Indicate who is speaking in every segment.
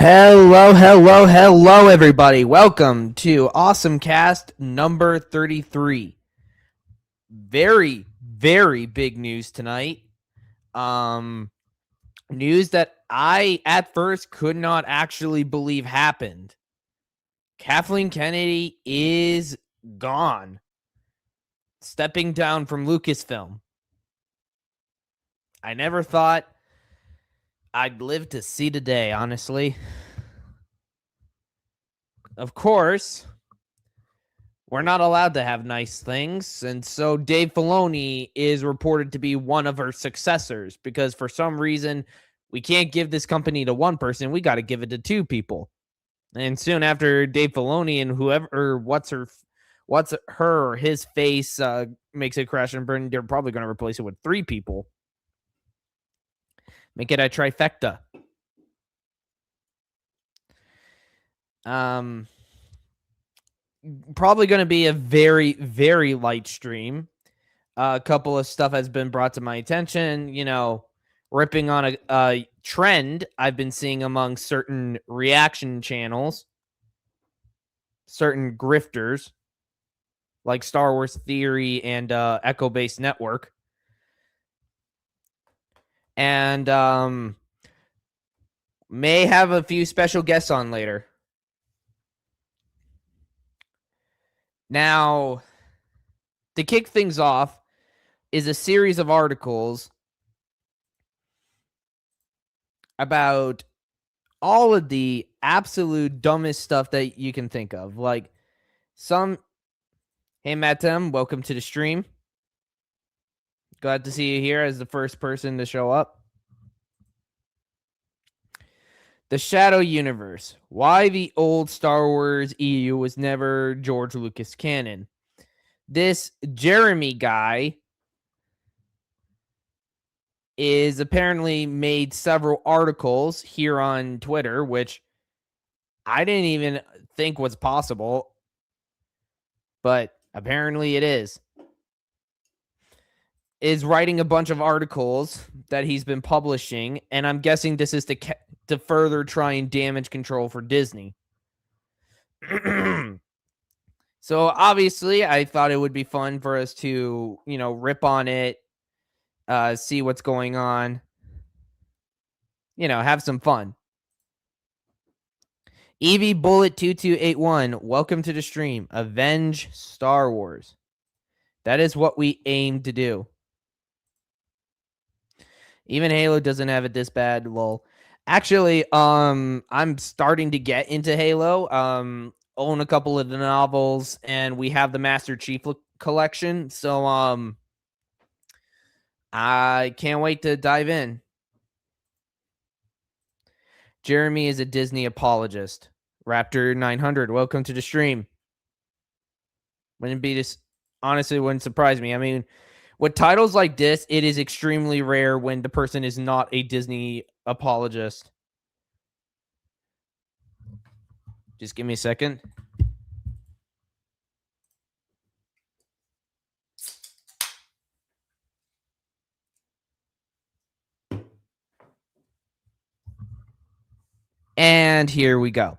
Speaker 1: Hello, everybody. Welcome to Awesomecast number 33. Very big news tonight. News that I, at first, could not actually believe happened. Kathleen Kennedy is gone. Stepping down from Lucasfilm. I never thought I'd live to see the day, honestly. Of course, we're not allowed to have nice things, and so Dave Filoni is reported to be one of her successors because for some reason we can't give this company to one person, we got to give it to two people. And soon after Dave Filoni and whoever, or what's her or his face makes it crash and burn, they're probably going to replace it with three people. Make it a trifecta. Probably going to be a very light stream. A couple of stuff has been brought to my attention, ripping on a trend I've been seeing among certain reaction channels, certain grifters, like Star Wars Theory and Echo Base Network. And may have a few special guests on later. Now, to kick things off is a series of articles about all of the absolute dumbest stuff that you can think of. Like hey, Matem, welcome to the stream. Glad to see you here as the first person to show up. The Shadow Universe. Why the old Star Wars EU was never George Lucas canon. This Jeremy guy is apparently made several articles here on Twitter, which I didn't even think was possible, but apparently it is. Is writing a bunch of articles that he's been publishing, and I'm guessing this is to further try and damage control for Disney. So obviously, I thought it would be fun for us to, rip on it, see what's going on, have some fun. Evie Bullet 2281, welcome to the stream. Avenge Star Wars. That is what we aim to do. Even Halo doesn't have it this bad. Lol. Actually, I'm starting to get into Halo. Own a couple of the novels, and we have the Master Chief collection. So I can't wait to dive in. Jeremy is a Disney apologist. Raptor 900, welcome to the stream. Honestly, wouldn't surprise me. I mean, with titles like this, it is extremely rare when the person is not a Disney apologist. Just give me a second. And here we go.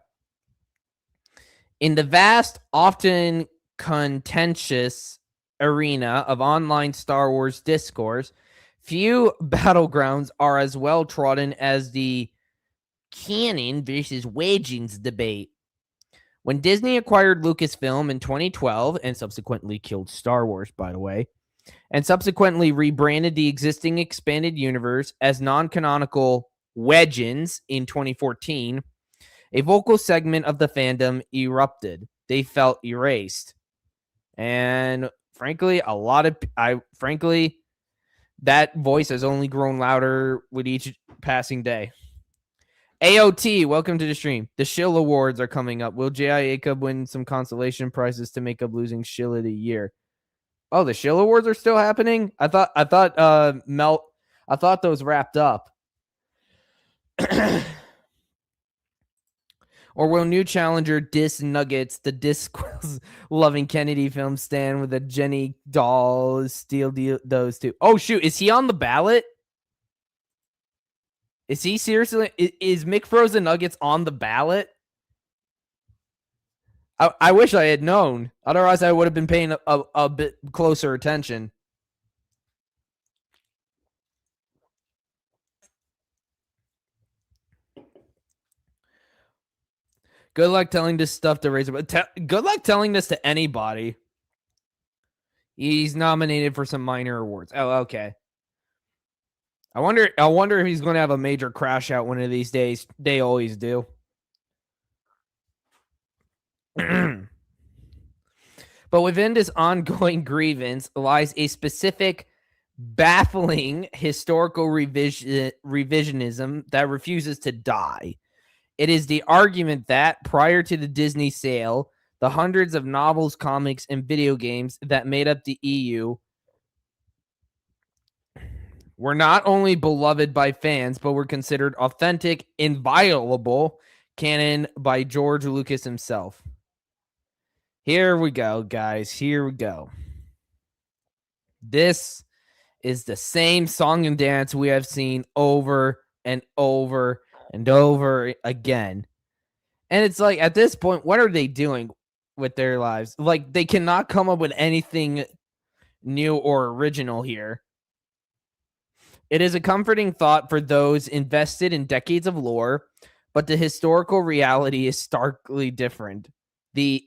Speaker 1: In the vast, often contentious arena of online Star Wars discourse, few battlegrounds are as well trodden as the canon versus legends debate. When Disney acquired Lucasfilm in 2012 and subsequently killed Star Wars, by the way, and subsequently rebranded the existing expanded universe as non-canonical Legends in 2014, a vocal segment of the fandom erupted. They felt erased. And frankly, that voice has only grown louder with each passing day. AOT, welcome to the stream. The Shill Awards are coming up. Will J.I. Acup win some consolation prizes to make up losing Shill of the year? Oh, the Shill Awards are still happening? I thought those wrapped up. Or will new challenger Dis Nuggets, the Discworld's loving Kennedy film, stand with a Jenny doll, steal those two? Oh, shoot. Is he on the ballot? Is he seriously? Is Mick Frozen Nuggets on the ballot? I wish I had known. Otherwise, I would have been paying a bit closer attention. Good luck telling this stuff to Razor. Good luck telling this to anybody. He's nominated for some minor awards. Oh, okay. I wonder if he's going to have a major crash out one of these days. They always do. But within this ongoing grievance lies a specific baffling historical revisionism that refuses to die. It is the argument that prior to the Disney sale, the hundreds of novels, comics, and video games that made up the EU were not only beloved by fans, but were considered authentic, inviolable canon by George Lucas himself. Here we go, guys. Here we go. This is the same song and dance we have seen over and over and over again. And it's like, at this point, what are they doing with their lives? Like, they cannot come up with anything new or original here. It is a comforting thought for those invested in decades of lore, but the historical reality is starkly different. The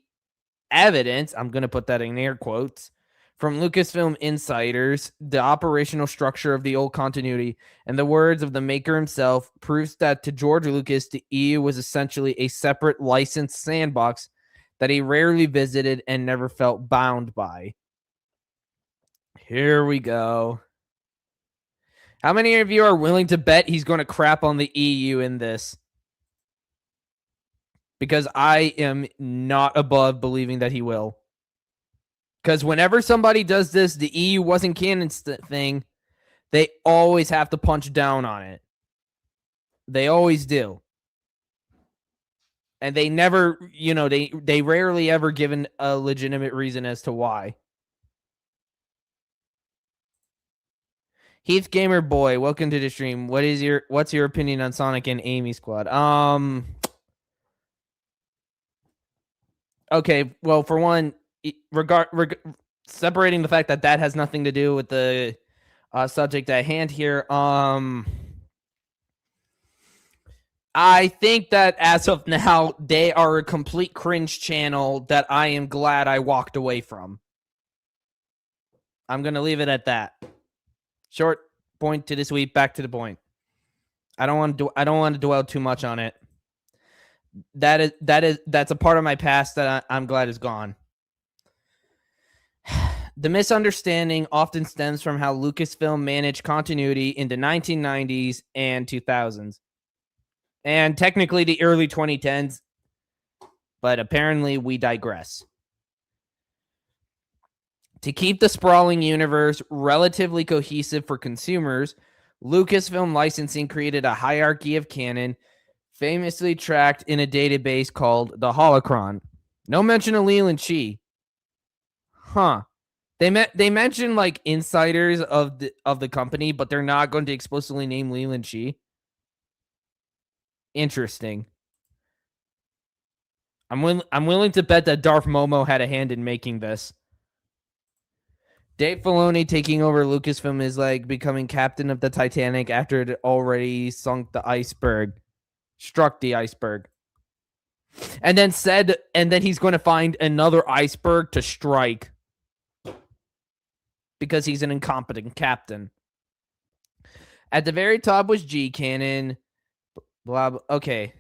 Speaker 1: evidence, I'm going to put that in air quotes, from Lucasfilm insiders, the operational structure of the old continuity, and the words of the maker himself proves that to George Lucas, the EU was essentially a separate licensed sandbox that he rarely visited and never felt bound by. Here we go. How many of you are willing to bet he's going to crap on the EU in this? Because I am not above believing that he will. Because whenever somebody does this, the EU wasn't canon thing, they always have to punch down on it. They always do. And they never, they rarely ever given a legitimate reason as to why. Heath Gamer Boy, welcome to the stream. What's your opinion on Sonic and Amy Squad? Okay, well, for one, separating the fact that has nothing to do with the subject at hand here. I think that as of now, they are a complete cringe channel that I am glad I walked away from. I'm gonna leave it at that. Short point to this week. Back to the point. I don't want to dwell too much on it. That's a part of my past that I'm glad is gone. The misunderstanding often stems from how Lucasfilm managed continuity in the 1990s and 2000s. And technically the early 2010s, but apparently we digress. To keep the sprawling universe relatively cohesive for consumers, Lucasfilm Licensing created a hierarchy of canon, famously tracked in a database called the Holocron. No mention of Leland Chi. Huh. They mention like insiders of the company, but they're not going to explicitly name Leland Chi. Interesting. I'm willing to bet that Darth Momo had a hand in making this. Dave Filoni taking over Lucasfilm is like becoming captain of the Titanic after it already struck the iceberg. And then he's going to find another iceberg to strike. Because he's an incompetent captain. At the very top was G canon. Blah, blah. Okay.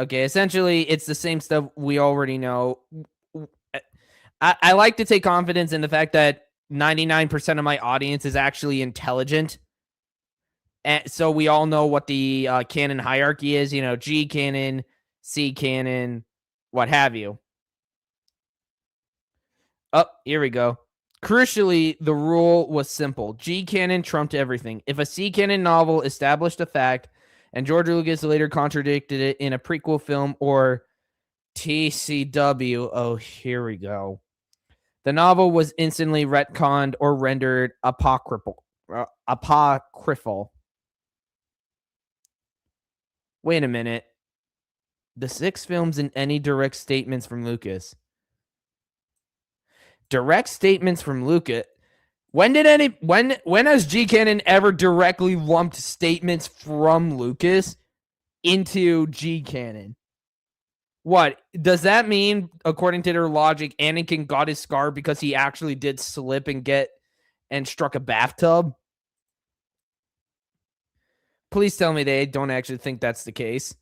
Speaker 1: Essentially, it's the same stuff we already know. I like to take confidence in the fact that 99% of my audience is actually intelligent. And so we all know what the canon hierarchy is. G canon, C canon, what have you. Oh, here we go. Crucially, the rule was simple. G canon trumped everything. If a C canon novel established a fact, and George Lucas later contradicted it in a prequel film or TCW, oh, here we go. The novel was instantly retconned or rendered apocryphal. Wait a minute. The 6 films and any direct statements from Lucas. Direct statements from Lucas. When has G Canon ever directly lumped statements from Lucas into G Canon? What does that mean? According to their logic, Anakin got his scar because he actually did slip and struck a bathtub? Please tell me they don't actually think that's the case.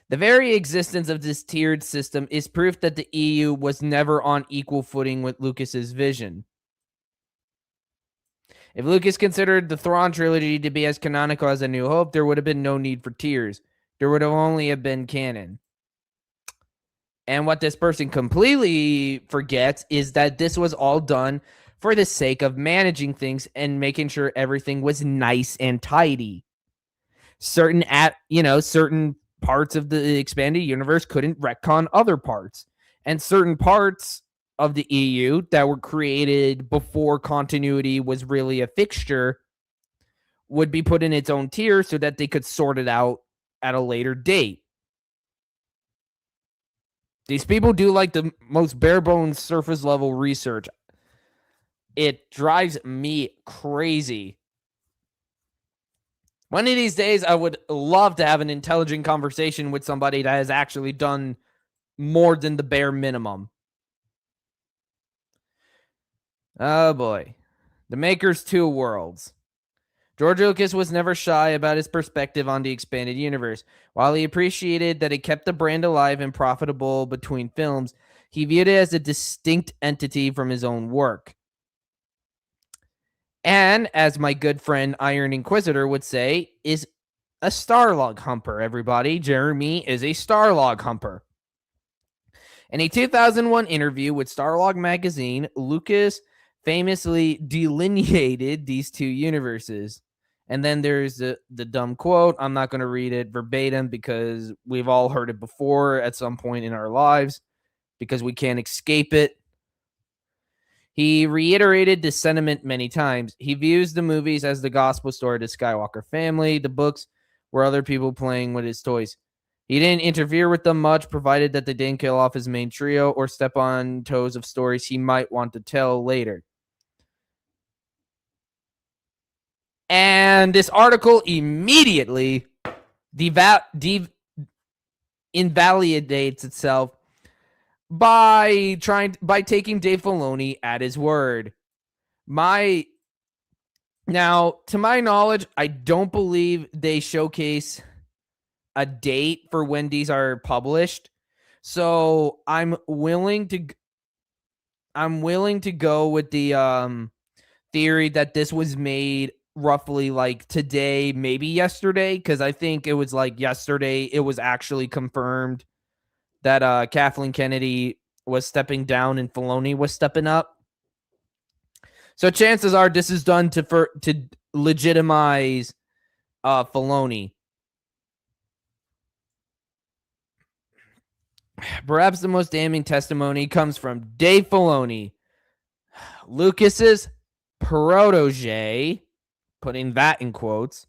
Speaker 1: The very existence of this tiered system is proof that the EU was never on equal footing with Lucas's vision. If Lucas considered the Thrawn trilogy to be as canonical as A New Hope, there would have been no need for tiers. There would have only have been canon. And what this person completely forgets is that this was all done for the sake of managing things and making sure everything was nice and tidy. Certain parts of the expanded universe couldn't retcon other parts, and certain parts of the EU that were created before continuity was really a fixture would be put in its own tier so that they could sort it out at a later date. These people do like the most bare bones surface level research. It drives me crazy. One of these days, I would love to have an intelligent conversation with somebody that has actually done more than the bare minimum. Oh boy. The Maker's Two Worlds. George Lucas was never shy about his perspective on the expanded universe. While he appreciated that it kept the brand alive and profitable between films, he viewed it as a distinct entity from his own work. And, as my good friend Iron Inquisitor would say, is a Starlog humper, everybody. Jeremy is a Starlog humper. In a 2001 interview with Starlog magazine, Lucas famously delineated these two universes. And then there's the dumb quote. I'm not going to read it verbatim because we've all heard it before at some point in our lives because we can't escape it. He reiterated this sentiment many times. He views the movies as the gospel story of the Skywalker family. The books were other people playing with his toys. He didn't interfere with them much, provided that they didn't kill off his main trio or step on toes of stories he might want to tell later. And this article immediately invalidates itself by taking Dave Filoni at his word. Now, to my knowledge, I don't believe they showcase a date for when these are published. So I'm willing to go with the theory that this was made roughly like today, maybe yesterday, because I think it was like yesterday it was actually confirmed that Kathleen Kennedy was stepping down and Filoni was stepping up. So chances are this is done to legitimize Filoni. Perhaps the most damning testimony comes from Dave Filoni, Lucas's protege, putting that in quotes,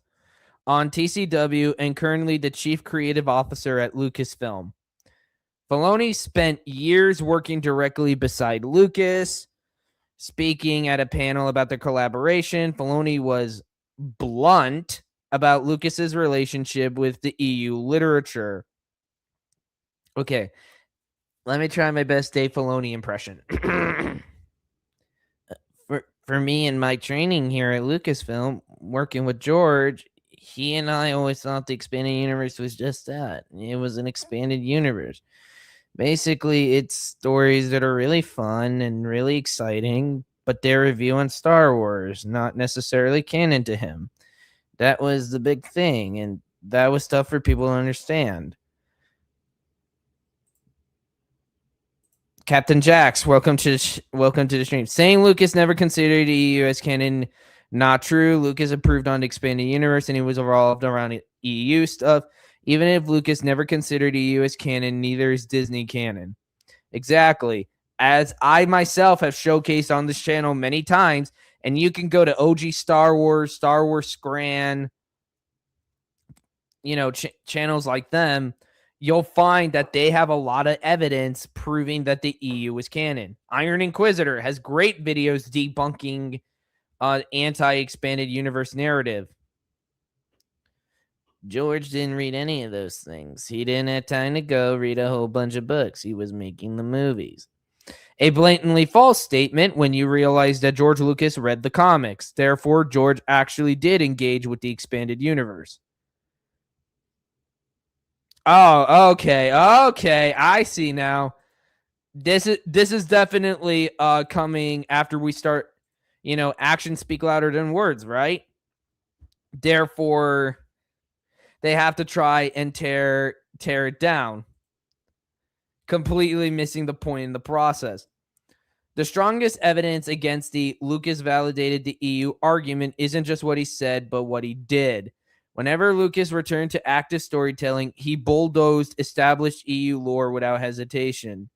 Speaker 1: on TCW and currently the chief creative officer at Lucasfilm. Filoni spent years working directly beside Lucas. Speaking at a panel about their collaboration, Filoni was blunt about Lucas's relationship with the EU literature. Okay, let me try my best Dave Filoni impression. For me and my training here at Lucasfilm, working with George, he and I always thought the expanded universe was just that. It was an expanded universe. Basically, it's stories that are really fun and really exciting, but they're reviewing Star Wars, not necessarily canon to him. That was the big thing, and that was tough for people to understand. Captain Jax, welcome to the stream. Saying Lucas never considered EU as canon, not true. Lucas approved on the expanded universe, and he was evolved around EU stuff. Even if Lucas never considered EU as canon, neither is Disney canon. Exactly. As I myself have showcased on this channel many times, And you can go to OG Star Wars Scran, channels like them. You'll find that they have a lot of evidence proving that the EU is canon. Iron Inquisitor has great videos debunking anti-expanded universe narrative. George didn't read any of those things. He didn't have time to go read a whole bunch of books. He was making the movies. A blatantly false statement when you realize that George Lucas read the comics. Therefore, George actually did engage with the expanded universe. Oh, okay. I see now. This is definitely coming after we start, actions speak louder than words, right? Therefore, they have to try and tear it down, completely missing the point in the process. The strongest evidence against the Lucas validated the EU argument isn't just what he said, but what he did. Whenever Lucas returned to active storytelling, he bulldozed established EU lore without hesitation.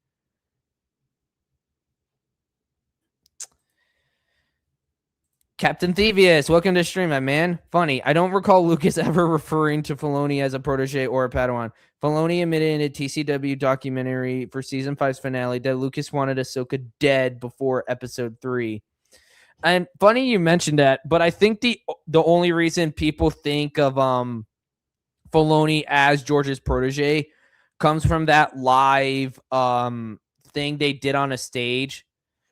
Speaker 1: Captain Thievius, welcome to the stream, my man. Funny, I don't recall Lucas ever referring to Filoni as a protege or a Padawan. Filoni admitted in a TCW documentary for season 5's finale that Lucas wanted Ahsoka dead before episode 3. And funny you mentioned that, but I think the only reason people think of Filoni as George's protege comes from that live thing they did on a stage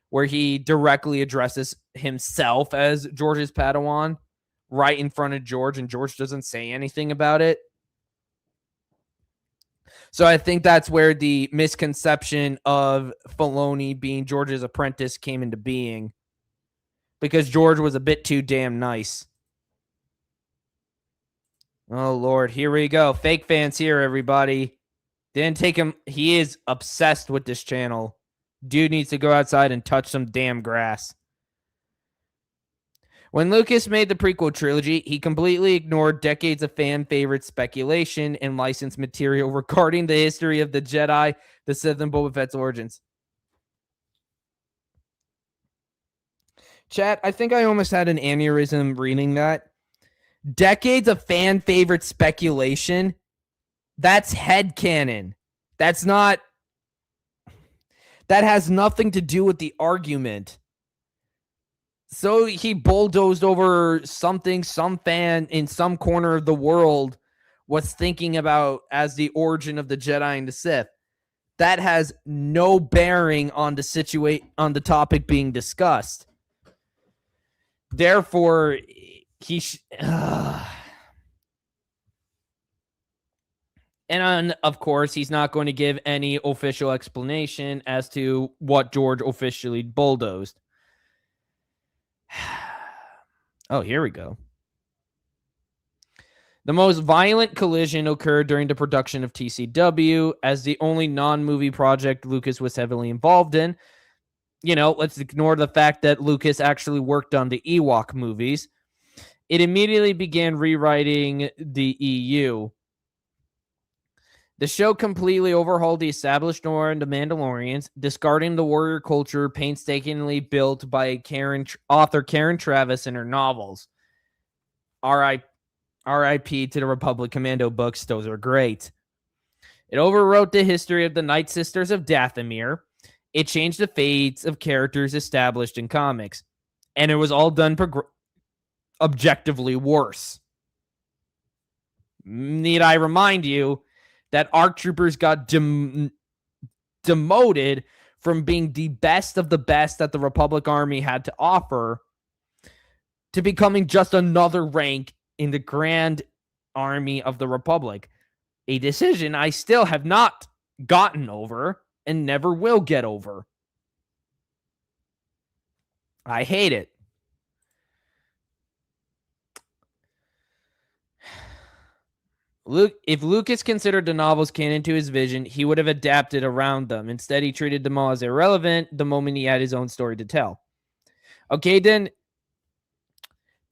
Speaker 1: where he directly addresses himself as George's Padawan right in front of George, and George doesn't say anything about it. So I think that's where the misconception of Filoni being George's apprentice came into being, because George was a bit too damn nice. Oh, Lord, here we go. Fake fans here, everybody. Didn't take him. He is obsessed with this channel. Dude needs to go outside and touch some damn grass. When Lucas made the prequel trilogy, he completely ignored decades of fan favorite speculation and licensed material regarding the history of the Jedi, the Sith, and Boba Fett's origins. Chat, I think I almost had an aneurysm reading that. Decades of fan favorite speculation. That's headcanon. That's not. That has nothing to do with the argument. So he bulldozed over something some fan in some corner of the world was thinking about as the origin of the Jedi and the Sith. That has no bearing on the topic being discussed. Therefore, and of course, he's not going to give any official explanation as to what George officially bulldozed. Oh, here we go. The most violent collision occurred during the production of TCW, as the only non-movie project Lucas was heavily involved in. Let's ignore the fact that Lucas actually worked on the Ewok movies. It immediately began rewriting the EU. The show completely overhauled the established lore and the Mandalorians, discarding the warrior culture painstakingly built by author Karen Traviss in her novels. R.I.P. to the Republic Commando books. Those are great. It overwrote the history of the Night Sisters of Dathomir. It changed the fates of characters established in comics. And it was all done objectively worse. Need I remind you that ARC troopers got demoted from being the best of the best that the Republic Army had to offer to becoming just another rank in the Grand Army of the Republic. A decision I still have not gotten over and never will get over. I hate it. If Lucas considered the novels canon to his vision, he would have adapted around them. Instead, he treated them all as irrelevant the moment he had his own story to tell. Okay, then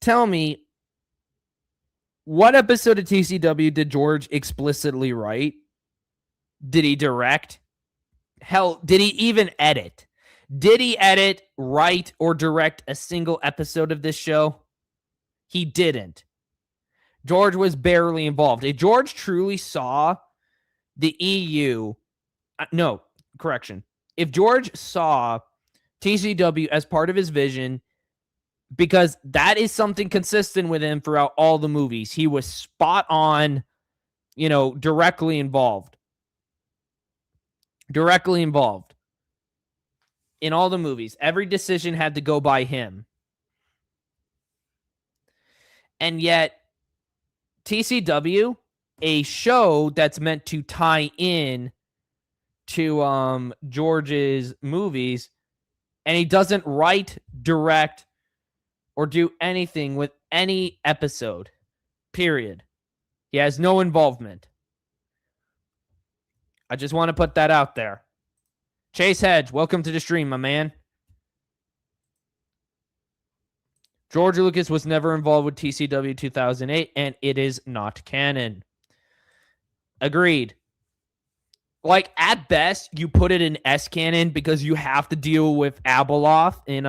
Speaker 1: tell me, what episode of TCW did George explicitly write? Did he direct? Hell, did he even edit? Did he edit, write, or direct a single episode of this show? He didn't. George was barely involved. If George truly saw the EU, no, correction. If George saw TCW as part of his vision, because that is something consistent with him throughout all the movies, he was spot on, directly involved. Directly involved. In all the movies, every decision had to go by him. And yet, TCW, a show that's meant to tie in to George's movies, and he doesn't write, direct, or do anything with any episode. Period. He has no involvement. I just want to put that out there. Chase Hedge, welcome to the stream, my man. George Lucas was never involved with TCW 2008, and it is not canon. Agreed. Like, at best, you put it in S canon because you have to deal with Abeloth in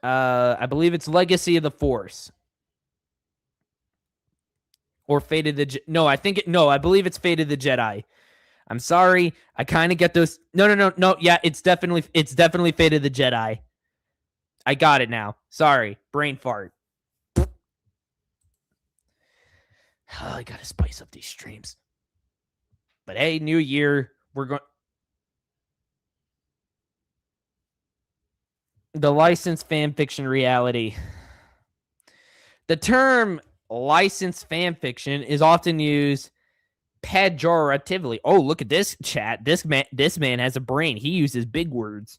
Speaker 1: I believe it's Legacy of the Force. Or Fate of the I believe it's Fate of the Jedi. I'm sorry. I kind of get those. No. Yeah, it's definitely Fate of the Jedi. I got it now. Sorry. Brain fart. I got to spice up these streams. But hey, new year. We're going. The licensed fan fiction reality. The term licensed fan fiction is often used pejoratively. Oh, look at this chat. This man has a brain. He uses big words.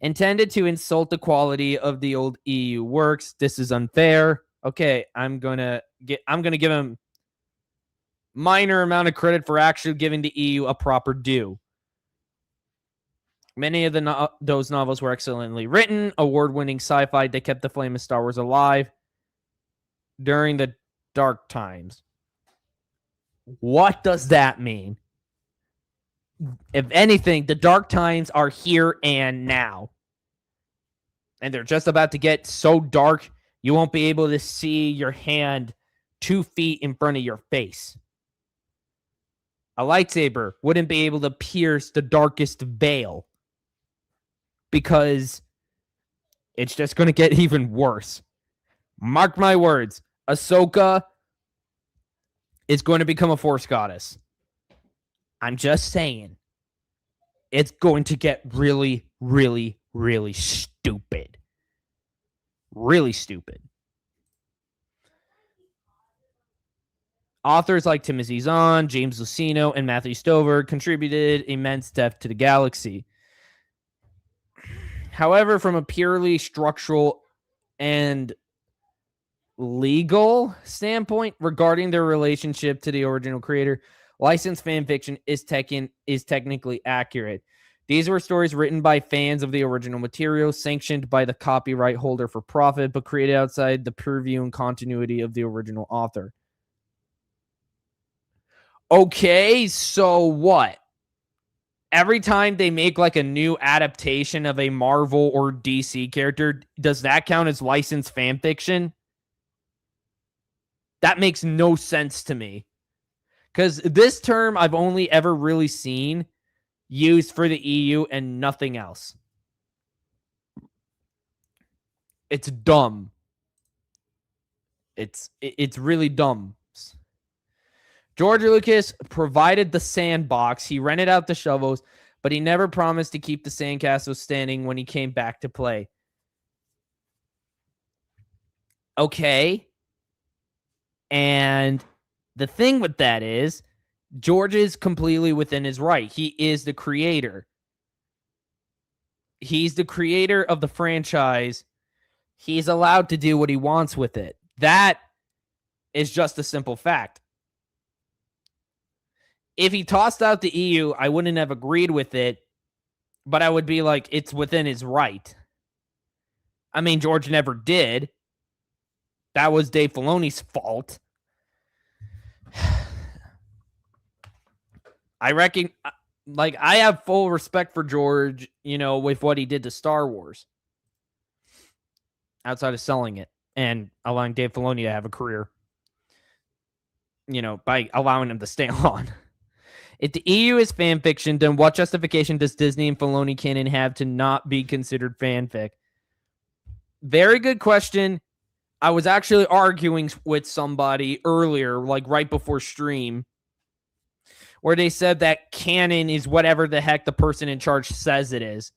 Speaker 1: Intended to insult the quality of the old EU works. This is unfair. Okay, I'm gonna give him minor amount of credit for actually giving the EU a proper due. Many of those novels were excellently written, award-winning sci-fi that kept the flame of Star Wars alive during the dark times. What does that mean? If anything, the dark times are here and now. And they're just about to get so dark, you won't be able to see your hand 2 feet in front of your face. A lightsaber wouldn't be able to pierce the darkest veil because it's just going to get even worse. Mark my words. Ahsoka is going to become a Force goddess. I'm just saying. It's going to get really, really, really stupid. Really stupid. Authors like Timothy Zahn, James Luceno, and Matthew Stover contributed immense depth to the galaxy. However, from a purely structural and legal standpoint regarding their relationship to the original creator, licensed fan fiction is technically accurate. These were stories written by fans of the original material, sanctioned by the copyright holder for profit, but created outside the purview and continuity of the original author. Okay, so what? Every time they make like a new adaptation of a Marvel or DC character, does that count as licensed fan fiction? That makes no sense to me. Because this term I've only ever really seen used for the EU and nothing else. It's dumb. It's really dumb. George Lucas provided the sandbox. He rented out the shovels, but he never promised to keep the sandcastle standing when he came back to play. Okay. And the thing with that is, George is completely within his right. He is the creator. He's the creator of the franchise. He's allowed to do what he wants with it. That is just a simple fact. If he tossed out the EU, I wouldn't have agreed with it, but I would be like, it's within his right. I mean, George never did. That was Dave Filoni's fault. I reckon, like, I have full respect for George, with what he did to Star Wars outside of selling it and allowing Dave Filoni to have a career, by allowing him to stay on. If the EU is fan fiction, then what justification does Disney and Filoni canon have to not be considered fanfic? Very good question. I was actually arguing with somebody earlier, like right before stream, where they said that canon is whatever the heck the person in charge says it is,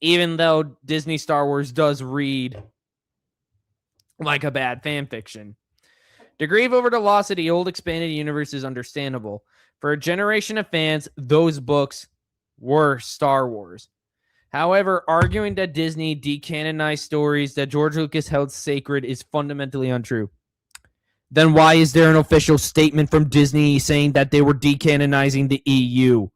Speaker 1: even though Disney Star Wars does read like a bad fan fiction. To grieve over the loss of the old expanded universe is understandable. For a generation of fans, those books were Star Wars. However, arguing that Disney decanonized stories that George Lucas held sacred is fundamentally untrue. Then why is there an official statement from Disney saying that they were decanonizing the EU?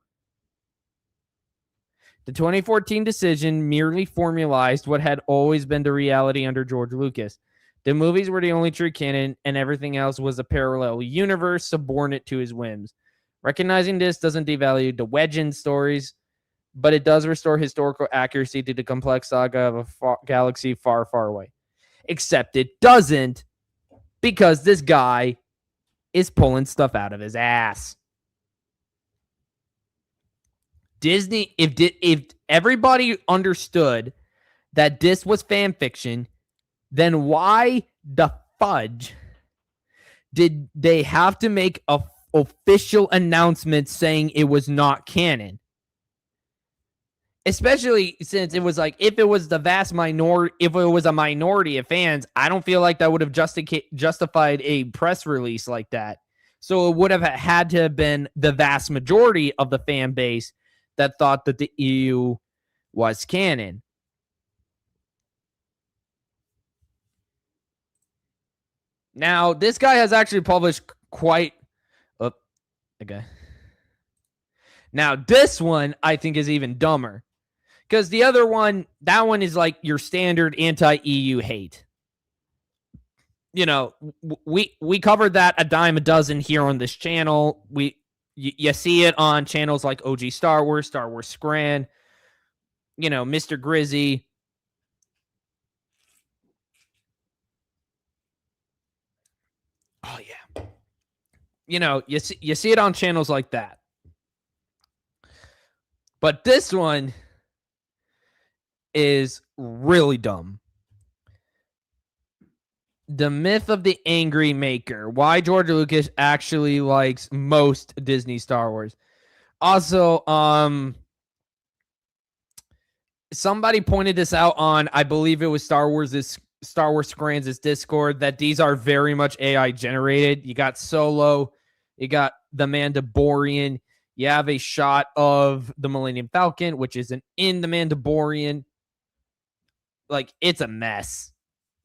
Speaker 1: The 2014 decision merely formalized what had always been the reality under George Lucas. The movies were the only true canon, and everything else was a parallel universe subordinate to his whims. Recognizing this doesn't devalue the legend stories, but it does restore historical accuracy to the complex saga of a galaxy far, far away. Except it doesn't, because this guy is pulling stuff out of his ass. Disney, if everybody understood that this was fan fiction, then why the fudge did they have to make a official announcement saying it was not canon? Especially since it was like, if it was a minority of fans, I don't feel like that would have justified a press release like that. So it would have had to have been the vast majority of the fan base that thought that the EU was canon. Now, this guy has actually published quite... okay. Now, this one, I think, is even dumber. Because the other one, that one is like your standard anti-EU hate. We covered that a dime a dozen here on this channel. You see it on channels like OG Star Wars Scran, Mr. Grizzy. Oh, yeah. You see it on channels like that. But this one is really dumb. The myth of the angry maker. Why George Lucas actually likes most Disney Star Wars. Also, somebody pointed this out on, I believe it was Star Wars Scrans' Discord, that these are very much AI generated. You got Solo, you got the Mandalorian, you have a shot of the Millennium Falcon, which isn't in the Mandalorian. Like, it's a mess.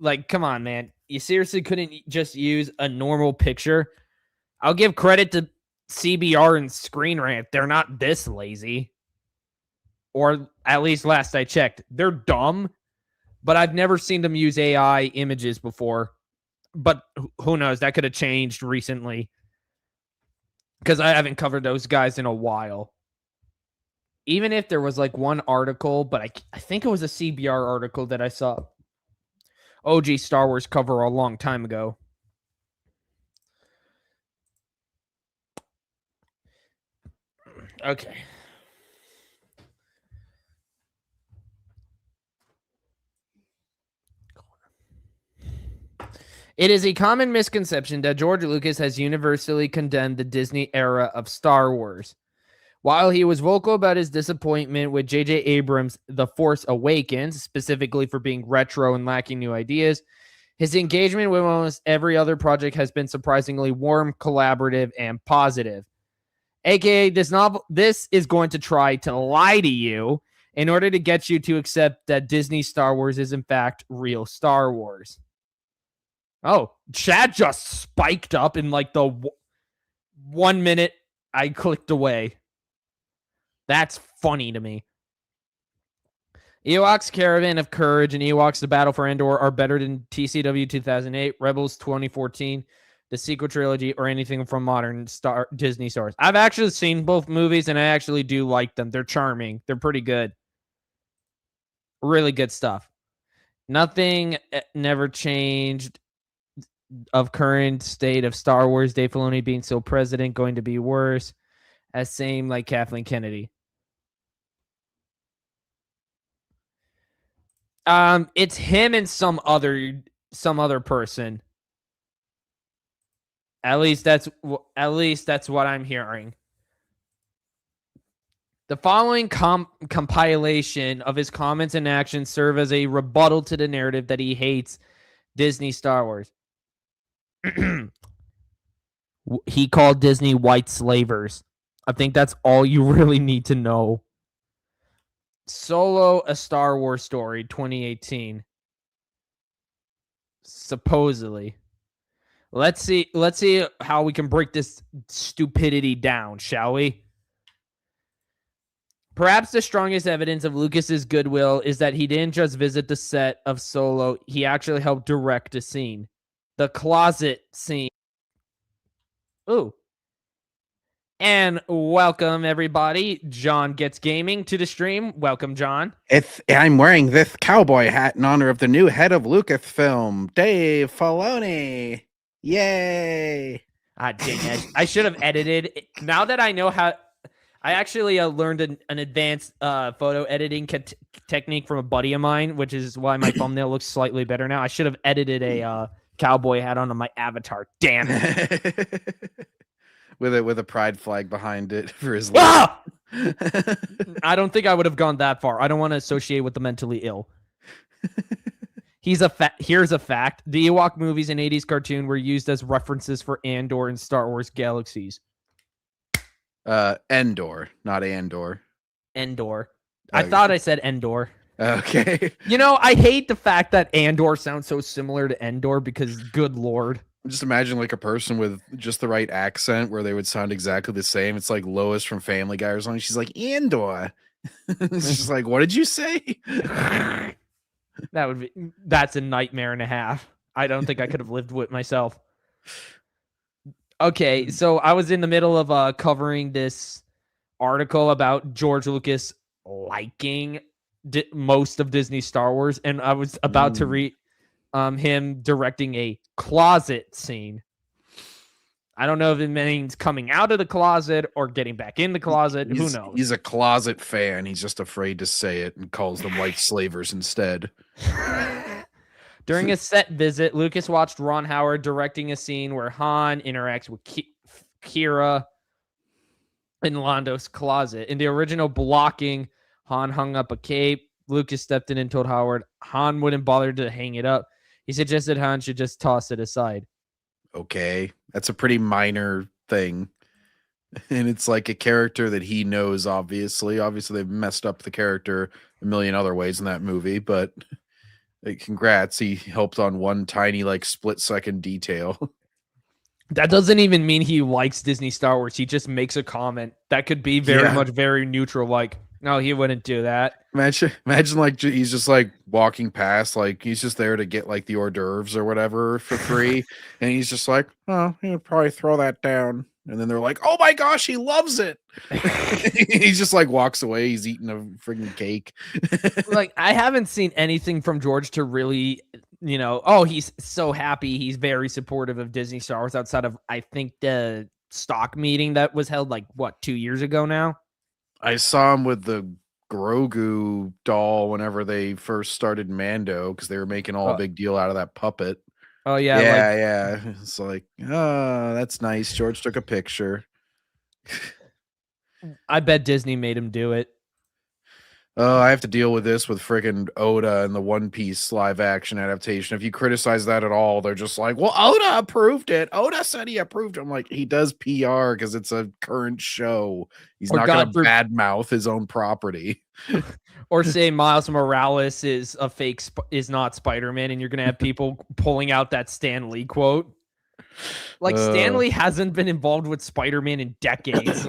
Speaker 1: Like, come on, man. You seriously couldn't just use a normal picture? I'll give credit to CBR and Screen Rant. They're not this lazy. Or at least last I checked. They're dumb, but I've never seen them use AI images before. But who knows? That could have changed recently. Because I haven't covered those guys in a while. Even if there was like one article, but I think it was a CBR article that I saw OG Star Wars cover a long time ago. Okay. It is a common misconception that George Lucas has universally condemned the Disney era of Star Wars. While he was vocal about his disappointment with J.J. Abrams' The Force Awakens, specifically for being retro and lacking new ideas, his engagement with almost every other project has been surprisingly warm, collaborative, and positive. AKA, this is going to try to lie to you in order to get you to accept that Disney Star Wars is in fact real Star Wars. Oh, chat just spiked up in like the 1 minute I clicked away. That's funny to me. Ewoks Caravan of Courage and Ewoks The Battle for Endor are better than TCW 2008, Rebels 2014, the sequel trilogy, or anything from modern Disney stars. I've actually seen both movies, and I actually do like them. They're charming. They're pretty good. Really good stuff. Nothing never changed of current state of Star Wars. Dave Filoni being still president, going to be worse. As same like Kathleen Kennedy. It's him and some other person. At least that's what I'm hearing. The following compilation of his comments and actions serve as a rebuttal to the narrative that he hates Disney Star Wars. He called Disney white slavers. I think that's all you really need to know. Solo: A Star Wars Story, 2018. Supposedly. Let's see how we can break this stupidity down, shall we? Perhaps the strongest evidence of Lucas's goodwill is that he didn't just visit the set of Solo, he actually helped direct a scene. The closet scene. Ooh. And welcome, everybody. John Gets Gaming to the stream. Welcome, John.
Speaker 2: I'm wearing this cowboy hat in honor of the new head of Lucasfilm, Dave Filoni. Yay!
Speaker 1: Dang it. I should have edited. Now that I know how... I actually learned an advanced photo editing technique from a buddy of mine, which is why my thumbnail looks slightly better now. I should have edited a cowboy hat onto my avatar. Damn it.
Speaker 2: with a pride flag behind it for his
Speaker 1: ah! I don't think I would have gone that far. I don't want to associate with the mentally ill. Here's a fact. The Ewok movies and 80s cartoon were used as references for Andor and Star Wars Galaxies.
Speaker 2: Endor, not Andor.
Speaker 1: Endor. I thought I said Endor.
Speaker 2: Okay.
Speaker 1: You know, I hate the fact that Andor sounds so similar to Endor because, good lord.
Speaker 2: Just imagine like a person with just the right accent where they would sound exactly the same. It's like Lois from Family Guy or something. She's like, Andor. It's just like, what did you say?
Speaker 1: That's a nightmare and a half. I don't think I could have lived with myself. Okay, so I was in the middle of covering this article about George Lucas liking most of Disney Star Wars, and I was about to read him directing a closet scene. I don't know if it means coming out of the closet or getting back in the closet. Who knows?
Speaker 2: He's a closet fan. He's just afraid to say it and calls them white slavers instead.
Speaker 1: During a set visit, Lucas watched Ron Howard directing a scene where Han interacts with Kira in Lando's closet. In the original blocking, Han hung up a cape. Lucas stepped in and told Howard Han wouldn't bother to hang it up. He suggested Han should just toss it aside.
Speaker 2: Okay, that's a pretty minor thing. And it's like a character that he knows, obviously. Obviously, they've messed up the character a million other ways in that movie, but... congrats, he helped on one tiny split-second detail.
Speaker 1: That doesn't even mean he likes Disney Star Wars. He just makes a comment that could be very neutral, like, no, he wouldn't do that.
Speaker 2: Imagine he's just walking past, he's just there to get the hors d'oeuvres or whatever for free, and he's just like, oh, he would probably throw that down. And then they're like, oh my gosh, he loves it. He just walks away. He's eating a freaking cake.
Speaker 1: I haven't seen anything from George to really, oh, he's so happy. He's very supportive of Disney Star Wars outside of, I think, the stock meeting that was held 2 years ago now?
Speaker 2: I saw him with the Grogu doll whenever they first started Mando because they were making all a big deal out of that puppet.
Speaker 1: Oh, yeah.
Speaker 2: Yeah. It's oh, that's nice. George took a picture.
Speaker 1: I bet Disney made him do it.
Speaker 2: Oh, I have to deal with this with friggin' Oda and the One Piece live action adaptation. If you criticize that at all, they're just like, well, Oda approved it. Oda said he approved it. I'm like, he does PR because it's a current show. He's not going to badmouth his own property.
Speaker 1: Or say Miles Morales is a fake, is not Spider-Man, and you're going to have people pulling out that Stan Lee quote. Stan Lee hasn't been involved with Spider-Man in decades.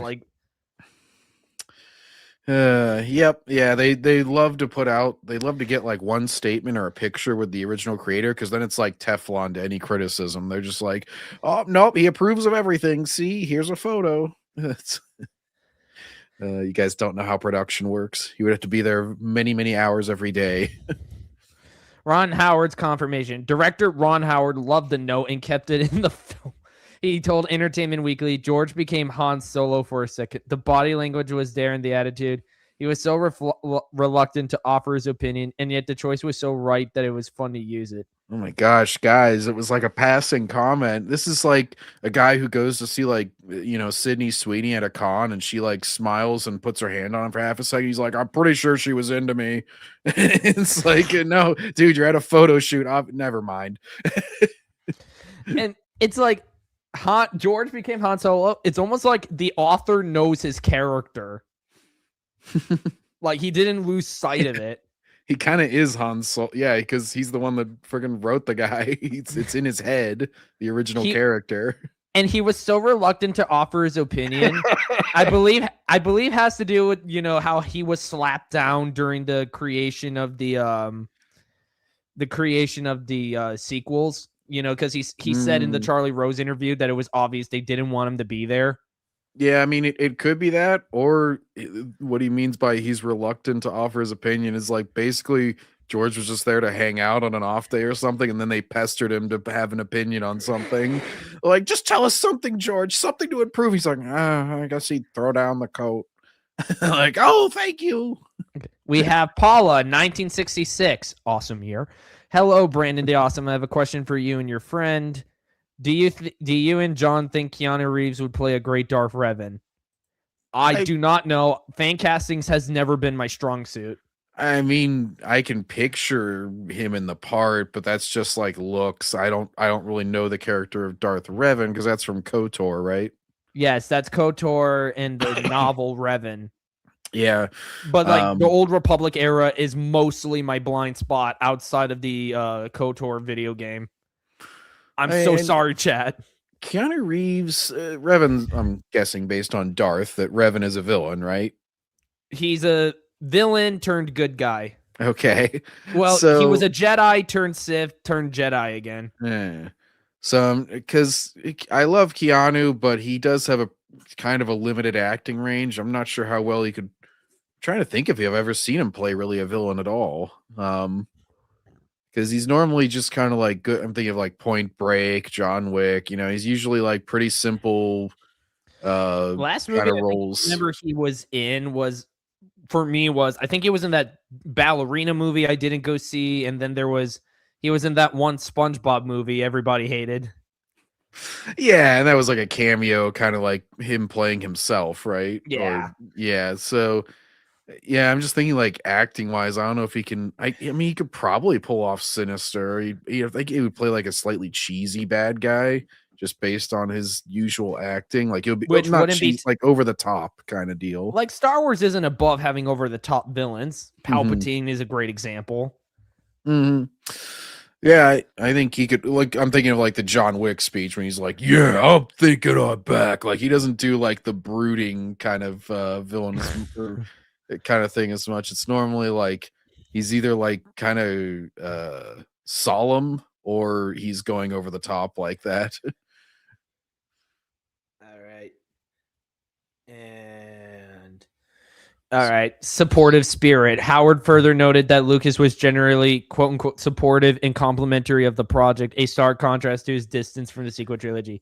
Speaker 2: Yep. Yeah, they love to get like one statement or a picture with the original creator, because then it's like Teflon to any criticism. They're just like, oh nope, he approves of everything. See, here's a photo. You guys don't know how production works. You would have to be there many, many hours every day.
Speaker 1: Ron Howard's confirmation. Director Ron Howard loved the note and kept it in the film. He told Entertainment Weekly, George became Han Solo for a second. The body language was there and the attitude. He was so reluctant to offer his opinion, and yet the choice was so right that it was fun to use it.
Speaker 2: Oh my gosh, guys, it was like a passing comment. This is like a guy who goes to see like, Sydney Sweeney at a con, and she like smiles and puts her hand on him for half a second. He's like, I'm pretty sure she was into me. It's like, no, dude, you're at a photo shoot. Never mind.
Speaker 1: And it's like George became Han Solo. It's almost like the author knows his character. Like he didn't lose sight of it.
Speaker 2: He kind of is Han Solo. Yeah, because he's the one that friggin' wrote the guy. It's in his head, the original character.
Speaker 1: And he was so reluctant to offer his opinion. I believe has to do with, how he was slapped down during the creation of the sequels, because he said in the Charlie Rose interview that it was obvious they didn't want him to be there.
Speaker 2: Yeah, I mean, it could be that, or what he means by he's reluctant to offer his opinion is like basically George was just there to hang out on an off day or something, and then they pestered him to have an opinion on something. Like, just tell us something, George, something to improve. He's like, I guess he'd throw down the coat. Like, oh, thank you.
Speaker 1: We have Paula, 1966, awesome year. Hello, Brandon the Awesome. I have a question for you and your friend. Do you and John think Keanu Reeves would play a great Darth Revan? I do not know. Fan castings has never been my strong suit.
Speaker 2: I mean, I can picture him in the part, but that's just like looks. I don't really know the character of Darth Revan because that's from KOTOR, right?
Speaker 1: Yes, that's KOTOR and the novel Revan.
Speaker 2: Yeah.
Speaker 1: But like the Old Republic era is mostly my blind spot outside of the KOTOR video game. I'm so sorry, Chad.
Speaker 2: Keanu Reeves, Revan, I'm guessing based on Darth, that Revan is a villain, right?
Speaker 1: He's a villain turned good guy.
Speaker 2: Okay.
Speaker 1: Well, he was a Jedi turned Sith turned Jedi again.
Speaker 2: Yeah. So, because I love Keanu, but he does have a kind of a limited acting range. I'm not sure how well he could. I'm trying to think if I've ever seen him play really a villain at all. Because he's normally just kind of like good. I'm thinking of like Point Break, John Wick. He's usually like pretty simple.
Speaker 1: Last movie
Speaker 2: roles.
Speaker 1: I remember he was in was I think he was in that ballerina movie I didn't go see, and then he was in that one SpongeBob movie everybody hated.
Speaker 2: Yeah, and that was like a cameo, kind of like him playing himself, right?
Speaker 1: Yeah.
Speaker 2: Yeah. So. Yeah, I'm just thinking like acting wise. I don't know if he can. I mean, he could probably pull off Sinister. I think he would play like a slightly cheesy bad guy, just based on his usual acting. Like it would be not cheesy, like over the top kind of deal.
Speaker 1: Like Star Wars isn't above having over the top villains. Palpatine is a great example.
Speaker 2: Mm-hmm. Yeah, I think he could. Like, I'm thinking of like the John Wick speech when he's like, "Yeah, I'm thinking I'm back." Like he doesn't do like the brooding kind of villainous kind of thing as much. It's normally like he's either like kind of solemn or he's going over the top like that.
Speaker 1: All right. All right. Supportive spirit. Howard further noted that Lucas was generally quote unquote supportive and complimentary of the project, a stark contrast to his distance from the sequel trilogy.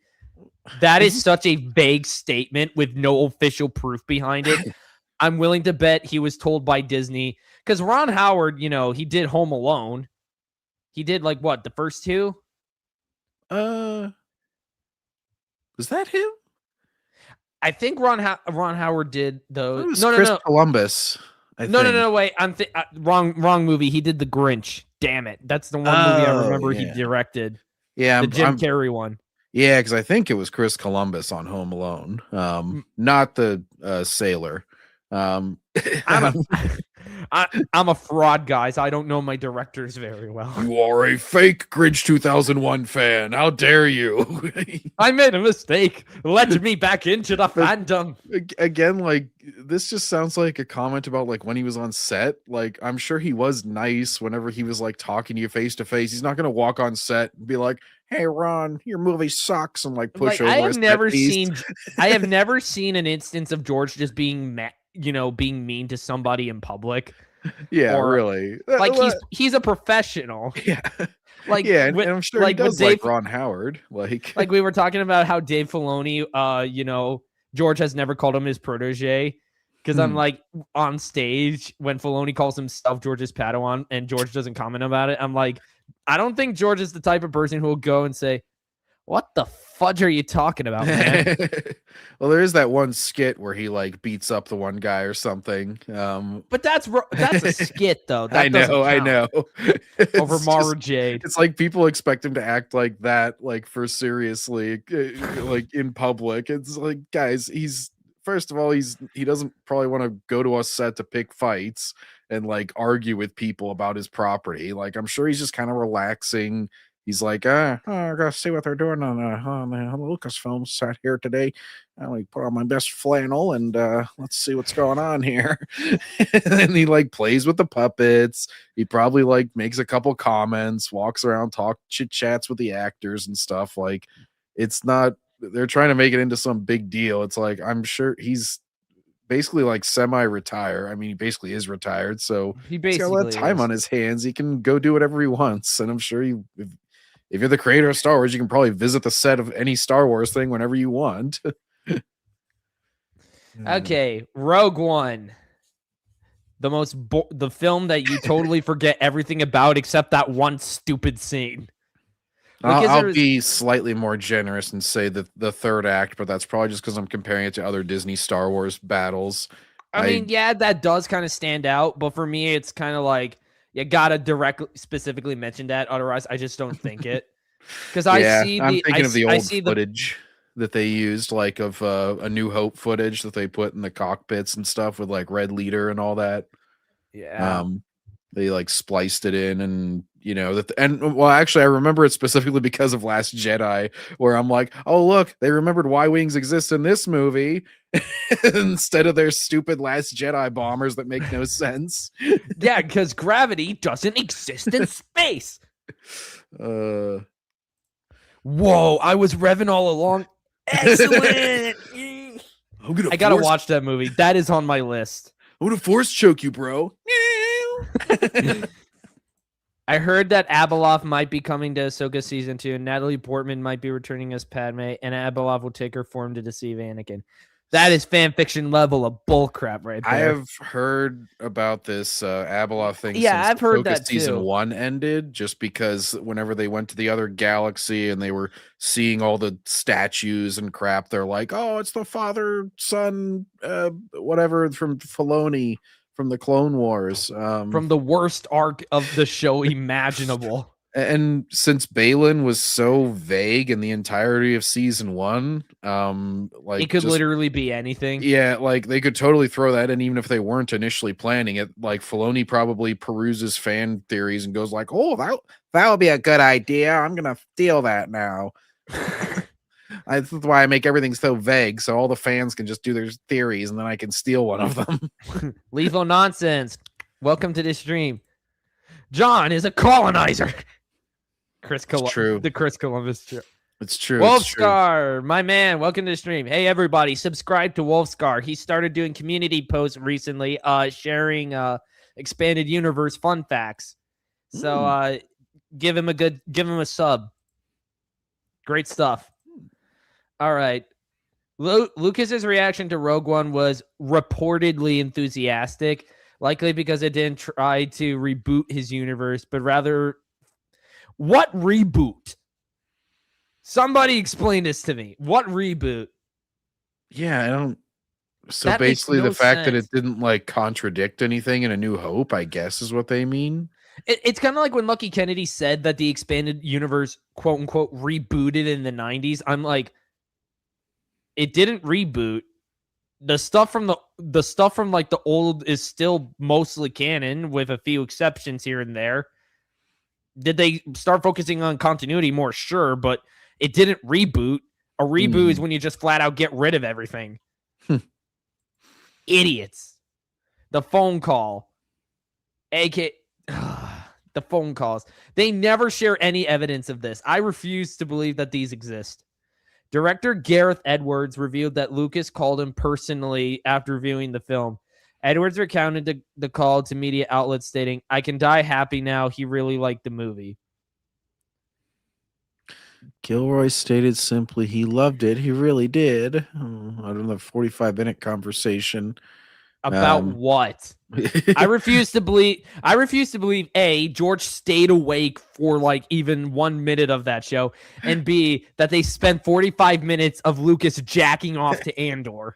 Speaker 1: That is such a vague statement with no official proof behind it. I'm willing to bet he was told by Disney, because Ron Howard, he did Home Alone. He did like what, the first two?
Speaker 2: Was that him?
Speaker 1: I think Ron Howard did those.
Speaker 2: No, Chris Columbus.
Speaker 1: No, wait. I'm wrong movie. He did The Grinch. Damn it, that's the one movie I remember he directed.
Speaker 2: Yeah,
Speaker 1: the Jim Carrey one.
Speaker 2: Yeah, because I think it was Chris Columbus on Home Alone, not the sailor.
Speaker 1: I'm a fraud, guys. I don't know my directors very well.
Speaker 2: You are a fake Grinch 2001 fan. How dare you?
Speaker 1: I made a mistake. Let me back into the
Speaker 2: But-
Speaker 1: fandom.
Speaker 2: Again, like this just sounds like a comment about like when he was on set. Like I'm sure he was nice whenever he was like talking to you face to face. He's not gonna walk on set and be like, "Hey Ron, your movie sucks," and like push
Speaker 1: Like, I
Speaker 2: over
Speaker 1: have
Speaker 2: his
Speaker 1: never
Speaker 2: set piece.
Speaker 1: seen I have never seen an instance of George just being being mean to somebody in public.
Speaker 2: Yeah,
Speaker 1: Or
Speaker 2: really.
Speaker 1: like he's a professional.
Speaker 2: Yeah.
Speaker 1: Like
Speaker 2: Yeah, and
Speaker 1: with,
Speaker 2: I'm sure he
Speaker 1: like with
Speaker 2: does like
Speaker 1: Dave,
Speaker 2: Ron Howard. Like
Speaker 1: like we were talking about how Dave Filoni, George has never called him his protege. Because I'm like on stage when Filoni calls himself George's Padawan and George doesn't comment about it. I'm like, I don't think George is the type of person who will go and say, "What the fudge are you talking about, man?"
Speaker 2: Well, there is that one skit where he like beats up the one guy or something.
Speaker 1: But that's a skit though. That
Speaker 2: I
Speaker 1: doesn't
Speaker 2: know,
Speaker 1: count. Over
Speaker 2: It's
Speaker 1: Mara
Speaker 2: just-
Speaker 1: Jade.
Speaker 2: It's like people expect him to act like that, like for seriously, like in public. It's like, guys, he's first of all, he doesn't probably want to go to a set to pick fights and like argue with people about his property. Like, I'm sure he's just kind of relaxing. He's like, I gotta see what they're doing on the Lucasfilm set here today. I like put on my best flannel and let's see what's going on here. And he like plays with the puppets. He probably like makes a couple comments, walks around, chit chats with the actors and stuff. Like, it's not. They're trying to make it into some big deal. It's like I'm sure he's basically like semi-retire. I mean, he basically is retired, so
Speaker 1: He
Speaker 2: he's got a lot of
Speaker 1: basically
Speaker 2: time
Speaker 1: is.
Speaker 2: on his hands. He can go do whatever he wants, and I'm sure if you're the creator of Star Wars, you can probably visit the set of any Star Wars thing whenever you want.
Speaker 1: Okay, Rogue One. The film that you totally forget everything about except that one stupid scene. Because
Speaker 2: I'll
Speaker 1: there's-
Speaker 2: be slightly more generous and say that the third act, but that's probably just because I'm comparing it to other Disney Star Wars battles.
Speaker 1: I mean, yeah, that does kind of stand out, but for me, it's kind of like you gotta directly specifically mention that, otherwise, I just don't think it. Because
Speaker 2: I'm
Speaker 1: I
Speaker 2: thinking of the
Speaker 1: I
Speaker 2: old
Speaker 1: see
Speaker 2: footage that they used, like of A New Hope footage that they put in the cockpits and stuff with like Red Leader and all that.
Speaker 1: Yeah.
Speaker 2: They like spliced it in, and well, actually, I remember it specifically because of Last Jedi, where I'm like, oh look, they remembered Y wings exist in this movie instead of their stupid Last Jedi bombers that make no sense.
Speaker 1: Yeah, because gravity doesn't exist in space.
Speaker 2: Uh,
Speaker 1: Whoa, I was revving all along. Excellent. I gotta watch that movie. That is on my list.
Speaker 2: I'm gonna force choke you, bro.
Speaker 1: I heard that Abeloth might be coming to Ahsoka season 2, and Natalie Portman might be returning as Padme, and Abeloth will take her form to deceive Anakin. That is fan fiction level of bullcrap right there.
Speaker 2: I have heard about this Abeloth thing.
Speaker 1: Yeah,
Speaker 2: since
Speaker 1: I've heard
Speaker 2: Ahsoka
Speaker 1: that
Speaker 2: season
Speaker 1: too.
Speaker 2: 1 ended, just because whenever they went to the other galaxy and they were seeing all the statues and crap, they're like, "Oh, it's the father son, whatever from Filoni from the Clone Wars."
Speaker 1: From the worst arc of the show imaginable.
Speaker 2: And since Balin was so vague in the entirety of season 1, like
Speaker 1: It could
Speaker 2: just-
Speaker 1: literally be anything.
Speaker 2: yeah, like they could totally throw that in even if they weren't initially planning it. Like Filoni probably peruses fan theories and goes like, "Oh, that would be a good idea. I'm gonna steal that now." That's why I make everything so vague, so all the fans can just do their theories, and then I can steal one of them.
Speaker 1: Lethal nonsense. Welcome to the stream. John is a colonizer.
Speaker 2: true.
Speaker 1: The Chris Columbus show.
Speaker 2: It's true. It's true.
Speaker 1: Wolfscar, my man, welcome to the stream. Hey everybody, subscribe to Wolfscar. He started doing community posts recently, sharing expanded universe fun facts. So give him a sub. Great stuff. All right. Lucas's reaction to Rogue One was reportedly enthusiastic, likely because it didn't try to reboot his universe, but rather, what reboot? Somebody explain this to me. What reboot?
Speaker 2: Yeah, I don't. So
Speaker 1: That makes
Speaker 2: basically,
Speaker 1: no
Speaker 2: the fact that
Speaker 1: sense.
Speaker 2: it didn't like contradict anything in A New Hope, I guess, is what they mean.
Speaker 1: It's kind of like when Lucky Kennedy said that the expanded universe, quote unquote, rebooted in the 90s. I'm like, it didn't reboot. The stuff from like the old is still mostly canon with a few exceptions here and there. Did they start focusing on continuity more? Sure, but it didn't reboot. A reboot is when you just flat out get rid of everything. Idiots. The phone call. The phone calls. They never share any evidence of this. I refuse to believe that these exist. Director Gareth Edwards revealed that Lucas called him personally after viewing the film. Edwards recounted the call to media outlets stating, "I can die happy now. He really liked the movie."
Speaker 2: Gilroy stated simply, he loved it. He really did. I don't know, 45-minute conversation.
Speaker 1: About what? I refuse to believe A, George stayed awake for like even 1 minute of that show, and B, that they spent 45 minutes of Lucas jacking off to Andor.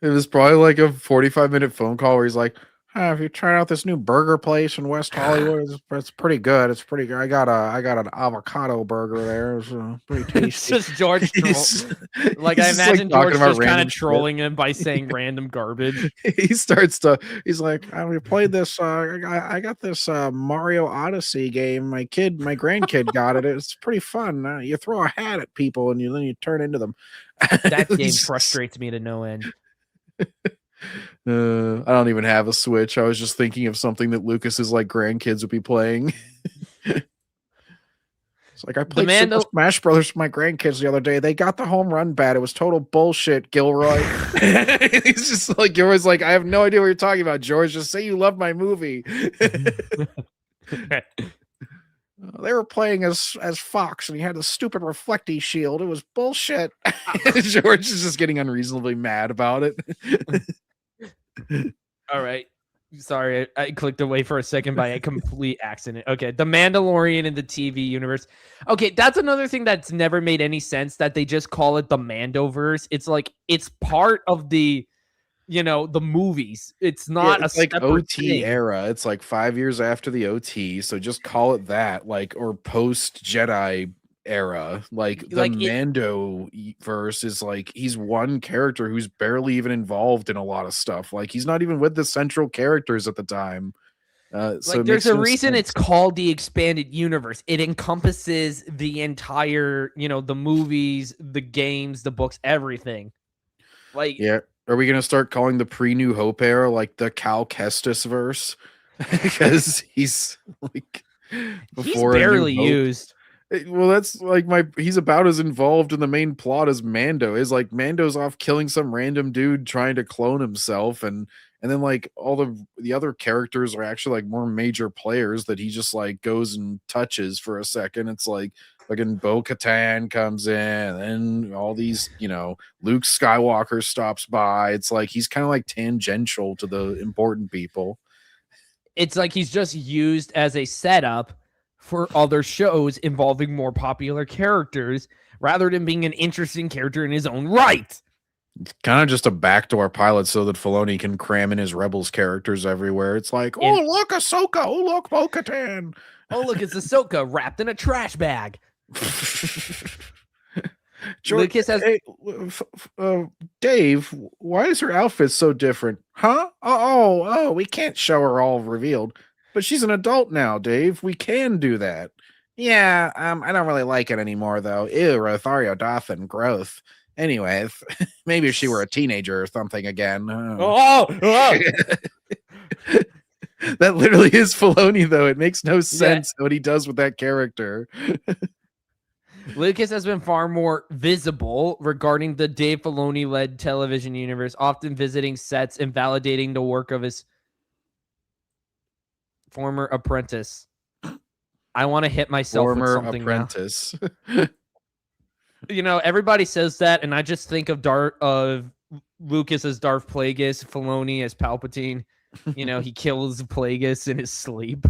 Speaker 2: It was probably like a 45-minute phone call where he's like, have you tried out this new burger place in West Hollywood? It's pretty good. It's pretty good. I got an avocado burger there. It's pretty tasty.
Speaker 1: It's just George like I imagine George just kind of trolling him by saying random garbage.
Speaker 2: He's like, we played this. I got this Mario Odyssey game. My grandkid got it. It's pretty fun. You throw a hat at people and then you turn into them.
Speaker 1: That game frustrates me to no end.
Speaker 2: I don't even have a Switch. I was just thinking of something that Lucas's like grandkids would be playing. It's like I played Super Smash Brothers with my grandkids the other day. They got the home run bat. It was total bullshit, Gilroy. He's just like Gilroy's like, I have no idea what you're talking about, George. Just say you love my movie. They were playing as Fox, and he had a stupid reflecty shield. It was bullshit. George is just getting unreasonably mad about it.
Speaker 1: All right. Sorry, I clicked away for a second by a complete accident. Okay, The Mandalorian in the TV universe. Okay, that's another thing that's never made any sense, that they just call it the Mandoverse. It's like, it's part of the, the movies. It's not
Speaker 2: it's
Speaker 1: a
Speaker 2: like OT
Speaker 1: thing.
Speaker 2: era. It's like 5 years after the OT, so just call it that, like, or post Jedi era. Like the Mando verse is like, he's one character who's barely even involved in a lot of stuff. Like, he's not even with the central characters at the time. So
Speaker 1: there's a reason it's called the expanded universe. It encompasses the entire, the movies, the games, the books, everything. Like,
Speaker 2: yeah. Are we going to start calling the pre-New Hope era like the Cal Kestis verse? Because he's like,
Speaker 1: before he's barely used.
Speaker 2: Well, that's like he's about as involved in the main plot as Mando is. Like, Mando's off killing some random dude trying to clone himself, and then like all the other characters are actually like more major players that he just like goes and touches for a second. It's like fucking Bo-Katan comes in, and all these, Luke Skywalker stops by. It's like he's kind of like tangential to the important people.
Speaker 1: It's like he's just used as a setup for other shows involving more popular characters, rather than being an interesting character in his own right.
Speaker 2: It's kind of just a backdoor pilot so that Filoni can cram in his Rebels characters everywhere. It's like, oh, look, Ahsoka. Oh, look, Bo-Katan.
Speaker 1: Oh, look, it's Ahsoka wrapped in a trash bag.
Speaker 2: Lucas has Dave, why is her outfit so different? Huh? Oh, we can't show her all revealed. But she's an adult now, Dave. We can do that. Yeah, I don't really like it anymore, though. Ew, Rothario Dothan, growth. Anyway, maybe if she were a teenager or something again. That literally is Filoni, though. It makes no sense what he does with that character.
Speaker 1: Lucas has been far more visible regarding the Dave Filoni-led television universe, often visiting sets and validating the work of his former apprentice. I want to hit myself with something
Speaker 2: apprentice.
Speaker 1: Everybody says that, and I just think of Lucas as Darth Plagueis, Filoni as Palpatine. He kills Plagueis in his sleep.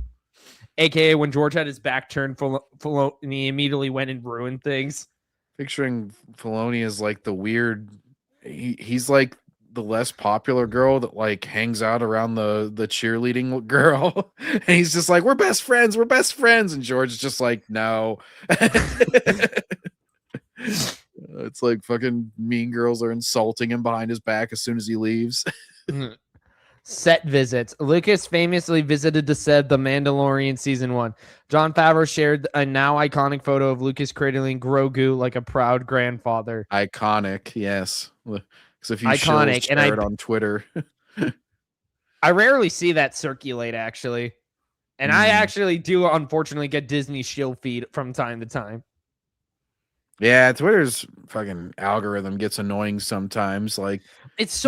Speaker 1: AKA when George had his back turned, Filoni immediately went and ruined things.
Speaker 2: Picturing Filoni as like the weird, he's like the less popular girl that like hangs out around the cheerleading girl, and he's just like, we're best friends, and George is just like, no. It's like fucking Mean Girls are insulting him behind his back as soon as he leaves.
Speaker 1: Set visits. Lucas famously visited the set The Mandalorian Season 1. Jon Favreau shared a now iconic photo of Lucas cradling Grogu like a proud grandfather.
Speaker 2: Iconic, yes. Because if you
Speaker 1: Iconic, and
Speaker 2: share it on Twitter.
Speaker 1: I rarely see that circulate, actually. And I actually do, unfortunately, get Disney shill feed from time to time.
Speaker 2: Yeah, Twitter's fucking algorithm gets annoying sometimes. Like
Speaker 1: it's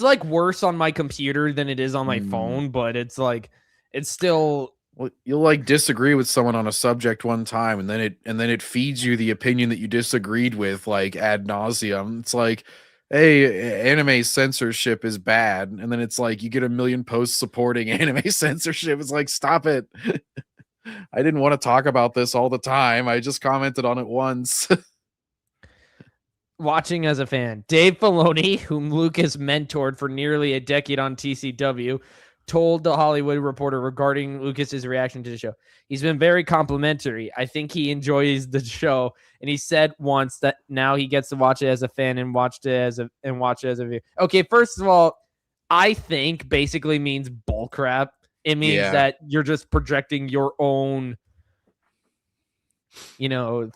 Speaker 1: like worse on my computer than it is on my phone, but it's like it's still.
Speaker 2: Well, you'll like disagree with someone on a subject one time, and then it feeds you the opinion that you disagreed with, like ad nauseum. It's like, hey, anime censorship is bad, and then it's like you get a million posts supporting anime censorship. It's like, stop it. I didn't want to talk about this all the time. I just commented on it once.
Speaker 1: Watching as a fan, Dave Filoni, whom Lucas mentored for nearly a decade on TCW, told the Hollywood Reporter regarding Lucas's reaction to the show. He's been very complimentary. I think he enjoys the show, and he said once that now he gets to watch it as a fan and watch it as a viewer. Okay, first of all, I think basically means bullcrap. It means that you're just projecting your own,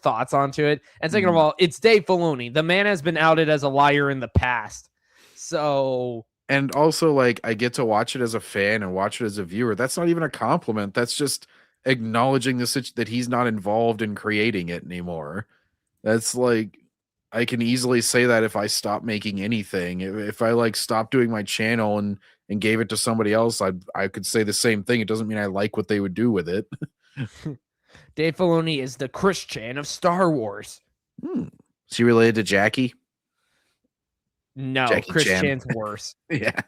Speaker 1: thoughts onto it. And second of all, it's Dave Filoni. The man has been outed as a liar in the past. So,
Speaker 2: and also, like, I get to watch it as a fan and watch it as a viewer. That's not even a compliment. That's just acknowledging that he's not involved in creating it anymore. That's like, I can easily say that if I stop making anything. If I like stop doing my channel and gave it to somebody else, I could say the same thing. It doesn't mean I like what they would do with it.
Speaker 1: Dave Filoni is the Chris Chan of Star Wars.
Speaker 2: Is he related to Jackie?
Speaker 1: No,
Speaker 2: Jackie
Speaker 1: Chris
Speaker 2: Chan.
Speaker 1: Chan's worse.
Speaker 2: Yeah.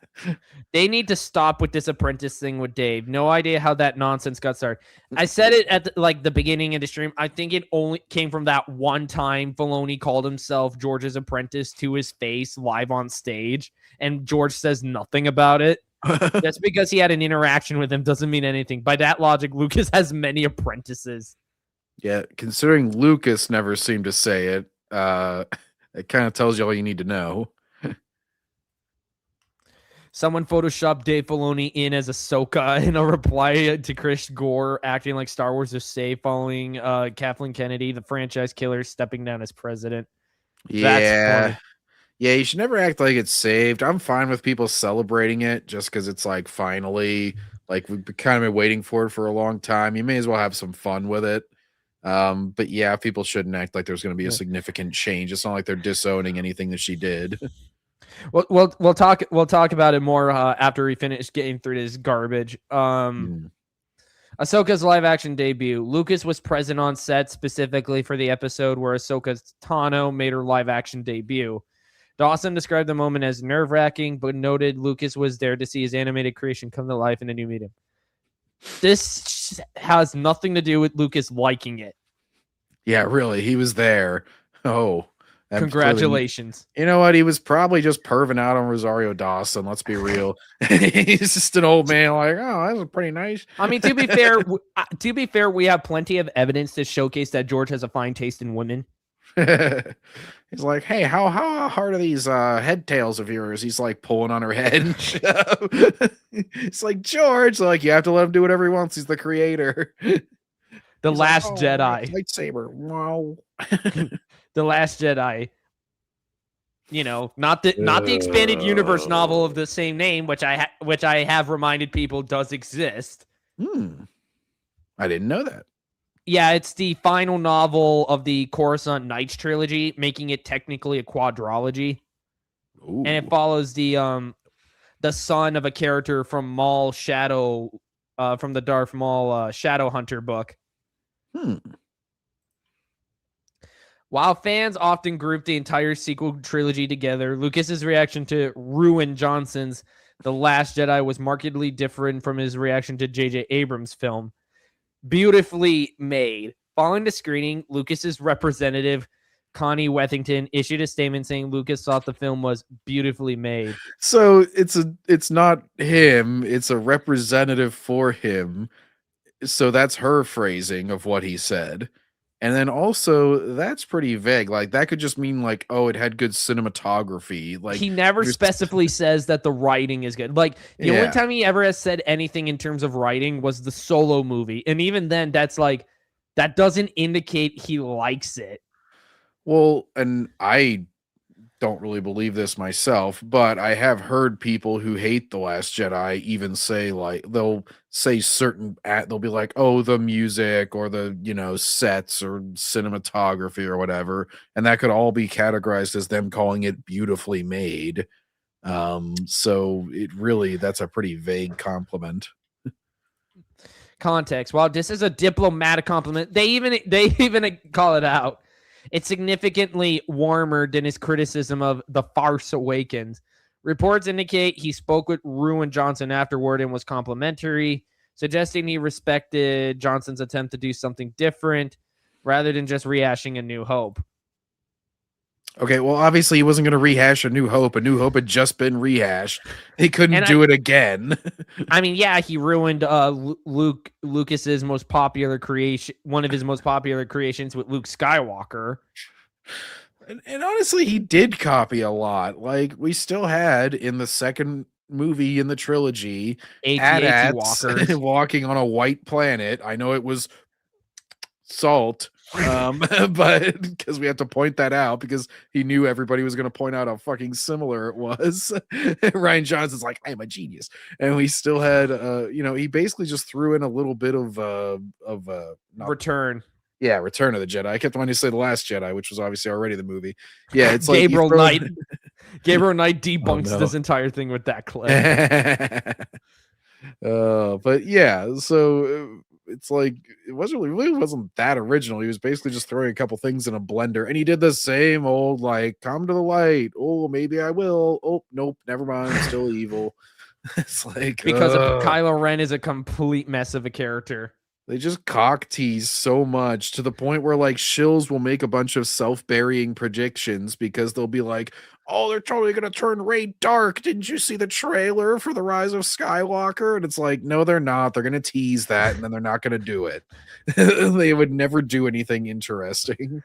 Speaker 1: They need to stop with this apprentice thing with Dave. No idea how that nonsense got started. I said it at the beginning of the stream. I think it only came from that one time Filoni called himself George's apprentice to his face live on stage, and George says nothing about it. Just because he had an interaction with him doesn't mean anything. By that logic, Lucas has many apprentices.
Speaker 2: Yeah, considering Lucas never seemed to say it, it kind of tells you all you need to know.
Speaker 1: Someone photoshopped Dave Filoni in as Ahsoka in a reply to Chris Gore acting like Star Wars is safe following Kathleen Kennedy, the franchise killer, stepping down as president.
Speaker 2: Yeah. That's funny. Yeah, you should never act like it's saved. I'm fine with people celebrating it just because it's like finally, like we've kind of been waiting for it for a long time. You may as well have some fun with it. But yeah, people shouldn't act like there's going to be a significant change. It's not like they're disowning anything that she did.
Speaker 1: Well, we'll talk about it more after we finish getting through this garbage. Ahsoka's live action debut. Lucas was present on set specifically for the episode where Ahsoka Tano made her live action debut. Dawson described the moment as nerve-wracking, but noted Lucas was there to see his animated creation come to life in a new medium. This has nothing to do with Lucas liking it.
Speaker 2: Yeah, really. He was there. Oh,
Speaker 1: congratulations.
Speaker 2: You know what? He was probably just perving out on Rosario Dawson. Let's be real. He's just an old man like, oh, that was pretty nice.
Speaker 1: I mean, to be fair, we have plenty of evidence to showcase that George has a fine taste in women.
Speaker 2: He's like, hey, how hard are these head tails of yours? He's like pulling on her head. It's like, George, like, you have to let him do whatever he wants. He's the creator.
Speaker 1: The Last Jedi.
Speaker 2: Lightsaber. Wow.
Speaker 1: The Last Jedi. Not the expanded universe novel of the same name, which I have reminded people does exist.
Speaker 2: I didn't know that.
Speaker 1: Yeah, it's the final novel of the Coruscant Nights trilogy, making it technically a quadrology. Ooh. And it follows the son of a character from Maul Shadow, from the Darth Maul Shadow Hunter book. While fans often group the entire sequel trilogy together, Lucas's reaction to Ruin Johnson's The Last Jedi was markedly different from his reaction to J.J. Abrams' film. Beautifully made. Following the screening, Lucas's representative, Connie Wethington, issued a statement saying Lucas thought the film was beautifully made.
Speaker 2: So it's not him, it's a representative for him. So that's her phrasing of what he said. And then also, that's pretty vague. Like that could just mean like, oh, it had good cinematography. Like
Speaker 1: He never
Speaker 2: there's
Speaker 1: specifically says that the writing is good. Like the only
Speaker 2: yeah.
Speaker 1: time he ever has said anything in terms of writing was the Solo movie. And even then that's like that doesn't indicate he likes it.
Speaker 2: Well, and I don't really believe this myself, but I have heard people who hate The Last Jedi even say like they'll say they'll be like, "Oh, the music or the, sets or cinematography or whatever." And that could all be categorized as them calling it beautifully made. So that's a pretty vague compliment.
Speaker 1: Context. While this is a diplomatic compliment, they even call it out. It's significantly warmer than his criticism of The Farce Awakens. Reports indicate he spoke with Ruin Johnson afterward and was complimentary, suggesting he respected Johnson's attempt to do something different rather than just rehashing A New Hope.
Speaker 2: Okay, well, obviously he wasn't going to rehash A New Hope. A New Hope had just been rehashed. He couldn't do it again.
Speaker 1: I mean, yeah, he ruined Lucas's most popular creation, one of his most popular creations with Luke Skywalker.
Speaker 2: And honestly, he did copy a lot. Like we still had in the second movie in the trilogy,
Speaker 1: AT-AT
Speaker 2: AT-ATs walking on a white planet. I know it was salt, but because we have to point that out because he knew everybody was going to point out how fucking similar it was. Ryan Johnson's like, I am a genius, and we still had, he basically just threw in a little bit of
Speaker 1: Return.
Speaker 2: Yeah, Return of the Jedi. I kept wanting to say The Last Jedi, which was obviously already the movie. Yeah, it's like
Speaker 1: Gabriel Knight. Gabriel Knight debunks this entire thing with that clip.
Speaker 2: But yeah, so it's like it really wasn't that original. He was basically just throwing a couple things in a blender, and he did the same old like, "Come to the light." Oh, maybe I will. Oh, nope, never mind. Still evil. It's like
Speaker 1: because Kylo Ren is a complete mess of a character.
Speaker 2: They just cock tease so much to the point where like shills will make a bunch of self-burying predictions because they'll be like, "Oh, they're totally gonna turn Rey dark. Didn't you see the trailer for The Rise of Skywalker?" And it's like, no, they're not. They're gonna tease that, and then they're not gonna do it. They would never do anything interesting.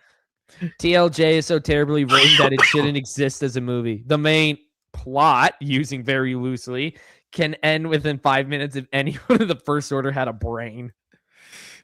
Speaker 1: TLJ is so terribly written that it shouldn't exist as a movie. The main plot, using very loosely, can end within 5 minutes if anyone of the First Order had a brain.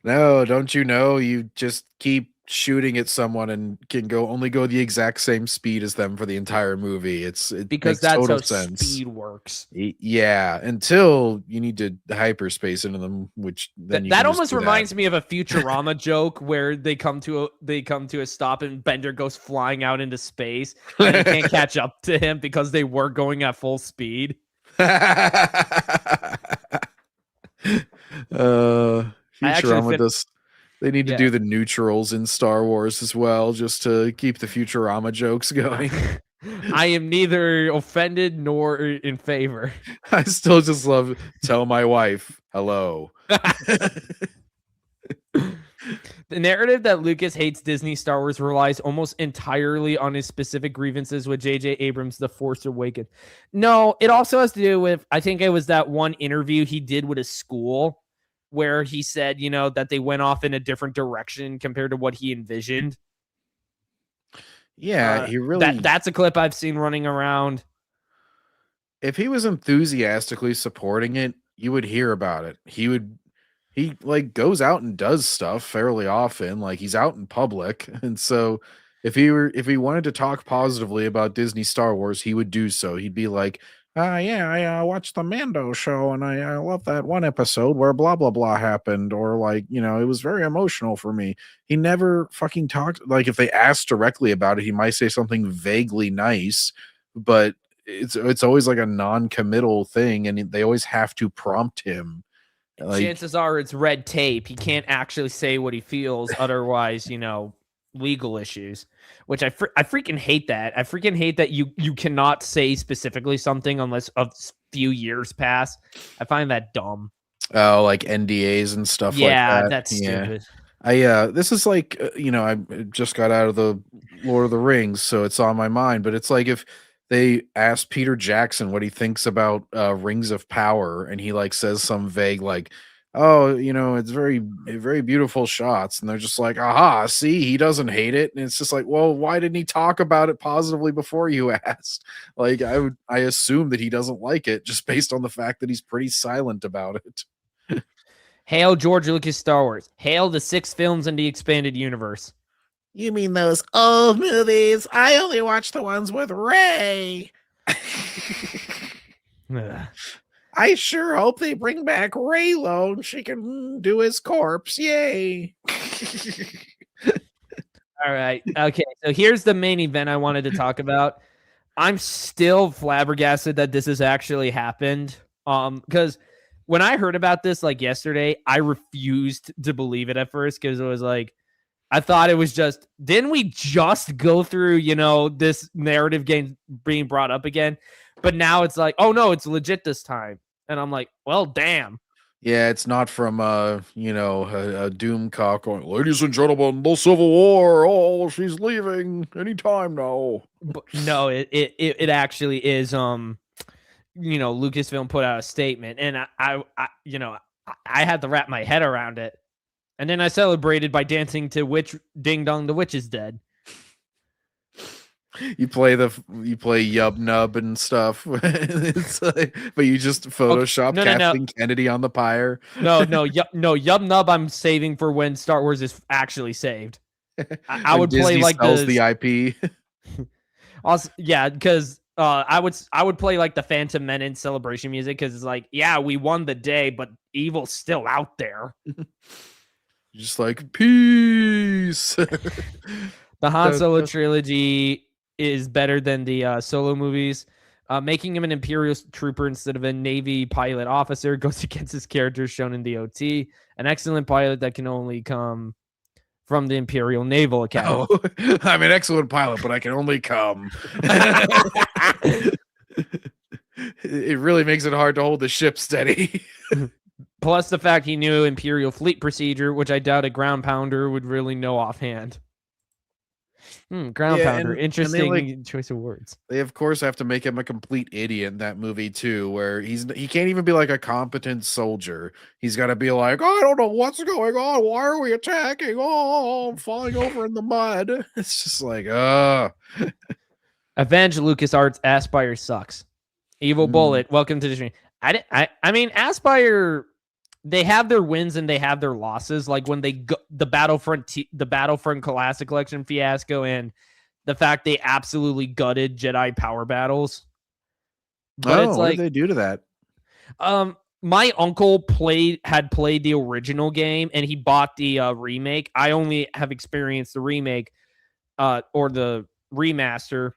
Speaker 2: No, don't you know? You just keep shooting at someone and can only go the exact same speed as them for the entire movie. It
Speaker 1: because
Speaker 2: makes
Speaker 1: that's
Speaker 2: total
Speaker 1: how
Speaker 2: sense.
Speaker 1: Speed works.
Speaker 2: Yeah, until you need to hyperspace into them, which then
Speaker 1: that almost reminds me of a Futurama joke where they come to a stop and Bender goes flying out into space and he can't catch up to him because they were going at full speed.
Speaker 2: Futurama does. They need to do the neutrals in Star Wars as well, just to keep the Futurama jokes going.
Speaker 1: I am neither offended nor in favor.
Speaker 2: I still just love tell my wife hello.
Speaker 1: The narrative that Lucas hates Disney Star Wars relies almost entirely on his specific grievances with J.J. Abrams' The Force Awakens. No, it also has to do with, I think it was that one interview he did with a school where he said, that they went off in a different direction compared to what he envisioned.
Speaker 2: Yeah, he really...
Speaker 1: That's a clip I've seen running around.
Speaker 2: If he was enthusiastically supporting it, you would hear about it. He like goes out and does stuff fairly often. Like he's out in public. And so if he wanted to talk positively about Disney Star Wars, he would do so. He'd be like, I watched the Mando show and I love that one episode where blah, blah, blah happened. Or like, it was very emotional for me. He never fucking talked. Like if they asked directly about it, he might say something vaguely nice, but it's always like a non-committal thing. And they always have to prompt him. Like,
Speaker 1: chances are it's red tape. He can't actually say what he feels. Otherwise, legal issues, which I freaking hate that. I freaking hate that you cannot say specifically something unless a few years pass. I find that dumb.
Speaker 2: Oh, like NDAs and stuff like that.
Speaker 1: Yeah, that's stupid.
Speaker 2: This is like, I just got out of the Lord of the Rings, so it's on my mind, but it's like if they asked Peter Jackson what he thinks about Rings of Power, and he like says some vague like, oh, it's very beautiful shots. And they're just like, aha, see, he doesn't hate it. And it's just like, well, why didn't he talk about it positively before you asked? Like, I assume that he doesn't like it just based on the fact that he's pretty silent about it.
Speaker 1: Hail George Lucas Star Wars. Hail the 6 films in the expanded universe.
Speaker 2: You mean those old movies? I only watch the ones with Rey. I sure hope they bring back Raylo and she can do his corpse. Yay.
Speaker 1: All right. Okay. So here's the main event I wanted to talk about. I'm still flabbergasted that this has actually happened. Because when I heard about this like yesterday, I refused to believe it at first because it was like, I thought it was just, didn't we just go through, this narrative game being brought up again? But now it's like, oh no, it's legit this time. And I'm like, well, damn.
Speaker 2: Yeah, it's not from a doomcock going, ladies and gentlemen, the Civil War. Oh, she's leaving anytime now.
Speaker 1: But no, it actually is. Lucasfilm put out a statement, and I had to wrap my head around it, and then I celebrated by dancing to "Witch Ding Dong, the Witch is Dead."
Speaker 2: You play Yub Nub and stuff. It's like, but you just Photoshop Kathleen Kennedy on the pyre.
Speaker 1: No, Yub Nub I'm saving for when Star Wars is actually saved. I would
Speaker 2: Disney
Speaker 1: play like
Speaker 2: the IP.
Speaker 1: Also, yeah, because I would play like the Phantom Menace celebration music because it's like, yeah, we won the day, but evil's still out there.
Speaker 2: Just like peace.
Speaker 1: The Han Solo trilogy is better than the Solo movies. Making him an Imperial trooper instead of a Navy pilot officer goes against his character shown in the OT. An excellent pilot that can only come from the Imperial Naval Academy.
Speaker 2: Oh, I'm an excellent pilot, but I can only come. It really makes it hard to hold the ship steady.
Speaker 1: Plus the fact he knew Imperial fleet procedure, which I doubt a ground pounder would really know offhand. Ground pounder. Interesting choice of words.
Speaker 2: They, of course, have to make him a complete idiot in that movie, too, where he can't even be like a competent soldier. He's got to be like, I don't know what's going on. Why are we attacking? Oh, I'm falling over in the mud. It's just like,
Speaker 1: Avenge LucasArts. Aspire sucks. Evil Bullet. Welcome to the stream. I mean, Aspire, they have their wins and they have their losses. Like when they go the Battlefront Classic Collection fiasco and the fact they absolutely gutted Jedi Power Battles. But it's like,
Speaker 2: what did they do to that?
Speaker 1: My uncle had played the original game and he bought the remake. I only have experienced the remake or the remaster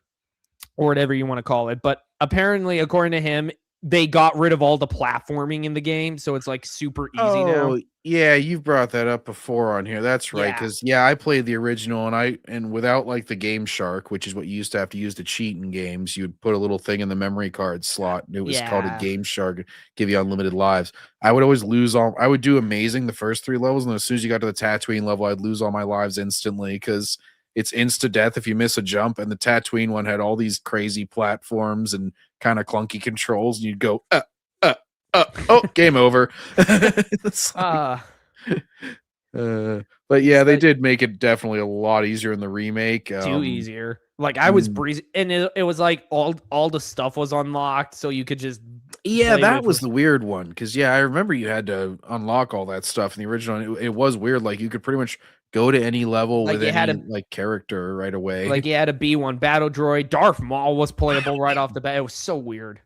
Speaker 1: or whatever you want to call it. But apparently, according to him, they got rid of all the platforming in the game, so it's like super easy now.
Speaker 2: Yeah, you've brought that up before on here. That's right, because I played the original, and without like the Game Shark, which is what you used to have to use to cheat in games, you would put a little thing in the memory card slot, and it was called a Game Shark, give you unlimited lives. I would always lose all. I would do amazing the first 3 levels, and as soon as you got to the Tatooine level, I'd lose all my lives instantly because it's insta death if you miss a jump, and the Tatooine one had all these crazy platforms and kind of clunky controls, and you'd go, oh, game over. But yeah, they did make it definitely a lot easier in the remake.
Speaker 1: Too easier. Like I was breezy, and it was like all the stuff was unlocked, so you could just
Speaker 2: that was the weird one because I remember you had to unlock all that stuff in the original. It was weird, like you could pretty much go to any level with any character right away.
Speaker 1: Like you had a B1 battle droid. Darth Maul was playable right off the bat. It was so weird.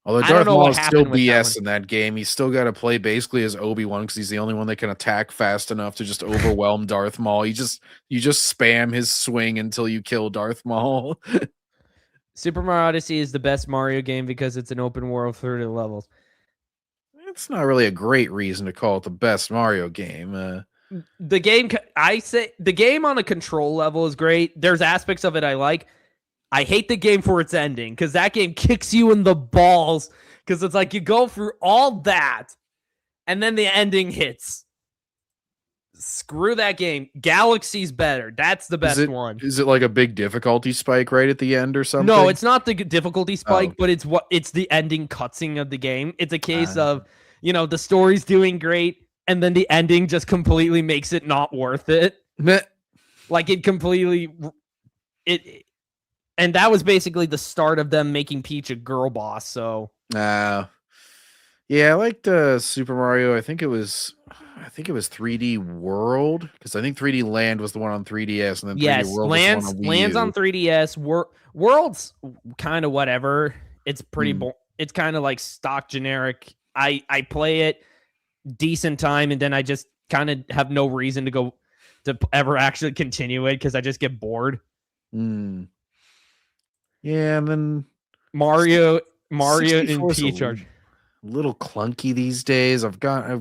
Speaker 2: Although Darth Maul is still BS in that game. He's still got to play basically as Obi-Wan because he's the only one that can attack fast enough to just overwhelm Darth Maul. You just spam his swing until you kill Darth Maul.
Speaker 1: Super Mario Odyssey is the best Mario game because it's an open world 30 levels.
Speaker 2: It's not really a great reason to call it the best Mario game.
Speaker 1: The game, I say, the game on a control level is great. There's aspects of it I like. I hate the game for its ending because that game kicks you in the balls because it's like you go through all that and then the ending hits. Screw that game. Galaxy's better. That's the best one.
Speaker 2: Is it like a big difficulty spike right at the end or something?
Speaker 1: No, it's not the difficulty spike, but it's the ending cutscene of the game. It's a case of the story's doing great, and then the ending just completely makes it not worth it. Like it completely and that was basically the start of them making Peach a girl boss. So
Speaker 2: yeah, I liked Super Mario. I think it was 3D World, because I think 3D Land was the one on 3DS, and then 3D
Speaker 1: yes,
Speaker 2: World was the one on Wii
Speaker 1: lands
Speaker 2: U.
Speaker 1: on 3DS. World's kind of whatever. It's pretty. It's kind of like stock generic. I play it decent time, and then I just kind of have no reason to ever actually continue it because I just get bored.
Speaker 2: Yeah, and then
Speaker 1: Mario and Peach are
Speaker 2: a little clunky these days. I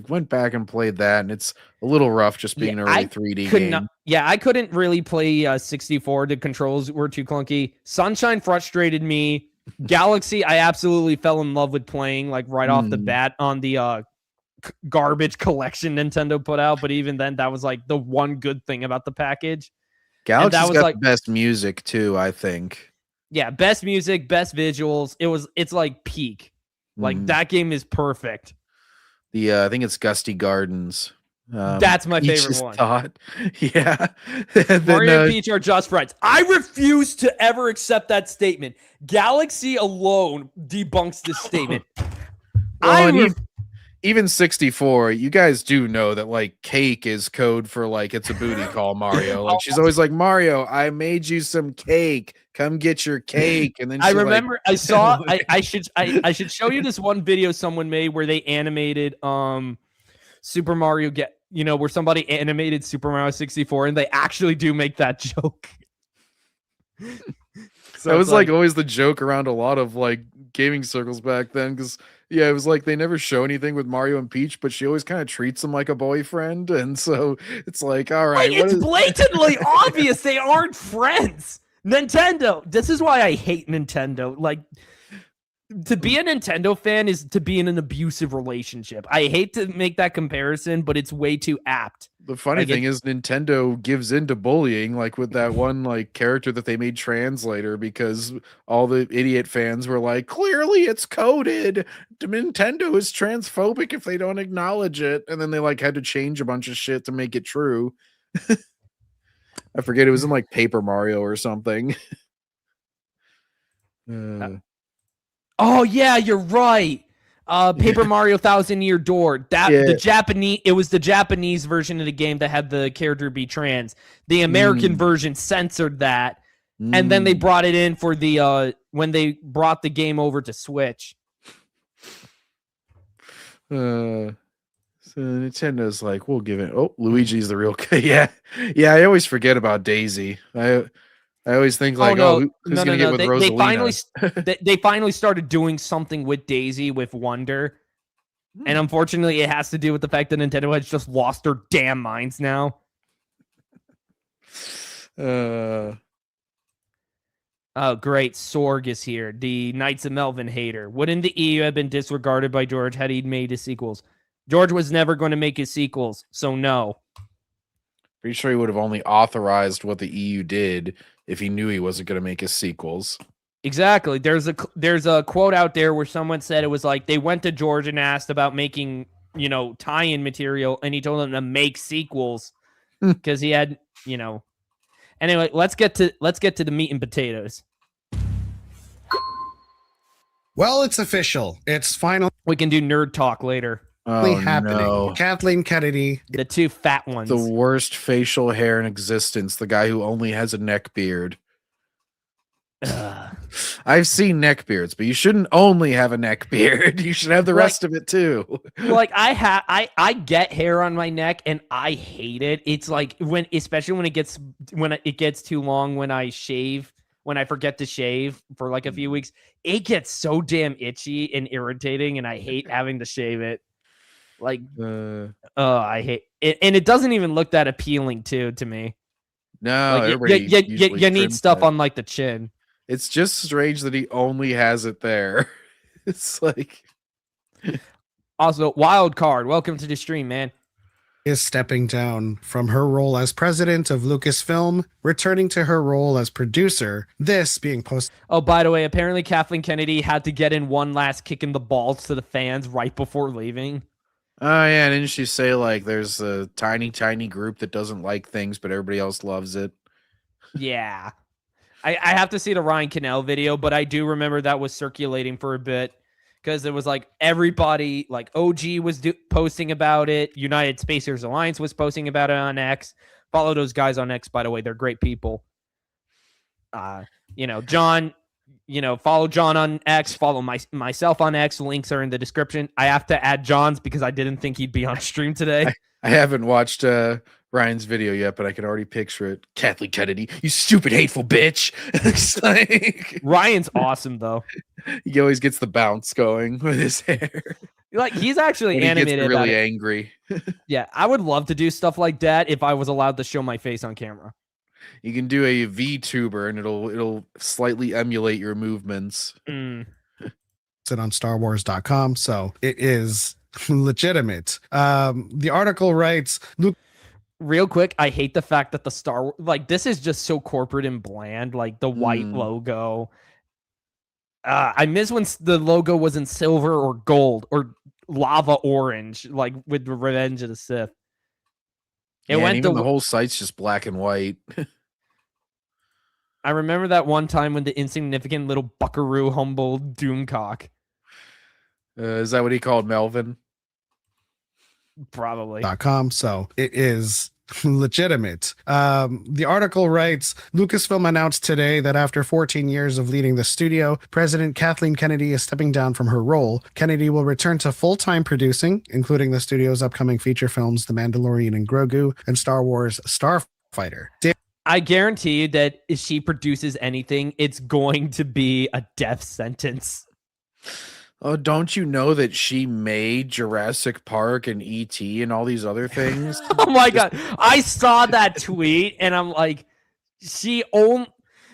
Speaker 2: went back and played that, and it's a little rough just being an early 3D game.
Speaker 1: I couldn't really play 64. The controls were too clunky. Sunshine frustrated me. Galaxy, I absolutely fell in love with playing like right off the bat on the garbage collection Nintendo put out. But even then, that was like the one good thing about the package.
Speaker 2: Galaxy's got the best music too, I think.
Speaker 1: Yeah, best music, best visuals. It's like peak. Like that game is perfect.
Speaker 2: I think it's Gusty Gardens.
Speaker 1: That's my favorite one.
Speaker 2: Yeah.
Speaker 1: Mario and Peach are just friends. I refuse to ever accept that statement. Galaxy alone debunks this statement.
Speaker 2: Even 64, you guys do know that like cake is code for like it's a booty call, Mario. Like she's always like, Mario, I made you some cake. Come get your cake. And then
Speaker 1: I remember I saw I should show you this one video someone made where they animated Super Mario where somebody animated Super Mario 64 and they actually do make that joke.
Speaker 2: So that was like always the joke around a lot of like gaming circles back then, because it was like they never show anything with Mario and Peach, but she always kind of treats them like a boyfriend, and so it's like, all right,
Speaker 1: it's blatantly obvious they aren't friends. Nintendo. This is why I hate Nintendo. Like, to be a Nintendo fan is to be in an abusive relationship. I hate to make that comparison, but it's way too apt.
Speaker 2: The funny thing is Nintendo gives into bullying, like with that one like character that they made translator, because all the idiot fans were like, clearly it's coded. Nintendo is transphobic if they don't acknowledge it. And then they like had to change a bunch of shit to make it true. I forget, it was in like Paper Mario or something.
Speaker 1: Oh yeah, you're right. Paper Mario Thousand Year Door. It was the Japanese version of the game that had the character be trans. The American version censored that, and then they brought it in for the when they brought the game over to Switch.
Speaker 2: So Nintendo's like, we'll give it. Oh, Luigi's the real. Yeah. I always forget about Daisy. I always think like, who's gonna get with Rosalina?
Speaker 1: They finally started doing something with Daisy with Wonder, and unfortunately, it has to do with the fact that Nintendo has just lost their damn minds now. Oh, great! Sorg is here. The Knights of Melvin hater. Wouldn't the EU have been disregarded by George had he made his sequels? George was never going to make his sequels, so no.
Speaker 2: Pretty sure he would have only authorized what the EU did if he knew he wasn't going to make his sequels.
Speaker 1: Exactly. There's a quote out there where someone said it was like they went to George and asked about making, tie-in material, and he told them to make sequels because he had, Anyway, let's get to the meat and potatoes.
Speaker 3: Well, it's official. It's final.
Speaker 1: We can do nerd talk later.
Speaker 3: Happening.
Speaker 2: No.
Speaker 3: Kathleen Kennedy.
Speaker 1: The two fat ones.
Speaker 2: The worst facial hair in existence. The guy who only has a neck beard. I've seen neck beards, but you shouldn't only have a neck beard. You should have the rest of it too.
Speaker 1: Like I get hair on my neck and I hate it. It's like especially when it gets too long when I shave. When I forget to shave for like a few weeks, it gets so damn itchy and irritating, and I hate having to shave it. Like, I hate it, and it doesn't even look that appealing to me.
Speaker 2: No,
Speaker 1: like, you need stuff on like the chin.
Speaker 2: It's just strange that he only has it there. It's like.
Speaker 1: Also, Wild Card, welcome to the stream, man.
Speaker 3: is stepping down from her role as president of Lucasfilm, returning to her role as producer. This being posted.
Speaker 1: Oh, by the way, apparently Kathleen Kennedy had to get in one last kick in the balls to the fans right before leaving.
Speaker 2: Oh yeah, didn't she say like there's a tiny group that doesn't like things, but everybody else loves it?
Speaker 1: Yeah. I have to see the Ryan Cannell video, but I do remember that was circulating for a bit because it was like everybody, like OG was posting about it. United Spacers Alliance was posting about it on X. Follow those guys on X, by the way. They're great people. John, follow John on X, follow myself on X. Links are in the description. I have to add John's because I didn't think he'd be on stream today.
Speaker 2: I haven't watched Ryan's video yet, but I can already picture it. Kathleen Kennedy, you stupid, hateful bitch. It's like,
Speaker 1: Ryan's awesome, though.
Speaker 2: He always gets the bounce going with his hair.
Speaker 1: Like, he's actually
Speaker 2: When he
Speaker 1: animated.
Speaker 2: gets really angry.
Speaker 1: Yeah, I would love to do stuff like that if I was allowed to show my face on camera.
Speaker 2: You can do a VTuber and it'll slightly emulate your movements.
Speaker 3: It on StarWars.com, so it is legitimate. The article writes,
Speaker 1: real quick, I hate the fact that the Star Wars, like, this is just so corporate and bland, like the white logo. I miss when the logo was in silver or gold or lava orange, like with Revenge of the Sith.
Speaker 2: It went even the whole site's just black and white.
Speaker 1: I remember that one time when the insignificant little buckaroo humble doomcock.
Speaker 2: Is that what he called Melvin?
Speaker 1: Probably.
Speaker 3: .com, so it is legitimate. The article writes, Lucasfilm announced today that after 14 years of leading the studio, President Kathleen Kennedy is stepping down from her role. Kennedy will return to full-time producing, including the studio's upcoming feature films The Mandalorian and Grogu and Star Wars Starfighter.
Speaker 1: I guarantee you that if she produces anything, it's going to be a death sentence.
Speaker 2: Oh, don't you know that she made Jurassic Park and E.T. and all these other things?
Speaker 1: Oh my God. I saw that tweet and I'm like,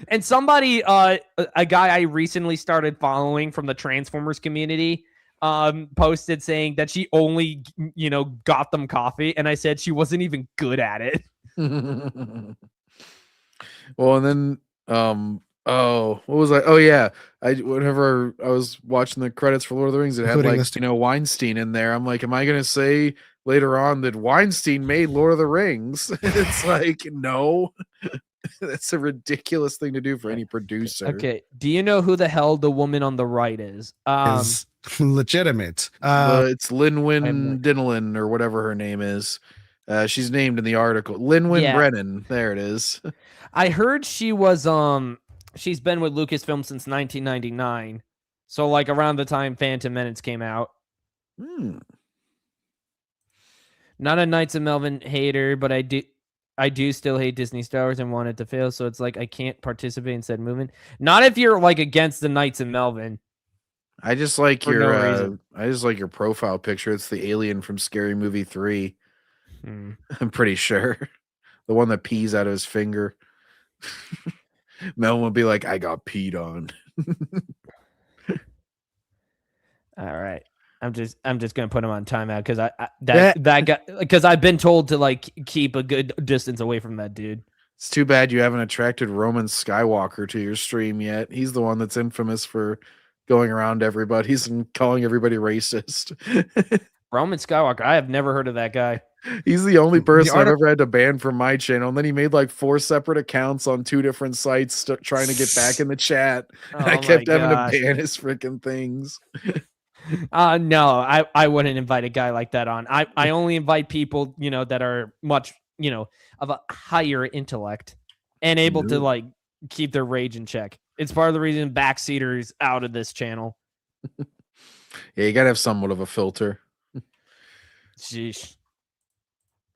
Speaker 1: and somebody, a guy I recently started following from the Transformers community, posted saying that she only, got them coffee. And I said she wasn't even good at it.
Speaker 2: Well, and then, what was I? Oh yeah, whenever I was watching the credits for Lord of the Rings, it had Weinstein in there. I'm like, am I gonna say later on that Weinstein made Lord of the Rings? It's like, no, that's a ridiculous thing to do for any producer.
Speaker 1: Okay, do you know who the hell the woman on the right is?
Speaker 3: Is legitimate.
Speaker 2: It's Linwin Dinelin or whatever her name is. She's named in the article. Linwin Brennan. There it is.
Speaker 1: I heard she was she's been with Lucasfilm since 1999. So like around the time Phantom Menace came out. Not a Knights of Melvin hater, but I do still hate Disney Star Wars and want it to fail, so it's like I can't participate in said movement. Not if you're like against the Knights of Melvin.
Speaker 2: I just like your profile picture. It's the alien from Scary Movie 3. I'm pretty sure. The one that pees out of his finger. Melvin would be like, I got peed on.
Speaker 1: All right. I'm just gonna put him on timeout because that guy, because I've been told to like keep a good distance away from that dude.
Speaker 2: It's too bad you haven't attracted Roman Skywalker to your stream yet. He's the one that's infamous for going around everybody's and calling everybody racist.
Speaker 1: Roman Skywalker. I have never heard of that guy.
Speaker 2: He's the only person I've ever had to ban from my channel. And then he made like 4 separate accounts on 2 different sites trying to get back in the chat. And I kept having to ban his freaking things.
Speaker 1: No, I wouldn't invite a guy like that on. I only invite people, that are much, of a higher intellect and able to like keep their rage in check. It's part of the reason Backseater's out of this channel.
Speaker 2: Yeah, you gotta have somewhat of a filter.
Speaker 1: Sheesh.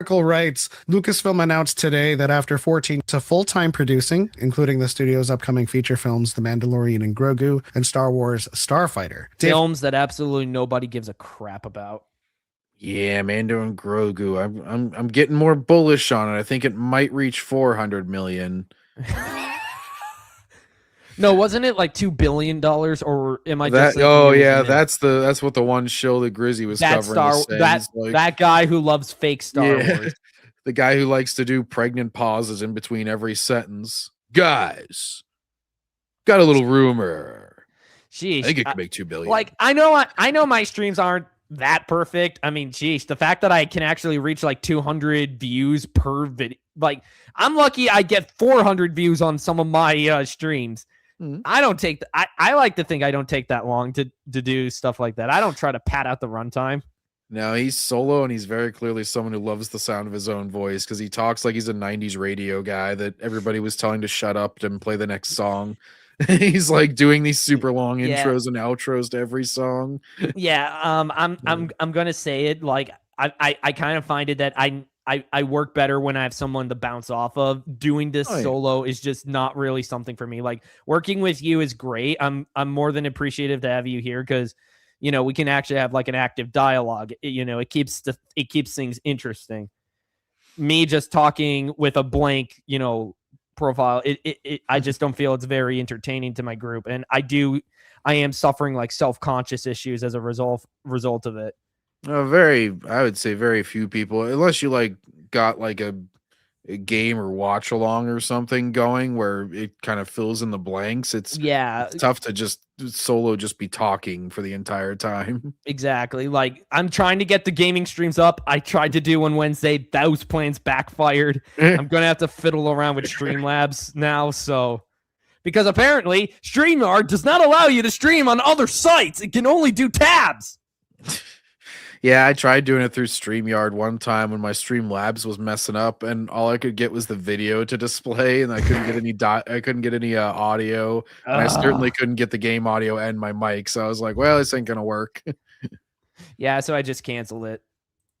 Speaker 3: Article writes, Lucasfilm announced today that after 14 to full-time producing, including the studio's upcoming feature films The Mandalorian and Grogu and Star Wars Starfighter.
Speaker 1: Films that absolutely nobody gives a crap about.
Speaker 2: Yeah, Mando and Grogu. I'm getting more bullish on it. I think it might reach 400 million.
Speaker 1: No, wasn't it like $2 billion? Or am I
Speaker 2: That
Speaker 1: just thinking it was a myth?
Speaker 2: that's what the one show that Grizzy was
Speaker 1: That
Speaker 2: covering was saying. He's like,
Speaker 1: that guy who loves fake Star
Speaker 2: yeah,
Speaker 1: Wars.
Speaker 2: the guy who likes to do pregnant pauses in between every sentence. Guys, got a little rumor. I
Speaker 1: Sheesh.
Speaker 2: think it could make 2 billion.
Speaker 1: Like I know my streams aren't that perfect. I mean, geez, the fact that I can actually reach like 200 views per video, like I'm lucky I get 400 views on some of my streams.
Speaker 2: Mhm.
Speaker 1: I don't take I like to think I don't take that long to do stuff like that. I don't try to pad out the runtime.
Speaker 2: No, he's solo and he's very clearly someone who loves the sound of his own voice because he talks like he's a 90s radio guy that everybody was telling to shut up and play the next song. He's like doing these super long
Speaker 1: Yeah.
Speaker 2: intros and outros to every song.
Speaker 1: Yeah, I'm gonna say it. Like I kind of find it that I work better when I have someone to bounce off of. Doing this
Speaker 2: Oh, yeah.
Speaker 1: solo is just not really something for me. Like working with you is great. I'm more than appreciative to have you here because we can actually have like an active dialogue. It keeps things interesting. Me just talking with a blank profile, I just don't feel it's very entertaining to my group, and I am suffering like self-conscious issues as a result of it.
Speaker 2: I would say very few people, unless you like got like a game or watch along or something going where it kind of fills in the blanks. It's tough to just solo just be talking for the entire time.
Speaker 1: Exactly. Like I'm trying to get the gaming streams up. I tried to do on Wednesday. Those plans backfired. I'm gonna have to fiddle around with Streamlabs now. So because apparently StreamYard does not allow you to stream on other sites. It can only do tabs.
Speaker 2: Yeah, I tried doing it through StreamYard one time when my Streamlabs was messing up, and all I could get was the video to display, and I couldn't get any audio, and I certainly couldn't get the game audio and my mic. So I was like, "Well, this ain't gonna work."
Speaker 1: Yeah, so I just canceled it.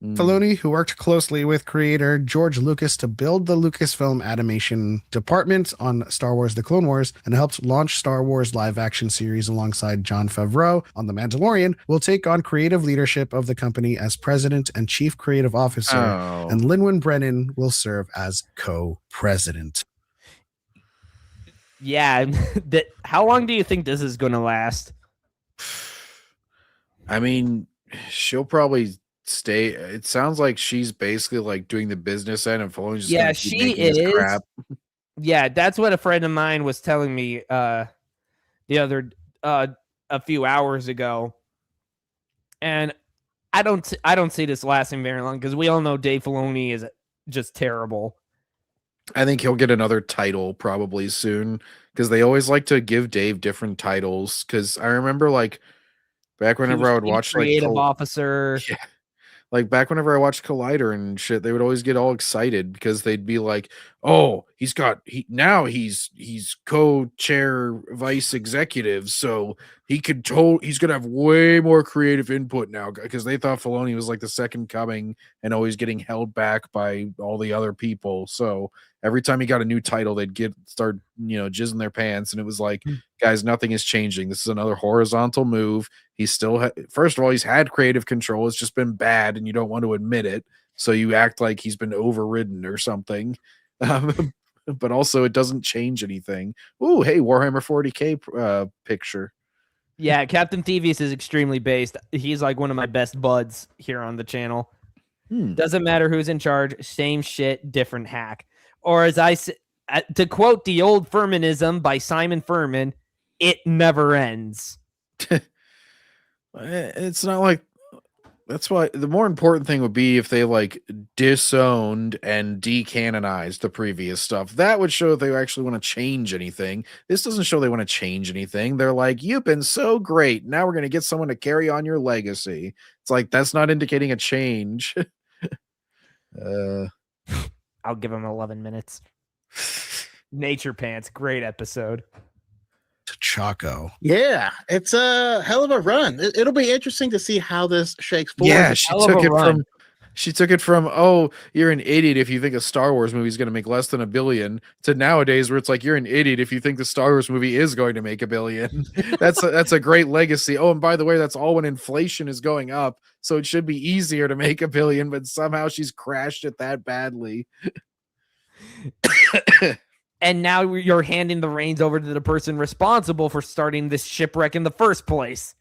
Speaker 3: Filoni, who worked closely with creator George Lucas to build the Lucasfilm animation department on Star Wars The Clone Wars and helped launch Star Wars live-action series alongside Jon Favreau on The Mandalorian, will take on creative leadership of the company as president and chief creative officer, and Lin-Wen Brennan will serve as co-president.
Speaker 1: Yeah, how long do you think this is going to last?
Speaker 2: I mean, she'll probably stay. It sounds like she's basically like doing the business end and Filoni's just
Speaker 1: she is.
Speaker 2: Crap.
Speaker 1: Yeah, that's what a friend of mine was telling me the other a few hours ago, and I don't see this lasting very long because we all know Dave Filoni is just terrible.
Speaker 2: I think he'll get another title probably soon because they always like to give Dave different titles. Because I remember like back whenever I would watch
Speaker 1: creative officer.
Speaker 2: Yeah. Like back whenever I watched Collider and shit, they would always get all excited because they'd be like, "Oh, he's co-chair vice executive, so he's gonna have way more creative input now." Because they thought Filoni was like the second coming and always getting held back by all the other people. So every time he got a new title, they'd start jizzing their pants, and it was like, guys, nothing is changing. This is another horizontal move. He's still first of all, he's had creative control. It's just been bad, and you don't want to admit it. So you act like he's been overridden or something. But also, it doesn't change anything. Ooh, hey, Warhammer 40K picture.
Speaker 1: Yeah, Captain Thievius is extremely based. He's like one of my best buds here on the channel. Doesn't matter who's in charge. Same shit, different hack. Or as I say, to quote the old Furmanism by Simon Furman, it never ends.
Speaker 2: It's not like that's why the more important thing would be if they like disowned and decanonized the previous stuff. That would show if they actually want to change anything. This doesn't show they want to change anything. They're like, you've been so great. Now we're going to get someone to carry on your legacy. It's like, that's not indicating a change.
Speaker 1: I'll give him 11 minutes. Nature Pants, great episode.
Speaker 3: Chaco.
Speaker 4: Yeah, it's a hell of a run. It'll be interesting to see how this shakes forward.
Speaker 2: Yeah, she took it from, oh, you're an idiot if you think a Star Wars movie is going to make less than $1 billion, to nowadays where it's like, you're an idiot if you think the Star Wars movie is going to make $1 billion. That's a great legacy. Oh, and by the way, that's all when inflation is going up, so it should be easier to make $1 billion, but somehow she's crashed it that badly.
Speaker 1: and now you're handing the reins over to the person responsible for starting this shipwreck in the first place.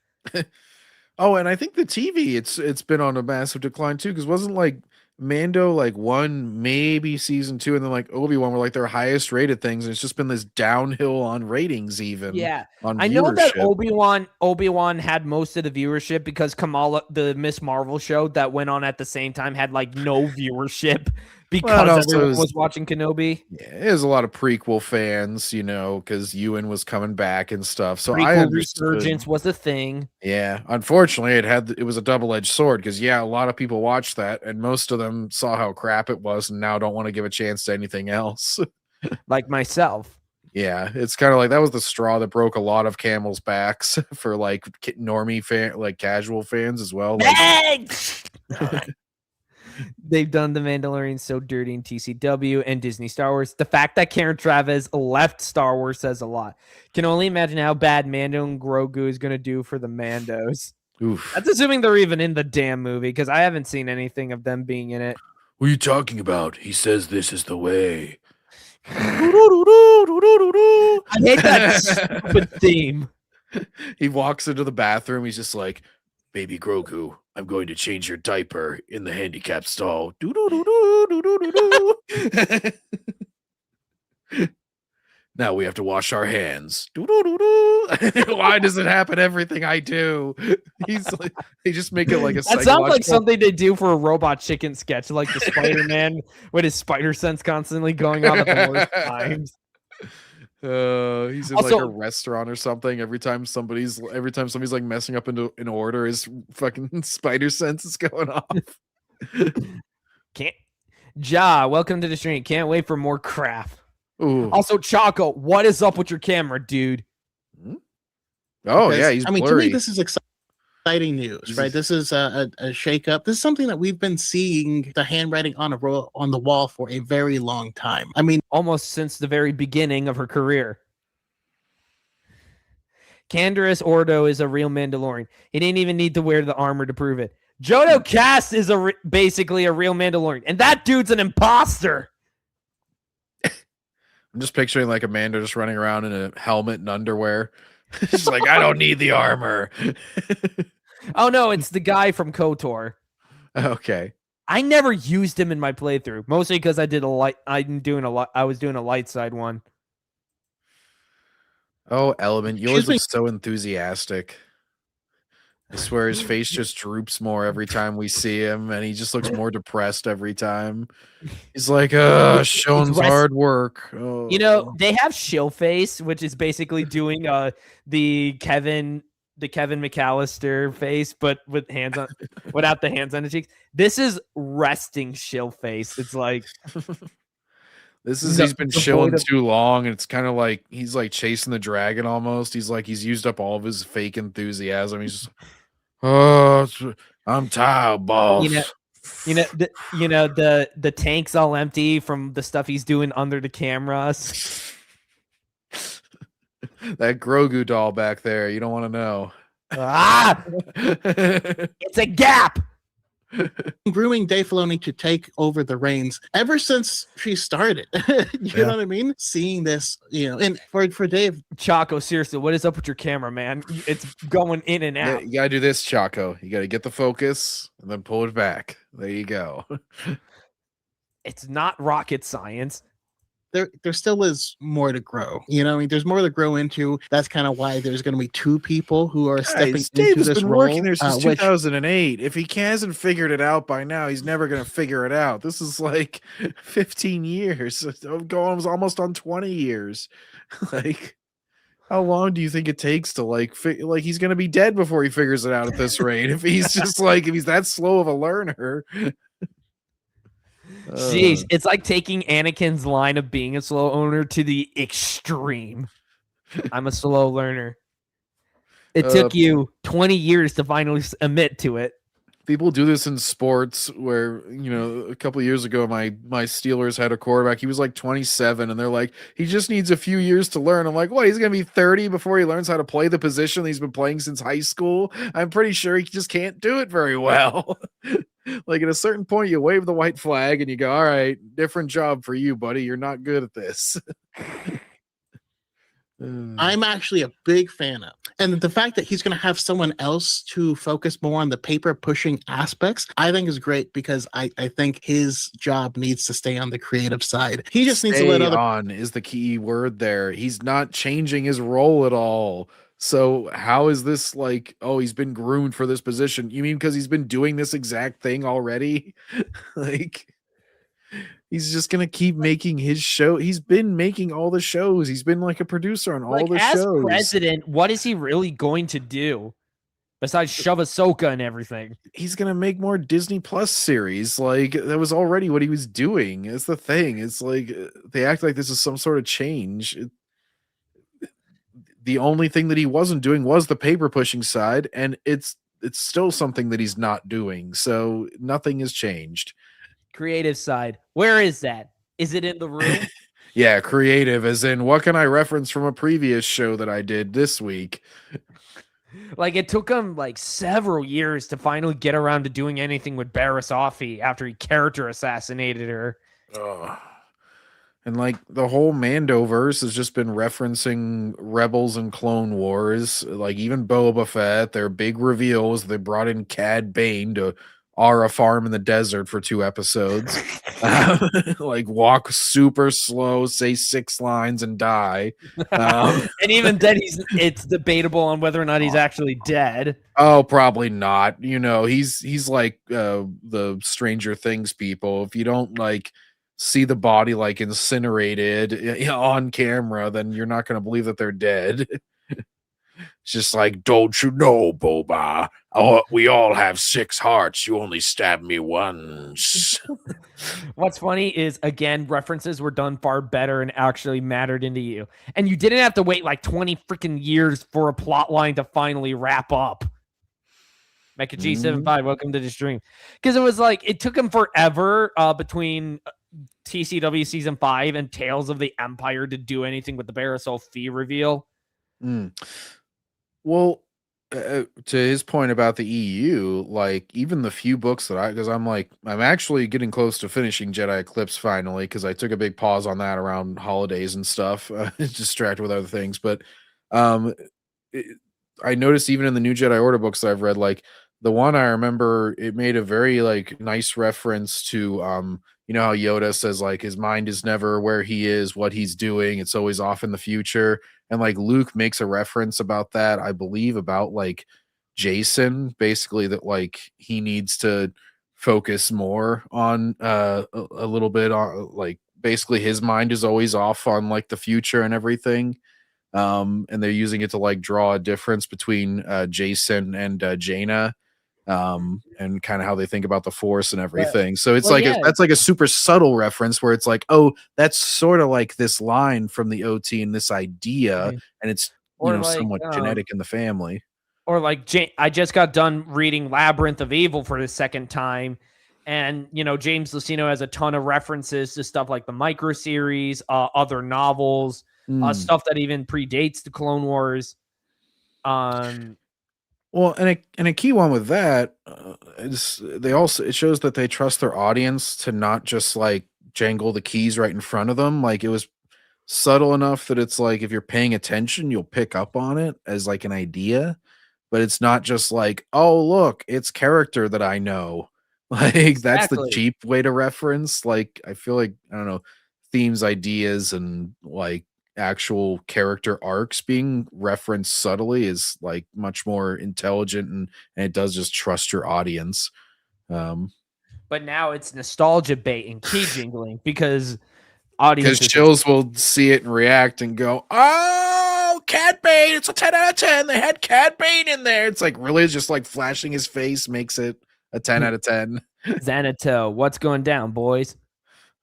Speaker 2: Oh, and I think the TV it's been on a massive decline too, because wasn't like Mando like one, maybe season 2, and then like Obi-Wan were like their highest rated things, and it's just been this downhill on ratings, even
Speaker 1: Yeah,
Speaker 2: on
Speaker 1: I know that
Speaker 2: viewership.
Speaker 1: Obi-Wan had most of the viewership because Kamala, the Miss Marvel show that went on at the same time, had like no viewership
Speaker 2: Well, it
Speaker 1: because
Speaker 2: also
Speaker 1: everyone
Speaker 2: is,
Speaker 1: was watching Kenobi.
Speaker 2: yeah, there's a lot of prequel fans, because Ewan was coming back and stuff. So I
Speaker 1: Prequel
Speaker 2: understood.
Speaker 1: resurgence was a thing.
Speaker 2: Yeah, unfortunately, it was a double-edged sword because a lot of people watched that, and most of them saw how crap it was, and now don't want to give a chance to anything else.
Speaker 1: Like myself.
Speaker 2: Yeah, it's kind of like that was the straw that broke a lot of camels' backs for like normie fan, like casual fans as well. Like,
Speaker 1: They've done The Mandalorian so dirty in TCW and Disney Star Wars. The fact that Karen Travis left Star Wars says a lot. Can only imagine how bad Mando and Grogu is going to do for the Mandos.
Speaker 2: oof.
Speaker 1: That's assuming they're even in the damn movie because I haven't seen anything of them being in it.
Speaker 2: What are you talking about? He says this is the way.
Speaker 1: I hate that stupid theme.
Speaker 2: He walks into the bathroom. He's just like, "Baby Grogu, I'm going to change your diaper in the handicap stall." Now we have to wash our hands. Why does it happen? Everything I do. He's like, they just make it like a.
Speaker 1: That sounds like something they do for a Robot Chicken sketch, like the Spider-Man with his spider sense constantly going off at the worst times.
Speaker 2: He's in
Speaker 1: Also-
Speaker 2: like a restaurant or something. Every time somebody's like messing up into an order, his fucking spider sense is going off.
Speaker 1: Welcome to the stream. Can't wait for more crap.
Speaker 2: Ooh.
Speaker 1: Also, Choco, what is up with your camera, dude?
Speaker 2: Oh
Speaker 4: Because,
Speaker 2: yeah, he's
Speaker 4: I mean,
Speaker 2: blurry.
Speaker 4: to me, this is exciting news, right? This is a shakeup. This is something that we've been seeing the handwriting on the wall for a very long time. I mean,
Speaker 1: Almost since the very beginning of her career. Canderous Ordo is a real Mandalorian. He didn't even need to wear the armor to prove it. Jodo Cast is basically a real Mandalorian, and that dude's an imposter.
Speaker 2: I'm just picturing like Amanda just running around in a helmet and underwear. She's like, I don't need the armor.
Speaker 1: Oh no, it's the guy from KOTOR.
Speaker 2: Okay.
Speaker 1: I never used him in my playthrough, mostly because I was doing a light side one.
Speaker 2: Oh, Element, you always
Speaker 4: Excuse me.
Speaker 2: look so enthusiastic. I swear his face just droops more every time we see him, and he just looks more depressed every time. He's like, Sean's hard work. Oh.
Speaker 1: You know, they have shill face, which is basically doing the Kevin McAllister face, but with hands on without the hands on the cheeks. This is resting shill face. It's like
Speaker 2: he's been chilling too long, and it's kind of like he's like chasing the dragon almost. He's used up all of his fake enthusiasm. He's just, I'm tired, boss.
Speaker 1: The tank's all empty from the stuff he's doing under the cameras.
Speaker 2: That Grogu doll back there, you don't want to know.
Speaker 1: It's a gap.
Speaker 4: grooming Dave Filoni to take over the reins ever since she started. You know what I mean? Seeing this, and for Dave,
Speaker 1: Choco, seriously, what is up with your camera, man? It's going in and out.
Speaker 2: Yeah, you gotta do this, Choco. You gotta get the focus and then pull it back. There you go.
Speaker 1: It's not rocket science.
Speaker 4: there still is more to grow. I mean, there's more to grow into. That's kind of why there's going to be two people who are stepping
Speaker 2: Dave
Speaker 4: into
Speaker 2: has
Speaker 4: this
Speaker 2: been
Speaker 4: role.
Speaker 2: working there since 2008. If he hasn't figured it out by now, he's never going to figure it out. This is like 15 years. Going almost on 20 years. Like, how long do you think it takes to like he's going to be dead before he figures it out at this rate? If he's just if he's that slow of a learner.
Speaker 1: Jeez, it's like taking Anakin's line of being a slow owner to the extreme. I'm a slow learner. It took you 20 years to finally admit to it.
Speaker 2: People do this in sports where, a couple of years ago, my Steelers had a quarterback. He was like 27, and they're like, he just needs a few years to learn. I'm like, what? He's going to be 30 before he learns how to play the position that he's been playing since high school? I'm pretty sure he just can't do it very well. Like, at a certain point, you wave the white flag and you go, all right, different job for you, buddy. You're not good at this.
Speaker 4: I'm actually a big fan of. And the fact that he's going to have someone else to focus more on the paper pushing aspects, I think is great because I think his job needs to stay on the creative side. He just needs to let
Speaker 2: Stay
Speaker 4: other
Speaker 2: on is the key word there. He's not changing his role at all. So how is this like, oh, he's been groomed for this position? You mean because he's been doing this exact thing already? Like he's just gonna keep making his show. He's been making all the shows. He's been like a producer on all
Speaker 1: Like,
Speaker 2: the
Speaker 1: as
Speaker 2: shows.
Speaker 1: president, what is he really going to do besides shove Ahsoka and everything?
Speaker 2: He's gonna make more Disney Plus series. Like that was already what he was doing. It's the thing. It's like they act like this is some sort of change. The only thing that he wasn't doing was the paper pushing side, and it's still something that he's not doing. So nothing has changed.
Speaker 1: Creative side. Where is that? Is it in the room?
Speaker 2: Yeah, creative as in what can I reference from a previous show that I did this week?
Speaker 1: Like, it took him like several years to finally get around to doing anything with Barriss Offee after he character assassinated her.
Speaker 2: Ugh. And like the whole Mandoverse has just been referencing Rebels and Clone Wars. Like even Boba Fett, their big reveals. They brought in Cad Bane to a farm in the desert for 2 episodes. Like walk super slow, say 6 lines and die.
Speaker 1: And even then, it's debatable on whether or not he's actually dead.
Speaker 2: Oh, probably not. You know, he's like the Stranger Things people. If you don't like see the body like incinerated on camera, then you're not going to believe that they're dead. It's just like, don't you know, Boba? Oh, we all have 6 hearts. You only stabbed me once.
Speaker 1: What's funny is, again, references were done far better and actually mattered into you. And you didn't have to wait like 20 freaking years for a plot line to finally wrap up. Mecha G75, welcome to the stream. Because it was like, it took him forever between TCW Season 5 and Tales of the Empire to do anything with the Barriss Offee reveal.
Speaker 2: Well, to his point about the EU, like even the few books that because I'm actually getting close to finishing Jedi Eclipse finally because I took a big pause on that around holidays and stuff, distracted with other things. But I noticed even in the New Jedi Order books that I've read, like the one I remember, it made a very like nice reference to you know how Yoda says like his mind is never where he is, what he's doing, it's always off in the future. And like Luke makes a reference about that, I believe, about like Jason, basically that like he needs to focus more on a little bit on like basically his mind is always off on like the future and everything. And they're using it to like draw a difference between Jason and Jaina. And kind of how they think about the Force and everything. So it's that's like a super subtle reference where it's like, oh, that's sort of like this line from the OT and this idea, and it's somewhat genetic in the family.
Speaker 1: Or like I just got done reading Labyrinth of Evil for the second time, and James Luceno has a ton of references to stuff like the micro series, other novels, stuff that even predates the Clone Wars.
Speaker 2: Well, and a key one with that is it shows that they trust their audience to not just like jangle the keys right in front of them. Like it was subtle enough that it's like if you're paying attention, you'll pick up on it as like an idea, but it's not just like, oh look, it's character that I know. Like that's the cheap way to reference. Like I feel like I don't know, themes, ideas, and like actual character arcs being referenced subtly is like much more intelligent and it does just trust your audience.
Speaker 1: But now it's nostalgia bait and key jingling because audiences
Speaker 2: Chills will see it and react and go, oh, Cad Bane, it's a 10 out of 10. They had Cad Bane in there. It's like really just like flashing his face makes it a 10 out of 10.
Speaker 1: Xanato, what's going down, boys?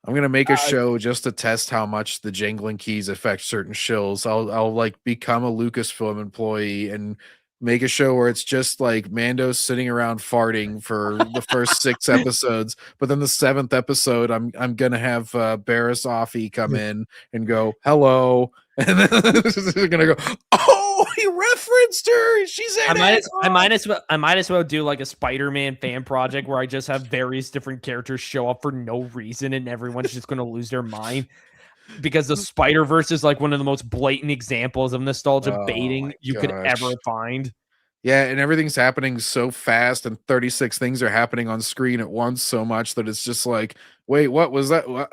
Speaker 2: I'm gonna make a show just to test how much the jangling keys affect certain shills. I'll like become a Lucasfilm employee and make a show where it's just like Mando sitting around farting for the first 6 episodes, but then the 7th episode, I'm gonna have Barriss Offee come in and go hello, and then they're gonna go, oh, he referenced her. She's in it.
Speaker 1: I might as well do like a Spider-Man fan project where I just have various different characters show up for no reason and everyone's just gonna lose their mind. because the Spider-Verse is like one of the most blatant examples of nostalgia
Speaker 2: Oh
Speaker 1: baiting
Speaker 2: my
Speaker 1: you could ever
Speaker 2: gosh.
Speaker 1: find.
Speaker 2: Yeah, and everything's happening so fast, and 36 things are happening on screen at once so much that it's just like, wait, what was that? What?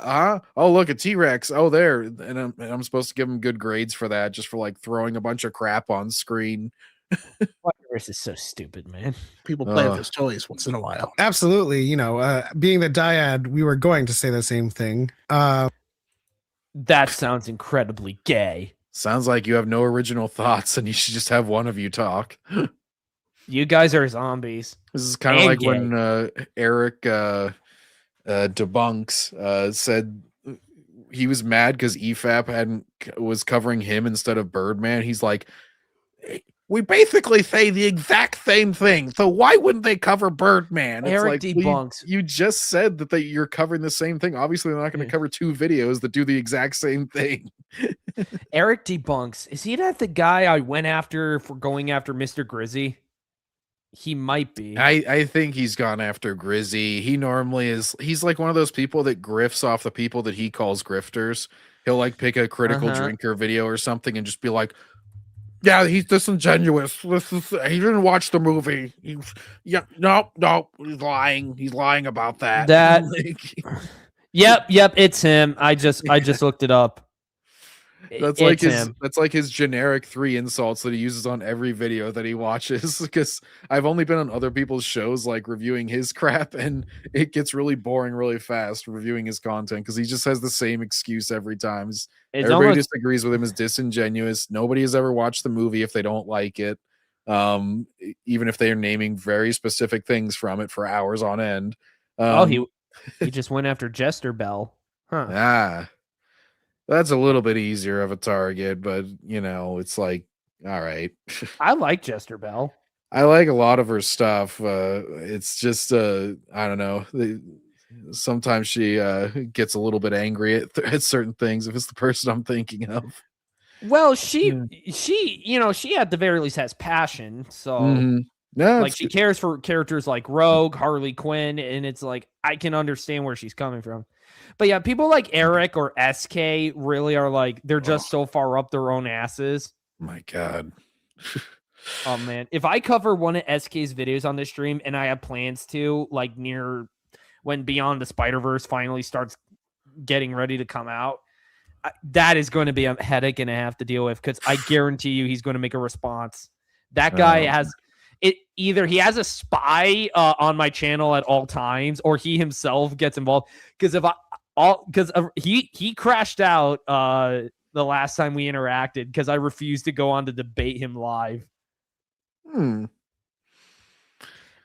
Speaker 2: Huh? Oh, look, a T-Rex. Oh, there. And I'm supposed to give him good grades for that, just for like throwing a bunch of crap on screen.
Speaker 1: Spider-Verse is so stupid, man.
Speaker 4: People play with
Speaker 2: Ugh.
Speaker 4: those toys once in a while.
Speaker 3: Absolutely. Being the dyad, we were going to say the same thing.
Speaker 1: That sounds incredibly gay.
Speaker 2: Sounds like you have no original thoughts, and you should just have one of you talk.
Speaker 1: You guys are zombies.
Speaker 2: This is kind of
Speaker 1: And
Speaker 2: like
Speaker 1: gay.
Speaker 2: when Eric Debunks said he was mad because EFAP was covering him instead of Birdman. He's like, we basically say the exact same thing, so why wouldn't they cover Birdman? It's
Speaker 1: Eric
Speaker 2: like,
Speaker 1: debunks.
Speaker 2: you just said that you're covering the same thing. Obviously, they're not going to cover two videos that do the exact same thing.
Speaker 1: Eric debunks. Is he that the guy I went after for going after Mr. Grizzy? He might be.
Speaker 2: I think he's gone after Grizzy. He normally is. He's like one of those people that grifts off the people that he calls grifters. He'll like pick a critical drinker video or something and just be like, yeah, he's disingenuous. He didn't watch the movie. No, he's lying. He's lying about that.
Speaker 1: Yep, it's him. I just looked it up.
Speaker 2: That's like his generic 3 insults that he uses on every video that he watches. Because I've only been on other people's shows like reviewing his crap, and it gets really boring really fast reviewing his content because he just has the same excuse every time. Everybody disagrees with him, is disingenuous. Nobody has ever watched the movie if they don't like it. Even if they are naming very specific things from it for hours on end.
Speaker 1: He just went after Jester Bell. Huh.
Speaker 2: That's a little bit easier of a target, but it's like, all right.
Speaker 1: I like Jester Bell.
Speaker 2: I like a lot of her stuff. It's just I don't know. Sometimes she gets a little bit angry at certain things if it's the person I'm thinking of.
Speaker 1: Well, she at the very least has passion. So
Speaker 2: No,
Speaker 1: like she cares for characters like Rogue, Harley Quinn, and it's like I can understand where she's coming from. But yeah, people like Eric or SK really are like, they're just so far up their own asses.
Speaker 2: My God.
Speaker 1: Oh man. If I cover one of SK's videos on this stream, and I have plans to, like near when Beyond the Spider-Verse finally starts getting ready to come out, that is going to be a headache and a half to deal with, because I guarantee you he's going to make a response. That guy has it. Either he has a spy on my channel at all times, or he himself gets involved. Because he crashed out the last time we interacted because I refused to go on to debate him live. And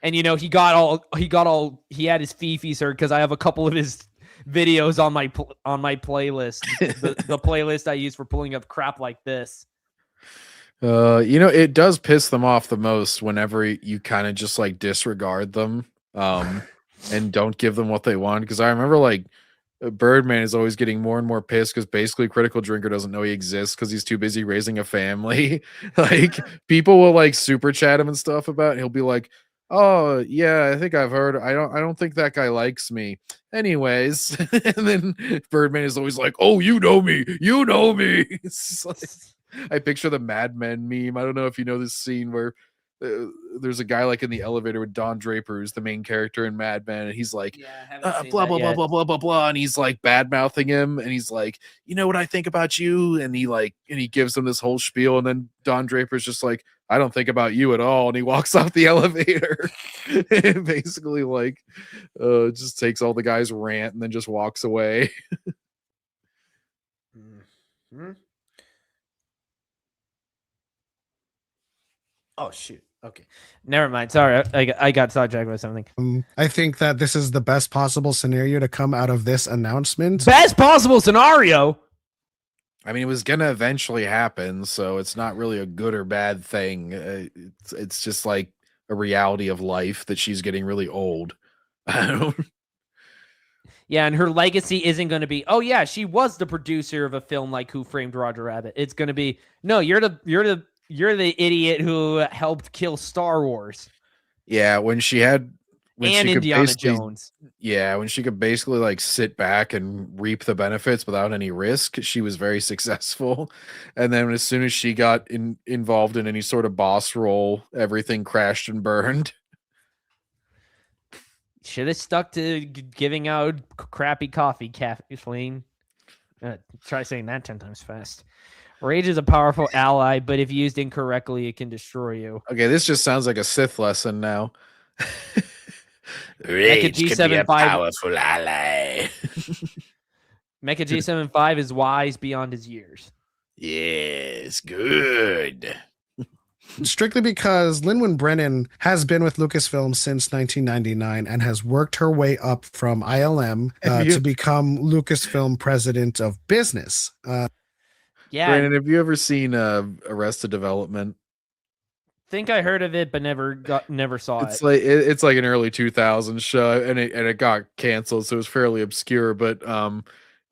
Speaker 1: he had his fifis hurt because I have a couple of his videos on my playlist, the playlist I use for pulling up crap like this.
Speaker 2: It does piss them off the most whenever you kind of just like disregard them and don't give them what they want. Because I remember like Birdman is always getting more and more pissed because basically Critical Drinker doesn't know he exists because he's too busy raising a family. Like people will like super chat him and stuff about it, and he'll be like, oh yeah, I think I've heard. I don't think that guy likes me. Anyways, and then Birdman is always like, oh, you know me. It's like, I picture the Mad Men meme. I don't know if you know this scene where there's a guy like in the elevator with Don Draper, who's the main character in Mad Men, and he's like, blah blah blah blah blah blah blah, and he's like bad mouthing him, and he's like, you know what I think about you, and he gives him this whole spiel, and then Don Draper's just like, I don't think about you at all, and he walks off the elevator. And basically like just takes all the guy's rant and then just walks away.
Speaker 1: Oh shoot. Okay. Never mind. Sorry. I got sidetracked by something.
Speaker 3: I think that this is the best possible scenario to come out of this announcement.
Speaker 1: Best possible scenario.
Speaker 2: I mean, it was gonna eventually happen, so it's not really a good or bad thing. It's just like a reality of life that she's getting really old.
Speaker 1: Yeah, and her legacy isn't going to be, oh yeah, she was the producer of a film like Who Framed Roger Rabbit. It's going to be, no, you're the idiot who helped kill Star Wars.
Speaker 2: Yeah, when she had when
Speaker 1: and
Speaker 2: she could
Speaker 1: Indiana
Speaker 2: basically,
Speaker 1: Jones.
Speaker 2: yeah, when she could basically like sit back and reap the benefits without any risk, she was very successful. And then as soon as she got involved in any sort of boss role, everything crashed and burned.
Speaker 1: Should have stuck to giving out crappy coffee, Kathleen. Try saying that 10 times fast. Rage is a powerful ally, but if used incorrectly, it can destroy you.
Speaker 2: Okay, this just sounds like a Sith lesson now.
Speaker 1: Mecha G75
Speaker 2: powerful ally.
Speaker 1: Mecha G75 is wise beyond his years.
Speaker 2: Yes, good.
Speaker 3: Strictly because Lin-Manuel Brennan has been with Lucasfilm since 1999 and has worked her way up from ILM to become Lucasfilm president of business.
Speaker 1: Yeah,
Speaker 2: Brandon, have you ever seen Arrested Development?
Speaker 1: think I heard of it, but never saw
Speaker 2: It's
Speaker 1: it.
Speaker 2: like it's like an early 2000s show, and it got canceled, so it was fairly obscure. But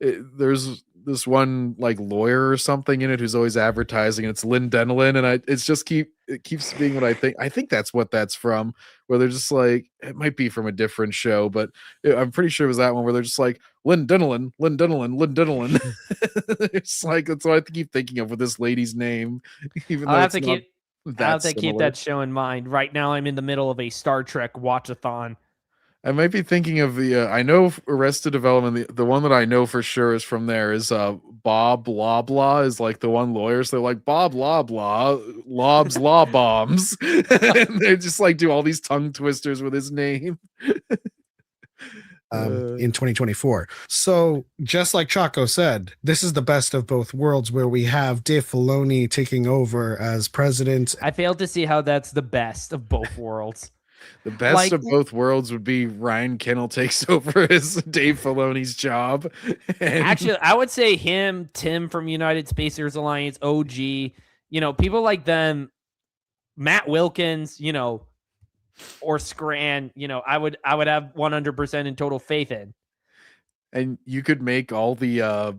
Speaker 2: there's this one like lawyer or something in it who's always advertising, and it's Lynn Denelin, and it keeps being what I think. I think that's what that's from. Where they're just like, it might be from a different show, but I'm pretty sure it was that one where they're just like Lynn Denelin, Lynn Denelin, Lynn Denelin. It's like that's what I keep thinking of with this lady's name, even though
Speaker 1: I'll
Speaker 2: it's not.
Speaker 1: I'll have to keep that show in mind. Right now, I'm in the middle of a Star Trek watch-a-thon.
Speaker 2: I might be thinking of the. I know Arrested Development. The one that I know for sure is from there is Bob Blah Blah is like the one lawyer. So they're like Bob Blah Blah lobs law bombs, and they just like do all these tongue twisters with his name.
Speaker 3: In 2024. So just like Chaco said, this is the best of both worlds where we have Dave Filoni taking over as president.
Speaker 1: I failed to see how that's the best of both worlds.
Speaker 2: The best of both worlds would be Ryan Kennel takes over as Dave Filoni's job.
Speaker 1: Actually, I would say Tim from United Spacers Alliance, OG, people like them, Matt Wilkins, or Scran, I would have 100% in total faith in.
Speaker 2: And you could make all the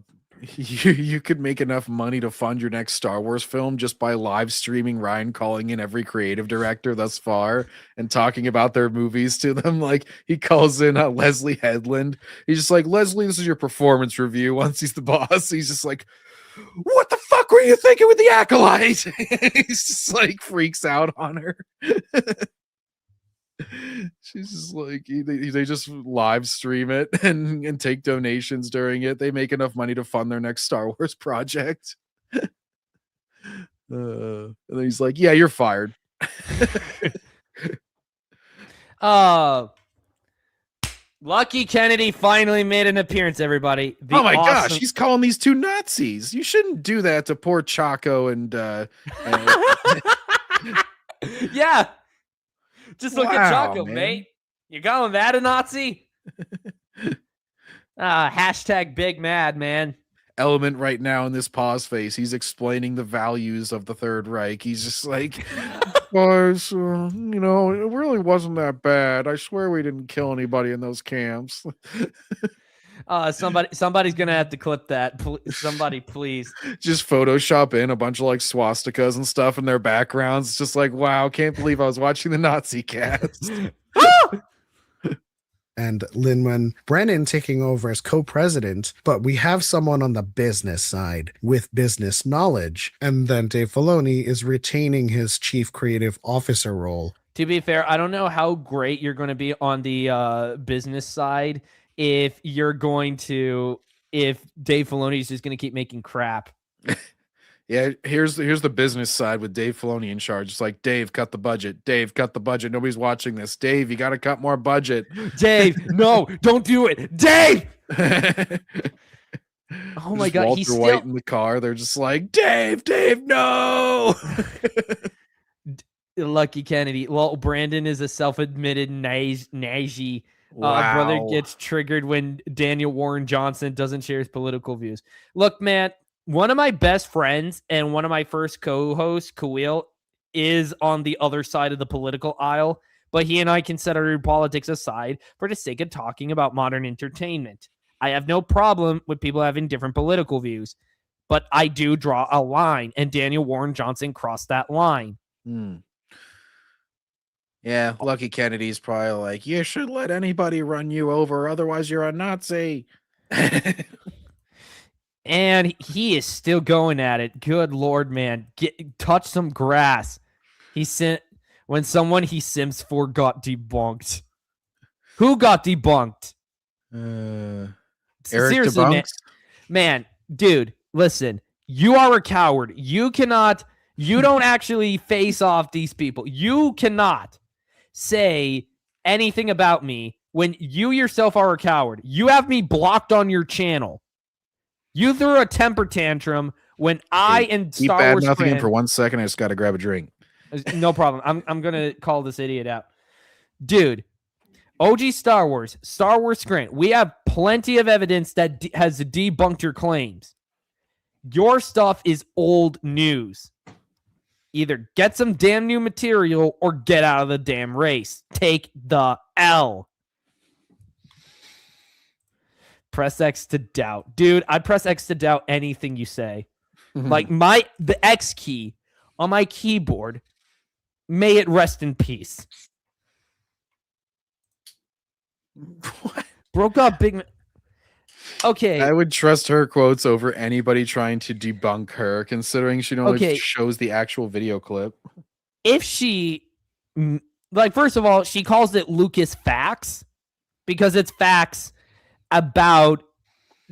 Speaker 2: you could make enough money to fund your next Star Wars film just by live streaming Ryan calling in every creative director thus far and talking about their movies to them. Like he calls in Leslie Headland. He's just like, Leslie, this is your performance review. Once he's the boss, he's just like, what the fuck were you thinking with the Acolyte? He's just like freaks out on her. She's just like they just live stream it and take donations during it. They make enough money to fund their next Star Wars project. And then he's like, yeah, you're fired.
Speaker 1: Lucky Kennedy finally made an appearance, everybody.
Speaker 2: Oh my gosh, he's calling these two Nazis. You shouldn't do that to poor Chaco
Speaker 1: yeah. Just look at Chaco,
Speaker 2: man.
Speaker 1: mate. You calling that a Nazi? Hashtag big mad, man.
Speaker 2: Element right now in this pause face, he's explaining the values of the Third Reich. He's just like, guys, it really wasn't that bad. I swear we didn't kill anybody in those camps.
Speaker 1: Somebody's gonna have to clip that. Somebody, please. Just
Speaker 2: Photoshop in a bunch of like swastikas and stuff in their backgrounds. It's just like, wow, can't believe I was watching the Nazi cast.
Speaker 3: And Lin-Manuel Brennan taking over as co-president, but we have someone on the business side with business knowledge, and then Dave Filoni is retaining his chief creative officer role.
Speaker 1: To be fair, I don't know how great you're going to be on the business side if Dave Filoni is just going to keep making crap.
Speaker 2: Yeah, here's the business side with Dave Filoni in charge. It's like, Dave, cut the budget. Dave, cut the budget. Nobody's watching this. Dave, you got to cut more budget.
Speaker 1: Dave, no, don't do it. Dave! Oh my God,
Speaker 2: Walter
Speaker 1: he's
Speaker 2: White in the car. They're just like, Dave, no.
Speaker 1: Lucky Kennedy. Well, Brandon is a self-admitted Nazi.
Speaker 2: Wow.
Speaker 1: Brother gets triggered when Daniel Warren Johnson doesn't share his political views. Look, man, one of my best friends and one of my first co-hosts, Khalil, is on the other side of the political aisle, but he and I can set our politics aside for the sake of talking about modern entertainment. I have no problem with people having different political views, but I do draw a line, and Daniel Warren Johnson crossed that line.
Speaker 2: Yeah, Lucky Kennedy's probably like, you should let anybody run you over, otherwise you're a Nazi.
Speaker 1: And he is still going at it. Good Lord, man. Touch some grass. When someone he sims for got debunked. Who got debunked?
Speaker 2: Eric
Speaker 1: Seriously,
Speaker 2: debunks.
Speaker 1: man, dude, listen. You are a coward. You don't actually face off these people. You cannot say anything about me when you yourself are a coward. You have me blocked on your channel. You threw a temper tantrum when I and
Speaker 2: Keep
Speaker 1: Star
Speaker 2: bad
Speaker 1: Wars
Speaker 2: nothing in
Speaker 1: Friend.
Speaker 2: for 1 second. I just got to grab a drink.
Speaker 1: No problem. I'm gonna call this idiot out, dude. OG Star Wars Grant. We have plenty of evidence that has debunked your claims. Your stuff is old news. Either get some damn new material or get out of the damn race. Take the L. Press X to doubt. Dude, I'd press X to doubt anything you say. Like the X key on my keyboard, may it rest in peace.
Speaker 2: What?
Speaker 1: Broke up big. Okay.
Speaker 2: I would trust her quotes over anybody trying to debunk her, considering she only shows the actual video clip.
Speaker 1: If she, first of all, she calls it Lucas facts because it's facts about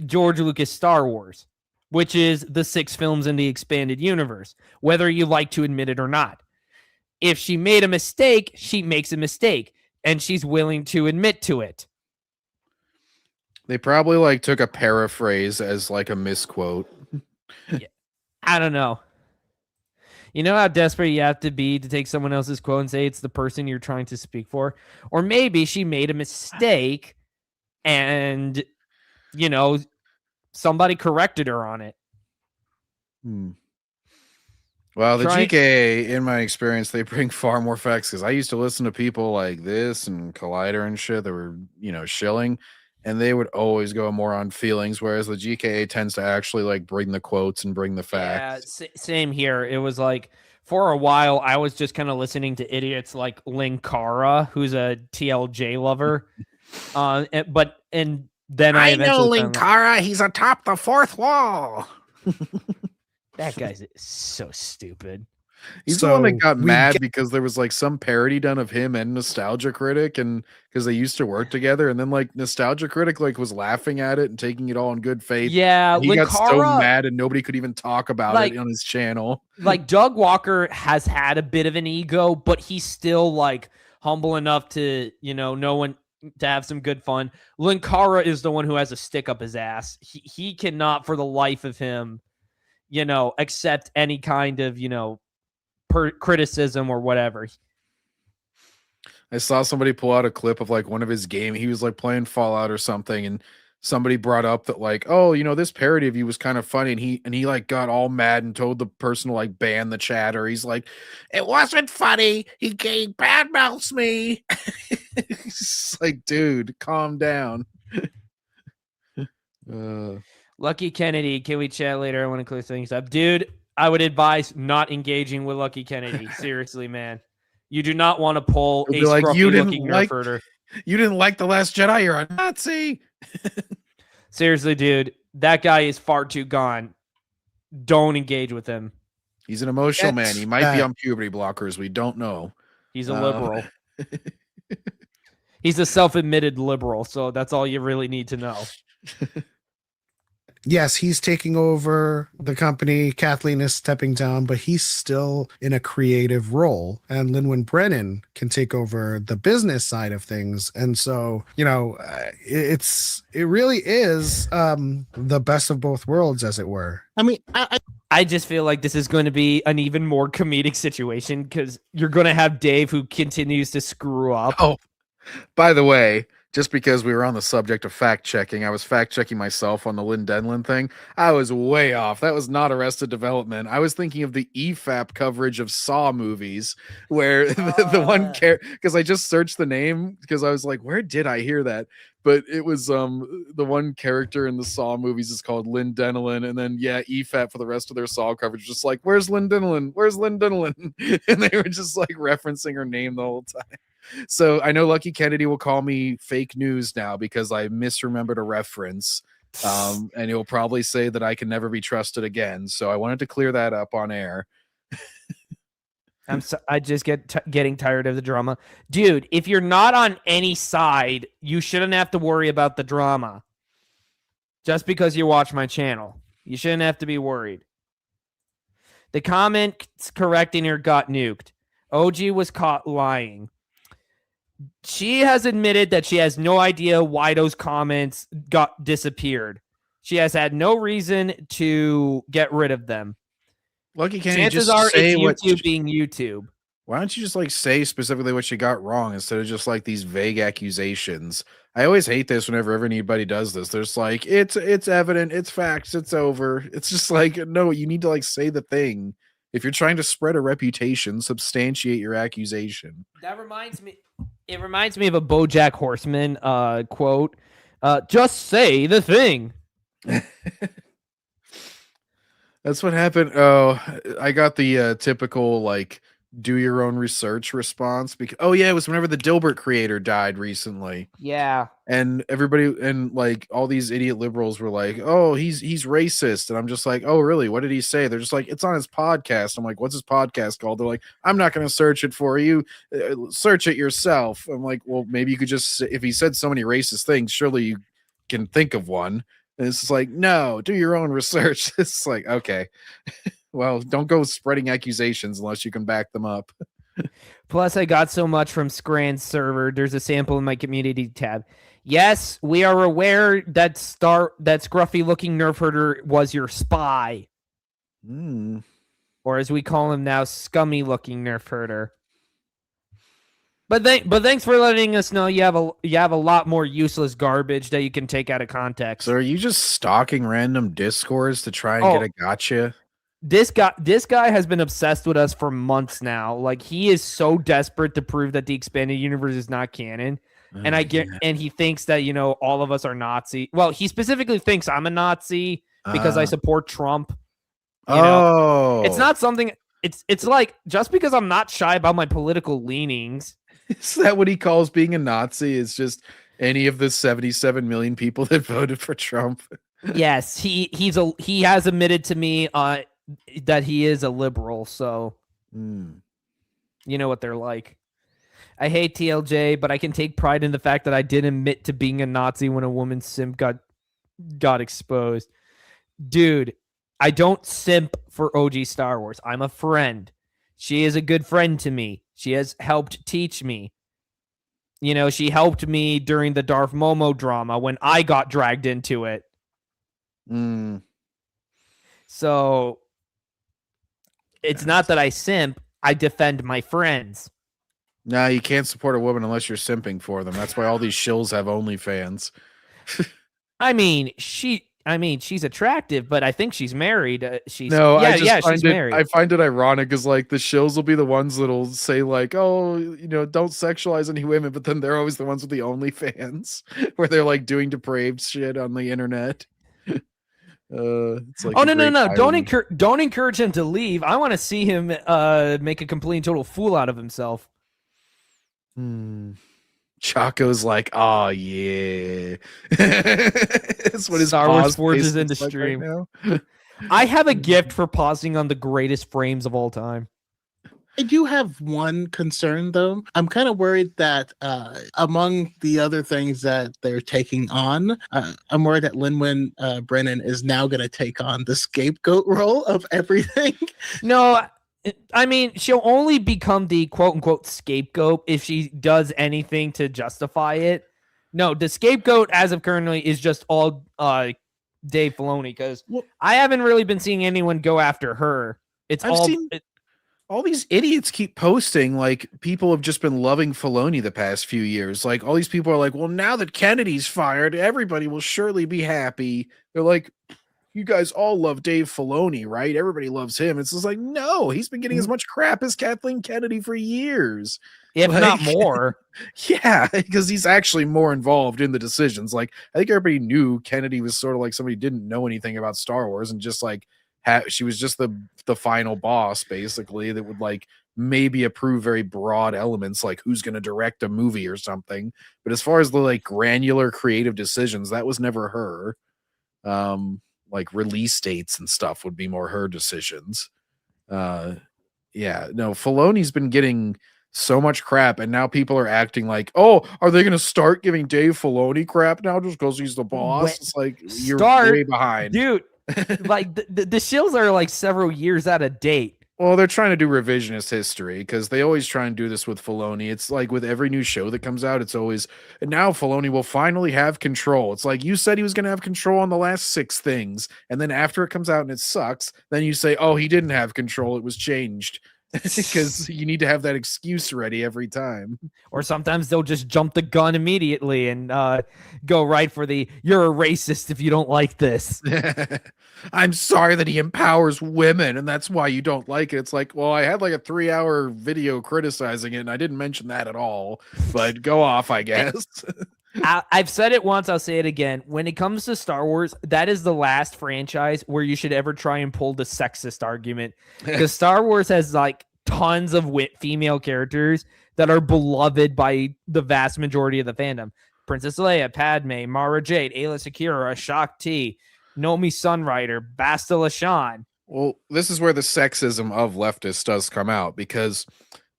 Speaker 1: George Lucas Star Wars, which is the 6 films in the expanded universe, whether you like to admit it or not. If she made a mistake, she makes a mistake, and she's willing to admit to it.
Speaker 2: They probably took a paraphrase as a misquote.
Speaker 1: Yeah, I don't know. You know how desperate you have to be to take someone else's quote and say it's the person you're trying to speak for? Or maybe she made a mistake and, somebody corrected her on it.
Speaker 2: Well, the GK, in my experience, they bring far more facts because I used to listen to people like this and Collider and shit that were, shilling, and they would always go more on feelings, whereas the GKA tends to actually bring the quotes and bring the facts.
Speaker 1: Yeah, same here. It was for a while, I was just kind of listening to idiots like Linkara, who's a TLJ lover. Then I know
Speaker 2: Linkara. He's atop the 4th wall.
Speaker 1: That guy's so stupid.
Speaker 2: He's the one that got mad because there was some parody done of him and Nostalgia Critic, and because they used to work together, and then Nostalgia Critic was laughing at it and taking it all in good faith.
Speaker 1: Yeah,
Speaker 2: and he got so mad and nobody could even talk about it on his channel.
Speaker 1: Doug Walker has had a bit of an ego, but he's still humble enough to know when to have some good fun. Linkara is the one who has a stick up his ass. He cannot for the life of him, accept any kind of criticism or whatever.
Speaker 2: I saw somebody pull out a clip of one of his game. He was playing Fallout or something, and somebody brought up that oh, this parody of you was kind of funny, and he got all mad and told the person to ban the chat, or he's like, it wasn't funny. He badmouths me. It's dude, calm down.
Speaker 1: Lucky Kennedy, can we chat later? I want to clear things up, dude. I would advise not engaging with Lucky Kennedy. Seriously, man. You do not want to pull a scruffy-looking nerf herder.
Speaker 2: You didn't like The Last Jedi. You're a Nazi.
Speaker 1: Seriously, dude. That guy is far too gone. Don't engage with him.
Speaker 2: He's an emotional man. He might be on puberty blockers. We don't know.
Speaker 1: He's a liberal. He's a self-admitted liberal, so that's all you really need to know.
Speaker 3: Yes, he's taking over the company. Kathleen is stepping down, but he's still in a creative role. And Lin-Wen Brennan can take over the business side of things. And so, it really is the best of both worlds, as it were.
Speaker 4: I mean,
Speaker 1: I just feel like this is going to be an even more comedic situation because you're going to have Dave who continues to screw up.
Speaker 2: Oh, by the way, just because we were on the subject of fact checking, I was fact checking myself on the Lynn Denlin thing. I was way off. That was not Arrested Development. I was thinking of the EFAP coverage of Saw movies, where the one because I just searched the name because I was like, where did I hear that? But it was the one character in the Saw movies is called Lynn Denlin, and then EFAP for the rest of their Saw coverage, just like, where's Lynn Denlin? Where's Lynn Denlin? And they were just like referencing her name the whole time. So I know Lucky Kennedy will call me fake news now because I misremembered a reference. And he'll probably say that I can never be trusted again. So I wanted to clear that up on air.
Speaker 1: I just getting tired of the drama. Dude, if you're not on any side, you shouldn't have to worry about the drama. Just because you watch my channel. You shouldn't have to be worried. The comments correcting her got nuked. OG was caught lying. She has admitted that she has no idea why those comments got disappeared. She has had no reason to get rid of them.
Speaker 2: Lucky Kennedy,
Speaker 1: chances
Speaker 2: just
Speaker 1: are
Speaker 2: say
Speaker 1: it's
Speaker 2: what
Speaker 1: YouTube being YouTube.
Speaker 2: Why don't you just like say specifically what you got wrong instead of just like these vague accusations? I always hate this whenever anybody does this. There's like, it's evident, it's facts, it's over. It's just like, no, you need to like say the thing. If you're trying to spread a reputation, substantiate your accusation.
Speaker 1: That reminds me. It reminds me of a BoJack Horseman quote. Just say the thing.
Speaker 2: That's what happened. Oh, I got the typical like do your own research response because it was whenever the Dilbert creator died recently.
Speaker 1: Yeah.
Speaker 2: And everybody and like all these idiot liberals were like, "Oh, he's racist." And I'm just like, "Oh, really? What did he say?" They're just like, "It's on his podcast." I'm like, "What's his podcast called?" They're like, "I'm not going to search it for you. Search it yourself." I'm like, "Well, maybe you could just if he said so many racist things, surely you can think of one." And it's like, "No, do your own research." It's like, "Okay." Well, don't go spreading accusations unless you can back them up.
Speaker 1: Plus, I got so much from Scran's server. There's a sample in my community tab. Yes, we are aware that scruffy-looking nerf herder was your spy. Or as we call him now, scummy-looking nerf herder. But thanks for letting us know you have a lot more useless garbage that you can take out of context.
Speaker 2: So are you just stalking random discords to try and get a gotcha?
Speaker 1: This guy has been obsessed with us for months now. Like he is so desperate to prove that the expanded universe is not canon. And and he thinks that, all of us are Nazi. Well, he specifically thinks I'm a Nazi because I support Trump. It's not something it's like just because I'm not shy about my political leanings.
Speaker 2: Is that what he calls being a Nazi? Is just any of the 77 million people that voted for Trump?
Speaker 1: Yes, he has admitted to me that he is a liberal, so you know what they're like. I hate TLJ, but I can take pride in the fact that I did admit to being a Nazi when a woman's simp got exposed. Dude, I don't simp for OG Star Wars. I'm a friend. She is a good friend to me. She has helped teach me. She helped me during the Darth Momo drama when I got dragged into it. So it's not that I simp. I defend my friends.
Speaker 2: No, you can't support a woman unless you're simping for them. That's why all these shills have OnlyFans.
Speaker 1: She's attractive, but I think she's married. She's married.
Speaker 2: I find it ironic because like the shills will be the ones that'll say like, "Oh, don't sexualize any women," but then they're always the ones with the OnlyFans where they're like doing depraved shit on the internet. It's like
Speaker 1: no! Don't encourage him to leave. I want to see him make a complete and total fool out of himself.
Speaker 2: Chaco's like, "Oh yeah." That's what his
Speaker 1: Star Wars forces into stream.
Speaker 2: Right now.
Speaker 1: I have a gift for pausing on the greatest frames of all time.
Speaker 4: I do have one concern, though. I'm kind of worried that among the other things that they're taking on, I'm worried that Lin-Wen Brennan is now going to take on the scapegoat role of everything.
Speaker 1: No, I mean, she'll only become the quote-unquote scapegoat if she does anything to justify it. No, the scapegoat, as of currently, is just all Dave Filoni, because I haven't really been seeing anyone go after her.
Speaker 2: all these idiots keep posting like people have just been loving Filoni the past few years. Like all these people are like, well, now that Kennedy's fired, everybody will surely be happy. They're like, you guys all love Dave Filoni, right? Everybody loves him. It's just like, no, he's been getting as much crap as Kathleen Kennedy for years.
Speaker 1: if
Speaker 2: Like,
Speaker 1: not more.
Speaker 2: Yeah, because he's actually more involved in the decisions. Like, I think everybody knew Kennedy was sort of like somebody who didn't know anything about Star Wars and just like she was just the final boss, basically, that would like maybe approve very broad elements like who's going to direct a movie or something. But as far as the like granular creative decisions, that was never her. Like release dates and stuff would be more her decisions. Yeah, no, Filoni's been getting so much crap, and now people are acting like, oh, are they going to start giving Dave Filoni crap now just because he's the boss? It's like you're way behind,
Speaker 1: dude. Like the shills are like several years out of date.
Speaker 2: Well, they're trying to do revisionist history because they always try and do this with Filoni. It's like with every new show that comes out, it's always, and now Filoni will finally have control. It's like you said he was going to have control on the last 6 things, and then after it comes out and it sucks, then you say, oh, he didn't have control. It was changed. Because you need to have that excuse ready every time.
Speaker 1: Or sometimes they'll just jump the gun immediately and go right for the, you're a racist if you don't like this.
Speaker 2: I'm sorry that he empowers women and that's why you don't like it. It's like, well, I had like a 3-hour video criticizing it and I didn't mention that at all, but go off, I guess.
Speaker 1: I've said it once, I'll say it again. When it comes to Star Wars, that is the last franchise where you should ever try and pull the sexist argument. Because Star Wars has like tons of female characters that are beloved by the vast majority of the fandom. Princess Leia, Padme, Mara Jade, Ayla Secura, Shak Ti, Nomi Sunrider, Bastila Shan.
Speaker 2: Well, this is where the sexism of leftists does come out, because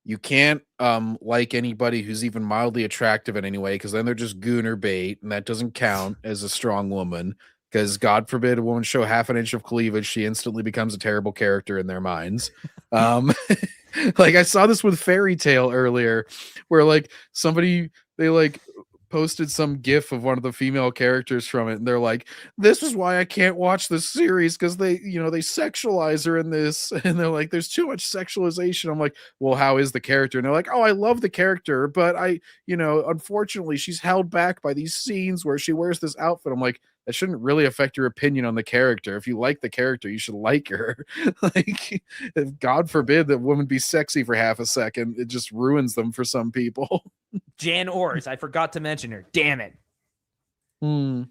Speaker 2: you can't like anybody who's even mildly attractive in any way, because then they're just gooner bait, and that doesn't count as a strong woman, because God forbid a woman show half an inch of cleavage, she instantly becomes a terrible character in their minds. Like I saw this with Fairy Tale earlier, where like they like posted some gif of one of the female characters from it, and they're like, this is why I can't watch this series, because they sexualize her in this, and they're like, there's too much sexualization. I'm like, well, how is the character? And they're like, oh, I love the character, but unfortunately she's held back by these scenes where she wears this outfit. I'm like, that shouldn't really affect your opinion on the character. If you like the character, you should like her. Like, if God forbid that women be sexy for half a second, it just ruins them for some people.
Speaker 1: Jan Ors, I forgot to mention her. Damn it. Brandon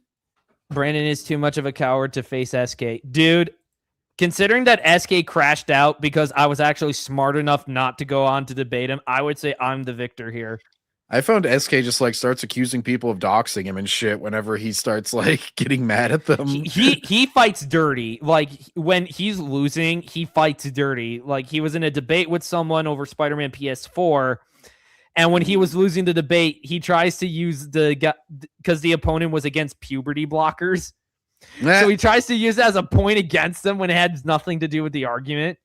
Speaker 1: is too much of a coward to face SK. Dude, considering that SK crashed out because I was actually smart enough not to go on to debate him, I would say I'm the victor here.
Speaker 2: I found SK just like starts accusing people of doxing him and shit whenever he starts like getting mad at them.
Speaker 1: He fights dirty. Like when he's losing, he fights dirty. Like he was in a debate with someone over Spider-Man PS4, and when he was losing the debate, he tries to use because the opponent was against puberty blockers. So he tries to use it as a point against them when it had nothing to do with the argument.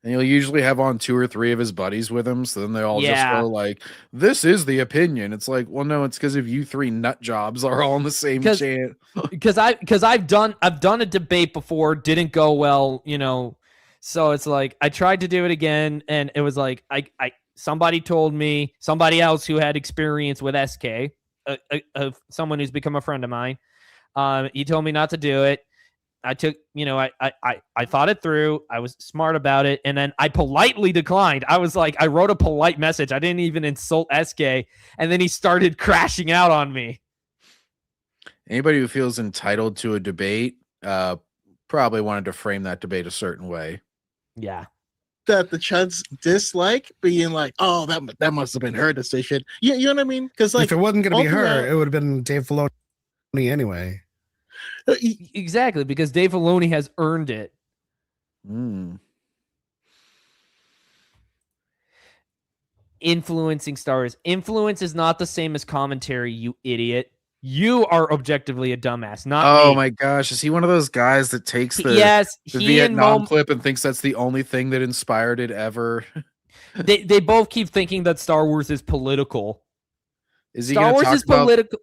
Speaker 2: And he'll usually have on 2 or 3 of his buddies with him. So then they all just go like, this is the opinion. It's like, well, no, it's because if you 3 nut jobs are all in the same chant.
Speaker 1: Because I've done a debate before, didn't go well, So it's like I tried to do it again, and it was like somebody told me, somebody else who had experience with SK, someone who's become a friend of mine. He told me not to do it. I took, I thought it through. I was smart about it. And then I politely declined. I was like, I wrote a polite message. I didn't even insult SK. And then he started crashing out on me.
Speaker 2: Anybody who feels entitled to a debate probably wanted to frame that debate a certain way.
Speaker 1: Yeah.
Speaker 4: That the Chuds dislike being like, oh, that must have been her decision. Yeah, you know what I mean? Because like,
Speaker 3: if it wasn't going to be her, it would have been Dave Filoni anyway.
Speaker 1: Exactly, because Dave Filoni has earned it. Influencing stars. Influence is not the same as commentary, you idiot. You are objectively a dumbass, not me.
Speaker 2: My gosh. Is he one of those guys that takes the Vietnam clip and thinks that's the only thing that inspired it ever?
Speaker 1: They both keep thinking that Star Wars is political.
Speaker 2: Star Wars is political.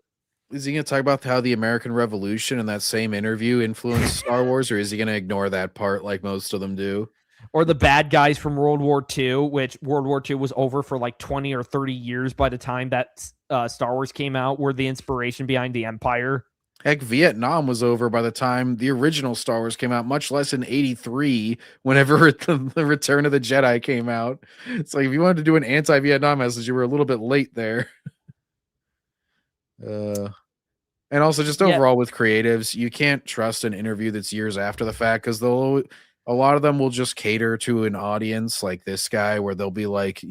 Speaker 2: Is he going to talk about how the American Revolution in that same interview influenced Star Wars, or is he going to ignore that part like most of them do?
Speaker 1: Or the bad guys from World War II, which World War II was over for like 20 or 30 years by the time that Star Wars came out, were the inspiration behind the Empire.
Speaker 2: Heck, Vietnam was over by the time the original Star Wars came out, much less in 83, whenever the Return of the Jedi came out. It's like, if you wanted to do an anti-Vietnam message, you were a little bit late there. And also just overall with creatives, you can't trust an interview that's years after the fact, because a lot of them will just cater to an audience like this guy, where they'll be like,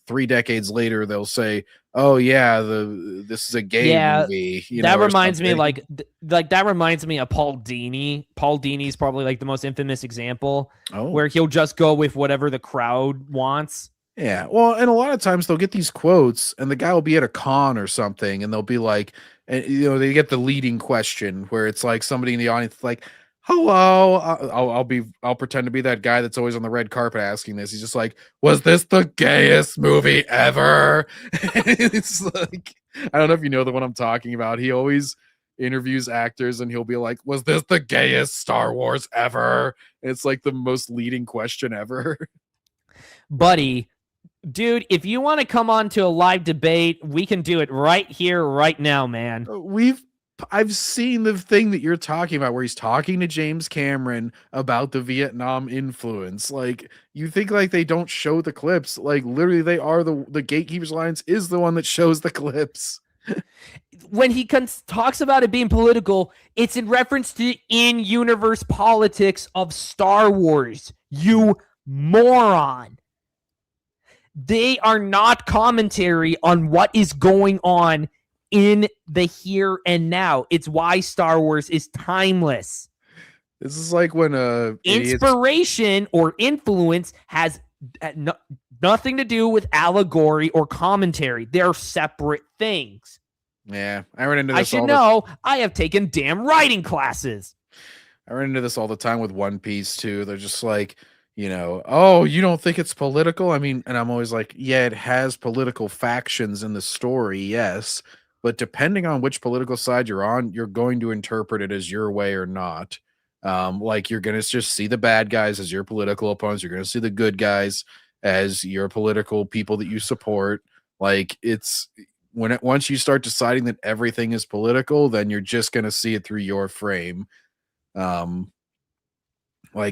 Speaker 2: 3 decades later, they'll say, "Oh yeah, this is a gay movie."
Speaker 1: That reminds me, like that reminds me of Paul Dini. Paul Dini's probably like the most infamous example, where he'll just go with whatever the crowd wants.
Speaker 2: Yeah, well, and a lot of times they'll get these quotes, and the guy will be at a con or something, and they'll be like, they get the leading question where it's like somebody in the audience like, "Hello," I'll pretend to be that guy that's always on the red carpet asking this. He's just like, "Was this the gayest movie ever?" It's like, I don't know if you know the one I'm talking about. He always interviews actors, and he'll be like, "Was this the gayest Star Wars ever?" And it's like the most leading question ever.
Speaker 1: Buddy, dude, if you want to come on to a live debate, we can do it right here, right now, man.
Speaker 2: I've seen the thing that you're talking about, where he's talking to James Cameron about the Vietnam influence. Like, you think like they don't show the clips? Like, literally, they are the Gatekeepers Alliance is the one that shows the clips.
Speaker 1: When he talks about it being political, it's in reference to in-universe politics of Star Wars. You moron. They are not commentary on what is going on in the here and now. It's why Star Wars is timeless.
Speaker 2: This is like when
Speaker 1: inspiration or influence has nothing to do with allegory or commentary. They're separate things.
Speaker 2: Yeah, I run into this.
Speaker 1: I should know. I have taken damn writing classes.
Speaker 2: I run into this all the time with One Piece too. They're just like, "Oh, you don't think it's political?" I mean, and I'm always like, yeah, it has political factions in the story, yes. But depending on which political side you're on, you're going to interpret it as your way or not. Like, you're going to just see the bad guys as your political opponents. You're going to see the good guys as your political people that you support. Like, it's once you start deciding that everything is political, then you're just going to see it through your frame. Like,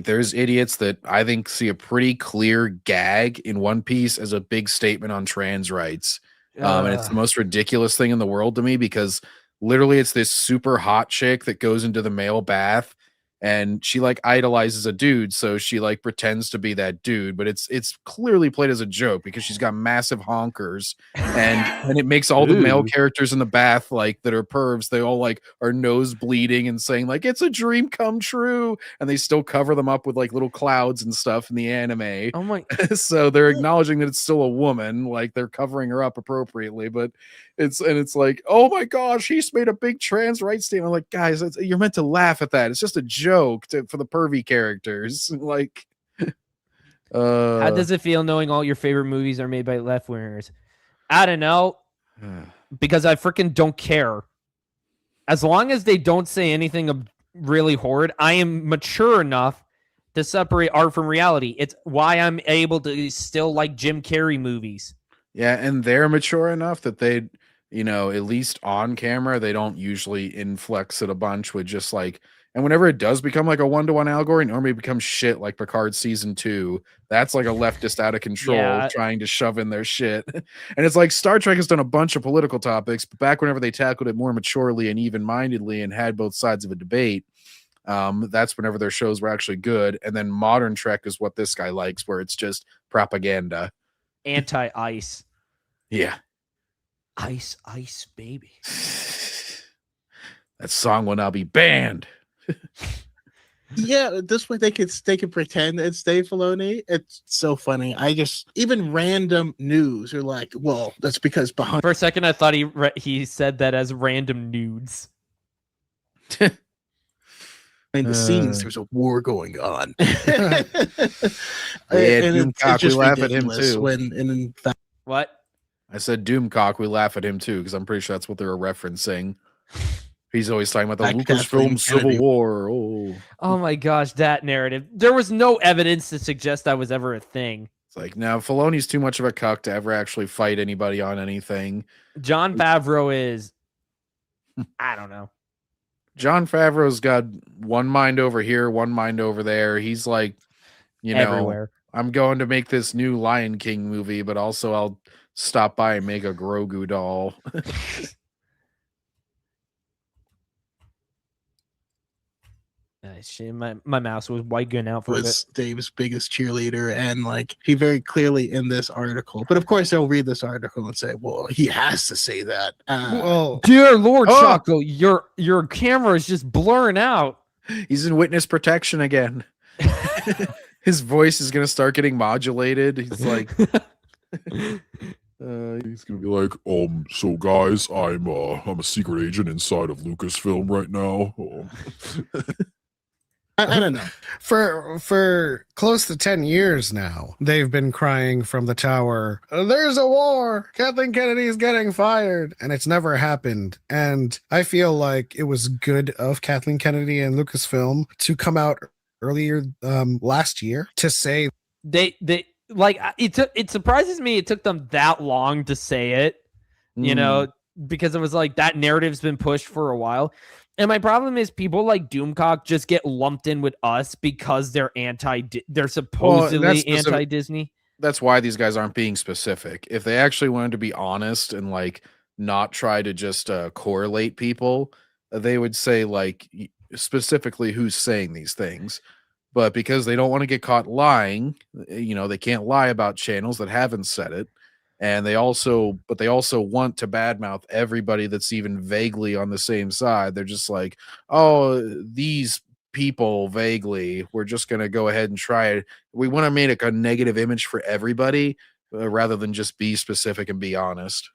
Speaker 2: there's idiots that I think see a pretty clear gag in One Piece as a big statement on trans rights. And it's the most ridiculous thing in the world to me, because literally it's this super hot chick that goes into the male bath, and she like idolizes a dude, so she like pretends to be that dude, but it's clearly played as a joke, because she's got massive honkers, and it makes all the male characters in the bath like that are pervs, they all like are nose bleeding and saying like, "It's a dream come true," and they still cover them up with like little clouds and stuff in the anime.
Speaker 1: Oh my!
Speaker 2: So they're acknowledging that it's still a woman, like they're covering her up appropriately, but it's like, "Oh my gosh, he's made a big trans rights statement." I'm like, guys, you're meant to laugh at that. It's just a joke for the pervy characters. Like,
Speaker 1: how does it feel knowing all your favorite movies are made by left wingers? I don't know, because I freaking don't care. As long as they don't say anything really horrid, I am mature enough to separate art from reality. It's why I'm able to still like Jim Carrey movies.
Speaker 2: Yeah, and they're mature enough that they, at least on camera, they don't usually inflex it a bunch with just like, and whenever it does become like a one-to-one allegory, normally it becomes shit like Picard season 2. That's like a leftist out of control trying to shove in their shit. And it's like Star Trek has done a bunch of political topics, but back whenever they tackled it more maturely and even-mindedly and had both sides of a debate, that's whenever their shows were actually good. And then modern Trek is what this guy likes, where it's just propaganda.
Speaker 1: Anti-ice.
Speaker 2: Yeah.
Speaker 1: Ice, ice, baby.
Speaker 2: That song will now be banned.
Speaker 4: Yeah, this way they could pretend it's Dave Filoni. It's so funny. Even random news are like, well, that's because behind.
Speaker 1: For a second, I thought he said that as random nudes.
Speaker 4: In the scenes, there's a war going on.
Speaker 2: Yeah, Doomcock, we laugh at him too.
Speaker 1: What?
Speaker 2: I said Doomcock, we laugh at him too, because I'm pretty sure that's what they were referencing. He's always talking about the
Speaker 4: Like Kathleen
Speaker 2: Lucasfilm Civil
Speaker 4: Kennedy.
Speaker 2: War. Oh,
Speaker 1: Oh my gosh, that narrative. There was no evidence to suggest that was ever a thing.
Speaker 2: it's like now Filoni's too much of a cuck to ever actually fight anybody on anything.
Speaker 1: John Favreau is, I don't know.
Speaker 2: John Favreau's got one mind over here, one mind over there. He's like,
Speaker 1: Everywhere.
Speaker 2: I'm going to make this new Lion King movie, but also I'll stop by and make a Grogu doll.
Speaker 1: Shit, my mouse was wigging out for a bit.
Speaker 4: Was Dave's biggest cheerleader, and like he very clearly in this article. But of course, they'll read this article and say, "Well, he has to say that."
Speaker 3: Well,
Speaker 1: Dear Lord,
Speaker 2: Oh!
Speaker 1: Choco, your camera is just blurring out.
Speaker 2: He's in witness protection again. His voice is gonna start getting modulated. He's like,
Speaker 5: He's gonna be like, so guys, I'm a secret agent inside of Lucasfilm right now.
Speaker 4: I don't know.
Speaker 3: for close to 10 years now, they've been crying from the tower, there's a war, Kathleen Kennedy is getting fired, and it's never happened. And I feel like it was good of Kathleen Kennedy and Lucasfilm to come out earlier last year to say
Speaker 1: They like it surprises me it took them that long to say it, you know, because it was like that narrative's been pushed for a while. And my problem is people like Doomcock just get lumped in with us because they're they're supposedly anti-Disney.
Speaker 2: that's why these guys aren't being specific. If they actually wanted to be honest and like not try to just correlate people, they would say like specifically who's saying these things. But because they don't want to get caught lying, they can't lie about channels that haven't said it. And they also want to badmouth everybody that's even vaguely on the same side. They're just like, oh, these people vaguely, we're just going to go ahead and try it. We want to make a negative image for everybody rather than just be specific and be honest.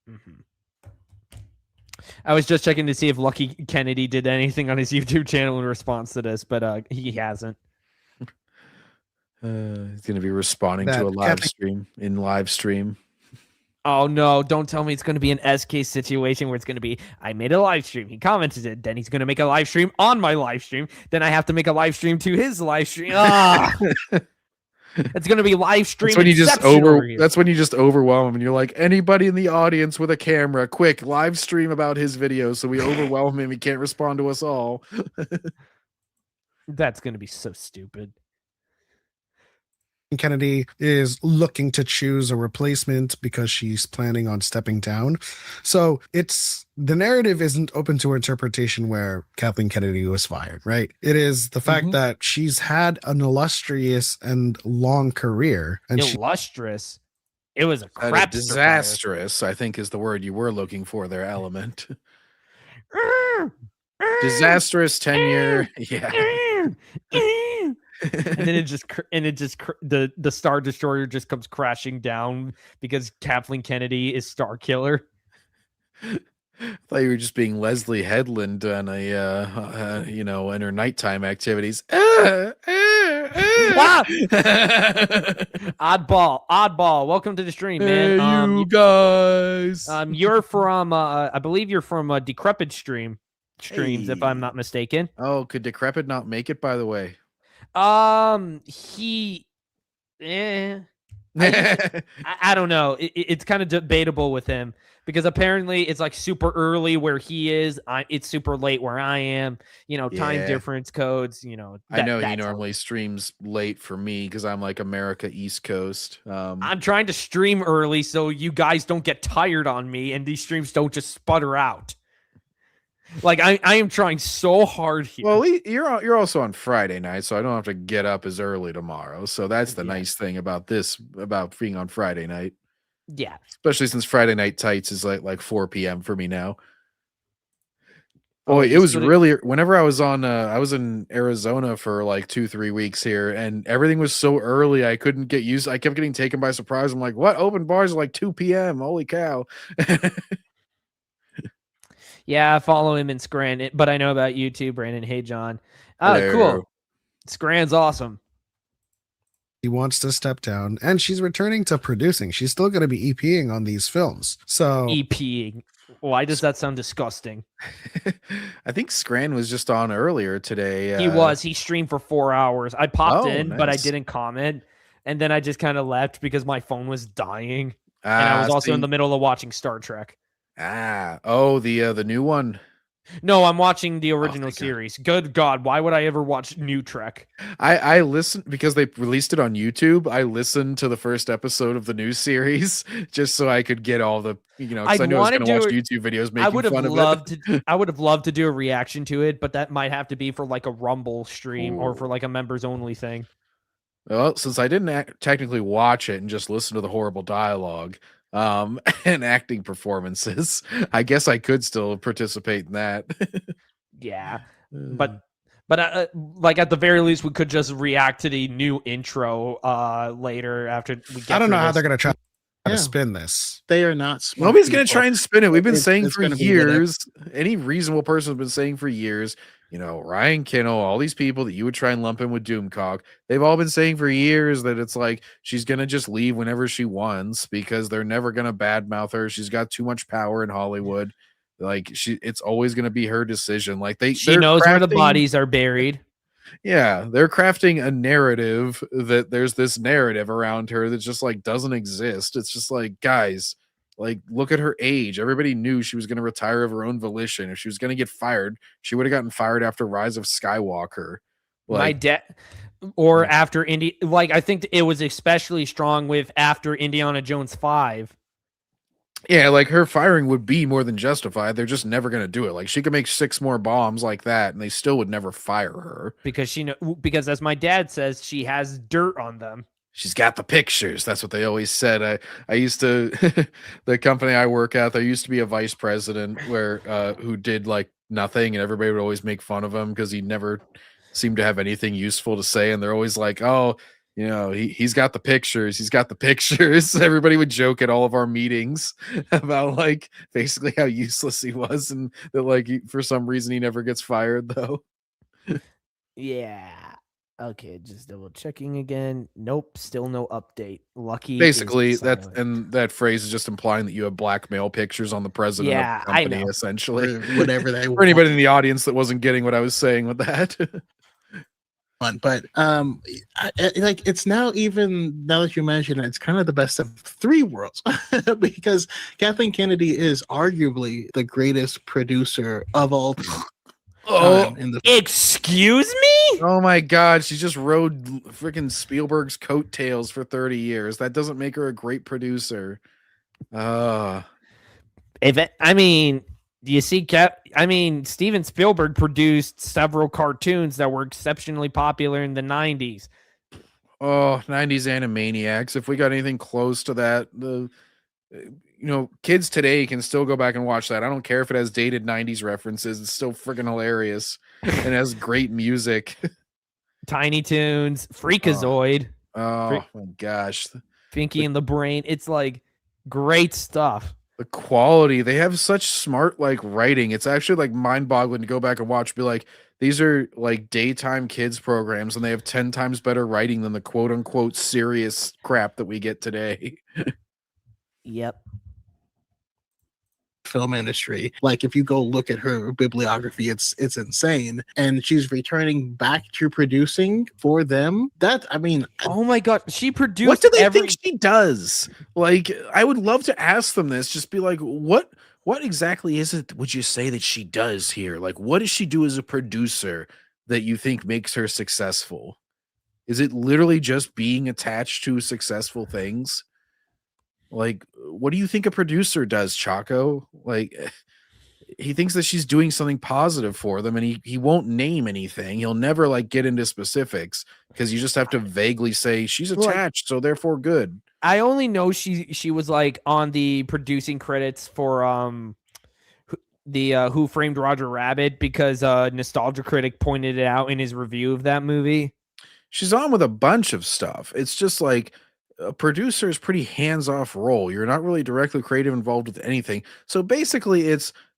Speaker 1: Mm-hmm. I was just checking to see if Lucky Kennedy did anything on his YouTube channel in response to this, but he hasn't.
Speaker 2: He's going to be responding to a live stream.
Speaker 1: Oh no, don't tell me it's going to be an SK situation where it's going to be, I made a live stream, he commented it, then he's going to make a live stream on my live stream, then I have to make a live stream to his live stream. It's going to be live stream.
Speaker 2: That's when you just overwhelm him and you're like, anybody in the audience with a camera, quick, live stream about his video so we overwhelm him. He can't respond to us all.
Speaker 1: That's going to be so stupid.
Speaker 3: Kennedy is looking to choose a replacement because she's planning on stepping down. So the narrative isn't open to interpretation where Kathleen Kennedy was fired, right? It is the fact that she's had an illustrious and long career. And
Speaker 1: illustrious? It was a crap
Speaker 2: disastrous, I think is the word you were looking for there, Element. Disastrous tenure. Yeah.
Speaker 1: And then the Star Destroyer just comes crashing down because Kathleen Kennedy is Star Killer.
Speaker 2: I thought you were just being Leslie Headland on a in her nighttime activities.
Speaker 1: Oddball. Welcome to the stream, man.
Speaker 2: Hey, you guys.
Speaker 1: You're from I believe you're from Decrepit streams, if I'm not mistaken.
Speaker 2: Oh, could Decrepit not make it, by the way?
Speaker 1: I don't know. It's kind of debatable with him because apparently it's like super early where he is. It's super late where I am. Time difference codes.
Speaker 2: I know he normally streams late for me because I'm like America East Coast.
Speaker 1: I'm trying to stream early so you guys don't get tired on me and these streams don't just sputter out. Like I am trying so hard here.
Speaker 2: Well, you're also on Friday night, so I don't have to get up as early tomorrow. So that's the nice thing about being on Friday night.
Speaker 1: Yeah,
Speaker 2: especially since Friday Night Tights is like 4 p.m. for me now. Boy, it was really whenever I was in Arizona for like 2-3 weeks here, and everything was so early I couldn't get used. I kept getting taken by surprise. I'm like, what? Open bars are like 2 p.m. Holy cow!
Speaker 1: Yeah, I follow him in Scran, but I know about you too, Brandon. Hey, John.
Speaker 2: Hello.
Speaker 1: Cool. Scran's awesome.
Speaker 3: He wants to step down, and she's returning to producing. She's still going to be EPing on these films. So
Speaker 1: EPing. Why does that sound disgusting?
Speaker 2: I think Scran was just on earlier today.
Speaker 1: He streamed for 4 hours. I popped in, but I
Speaker 2: Nice.
Speaker 1: didn't comment. And then I just kind of left because my phone was dying. And I was also in the middle of watching Star Trek.
Speaker 2: The new one.
Speaker 1: No, I'm watching the original
Speaker 2: thank God.
Speaker 1: series. Good God, why would I ever watch New Trek?
Speaker 2: I listened because they released it on YouTube. I listened to the first episode of the new series just so I could get all the, because I knew I was going to watch YouTube videos making fun of it.
Speaker 1: I would have loved to do a reaction to it, but that might have to be for like a Rumble stream or for like a members only thing.
Speaker 2: Well, since I didn't technically watch it and just listen to the horrible dialogue and acting performances, I guess I could still participate in that.
Speaker 1: Yeah, but like at the very least, we could just react to the new intro later after we get.
Speaker 3: I don't know how
Speaker 1: this.
Speaker 3: they're gonna try to spin this.
Speaker 4: They are not smart.
Speaker 2: Nobody's going to
Speaker 4: people.
Speaker 2: try and spin it. We've been saying
Speaker 4: it's
Speaker 2: for
Speaker 4: gonna be whatever.
Speaker 2: years. Any reasonable person has been saying for years. Ryan Kinnell, all these people that you would try and lump in with Doomcock, they've all been saying for years that it's like she's going to just leave whenever she wants because they're never going to badmouth her. She's got too much power in Hollywood. Like it's always going to be her decision. Like
Speaker 1: she knows where the bodies are buried.
Speaker 2: Yeah, they're crafting a narrative that there's this narrative around her that just like doesn't exist. It's just like, guys, like look at her age. Everybody knew she was going to retire of her own volition. If she was going to get fired, she would have gotten fired after Rise of Skywalker.
Speaker 1: My dad, or after like I think it was especially strong with after Indiana Jones 5.
Speaker 2: Yeah, like her firing would be more than justified. They're just never going to do it. Like she could make 6 more bombs like that and they still would never fire her.
Speaker 1: Because as my dad says, she has dirt on them.
Speaker 2: She's got the pictures. That's what they always said. I used to, the company I work at, there used to be a vice president who did like nothing and everybody would always make fun of him because he never seemed to have anything useful to say. And they're always like, oh, he's got the pictures. He's got the pictures. Everybody would joke at all of our meetings about like basically how useless he was and that like for some reason he never gets fired though.
Speaker 1: Yeah. Okay, just double checking again. Nope, still no update. Lucky.
Speaker 2: Basically, that phrase is just implying that you have blackmail pictures on the president of the company,
Speaker 1: I know.
Speaker 2: essentially.
Speaker 4: Or whatever they
Speaker 2: For anybody in the audience that wasn't getting what I was saying with that.
Speaker 4: But like it's now, even now that you mention it, it's kind of the best of 3 worlds because Kathleen Kennedy is arguably the greatest producer of all time.
Speaker 1: Excuse me?
Speaker 2: Oh my God, she just rode freaking Spielberg's coattails for 30 years. That doesn't make her a great producer.
Speaker 1: Do you see Steven Spielberg produced several cartoons that were exceptionally popular in the 90s.
Speaker 2: Oh, 90s Animaniacs. If we got anything close to that, kids today can still go back and watch that. I don't care if it has dated 90s references. It's still freaking hilarious and has great music.
Speaker 1: Tiny Toons, Freakazoid.
Speaker 2: Oh my gosh.
Speaker 1: Pinky and the Brain. It's like great stuff.
Speaker 2: The quality, they have such smart like writing. It's actually like mind-boggling to go back and watch. Be like, these are like daytime kids programs, and they have 10 times better writing than the quote-unquote serious crap that we get today.
Speaker 1: Yep.
Speaker 4: Film industry. Like if you go look at her bibliography, it's insane. And she's returning back to producing for them.
Speaker 1: Oh my God, she produced.
Speaker 2: What do they think she does? Like, I would love to ask them this. Just be like, what exactly is it? Would you say that she does here? Like, what does she do as a producer that you think makes her successful? Is it literally just being attached to successful things? Like, what do you think a producer does, Chaco? Like, he thinks that she's doing something positive for them, and he won't name anything. He'll never like get into specifics because you just have to vaguely say she's attached, so therefore good.
Speaker 1: I only know she was like on the producing credits for Who Framed Roger Rabbit because Nostalgia Critic pointed it out in his review of that movie.
Speaker 2: She's on with a bunch of stuff. It's just like a producer is pretty hands-off role. You're not really directly creative involved with anything. So basically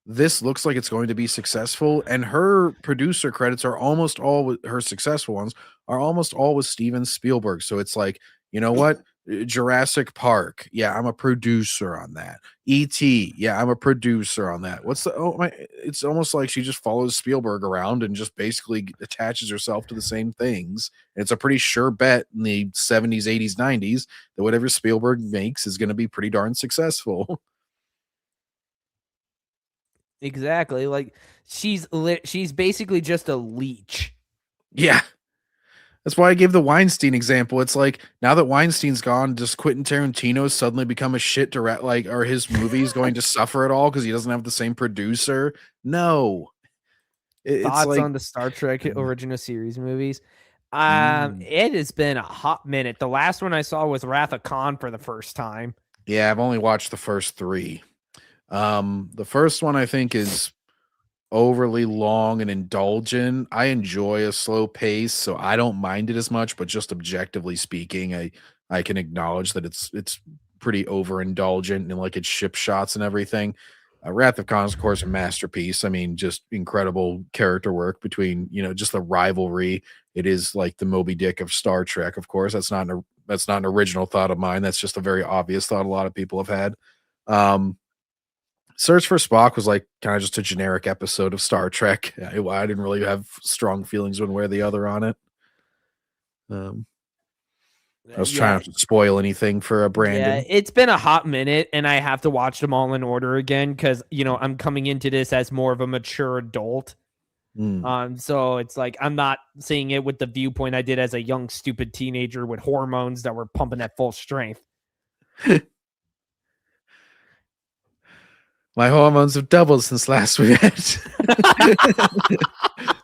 Speaker 2: this looks like it's going to be successful, and her producer credits are almost all with her successful ones are almost all with Steven Spielberg. So it's like, you know what? Jurassic Park, yeah, I'm a producer on that. E.T., yeah, I'm a producer on that. It's almost like she just follows Spielberg around and just basically attaches herself to the same things. And it's a pretty sure bet in the 70s, 80s, 90s that whatever Spielberg makes is going to be pretty darn successful.
Speaker 1: Exactly. Like she's basically just a leech.
Speaker 2: Yeah. That's why I gave the Weinstein example. It's like now that Weinstein's gone, does Quentin Tarantino suddenly become a shit direct? Like, are his movies going to suffer at all because he doesn't have the same producer? No. It's
Speaker 1: Thoughts
Speaker 2: like
Speaker 1: on the Star Trek original series movies?
Speaker 2: Mm.
Speaker 1: It has been a hot minute. The last one I saw was Wrath of Khan for the first time.
Speaker 2: yeah, I've only watched the first 3. The first one I think is overly long and indulgent. I enjoy a slow pace, so I don't mind it as much, but just objectively speaking, I can acknowledge that it's pretty overindulgent and like its ship shots and everything. Wrath of Khan is, of course, a masterpiece. I mean, just incredible character work between, just the rivalry. It is like the Moby Dick of Star Trek, of course. That's not an original thought of mine. That's just a very obvious thought a lot of people have had. Search for Spock was like kind of just a generic episode of Star Trek. I didn't really have strong feelings one way or the other on it. I was trying not to spoil anything for Brandon.
Speaker 1: Yeah, it's been a hot minute, and I have to watch them all in order again because I'm coming into this as more of a mature adult. So it's like I'm not seeing it with the viewpoint I did as a young, stupid teenager with hormones that were pumping at full strength.
Speaker 2: My hormones have doubled since last we met.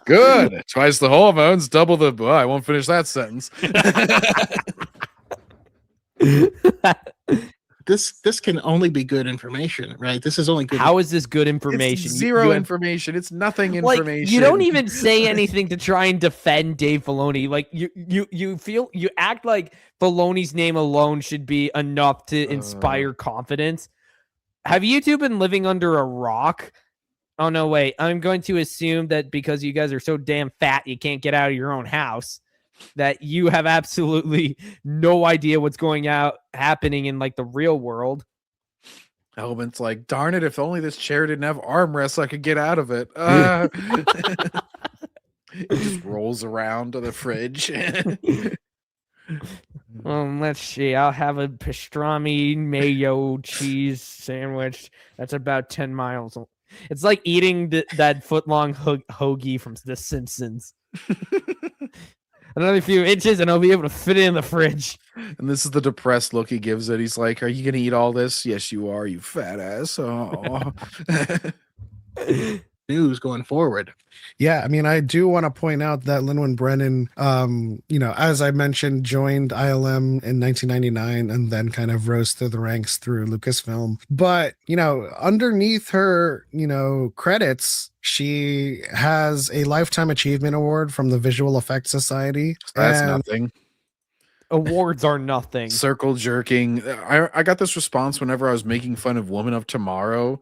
Speaker 2: Good. Twice the hormones, double the. I won't finish that sentence.
Speaker 4: This can only be good information, right? This is only good.
Speaker 1: How is this good information?
Speaker 2: It's zero information. It's nothing information.
Speaker 1: Like, you don't even say anything to try and defend Dave Filoni. Like you act like Filoni's name alone should be enough to inspire confidence. Have you two been living under a rock? Oh, no, wait. I'm going to assume that because you guys are so damn fat, you can't get out of your own house, that you have absolutely no idea what's happening in like the real world.
Speaker 2: Element's like, darn it, if only this chair didn't have armrests, I could get out of it. It just rolls around to the fridge.
Speaker 1: Let's see. I'll have a pastrami mayo cheese sandwich. That's about 10 miles. It's like eating that foot-long hoagie from The Simpsons. Another few inches and I'll be able to fit it in the fridge.
Speaker 2: And this is the depressed look he gives it. He's like, are you going to eat all this? Yes, you are, you fat ass. Oh.
Speaker 4: News going forward.
Speaker 3: Yeah, I mean, I do want to point out that Lin-Manuel Brennan, as I mentioned, joined ILM in 1999 and then kind of rose through the ranks through Lucasfilm. But, underneath her, credits, she has a Lifetime Achievement Award from the Visual Effects Society.
Speaker 2: That's nothing.
Speaker 1: Awards are nothing.
Speaker 2: Circle jerking. I got this response whenever I was making fun of Woman of Tomorrow.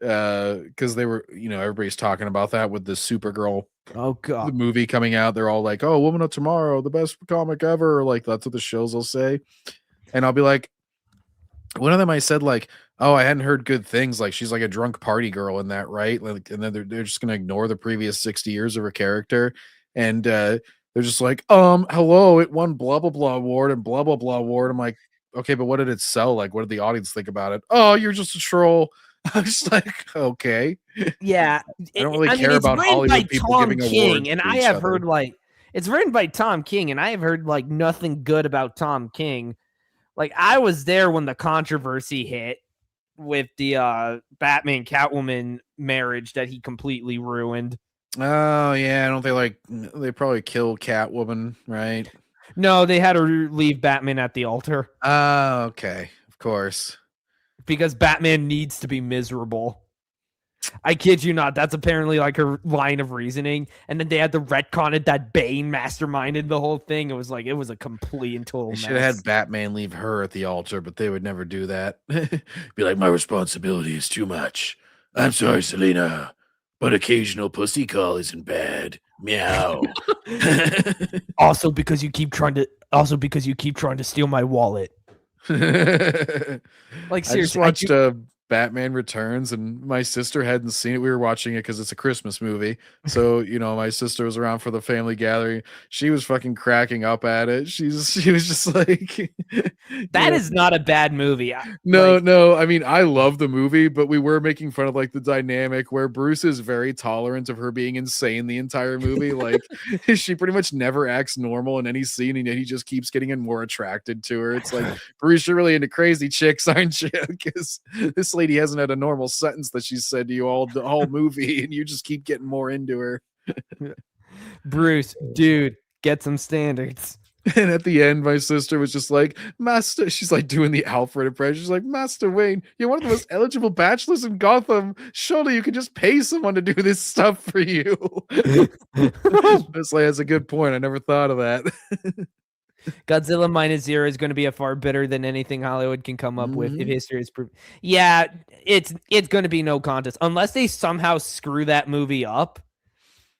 Speaker 2: Because they were, everybody's talking about that with the Supergirl the movie coming out. They're all like, oh, Woman of Tomorrow, the best comic ever. Like, that's what the shows will say. And I'll be like, one of them I said, like, oh, I hadn't heard good things. Like, she's like a drunk party girl in that, right? Like, and then they're just gonna ignore the previous 60 years of her character. And they're just like, hello, it won blah blah blah award and blah blah blah award. I'm like, okay, but what did it sell? Like, what did the audience think about it? Oh, you're just a troll. I was like, okay.
Speaker 1: Yeah.
Speaker 2: I don't really care about Hollywood people giving awards.
Speaker 1: And I have heard it's written by Tom King, and I have heard like nothing good about Tom King. Like, I was there when the controversy hit with the Batman Catwoman marriage that he completely ruined.
Speaker 2: Oh yeah, don't they probably kill Catwoman, right?
Speaker 1: No, they had to leave Batman at the altar.
Speaker 2: Oh, okay. Of course.
Speaker 1: Because Batman needs to be miserable. I kid you not. That's apparently like her line of reasoning. And then they had to retcon it that Bane masterminded the whole thing. It was a complete and total mess.
Speaker 2: They should have had Batman leave her at the altar, but they would never do that. Be like, my responsibility is too much. I'm sorry, Selena, but occasional pussy call isn't bad. Meow.
Speaker 1: Also because you keep trying to steal my wallet. Like,
Speaker 2: I just
Speaker 1: seriously,
Speaker 2: watched Batman Returns, and my sister hadn't seen it. We were watching it because it's a Christmas movie. So, my sister was around for the family gathering. She was fucking cracking up at it. She was just like,
Speaker 1: that is not a bad movie.
Speaker 2: No. I mean, I love the movie, but we were making fun of like the dynamic where Bruce is very tolerant of her being insane the entire movie. Like, she pretty much never acts normal in any scene, and yet he just keeps getting more attracted to her. It's like, Bruce, you're really into crazy chicks, aren't you? Because this lady hasn't had a normal sentence that she's said to you all the whole movie, and you just keep getting more into her.
Speaker 1: Bruce, dude, get some standards.
Speaker 2: And at the end, my sister was just like, Master, she's like doing the Alfred impression. She's like, Master Wayne, you're one of the most eligible bachelors in Gotham. Surely you can just pay someone to do this stuff for you. Leslie has a good point. I never thought of that.
Speaker 1: Godzilla -0 is going to be a far better than anything Hollywood can come up with if history is proved. Yeah, it's going to be no contest unless they somehow screw that movie up.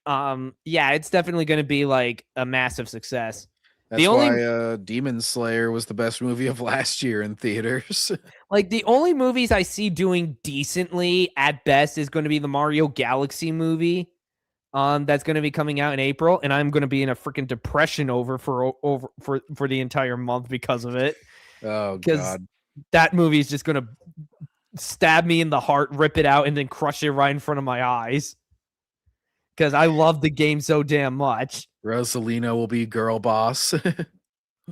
Speaker 1: Yeah, it's definitely going to be like a massive success.
Speaker 2: That's why Demon Slayer was the best movie of last year in theaters.
Speaker 1: Like, the only movies I see doing decently at best is going to be the Mario Galaxy movie. That's going to be coming out in April, and I'm going to be in a freaking depression for the entire month because of it.
Speaker 2: Oh, God.
Speaker 1: That movie is just going to stab me in the heart, rip it out, and then crush it right in front of my eyes. Because I love the game so damn much.
Speaker 2: Rosalina will be girl boss.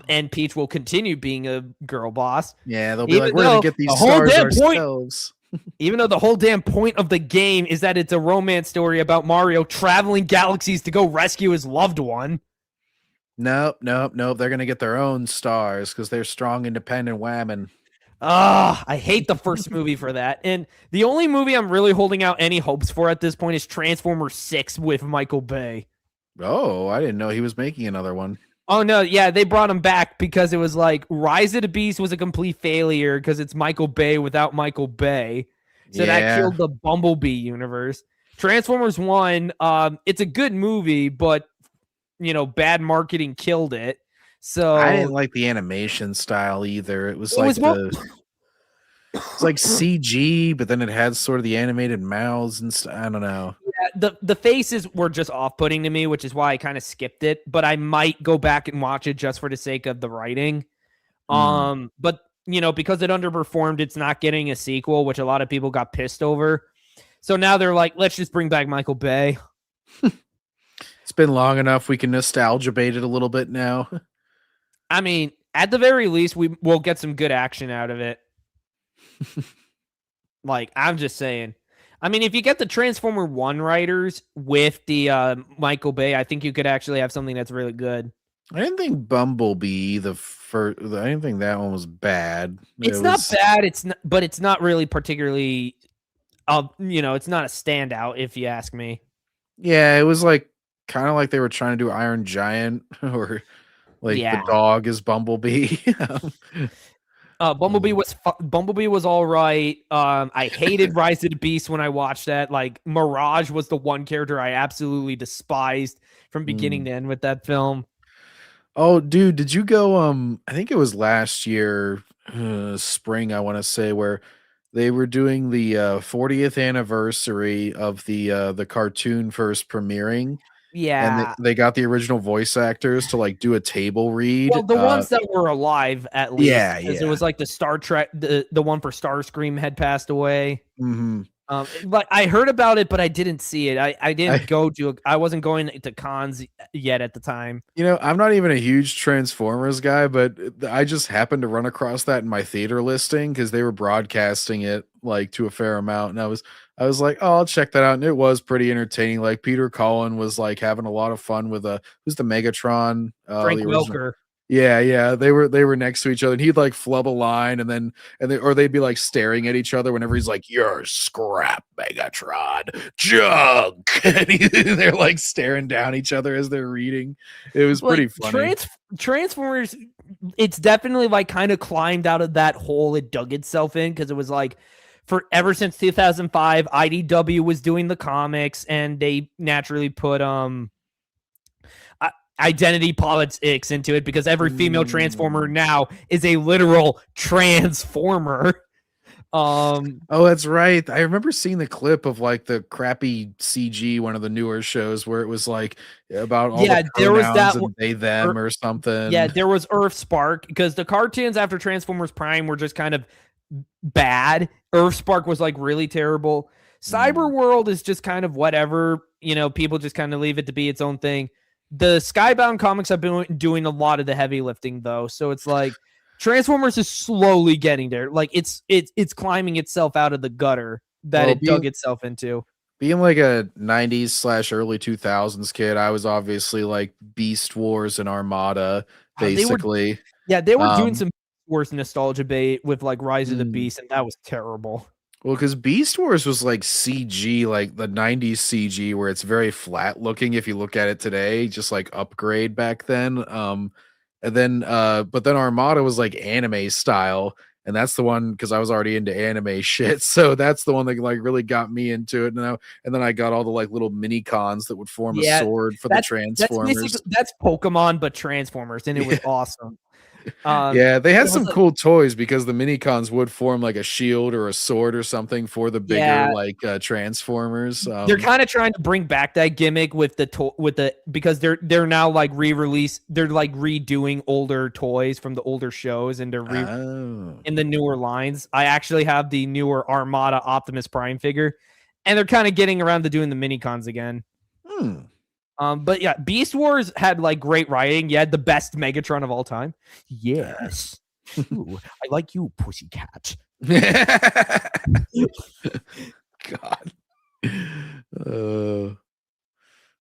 Speaker 1: And Peach will continue being a girl boss.
Speaker 2: Yeah, they'll be like, we're going to get these stars ourselves.
Speaker 1: Even though the whole damn point of the game is that it's a romance story about Mario traveling galaxies to go rescue his loved one.
Speaker 2: Nope. They're going to get their own stars because they're strong, independent women.
Speaker 1: I hate the first movie for that. And the only movie I'm really holding out any hopes for at this point is Transformers 6 with Michael Bay.
Speaker 2: Oh, I didn't know he was making another one.
Speaker 1: Oh, no. Yeah, they brought him back because it was like Rise of the Beast was a complete failure because it's Michael Bay without Michael Bay. So that killed the Bumblebee universe. Transformers 1, it's a good movie, but, bad marketing killed it. So
Speaker 2: I didn't like the animation style either. It was like it's like CG, but then it had sort of the animated mouths and stuff. I don't know.
Speaker 1: Yeah, the faces were just off-putting to me, which is why I kind of skipped it. But I might go back and watch it just for the sake of the writing. But because it underperformed, it's not getting a sequel, which a lot of people got pissed over. So now they're like, let's just bring back Michael Bay.
Speaker 2: It's been long enough. We can nostalgia bait it a little bit now.
Speaker 1: I mean, at the very least, we'll get some good action out of it. Like, I'm just saying. I mean, if you get the Transformer 1 writers with the Michael Bay, I think you could actually have something that's really good.
Speaker 2: I didn't think Bumblebee, I didn't think that one was bad.
Speaker 1: It's not bad. But it's not really particularly, it's not a standout, if you ask me.
Speaker 2: Yeah, it was like kind of like they were trying to do Iron Giant or like the dog is Bumblebee.
Speaker 1: Bumblebee was all right. I hated Rise of the Beast when I watched that. Like, Mirage was the one character I absolutely despised from beginning to end with that film.
Speaker 2: Oh, dude, did you go? I think it was last year, spring, I want to say, where they were doing the 40th anniversary of the cartoon first premiering.
Speaker 1: Yeah,
Speaker 2: and they got the original voice actors to like do a table read.
Speaker 1: Well, the ones that were alive, at least.
Speaker 2: Yeah.
Speaker 1: It was like the Star Trek, the one for Starscream had passed away.
Speaker 2: Mm-hmm.
Speaker 1: But I heard about it, but I didn't see it. I didn't go to. I wasn't going to cons yet at the time.
Speaker 2: I'm not even a huge Transformers guy, but I just happened to run across that in my theater listing because they were broadcasting it like to a fair amount, and I was like, oh, I'll check that out, and it was pretty entertaining. Like Peter Cullen was like having a lot of fun with who's the Megatron?
Speaker 1: Frank Welker.
Speaker 2: Yeah, they were next to each other, and he'd like flub a line, or they'd be like staring at each other whenever he's like, "You're scrap, Megatron, junk," and they're like staring down each other as they're reading. It was pretty funny.
Speaker 1: Transformers, it's definitely like kind of climbed out of that hole it dug itself in because it was like ever since 2005, IDW was doing the comics, and they naturally put identity politics into it because every female transformer now is a literal transformer.
Speaker 2: Oh, that's right. I remember seeing the clip of like the crappy CG, one of the newer shows where it was like about all the
Speaker 1: there was that
Speaker 2: and they them or something.
Speaker 1: Yeah, there was Earthspark because the cartoons after Transformers Prime were just kind of bad. Earthspark was like really terrible. Cyberworld is just kind of whatever, people just kind of leave it to be its own thing. The Skybound comics have been doing a lot of the heavy lifting though. So it's like Transformers is slowly getting there. Like it's climbing itself out of the gutter that it dug itself into.
Speaker 2: Being like a 90s / early 2000s kid, I was obviously like Beast Wars and Armada, basically.
Speaker 1: They were doing some worse nostalgia bait with like Rise of the Beast, and that was terrible.
Speaker 2: Well, because Beast Wars was like CG, like the 90s CG, where it's very flat looking if you look at it today, just like upgrade back then. But then Armada was like anime style, and that's the one because I was already into anime shit. So that's the one that like really got me into it. And then I got all the like little mini cons that would form a sword for the Transformers.
Speaker 1: That's Pokemon, but Transformers, and it was awesome.
Speaker 2: They had some cool toys because the mini cons would form like a shield or a sword or something for the bigger Transformers.
Speaker 1: They're kind of trying to bring back that gimmick with because they're now like they're like redoing older toys from the older shows and they're in the newer lines. I actually have the newer Armada Optimus Prime figure, and they're kind of getting around to doing the mini cons again. But yeah, Beast Wars had like great writing. You had the best Megatron of all time. Yes. Ooh, I like you, pussycat.
Speaker 2: God.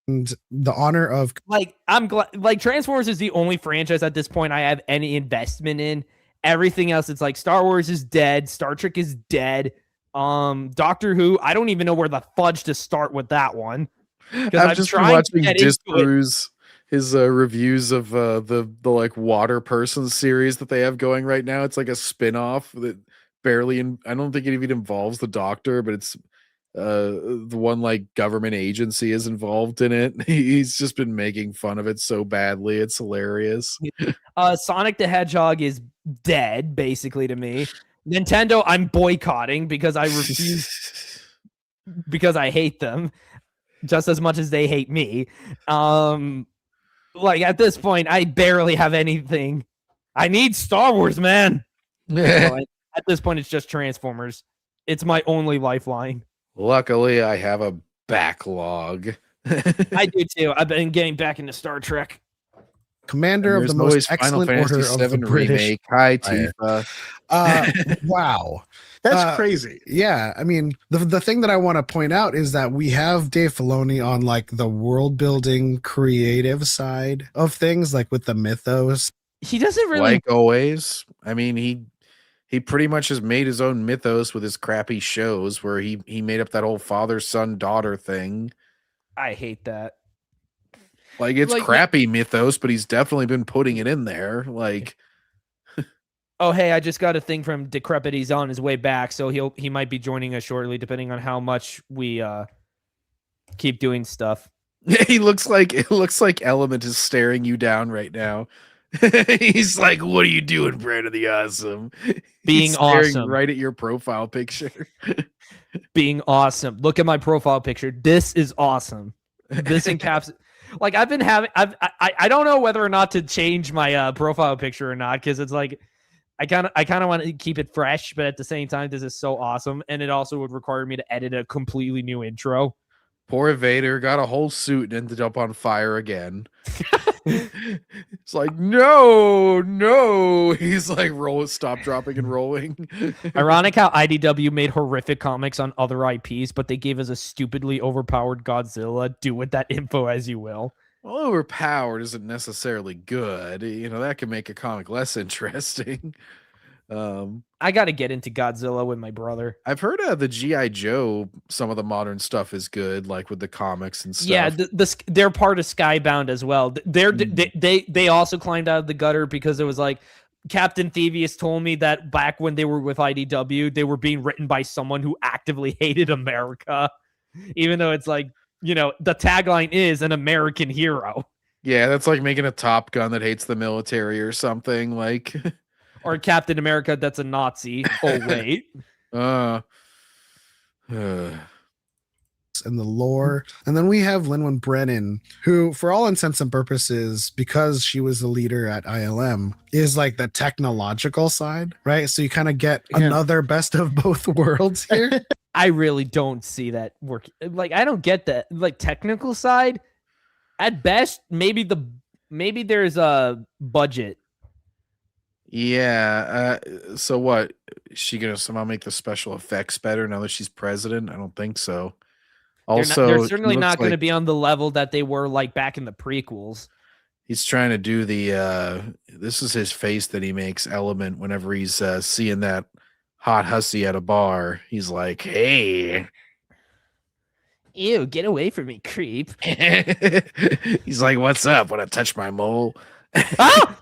Speaker 3: And the honor of
Speaker 1: I'm glad Transformers is the only franchise at this point I have any investment in. Everything else, it's like Star Wars is dead, Star Trek is dead. Doctor Who, I don't even know where the fudge to start with that one.
Speaker 2: I'm just watching Disbrews his reviews of the like Water Person series that they have going right now. It's like a spin-off that I don't think it even involves the Doctor, but it's the one like government agency is involved in it. He's just been making fun of it so badly. It's hilarious.
Speaker 1: Sonic the Hedgehog is dead, basically, to me. Nintendo, I'm boycotting because I refuse because I hate them just as much as they hate me. Like at this point, I barely have anything. I need Star Wars, man. So at this point, it's just Transformers. It's my only lifeline.
Speaker 2: Luckily, I have a backlog.
Speaker 1: I do too. I've been getting back into Star Trek.
Speaker 3: Commander of the most excellent order of the British.
Speaker 2: Remake. Hi, Tifa.
Speaker 3: Wow.
Speaker 4: That's crazy.
Speaker 3: Yeah, I mean, the thing that I want to point out is that we have Dave Filoni on like the world building creative side of things, like with the mythos.
Speaker 1: He doesn't really
Speaker 2: like always. I mean, he pretty much has made his own mythos with his crappy shows where he made up that whole father, son, daughter thing.
Speaker 1: I hate that.
Speaker 2: Like it's crappy mythos, but he's definitely been putting it in there. Like
Speaker 1: oh, hey, I just got a thing from Decrepit. He's on his way back, so he might be joining us shortly, depending on how much we keep doing stuff.
Speaker 2: It looks like Element is staring you down right now. He's like, "What are you doing, Brandon the Awesome?"
Speaker 1: Being awesome,
Speaker 2: right at your profile picture.
Speaker 1: Being awesome. Look at my profile picture. This is awesome. This encapsulates. Like I've been having. I don't know whether or not to change my profile picture or not because it's like. I kind of want to keep it fresh, but at the same time, this is so awesome, and it also would require me to edit a completely new intro.
Speaker 2: Poor Vader got a whole suit and ended up on fire again. It's like no. He's like stop, dropping, and rolling.
Speaker 1: Ironic how IDW made horrific comics on other IPs, but they gave us a stupidly overpowered Godzilla. Do with that info as you will.
Speaker 2: Well, overpowered isn't necessarily good. You know, that can make a comic less interesting.
Speaker 1: I got to get into Godzilla with my brother.
Speaker 2: I've heard the G.I. Joe, some of the modern stuff is good, like with the comics and stuff.
Speaker 1: Yeah, they're part of Skybound as well. They also climbed out of the gutter because it was like Captain Thievius told me that back when they were with IDW, they were being written by someone who actively hated America, even though it's like, you know, the tagline is an American hero.
Speaker 2: Yeah, that's like making a Top Gun that hates the military or something. Like,
Speaker 1: Or Captain America that's a Nazi. Oh, wait.
Speaker 2: uh,
Speaker 3: and the lore. And then we have Linwin Brennan, who, for all intents and purposes, because she was the leader at ILM, is like the technological side, right? So you kind of get another best of both worlds here.
Speaker 1: I really don't see that work. Like, I don't get that. Like, technical side, at best, maybe there's a budget.
Speaker 2: yeah. So what? Is she gonna somehow make the special effects better now that she's president? I don't think so. Also,
Speaker 1: They're
Speaker 2: he
Speaker 1: certainly
Speaker 2: looks
Speaker 1: not going to
Speaker 2: like
Speaker 1: be on the level that they were like back in the prequels.
Speaker 2: he's trying to do the. This is his face that he makes Element whenever he's seeing that hot hussy at a bar. He's like, "Hey."
Speaker 1: Ew, get away from me, creep.
Speaker 2: He's like, "What's up? Want to touch my mole?"
Speaker 1: Ah!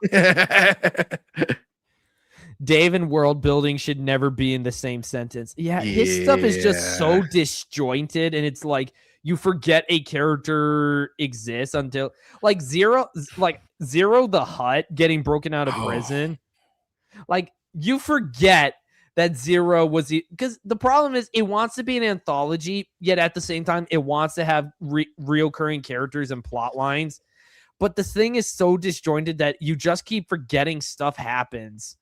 Speaker 1: Dave and world building should never be in the same sentence. Yeah, his stuff is just so
Speaker 2: Yeah.
Speaker 1: disjointed, and it's like you forget a character exists until like Zero the Hutt getting broken out of
Speaker 2: Oh.
Speaker 1: prison. Like you forget that Zero was because the problem is it wants to be an anthology, yet at the same time it wants to have reoccurring characters and plot lines. But the thing is so disjointed that you just keep forgetting stuff happens.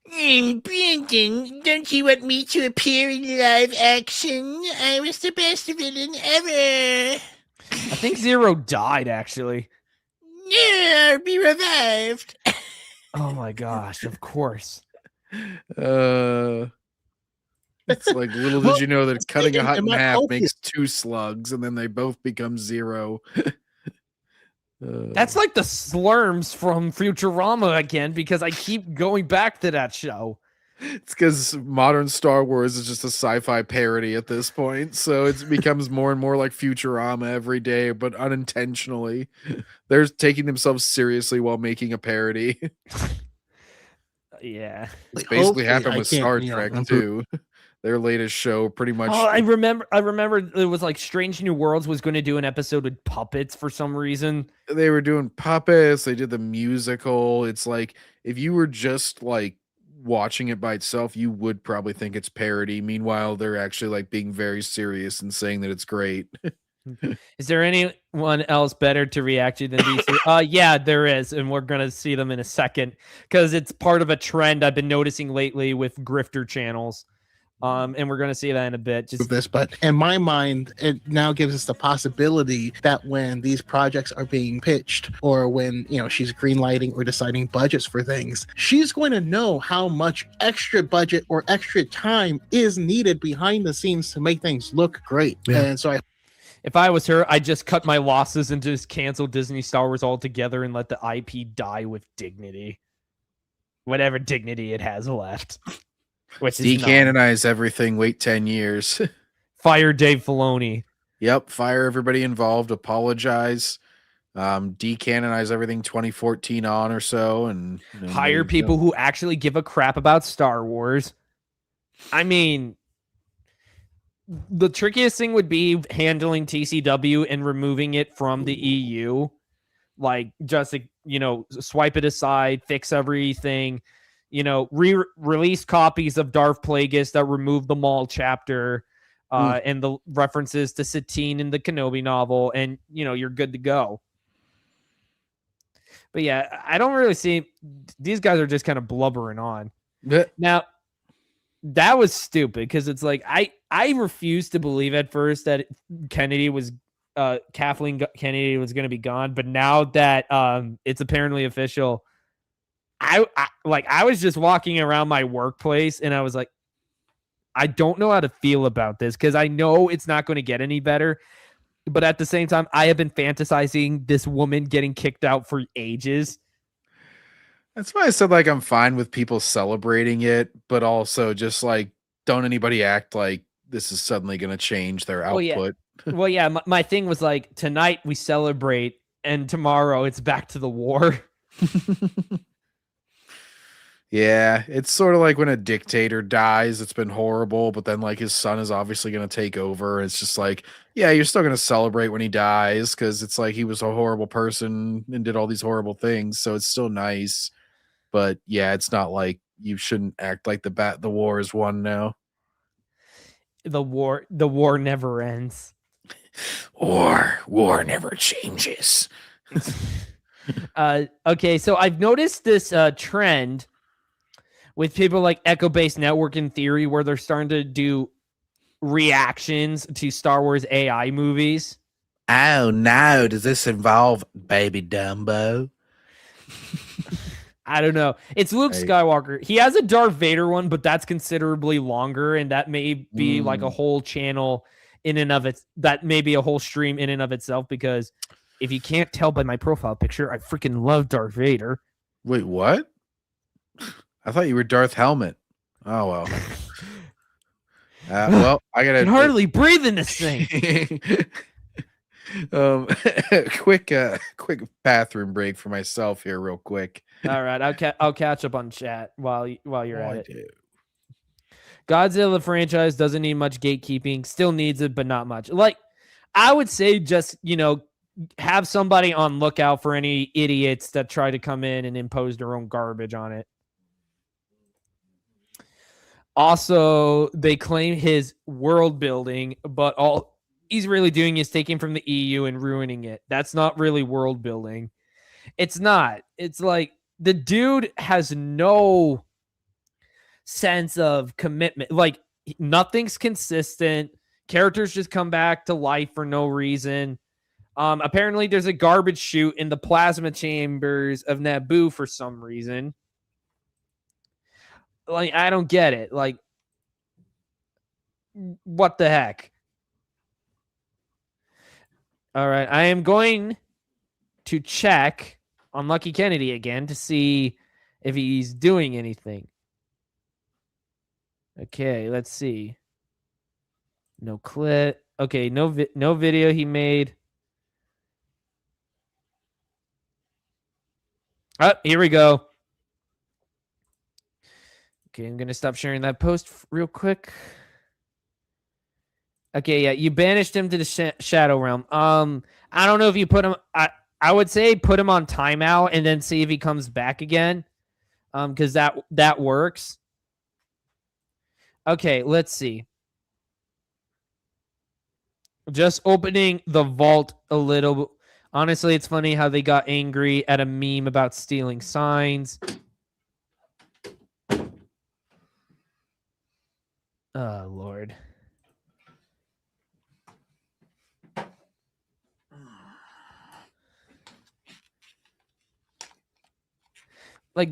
Speaker 6: Brandon, don't you want me to appear in live action? I was the best villain ever.
Speaker 1: I think Zero died, actually.
Speaker 6: Yeah, be revived.
Speaker 1: Oh my gosh, of course.
Speaker 2: It's like little
Speaker 4: Well,
Speaker 2: did you know that cutting a hut
Speaker 4: in
Speaker 2: in
Speaker 4: my
Speaker 2: half
Speaker 4: health
Speaker 2: makes 2 slugs, and then they both become 0.
Speaker 1: That's like the slurms from Futurama again, because I keep going back to that show.
Speaker 2: It's because modern Star Wars is just a sci-fi parody at this point, so it becomes more and more like Futurama every day, but unintentionally. They're taking themselves seriously while making a parody.
Speaker 1: Yeah.
Speaker 2: It's basically
Speaker 4: Hopefully,
Speaker 2: happened
Speaker 4: I
Speaker 2: with
Speaker 4: can't,
Speaker 2: Star
Speaker 4: you know,
Speaker 2: Trek
Speaker 4: improve-
Speaker 2: too. Their latest show pretty much.
Speaker 1: Oh, I remember it was like Strange New Worlds was going to do an episode with puppets for some reason.
Speaker 2: They were doing puppets, they did the musical. It's like if you were just like watching it by itself, you would probably think it's parody. Meanwhile, they're actually like being very serious and saying that it's great.
Speaker 1: Is there anyone else better to react to than these two? Yeah, there is, and we're gonna see them in a second because it's part of a trend I've been noticing lately with grifter channels. And we're going to see that in a bit. Just
Speaker 4: this, but in my mind, it now gives us the possibility that when these projects are being pitched, or when she's greenlighting or deciding budgets for things, she's going to know how much extra budget or extra time is needed behind the scenes to make things look great.
Speaker 3: Yeah.
Speaker 4: And so
Speaker 1: if I was her, I'd just cut my losses and just cancel Disney Star Wars altogether and let the IP die with dignity, whatever dignity it has left. Which is
Speaker 2: Decanonize everything. Wait 10 years.
Speaker 1: Fire Dave Filoni.
Speaker 2: Yep. Fire everybody involved. Apologize. Decanonize everything 2014 on or so, and
Speaker 1: Hire people who actually give a crap about Star Wars. I mean, the trickiest thing would be handling TCW and removing it from the EU. Like, just, swipe it aside, fix everything. Release copies of Darth Plagueis that remove the Maul chapter and the references to Satine in the Kenobi novel, and you're good to go. But yeah, I don't really see these guys are just kind of blubbering on. Now, that was stupid because it's like I refused to believe at first that Kathleen Kennedy was going to be gone, but now that it's apparently official. I was just walking around my workplace and I was like, I don't know how to feel about this because I know it's not going to get any better. But at the same time, I have been fantasizing this woman getting kicked out for ages.
Speaker 2: That's why I said like I'm fine with people celebrating it, but also just like don't anybody act like this is suddenly going to change their output.
Speaker 1: Well, yeah, my thing was like tonight we celebrate and tomorrow it's back to the war.
Speaker 2: Yeah, it's sort of like when a dictator dies, it's been horrible, but then like his son is obviously going to take over. It's just like, yeah, you're still going to celebrate when he dies because it's like he was a horrible person and did all these horrible things, so it's still nice. But yeah, it's not like you shouldn't act like the war is won now.
Speaker 1: The war never ends.
Speaker 2: War never changes.
Speaker 1: Okay, so I've noticed this trend with people like Echo-Based Network and Theory where they're starting to do reactions to Star Wars AI movies.
Speaker 2: Oh no, does this involve Baby Dumbo?
Speaker 1: I don't know. It's Luke
Speaker 2: Hey.
Speaker 1: Skywalker. He has a Darth Vader one, but that's considerably longer, and that may be like a whole channel in and of its. That may be a whole stream in and of itself. Because if you can't tell by my profile picture, I freaking love Darth Vader.
Speaker 2: Wait, what? I thought you were Darth Helmet. Oh well. Well, I gotta
Speaker 1: I can hardly breathe in this thing.
Speaker 2: quick bathroom break for myself here, real quick.
Speaker 1: All right, I'll catch up on chat while you're at it.
Speaker 2: do.
Speaker 1: Godzilla franchise doesn't need much gatekeeping. Still needs it, but not much. Like I would say, just have somebody on lookout for any idiots that try to come in and impose their own garbage on it. Also, they claim his world building, but all he's really doing is taking from the EU and ruining it. That's not really world building. It's not. It's like the dude has no sense of commitment. Like nothing's consistent. Characters just come back to life for no reason. Apparently, there's a garbage chute in the plasma chambers of Naboo for some reason. Like, I don't get it. Like, what the heck? All right, I am going to check on Lucky Kennedy again to see if he's doing anything. Okay, let's see. No clip. Okay, no video he made. Oh, here we go. Okay, I'm going to stop sharing that post real quick. Okay, yeah, you banished him to the Shadow Realm. I don't know if you put him... I would say put him on timeout and then see if he comes back again. Because that works. Okay, let's see. Just opening the vault a little. Honestly, it's funny how they got angry at a meme about stealing signs. Oh, Lord. Like,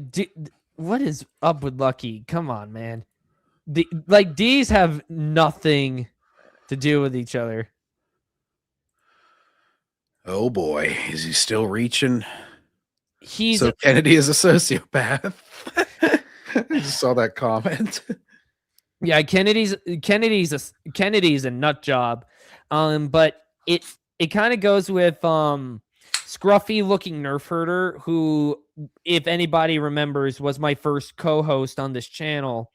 Speaker 1: what is up with Lucky? Come on, man. These have nothing to do with each other.
Speaker 2: Oh boy, is he still reaching?
Speaker 1: So
Speaker 2: Kennedy is a sociopath. I just saw that comment.
Speaker 1: Yeah, Kennedy's a nut job. But it kind of goes with scruffy looking nerf herder, who, if anybody remembers, was my first co-host on this channel,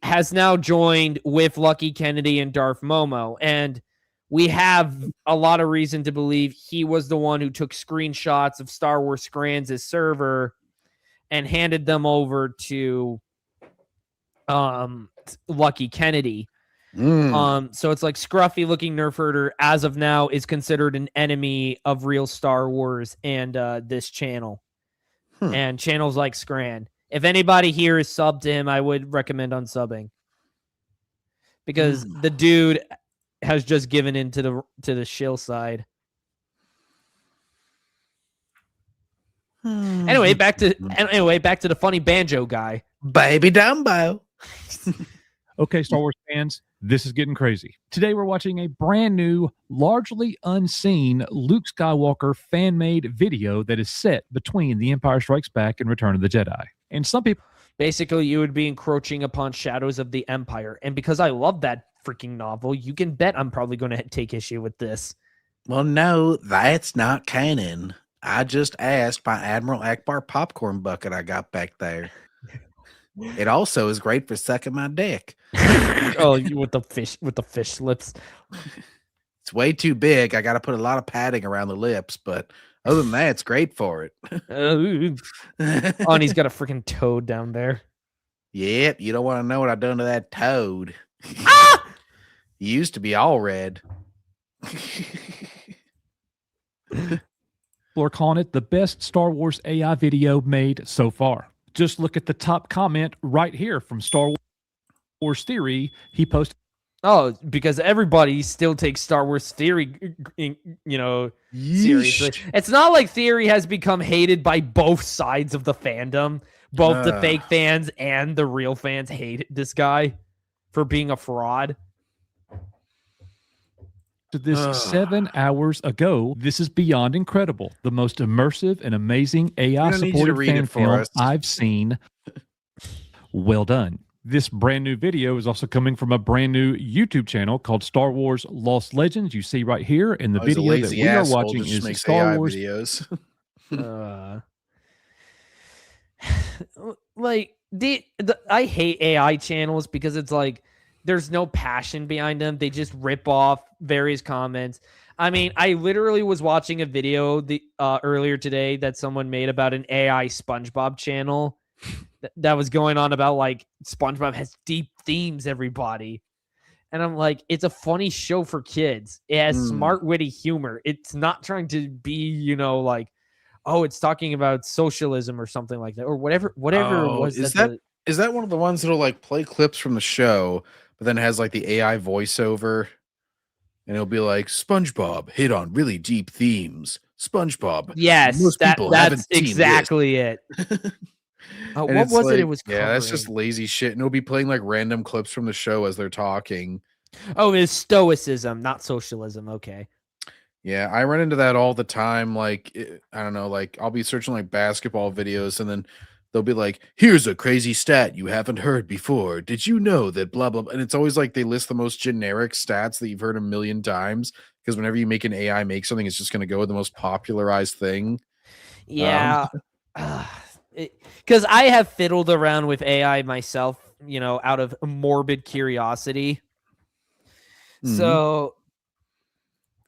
Speaker 1: has now joined with Lucky Kennedy and Darth Momo, and we have a lot of reason to believe he was the one who took screenshots of Star Wars Scrans' server and handed them over to Lucky Kennedy. So it's like scruffy looking nerf herder as of now is considered an enemy of real Star Wars and this channel and channels like Scran. If anybody here is subbed to him, I would recommend unsubbing because the dude has just given in to the shill side. Anyway, back to the funny banjo guy.
Speaker 2: Baby Dumbo.
Speaker 7: Okay, Star Wars fans, this is getting crazy. Today we're watching a brand new, largely unseen Luke Skywalker fan-made video that is set between The Empire Strikes Back and Return of the Jedi. And some people...
Speaker 1: Basically, you would be encroaching upon Shadows of the Empire. And because I love that freaking novel, you can bet I'm probably going to take issue with this.
Speaker 2: Well, no, that's not canon. I just asked my Admiral Akbar popcorn bucket I got back there. It also is great for sucking my dick.
Speaker 1: Oh, with the fish lips.
Speaker 2: It's way too big. I got to put a lot of padding around the lips, but other than that, it's great for it.
Speaker 1: Oh, and he's got a freaking toad down there.
Speaker 2: Yep, you don't want to know what I've done to that toad.
Speaker 1: Ah!
Speaker 2: He used to be all red.
Speaker 7: People are calling it the best Star Wars AI video made so far. Just look at the top comment right here from Star Wars Theory. He posted.
Speaker 1: Oh, because everybody still takes Star Wars Theory, seriously. It's not like Theory has become hated by both sides of the fandom. Both the fake fans and the real fans hate this guy for being a fraud.
Speaker 7: This 7 hours ago. This is beyond incredible. The most immersive and amazing AI supported fan film I've seen. Well done. This brand new video is also coming from a brand new YouTube channel called Star Wars Lost Legends. You see right here in the video that we are watching is the Star Wars
Speaker 2: videos.
Speaker 1: Like I hate AI channels because it's like there's no passion behind them. They just rip off various comments. I mean, I literally was watching a video earlier today that someone made about an AI SpongeBob channel that was going on about like SpongeBob has deep themes, everybody. And I'm like, it's a funny show for kids. It has smart, witty humor. It's not trying to be, like, oh, it's talking about socialism or something like that, or whatever it was.
Speaker 2: Is that one of the ones that'll like play clips from the show, but then it has like the AI voiceover, and it'll be like SpongeBob hit on really deep themes. SpongeBob.
Speaker 1: Yes, that's exactly it. What was it? It was
Speaker 2: covering? Yeah, that's just lazy shit, and it'll be playing like random clips from the show as they're talking.
Speaker 1: Oh, it's stoicism, not socialism. Okay.
Speaker 2: Yeah, I run into that all the time. Like, I don't know, like I'll be searching like basketball videos, and then they'll be like, here's a crazy stat you haven't heard before. Did you know that blah, blah, blah? And it's always like they list the most generic stats that you've heard a million times, because whenever you make an AI make something, it's just going to go with the most popularized thing.
Speaker 1: Yeah. Because I have fiddled around with AI myself, out of morbid curiosity. Mm-hmm. So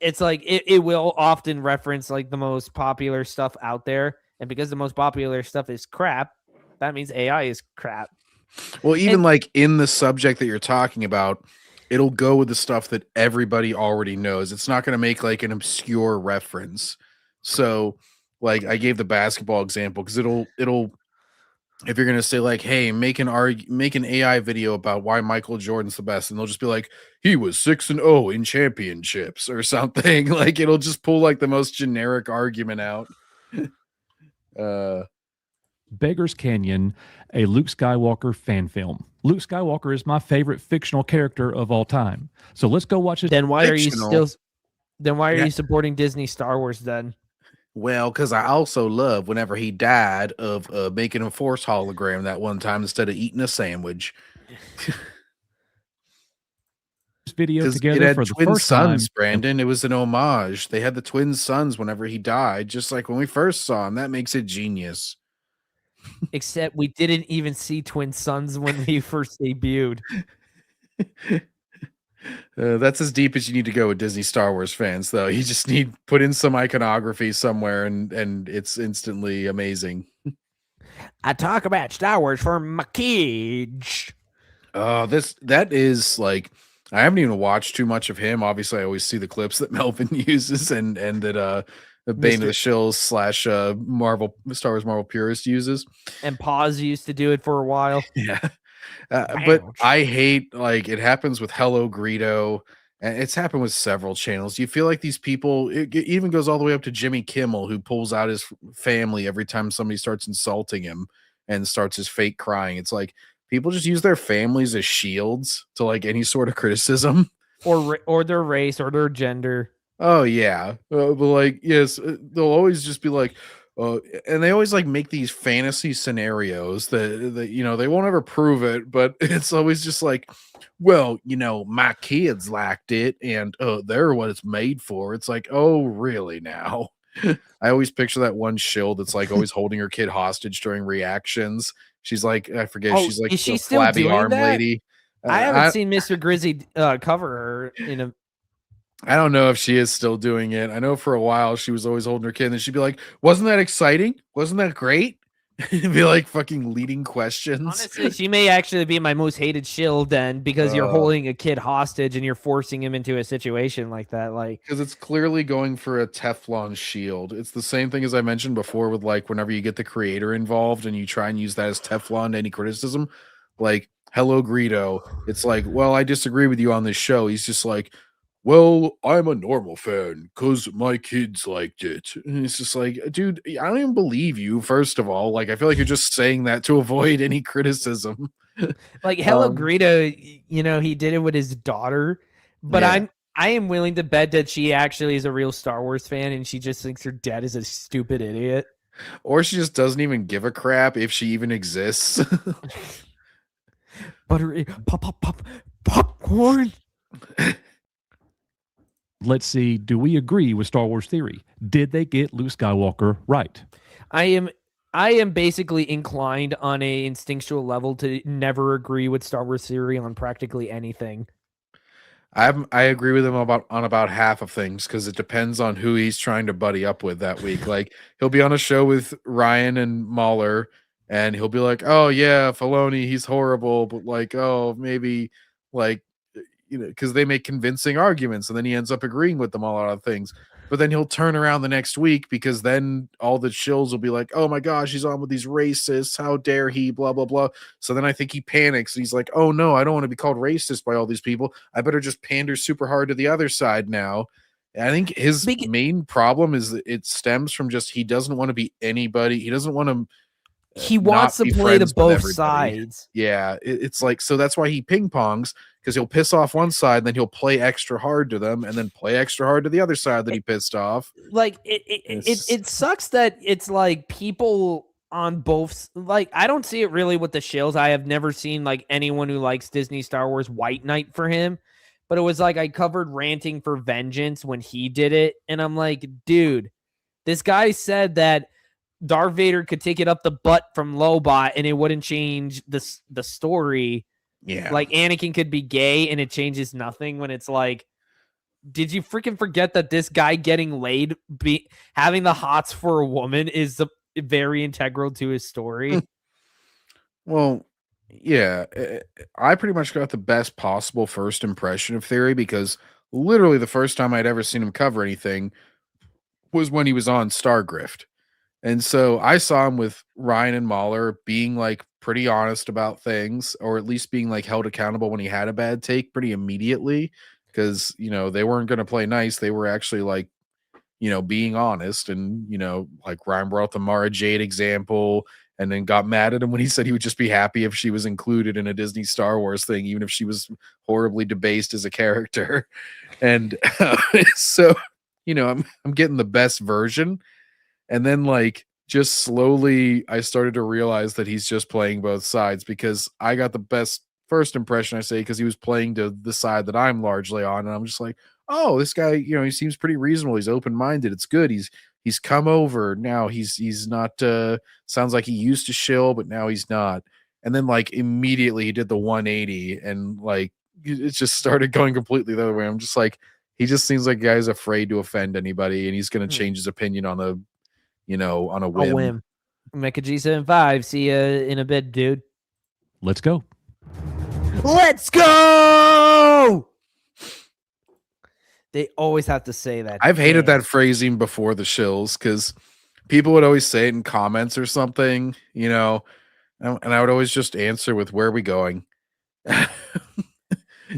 Speaker 1: it's like it will often reference like the most popular stuff out there. And because the most popular stuff is crap, that means AI is crap.
Speaker 2: Well, even like in the subject that you're talking about, it'll go with the stuff that everybody already knows. It's not going to make like an obscure reference. So like I gave the basketball example because it'll if you're going to say like, hey, make an AI video about why Michael Jordan's the best, and they'll just be like, he was 6-0 in championships or something. Like it'll just pull like the most generic argument out.
Speaker 7: Beggar's Canyon, a Luke Skywalker fan film. Luke Skywalker is my favorite fictional character of all time. So let's go watch it.
Speaker 1: Then why are you supporting Disney Star Wars then?
Speaker 2: Well, because I also love whenever he died of making a Force hologram that one time instead of eating a sandwich.
Speaker 7: This video together for the first
Speaker 2: sons,
Speaker 7: time.
Speaker 2: Brandon. It was an homage. They had the twin sons whenever he died, just like when we first saw him. That makes it genius.
Speaker 1: Except we didn't even see twin sons when we first debuted.
Speaker 2: That's as deep as you need to go with Disney Star Wars fans, though. You just need put in some iconography somewhere, and it's instantly amazing.
Speaker 1: I talk about Star Wars for my kids.
Speaker 2: That is like I haven't even watched too much of him. Obviously, I always see the clips that Melvin uses and that Bane of the Shills / Star Wars Marvel purist uses.
Speaker 1: And Paz used to do it for a while.
Speaker 2: Yeah. But I hate like it happens with Hello Greedo, and it's happened with several channels. You feel like these people, it even goes all the way up to Jimmy Kimmel, who pulls out his family every time somebody starts insulting him and starts his fake crying. It's like people just use their families as shields to like any sort of criticism
Speaker 1: or their race or their gender.
Speaker 2: Oh yeah, but like yes, they'll always just be like, and they always like make these fantasy scenarios that they won't ever prove it, but it's always just like, well, my kids liked it, and they're what it's made for. It's like, oh really now? I always picture that one shill that's like always holding her kid hostage during reactions. She's like, I forget,
Speaker 1: Oh,
Speaker 2: she's like
Speaker 1: is she
Speaker 2: the
Speaker 1: still
Speaker 2: flabby
Speaker 1: doing
Speaker 2: arm
Speaker 1: that?
Speaker 2: lady.
Speaker 1: I haven't seen Mr. Grizzly cover her in a.
Speaker 2: I don't know if she is still doing it. I know for a while she was always holding her kid, and then she'd be like, "Wasn't that exciting? Wasn't that great?" It'd be like fucking leading questions.
Speaker 1: Honestly, she may actually be my most hated shield then because you're holding a kid hostage and you're forcing him into a situation like that. Like,
Speaker 2: because it's clearly going for a Teflon shield. It's the same thing as I mentioned before with like whenever you get the creator involved and you try and use that as Teflon to any criticism, like Hello Greedo. It's like, well, I disagree with you on this show. He's just like, well, I'm a normal fan because my kids liked it. And it's just like, dude, I don't even believe you, first of all. Like, I feel like you're just saying that to avoid any criticism.
Speaker 1: like Hello Greedo, you know, he did it with his daughter, but
Speaker 2: Yeah.
Speaker 1: I am willing to bet that she actually is a real Star Wars fan and she just thinks her dad is a stupid idiot.
Speaker 2: Or she just doesn't even give a crap if she even exists.
Speaker 1: Buttery popcorn.
Speaker 7: Let's see. Do we agree with Star Wars theory? Did they get Luke Skywalker right?
Speaker 1: I am basically inclined on a instinctual level to never agree with Star Wars theory on practically anything.
Speaker 2: I agree with him on about half of things because it depends on who he's trying to buddy up with that week. Like he'll be on a show with Ryan and Mahler, and he'll be like, "Oh yeah, Filoni, he's horrible," but like, "Oh maybe like you know," because they make convincing arguments, and then he ends up agreeing with them on a lot of things. But then he'll turn around the next week because then all the shills will be like, "Oh my gosh, he's on with these racists. How dare he? Blah blah blah." So then I think he panics. And he's like, "Oh no, I don't want to be called racist by all these people. I better just pander super hard to the other side now." And I think his main problem is that it stems from just he doesn't want to be anybody. He doesn't want to.
Speaker 1: He wants to play to both sides.
Speaker 2: Yeah, it's like so that's why he ping pongs because he'll piss off one side, and then he'll play extra hard to them, and then play extra hard to the other side that he pissed off.
Speaker 1: Like it sucks that it's like people on both. Like I don't see it really with the shills. I have never seen like anyone who likes Disney Star Wars white knight for him, but it was like I covered ranting for vengeance when he did it, and I'm like, dude, this guy said that Darth Vader could take it up the butt from Lobot and it wouldn't change the story.
Speaker 2: Yeah.
Speaker 1: Like Anakin could be gay and it changes nothing when it's like, did you freaking forget that this guy getting laid, having the hots for a woman is very integral to his story?
Speaker 2: Well, yeah, I pretty much got the best possible first impression of Theory because literally the first time I'd ever seen him cover anything was when he was on Stargrift. And so I saw him with Ryan and Mahler being like pretty honest about things, or at least being like held accountable when he had a bad take pretty immediately. Because, you know, they weren't going to play nice. They were actually like, you know, being honest. And, you know, like Ryan brought the Mara Jade example and then got mad at him when he said he would just be happy if she was included in a Disney Star Wars thing, even if she was horribly debased as a character. And so, you know, I'm getting the best version. And then like just slowly I started to realize that he's just playing both sides because I got the best first impression, I say, because he was playing to the side that I'm largely on. And I'm just like, oh, this guy, you know, he seems pretty reasonable. He's open-minded. It's good. He's come over. Now he's not sounds like he used to shill, but now he's not. And then like immediately he did the 180 and like it just started going completely the other way. I'm just like, he just seems like a guy's afraid to offend anybody and he's gonna change his opinion on a on a whim.
Speaker 1: Mecha G75. See you in a bit, dude.
Speaker 7: Let's go.
Speaker 1: Let's go! They always have to say that.
Speaker 2: I've hated that phrasing before the shills because people would always say it in comments or something, you know, and I would always just answer with, where are we going?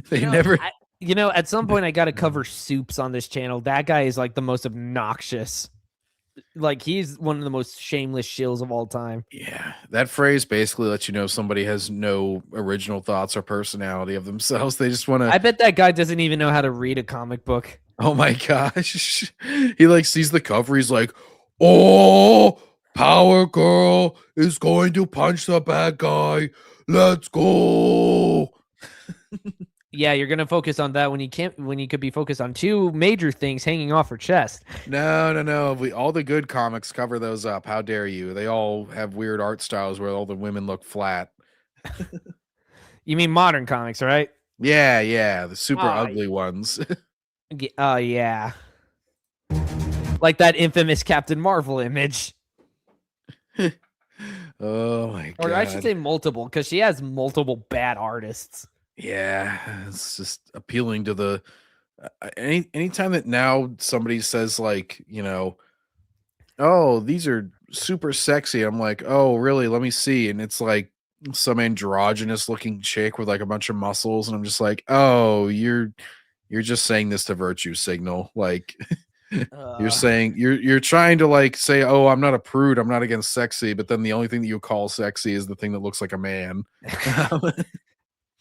Speaker 2: They never...
Speaker 1: at some point I got to cover Soups on this channel. That guy is like the most obnoxious. Like he's one of the most shameless shills of all time.
Speaker 2: Yeah, that phrase basically lets you know somebody has no original thoughts or personality of themselves. They just want to...
Speaker 1: I bet that guy doesn't even know how to read a comic book.
Speaker 2: Oh my gosh. He like sees the cover. He's like, oh, Power Girl is going to punch the bad guy. Let's go.
Speaker 1: Yeah, you're gonna focus on that when you can't. When you could be focused on two major things hanging off her chest.
Speaker 2: No. All the good comics cover those up. How dare you? They all have weird art styles where all the women look flat.
Speaker 1: You mean modern comics, right?
Speaker 2: Yeah, the super
Speaker 1: Ah,
Speaker 2: ugly ones.
Speaker 1: Oh yeah, like that infamous Captain Marvel image,
Speaker 2: Oh my god.
Speaker 1: or I should say multiple, because she has multiple bad artists.
Speaker 2: Yeah, it's just appealing to the anytime that now somebody says like, oh, these are super sexy. I'm like, oh, really? Let me see. And it's like some androgynous looking chick with like a bunch of muscles, and I'm just like, oh, you're just saying this to virtue signal. Like you're saying you're trying to like say, oh, I'm not a prude, I'm not against sexy, but then the only thing that you call sexy is the thing that looks like a man.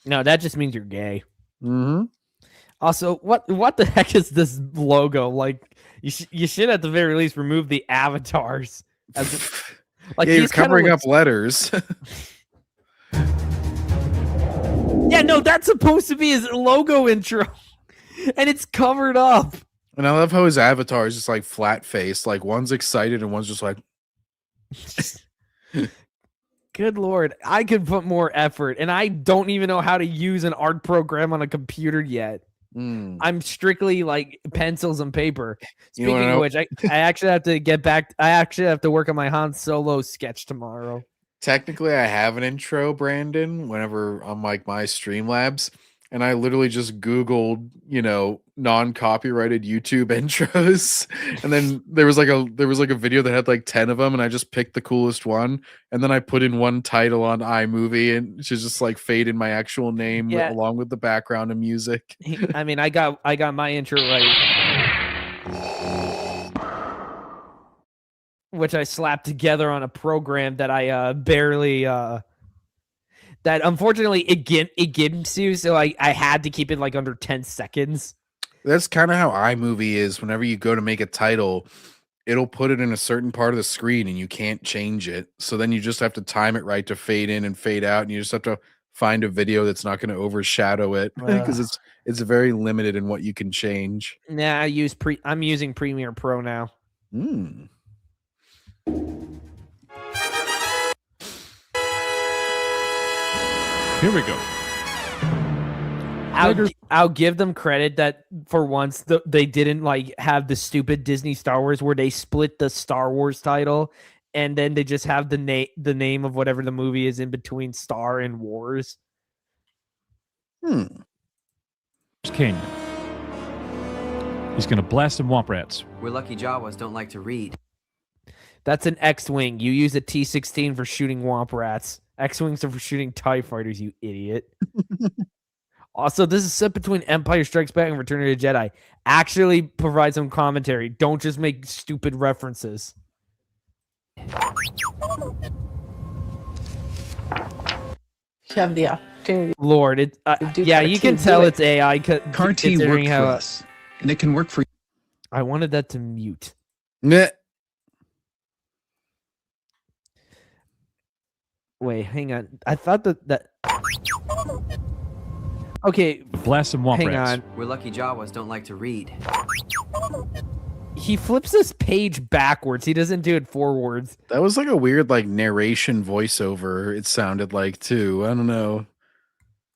Speaker 1: No, that just means you're gay.
Speaker 2: Mm-hmm.
Speaker 1: Also, what the heck is this logo? Like, you should at the very least remove the avatars. Like,
Speaker 2: Yeah, you're
Speaker 1: he's kinda
Speaker 2: covering
Speaker 1: looks-
Speaker 2: up letters.
Speaker 1: Yeah, no, that's supposed to be his logo intro, and it's covered up.
Speaker 2: And I love how his avatar is just like flat faced. Like one's excited and one's just like,
Speaker 1: Good Lord, I could put more effort, and I don't even know how to use an art program on a computer yet. I'm strictly like pencils and paper.
Speaker 2: You wanna
Speaker 1: Speaking of
Speaker 2: know-
Speaker 1: which, I actually have to get back. I actually have to work on my Han Solo sketch tomorrow.
Speaker 2: Technically, I have an intro, Brandon, whenever I'm like my Streamlabs. And I literally just Googled, non-copyrighted YouTube intros. And then there was like a video that had like 10 of them, and I just picked the coolest one. And then I put in one title on iMovie, and to just like fade in my actual name along with the background and music.
Speaker 1: I mean, I got my intro right, which I slapped together on a program that I barely that unfortunately it gives you, so I had to keep it like under 10 seconds.
Speaker 2: That's kind of how iMovie is. Whenever you go to make a title, it'll put it in a certain part of the screen and you can't change it. So then you just have to time it right to fade in and fade out, and you just have to find a video that's not going to overshadow it because it's very limited in what you can change.
Speaker 1: Nah, I'm using Premiere Pro now.
Speaker 7: Here we go.
Speaker 1: I'll give them credit that for once they didn't like have the stupid Disney Star Wars where they split the Star Wars title and then they just have the name of whatever the movie is in between Star and Wars.
Speaker 7: Canyon. He's going to blast some womp rats.
Speaker 8: We're lucky Jawas don't like to read.
Speaker 1: That's an X-Wing. You use a T-16 for shooting womp rats. X-Wings are for shooting TIE fighters, you idiot. Also, this is set between Empire Strikes Back and Return of the Jedi. Actually provide some commentary. Don't just make stupid references.
Speaker 9: You have the opportunity.
Speaker 1: Lord, yeah, you can tell it's AI.
Speaker 10: CAR-T worked for us, and it can work for you.
Speaker 1: I wanted that to mute.
Speaker 2: Meh.
Speaker 1: Wait, hang on. I thought that. Okay,
Speaker 7: Blast some womp
Speaker 1: hang
Speaker 7: rats.
Speaker 1: on.
Speaker 8: We're lucky Jawas don't like to read.
Speaker 1: He flips this page backwards. He doesn't do it forwards.
Speaker 2: That was like a weird like narration voiceover. It sounded like too. I don't know.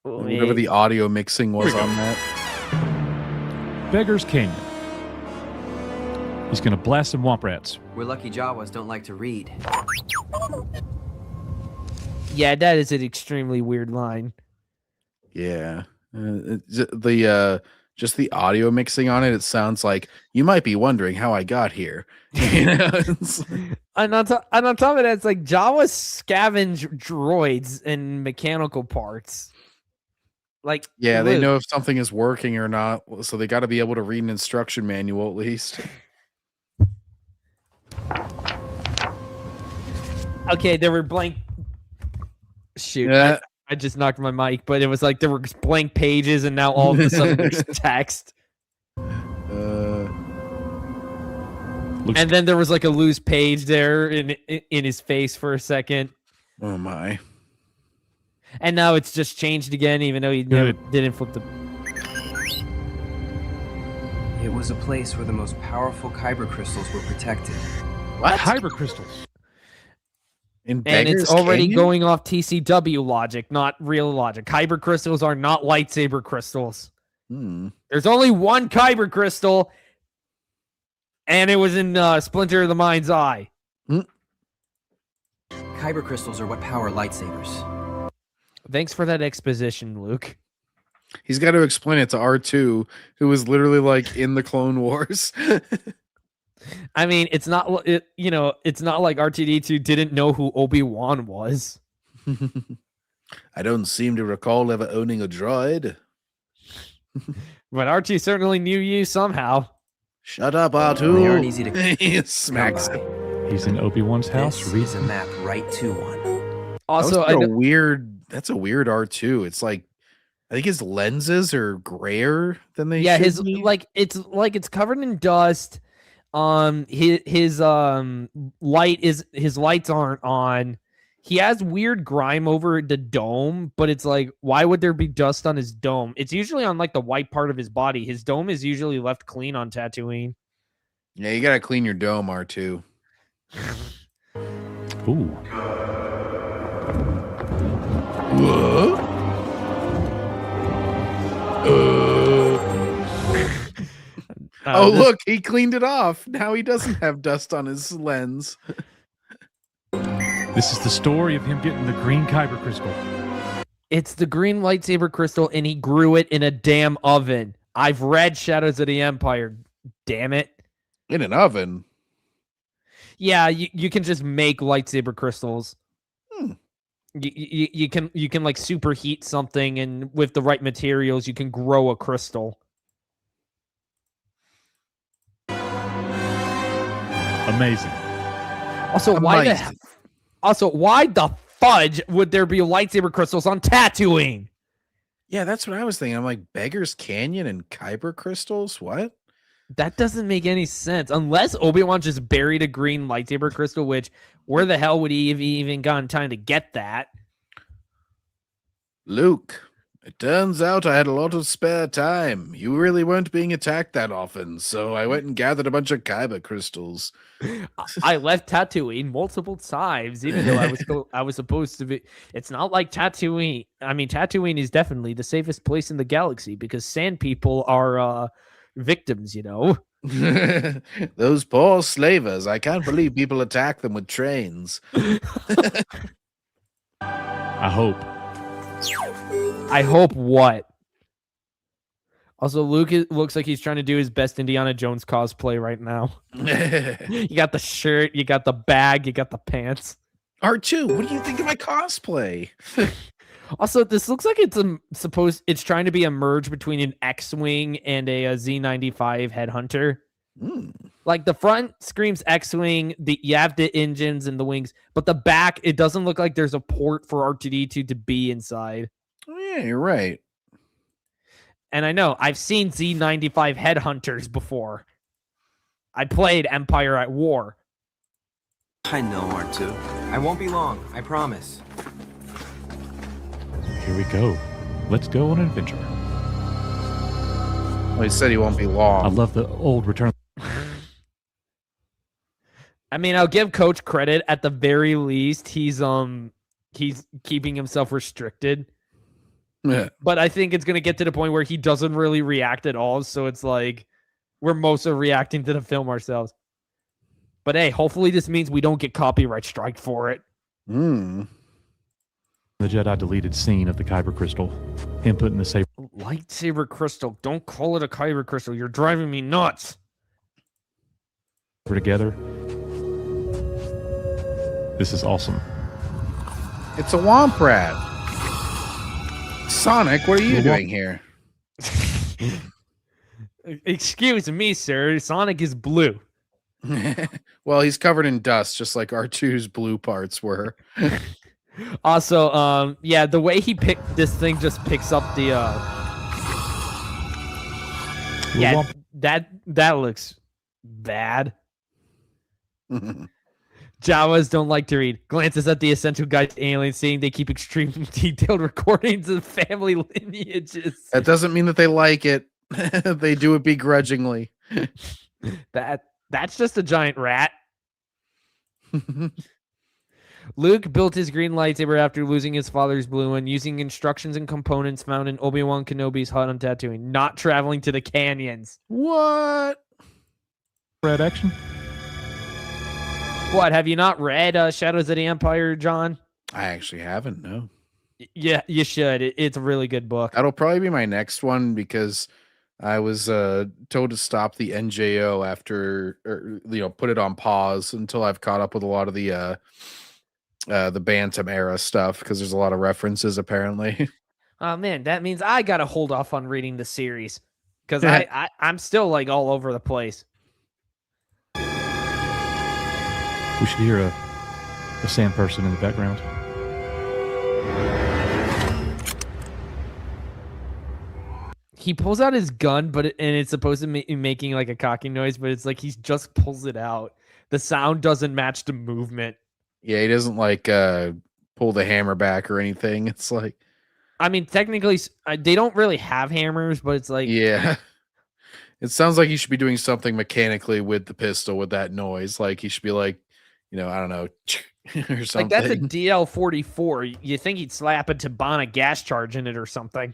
Speaker 2: Whatever the audio mixing was on that.
Speaker 7: Beggar's Canyon. He's going to blast some womp rats.
Speaker 8: We're lucky Jawas don't like to read.
Speaker 1: Yeah, that is an extremely weird line.
Speaker 2: Yeah. Just the audio mixing on it, it sounds like you might be wondering how I got here.
Speaker 1: And on top of that, it's like Jawas scavenge droids and mechanical parts. Like,
Speaker 2: yeah, they
Speaker 1: Luke.
Speaker 2: know if something is working or not, so they got to be able to read an instruction manual at least.
Speaker 1: Okay, there were blank. Shoot,
Speaker 2: Yeah.
Speaker 1: I just knocked my mic, but it was like there were blank pages, and now all of a sudden there's text. And then there was like a loose page there in his face for a second.
Speaker 2: Oh my!
Speaker 1: And now it's just changed again, even though he didn't flip the.
Speaker 8: It was a place where the most powerful kyber crystals were protected.
Speaker 2: What?
Speaker 7: Kyber crystals.
Speaker 2: In
Speaker 1: And it's
Speaker 2: Beggars
Speaker 1: already
Speaker 2: Canyon?
Speaker 1: going off TCW logic, not real logic. Kyber crystals are not lightsaber crystals. There's only one kyber crystal, and it was in Splinter of the Mind's Eye.
Speaker 8: Kyber crystals are what power lightsabers.
Speaker 1: Thanks for that exposition, Luke.
Speaker 2: He's got to explain it to R2, who was literally like in the Clone Wars.
Speaker 1: I mean, it's not it's not like R2D2 didn't know who Obi-Wan was.
Speaker 2: I don't seem to recall ever owning a droid.
Speaker 1: But R2 certainly knew you somehow.
Speaker 2: Shut up,
Speaker 8: They aren't
Speaker 2: R2.
Speaker 8: easy to
Speaker 2: He smacks
Speaker 8: come
Speaker 2: him.
Speaker 8: by.
Speaker 7: He's in Obi-Wan's house.
Speaker 8: This is a map right to one.
Speaker 1: Also,
Speaker 2: That's a weird R2. It's like, I think his lenses are grayer than they
Speaker 1: yeah,
Speaker 2: should
Speaker 1: his
Speaker 2: be.
Speaker 1: it's covered in dust. His lights aren't on. He has weird grime over the dome, but it's like, why would there be dust on his dome? It's usually on like the white part of his body. His dome is usually left clean on Tatooine.
Speaker 2: Yeah, you gotta clean your dome, R2.
Speaker 7: Ooh.
Speaker 2: What? Oh, look, he cleaned it off. Now he doesn't have dust on his lens.
Speaker 7: This is the story of him getting the green kyber crystal.
Speaker 1: It's the green lightsaber crystal, and he grew it in a damn oven. I've read Shadows of the Empire. Damn it.
Speaker 2: In an oven?
Speaker 1: Yeah, you can just make lightsaber crystals. You can like superheat something, and with the right materials, you can grow a crystal.
Speaker 7: Amazing.
Speaker 1: Also, why the fudge would there be lightsaber crystals on Tatooine?
Speaker 2: Yeah, that's what I was thinking. I'm like, Beggars Canyon and Kyber crystals? What?
Speaker 1: That doesn't make any sense. Unless Obi-Wan just buried a green lightsaber crystal, which, where the hell would he have even gotten time to get that?
Speaker 2: Luke, it turns out I had a lot of spare time. You really weren't being attacked that often, so I went and gathered a bunch of Kyber crystals.
Speaker 1: I left Tatooine multiple times, even though I was supposed to be. It's not like Tatooine. I mean, Tatooine is definitely the safest place in the galaxy because sand people are victims, you know.
Speaker 2: Those poor slavers. I can't believe people attack them with trains.
Speaker 7: I hope.
Speaker 1: I hope what? Also, Luke looks like he's trying to do his best Indiana Jones cosplay right now. You got the shirt, you got the bag, you got the pants.
Speaker 2: R2, what do you think of my cosplay?
Speaker 1: Also, this looks like it's trying to be a merge between an X-Wing and a Z95 Headhunter. Like the front screams X-Wing, you have the engines and the wings, but the back, it doesn't look like there's a port for R2-D2 to be inside.
Speaker 2: Oh, yeah, you're right.
Speaker 1: And I know, I've seen Z95 Headhunters before. I played Empire at War.
Speaker 8: I know, R2. I won't be long, I promise.
Speaker 7: Here we go. Let's go on an adventure.
Speaker 2: Well, he said he won't be long.
Speaker 7: I love the old Return.
Speaker 1: I mean, I'll give Coach credit. At the very least, he's keeping himself restricted.
Speaker 2: Yeah.
Speaker 1: But I think it's gonna get to the point where he doesn't really react at all. So it's like we're mostly reacting to the film ourselves. But hey, hopefully this means we don't get copyright strike for it.
Speaker 7: The Jedi deleted scene of the Kyber crystal. Him putting the saber
Speaker 1: Lightsaber crystal. Don't call it a kyber crystal. You're driving me nuts.
Speaker 7: together. This is awesome.
Speaker 2: It's a Womp Rat. Sonic, what are you doing here?
Speaker 1: Excuse me, sir. Sonic is blue.
Speaker 2: Well, he's covered in dust, just like R2's blue parts were.
Speaker 1: Also, yeah, the way he picked this thing just picks up the yeah, that looks bad. Jawas don't like to read. Glances at the essential guide to aliens, seeing they keep extremely detailed recordings of family lineages.
Speaker 2: That doesn't mean that they like it. They do it begrudgingly.
Speaker 1: That's just a giant rat. Luke built his green lightsaber after losing his father's blue one, using instructions and components found in Obi-Wan Kenobi's hut on Tatooine, not traveling to the canyons.
Speaker 2: What?
Speaker 7: Red action.
Speaker 1: What, have you not read Shadows of the Empire, John?
Speaker 2: I actually haven't, no.
Speaker 1: Yeah, you should. It's a really good book.
Speaker 2: That'll probably be my next one because I was told to stop the NJO after, or put it on pause until I've caught up with a lot of the Bantam era stuff because there's a lot of references apparently.
Speaker 1: Oh man, that means I gotta hold off on reading the series because I'm still like all over the place.
Speaker 7: We should hear a sand person in the background.
Speaker 1: He pulls out his gun, and it's supposed to be making like a cocking noise, but it's like he just pulls it out. The sound doesn't match the movement.
Speaker 2: Yeah, he doesn't like pull the hammer back or anything. It's like,
Speaker 1: I mean, technically, they don't really have hammers, but it's like,
Speaker 2: yeah, it sounds like he should be doing something mechanically with the pistol with that noise. Like he should be like, I don't know, or something.
Speaker 1: Like that's a DL-44. You think he'd slap a Tabana gas charge in it or something?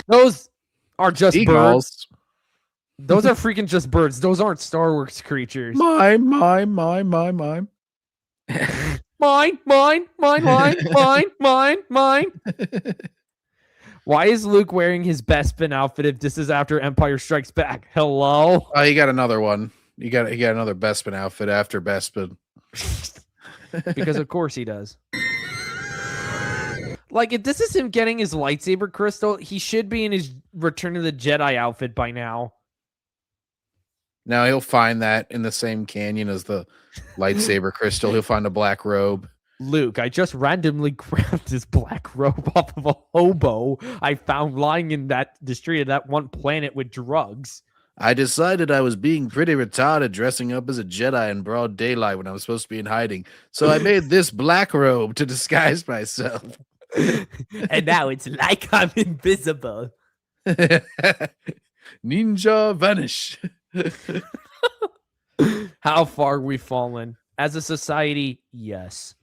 Speaker 1: Those are just birds. Those are freaking just birds. Those aren't Star Wars creatures.
Speaker 2: Mine.
Speaker 1: Mine. Why is Luke wearing his Bespin outfit if this is after Empire Strikes Back? Hello?
Speaker 2: Oh, he got another one. He got another Bespin outfit after Bespin.
Speaker 1: Because of course he does. Like, if this is him getting his lightsaber crystal, he should be in his Return of the Jedi outfit by now.
Speaker 2: Now he'll find that in the same canyon as the lightsaber crystal. He'll find a black robe.
Speaker 1: Luke, I just randomly grabbed this black robe off of a hobo I found lying in the street of that one planet with drugs.
Speaker 2: I decided I was being pretty retarded dressing up as a Jedi in broad daylight when I was supposed to be in hiding. So I made this black robe to disguise myself.
Speaker 1: And now it's like I'm invisible.
Speaker 2: Ninja vanish.
Speaker 1: How far we've fallen. As a society, yes.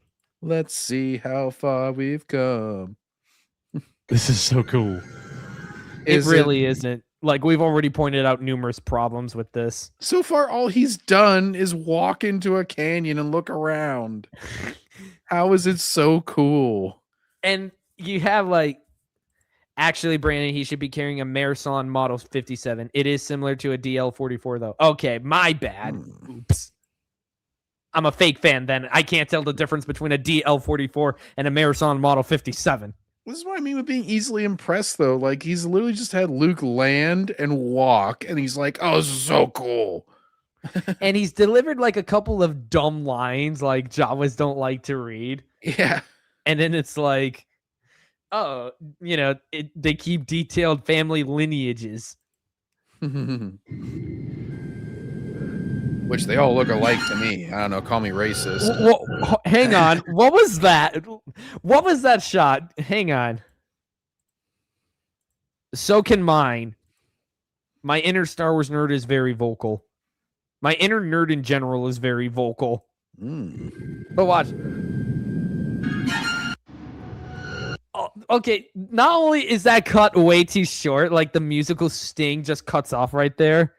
Speaker 2: Let's see how far we've come.
Speaker 7: This is so cool.
Speaker 1: It really isn't. Like, we've already pointed out numerous problems with this.
Speaker 2: So far, all he's done is walk into a canyon and look around. How is it so cool?
Speaker 1: And you have, like, actually, Brandon, he should be carrying a Marathon Model 57. It is similar to a DL-44, though. Okay, my bad. Oops. I'm a fake fan, then. I can't tell the difference between a DL-44 and a Marathon Model 57.
Speaker 2: This is what I mean with being easily impressed, though. Like, he's literally just had Luke land and walk, and he's like, oh, this is so cool.
Speaker 1: And he's delivered, like, a couple of dumb lines, like Jawas don't like to read.
Speaker 2: Yeah.
Speaker 1: And then it's like, oh, they keep detailed family lineages.
Speaker 2: Which they all look alike to me. I don't know. Call me racist.
Speaker 1: Well, hang on. What was that? What was that shot? Hang on. So can mine. My inner Star Wars nerd is very vocal. My inner nerd in general is very vocal. But watch. Oh, okay, not only is that cut way too short, like the musical sting just cuts off right there.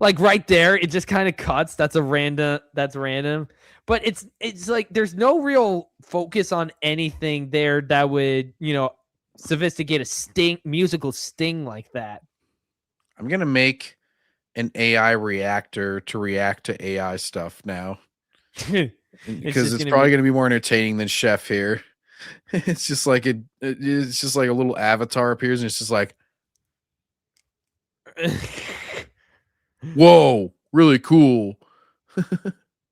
Speaker 1: Like right there, it just kind of cuts. That's random. But it's like there's no real focus on anything there that would, sophisticate a musical sting like that.
Speaker 2: I'm gonna make an AI reactor to react to AI stuff now. Because it's probably going to be more entertaining than Chef here. It's just like it's just like a little avatar appears and it's just like, whoa, really cool.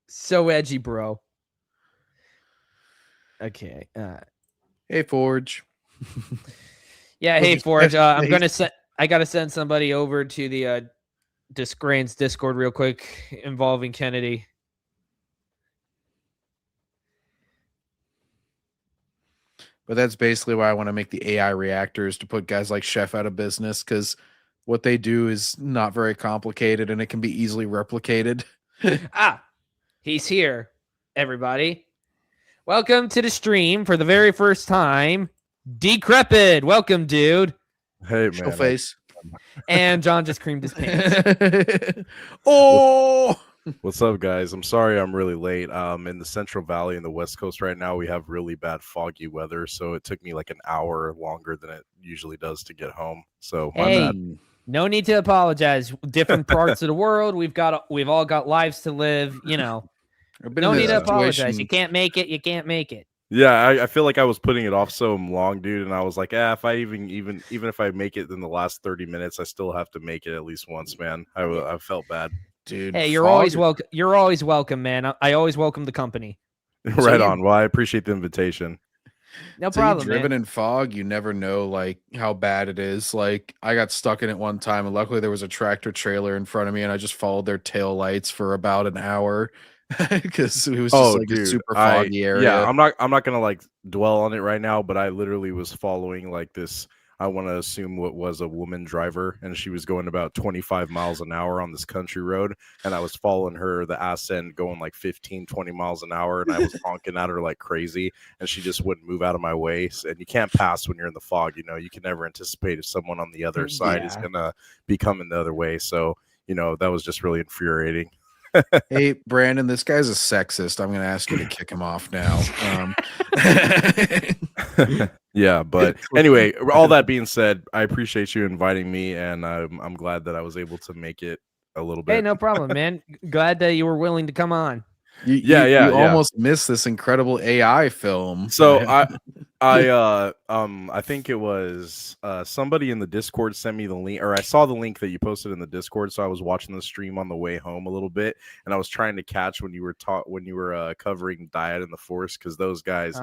Speaker 1: So edgy, bro. Okay.
Speaker 2: Hey, Forge.
Speaker 1: Yeah, hey, Forge. I gotta send somebody over to the Discord's Discord real quick involving Kennedy.
Speaker 2: But that's basically why I want to make the AI reactors to put guys like Chef out of business, because what they do is not very complicated and it can be easily replicated.
Speaker 1: He's here, everybody. Welcome to the stream for the very first time. Decrepit. Welcome, dude.
Speaker 11: Hey,
Speaker 2: Show
Speaker 11: man.
Speaker 2: face.
Speaker 1: And John just creamed his pants.
Speaker 2: Oh!
Speaker 11: What's up, guys? I'm sorry I'm really late. In the Central Valley and the West Coast right now, we have really bad foggy weather, so it took me like an hour longer than it usually does to get home. So my bad.
Speaker 1: No need to apologize. Different parts of the world. We've all got lives to live. You know, no need to apologize. You can't make it. You can't make it.
Speaker 11: Yeah, I feel like I was putting it off so long, dude, and I was like, if I even if I make it in the last 30 minutes, I still have to make it at least once, man. I felt bad,
Speaker 2: dude.
Speaker 1: Hey, you're always welcome. You're always welcome, man. I always welcome the company.
Speaker 11: Right on. Well, I appreciate the invitation.
Speaker 1: No problem,
Speaker 2: driven
Speaker 1: man.
Speaker 2: in fog, you never know like how bad it is. Like I got stuck in it one time, and luckily there was a tractor trailer in front of me, and I just followed their tail lights for about an hour because it was just a super foggy area.
Speaker 11: Yeah, I'm not gonna like dwell on it right now, but I literally was following like this. I want to assume what was a woman driver, and she was going about 25 miles an hour on this country road, and I was following her the ass end going like 15, 20 miles an hour, and I was honking at her like crazy, and she just wouldn't move out of my way. And you can't pass when you're in the fog. You know, you can never anticipate if someone on the other side is gonna be coming the other way. So you know, that was just really infuriating.
Speaker 2: Hey, Brandon, this guy's a sexist. I'm going to ask you to kick him off now.
Speaker 11: Yeah, but anyway, all that being said, I appreciate you inviting me, and I'm glad that I was able to make it a little bit.
Speaker 1: Hey, no problem, man. Glad that you were willing to come on.
Speaker 2: You almost missed this incredible AI film.
Speaker 11: So I think it was somebody in the Discord sent me the link, or I saw the link that you posted in the Discord. So I was watching the stream on the way home a little bit, and I was trying to catch when you were covering Diet in the Force, because those guys,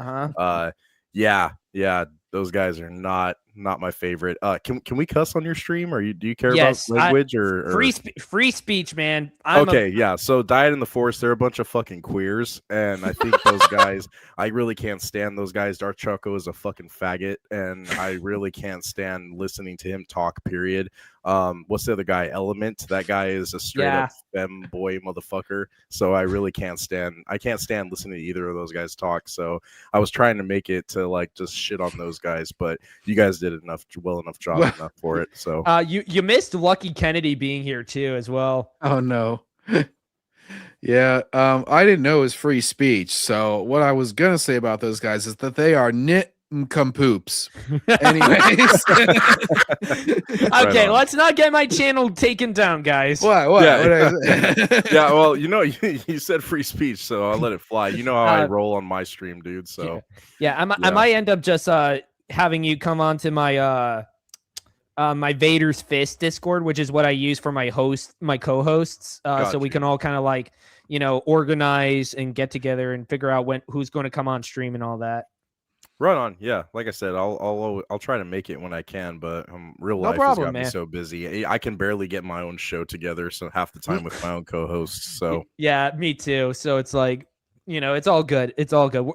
Speaker 11: those guys are not my favorite. Can we cuss on your stream, or do you care about language or
Speaker 1: free speech, man?
Speaker 11: So Diet in the Force, they're a bunch of fucking queers, and I think those guys, I really can't stand those guys. Dark Choco is a fucking faggot, and I really can't stand listening to him talk. Period. What's the other guy? Element. That guy is a straight up femboy motherfucker. So I really can't stand listening to either of those guys talk. So I was trying to make it to like just shit on those guys, but you guys did well enough job enough for it. So
Speaker 1: you missed Lucky Kennedy being here too as well.
Speaker 2: Oh no. Yeah, I didn't know it was free speech. So what I was gonna say about those guys is that they are poops. Anyways.
Speaker 1: Okay, let's not get my channel taken down, guys.
Speaker 2: What?
Speaker 11: Yeah, well, you know, you said free speech, so I'll let it fly. You know how I roll on my stream, dude. So
Speaker 1: I might end up just having you come on to my my Vader's Fist Discord, which is what I use for my co-hosts. So we can all kind of like, you know, organize and get together and figure out who's going to come on stream and all that.
Speaker 11: Right on. Yeah, like I said, I'll try to make it when I can, but real life has got me so busy. I can barely get my own show together, so half the time with my own co-hosts. So
Speaker 1: yeah, me too. So it's like, you know, it's all good. It's all good.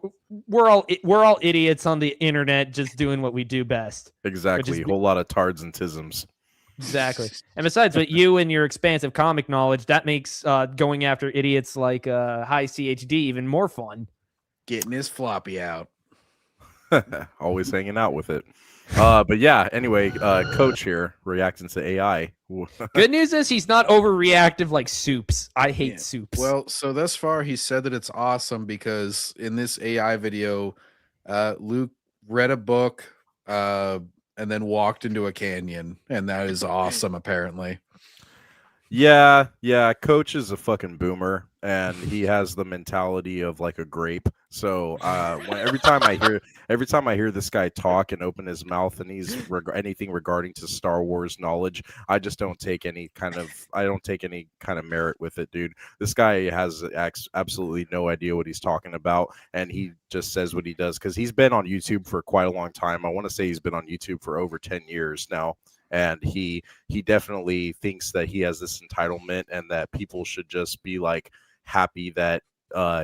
Speaker 1: We're all idiots on the internet, just doing what we do best.
Speaker 11: Exactly. A whole lot of tards and tisms.
Speaker 1: Exactly. And besides, with you and your expansive comic knowledge, that makes going after idiots like High CHD even more fun.
Speaker 2: Getting his floppy out.
Speaker 11: Always hanging out with it. But yeah, anyway, Coach here reacting to AI.
Speaker 1: Good news is he's not overreactive like Soups. I hate Soups.
Speaker 2: Well, so thus far he said that it's awesome because in this AI video, Luke read a book and then walked into a canyon, and that is awesome apparently.
Speaker 11: Yeah, Coach is a fucking boomer, and he has the mentality of like a grape. So every time I hear this guy talk and open his mouth, and he's anything regarding to Star Wars knowledge, I just don't take any kind of merit with it, dude. This guy has absolutely no idea what he's talking about, and he just says what he does because he's been on YouTube for quite a long time. I want to say he's been on YouTube for over 10 years now. And he definitely thinks that he has this entitlement and that people should just be like happy that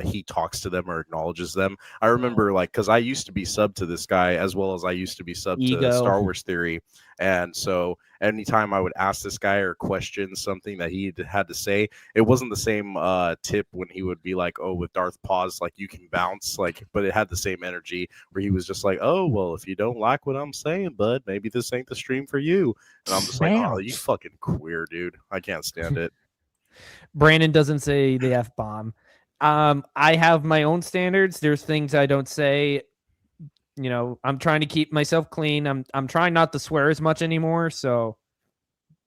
Speaker 11: he talks to them or acknowledges them. I remember like because I used to be sub to this guy as well as I used to be sub to Star Wars Theory, and so anytime I would ask this guy or question something that he had to say, it wasn't the same tip when he would be like, oh, with Darth Pause, like you can bounce, like, but it had the same energy where he was just like, oh, well, if you don't like what I'm saying, bud, maybe this ain't the stream for you. And I'm just like, oh, you fucking queer, dude. I can't stand it.
Speaker 1: Brandon doesn't say the F-bomb. I have my own standards. There's things I don't say. You know, I'm trying to keep myself clean. I'm trying not to swear as much anymore, so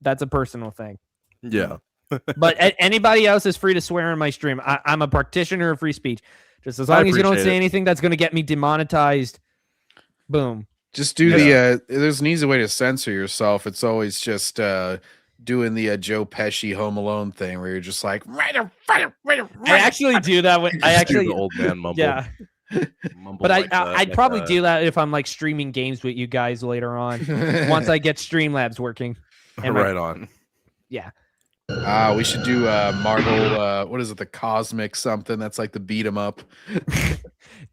Speaker 1: that's a personal thing.
Speaker 11: Yeah.
Speaker 1: But anybody else is free to swear in my stream. I'm a practitioner of free speech. Just as long as you don't say anything that's going to get me demonetized, boom.
Speaker 2: Just do there's an easy way to censor yourself. It's always just doing the Joe Pesci Home Alone thing where you're just like,
Speaker 1: I actually do that. I actually
Speaker 11: do the old man mumble.
Speaker 1: Yeah. But I'd probably do that if I'm like streaming games with you guys later on once I get Streamlabs working.
Speaker 11: Right on.
Speaker 1: Yeah.
Speaker 2: We should do Marvel. What is it? The Cosmic something. That's like the beat 'em up.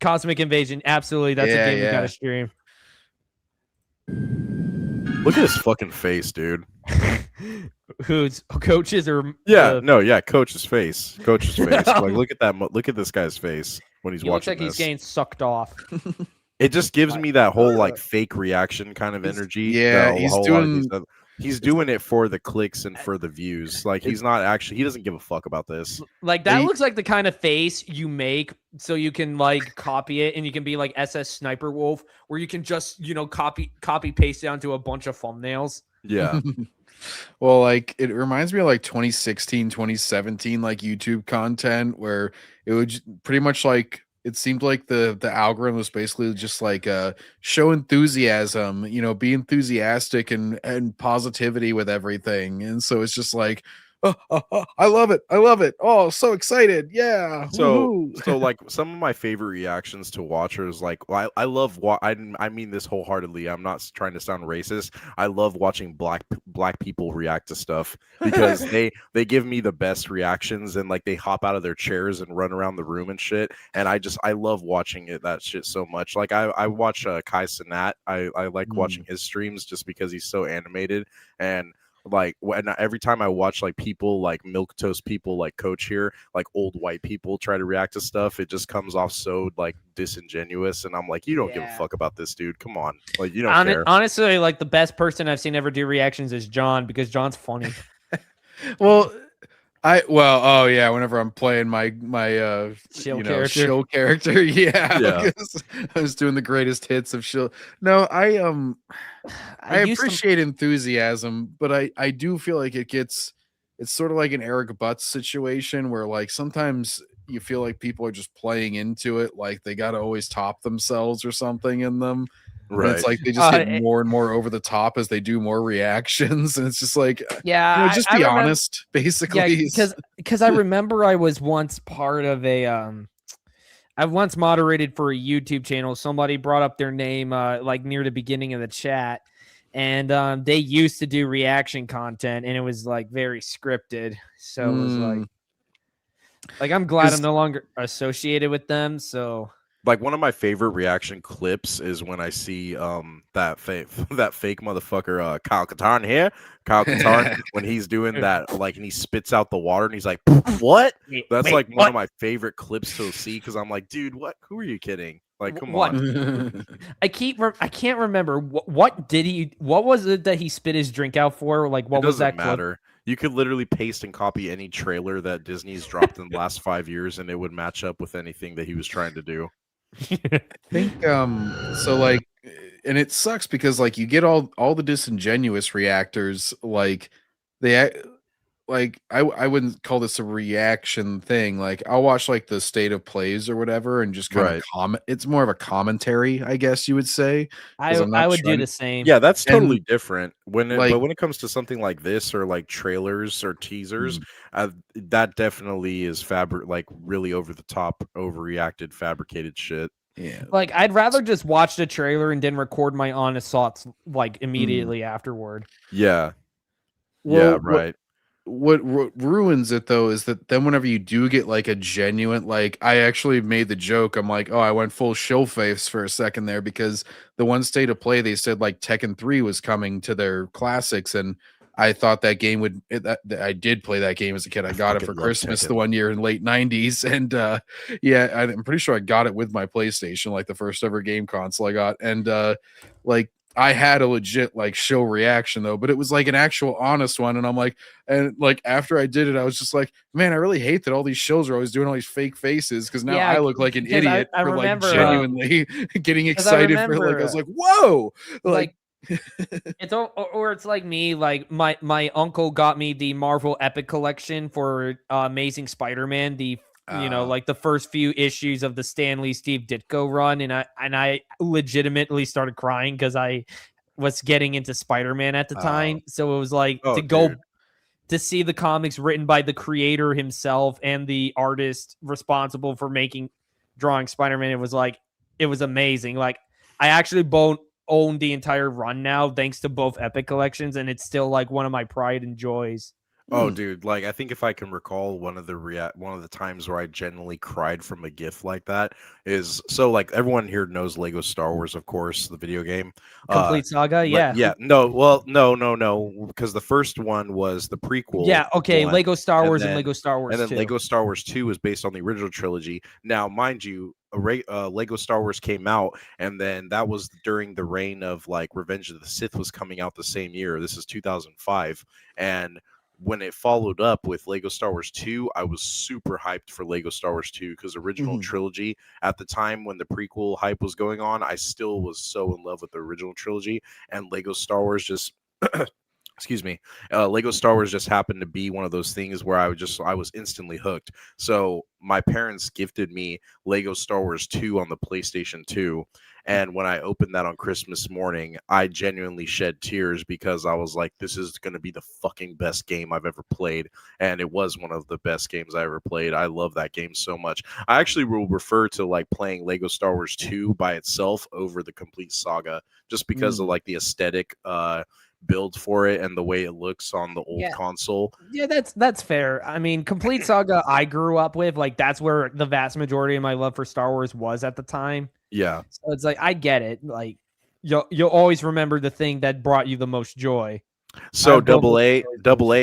Speaker 1: Cosmic Invasion. Absolutely. That's a game we gotta stream.
Speaker 11: Look at his fucking face, dude.
Speaker 1: Who's coaches or
Speaker 11: Coach's face. Coach's face. Like look at that. Look at this guy's face when he's watching.
Speaker 1: Looks like he's getting sucked off.
Speaker 11: It just gives me that whole like fake reaction kind of energy.
Speaker 2: Yeah,
Speaker 11: he's doing it for the clicks and for the views. Like he doesn't give a fuck about this.
Speaker 1: Like that looks like the kind of face you make so you can like copy it and you can be like SS Sniper Wolf where you can just, you know, copy paste down to a bunch of thumbnails.
Speaker 11: Yeah.
Speaker 2: Well, like it reminds me of like 2016, 2017 like YouTube content where it would pretty much like it seemed like the algorithm was basically just like show enthusiasm, you know, be enthusiastic and positivity with everything. And so it's just like, oh, I love it. Oh, so excited. Yeah.
Speaker 11: So like some of my favorite reactions to watchers, like I love I mean this wholeheartedly. I'm not trying to sound racist. I love watching black people react to stuff because they give me the best reactions and like they hop out of their chairs and run around the room and shit. And I love watching that shit so much. Like I watch Kai Cenat. I like watching his streams just because he's so animated and like when every time I watch like people like milquetoast people like Coach here, like old white people try to react to stuff, it just comes off so like disingenuous, and I'm like, you don't give a fuck about this dude. Come on, like you don't care.
Speaker 1: Honestly, like the best person I've seen ever do reactions is John because John's funny.
Speaker 2: Well, whenever I'm playing my
Speaker 1: shill
Speaker 2: character, I was doing the greatest hits of shill. No, I appreciate enthusiasm, but I do feel like it's sort of like an Eric Butts situation where like sometimes you feel like people are just playing into it, like they got to always top themselves or something in them. Right. And it's like they just get more and more over the top as they do more reactions. And it's just like, just be honest, basically.
Speaker 1: Yeah, because I remember I was once part of I once moderated for a YouTube channel. Somebody brought up their name like near the beginning of the chat. And they used to do reaction content and it was like very scripted. So it was like I'm glad I'm no longer associated with them. So
Speaker 11: like one of my favorite reaction clips is when I see that fake motherfucker Kyle Katarn here. Kyle Katarn when he's doing that, like, and he spits out the water and he's like, what? That's like one of my favorite clips to see because I'm like, dude, what? Who are you kidding? Like, come on.
Speaker 1: I can't remember what was it that he spit his drink out for? Like, what was that?
Speaker 11: Matter. You could literally paste and copy any trailer that Disney's dropped in the last 5 years, and it would match up with anything that he was trying to do.
Speaker 2: I think so like, and it sucks because like you get all the disingenuous reactors, like I wouldn't call this a reaction thing. Like I'll watch like the state of plays or whatever and just kind of comment. It's more of a commentary, I guess you would say.
Speaker 1: I would do the same.
Speaker 11: Yeah, that's totally different. But when it comes to something like this or like trailers or teasers, that definitely is like really over the top, overreacted, fabricated shit.
Speaker 2: Yeah.
Speaker 1: Like I'd rather just watch the trailer and then record my honest thoughts like immediately afterward.
Speaker 11: Yeah.
Speaker 2: Well,
Speaker 11: right.
Speaker 2: what ruins it though is that then whenever you do get like a genuine, like I actually made the joke, I'm like, oh, I went full shill face for a second there because the one state of play they said like Tekken 3 was coming to their classics, and I thought that game would I did play that game as a kid. I got it for Christmas the one year in late 90s, and yeah, I'm pretty sure I got it with my PlayStation, like the first ever game console I got, and like I had a legit like show reaction though, but it was like an actual honest one. And I'm like, and like after I did it, I was just like, man, I really hate that all these shows are always doing all these fake faces because now I look like an idiot
Speaker 1: I
Speaker 2: for
Speaker 1: remember,
Speaker 2: like genuinely getting excited for like I was like, whoa, like
Speaker 1: it's or it's like me, like my uncle got me the Marvel Epic Collection for Amazing Spider-Man, the like the first few issues of the Stan Lee Steve Ditko run, and I legitimately started crying because I was getting into Spider-Man at the time. So it was like to see the comics written by the creator himself and the artist responsible for drawing Spider-Man. It was amazing. Like I actually own the entire run now thanks to both Epic collections, and it's still like one of my pride and joys.
Speaker 11: Oh, dude! Like, I think if I can recall one of the times where I genuinely cried from a GIF like that is like everyone here knows Lego Star Wars, of course, the video game,
Speaker 1: Complete Saga. Yeah.
Speaker 11: No, because the first one was the prequel.
Speaker 1: Yeah. Okay.
Speaker 11: one,
Speaker 1: Lego Star Wars and Lego Star Wars.
Speaker 11: And then
Speaker 1: 2.
Speaker 11: Lego Star Wars 2 was based on the original trilogy. Now, mind you, Lego Star Wars came out, and then that was during the reign of like Revenge of the Sith was coming out the same year. This is 2005, and when it followed up with Lego Star Wars 2, I was super hyped for Lego Star Wars 2 because original trilogy at the time when the prequel hype was going on, I still was so in love with the original trilogy, and Lego Star Wars just excuse me, Lego Star Wars just happened to be one of those things where I was instantly hooked. So my parents gifted me Lego Star Wars 2 on the PlayStation 2. And when I opened that on Christmas morning, I genuinely shed tears because I was like, this is going to be the fucking best game I've ever played. And it was one of the best games I ever played. I love that game so much. I actually will refer to like playing Lego Star Wars 2 by itself over the complete saga just because of like the aesthetic build for it and the way it looks on the old console.
Speaker 1: Yeah, that's fair. I mean, Complete Saga I grew up with, like that's where the vast majority of my love for Star Wars was at the time.
Speaker 11: Yeah.
Speaker 1: So it's like I get it. Like you'll always remember the thing that brought you the most joy.
Speaker 11: So double A,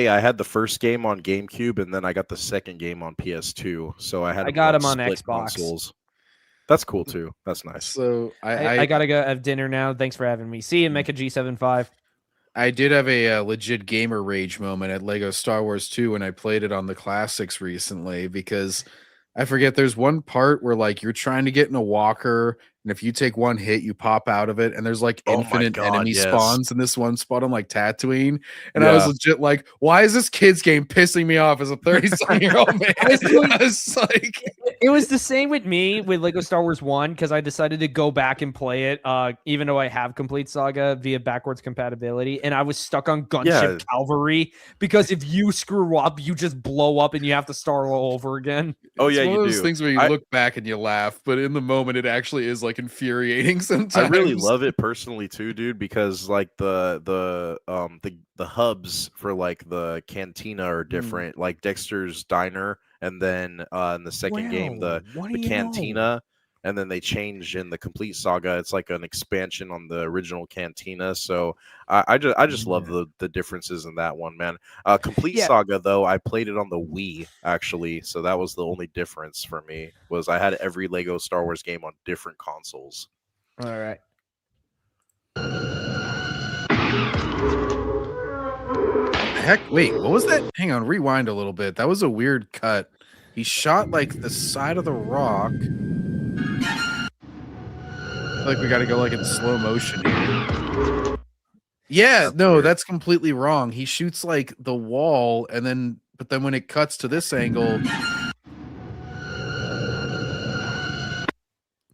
Speaker 11: I had the first game on GameCube and then I got the second game on PS2. So I got them on Xbox. Consoles. That's cool too. That's nice.
Speaker 2: So
Speaker 1: I gotta go have dinner now. Thanks for having me. See you, Mecha G75.
Speaker 2: I did have a legit gamer rage moment at Lego Star Wars 2 when I played it on the classics recently because I forget there's one part where like you're trying to get in a walker and if you take one hit you pop out of it and there's like infinite enemy spawns in this one spot on like Tatooine and I was legit like, why is this kids game pissing me off as a 30-something-year-old man? I was like,
Speaker 1: it was the same with me with Lego Star Wars 1 because I decided to go back and play it even though I have Complete Saga via backwards compatibility, and I was stuck on Gunship Cavalry because if you screw up you just blow up and you have to start all over again.
Speaker 11: Oh yeah,
Speaker 2: it's one of those things where you look back and you laugh, but in the moment it actually is like infuriating sometimes.
Speaker 11: I really love it personally too, dude, because like the hubs for like the cantina are different, like Dexter's Diner, and then in the second game the cantina, and then they change in the Complete Saga. It's like an expansion on the original cantina. So I just love the differences in that one, man. Complete Saga though, I played it on the Wii actually, so that was the only difference for me. Was I had every Lego Star Wars game on different consoles.
Speaker 1: All right.
Speaker 2: Heck, wait, what was that? Hang on, rewind a little bit. That was a weird cut. He shot like the side of the rock. Like we got to go like in slow motion here. Yeah, no, that's completely wrong. He shoots like the wall, and then but then when it cuts to this angle.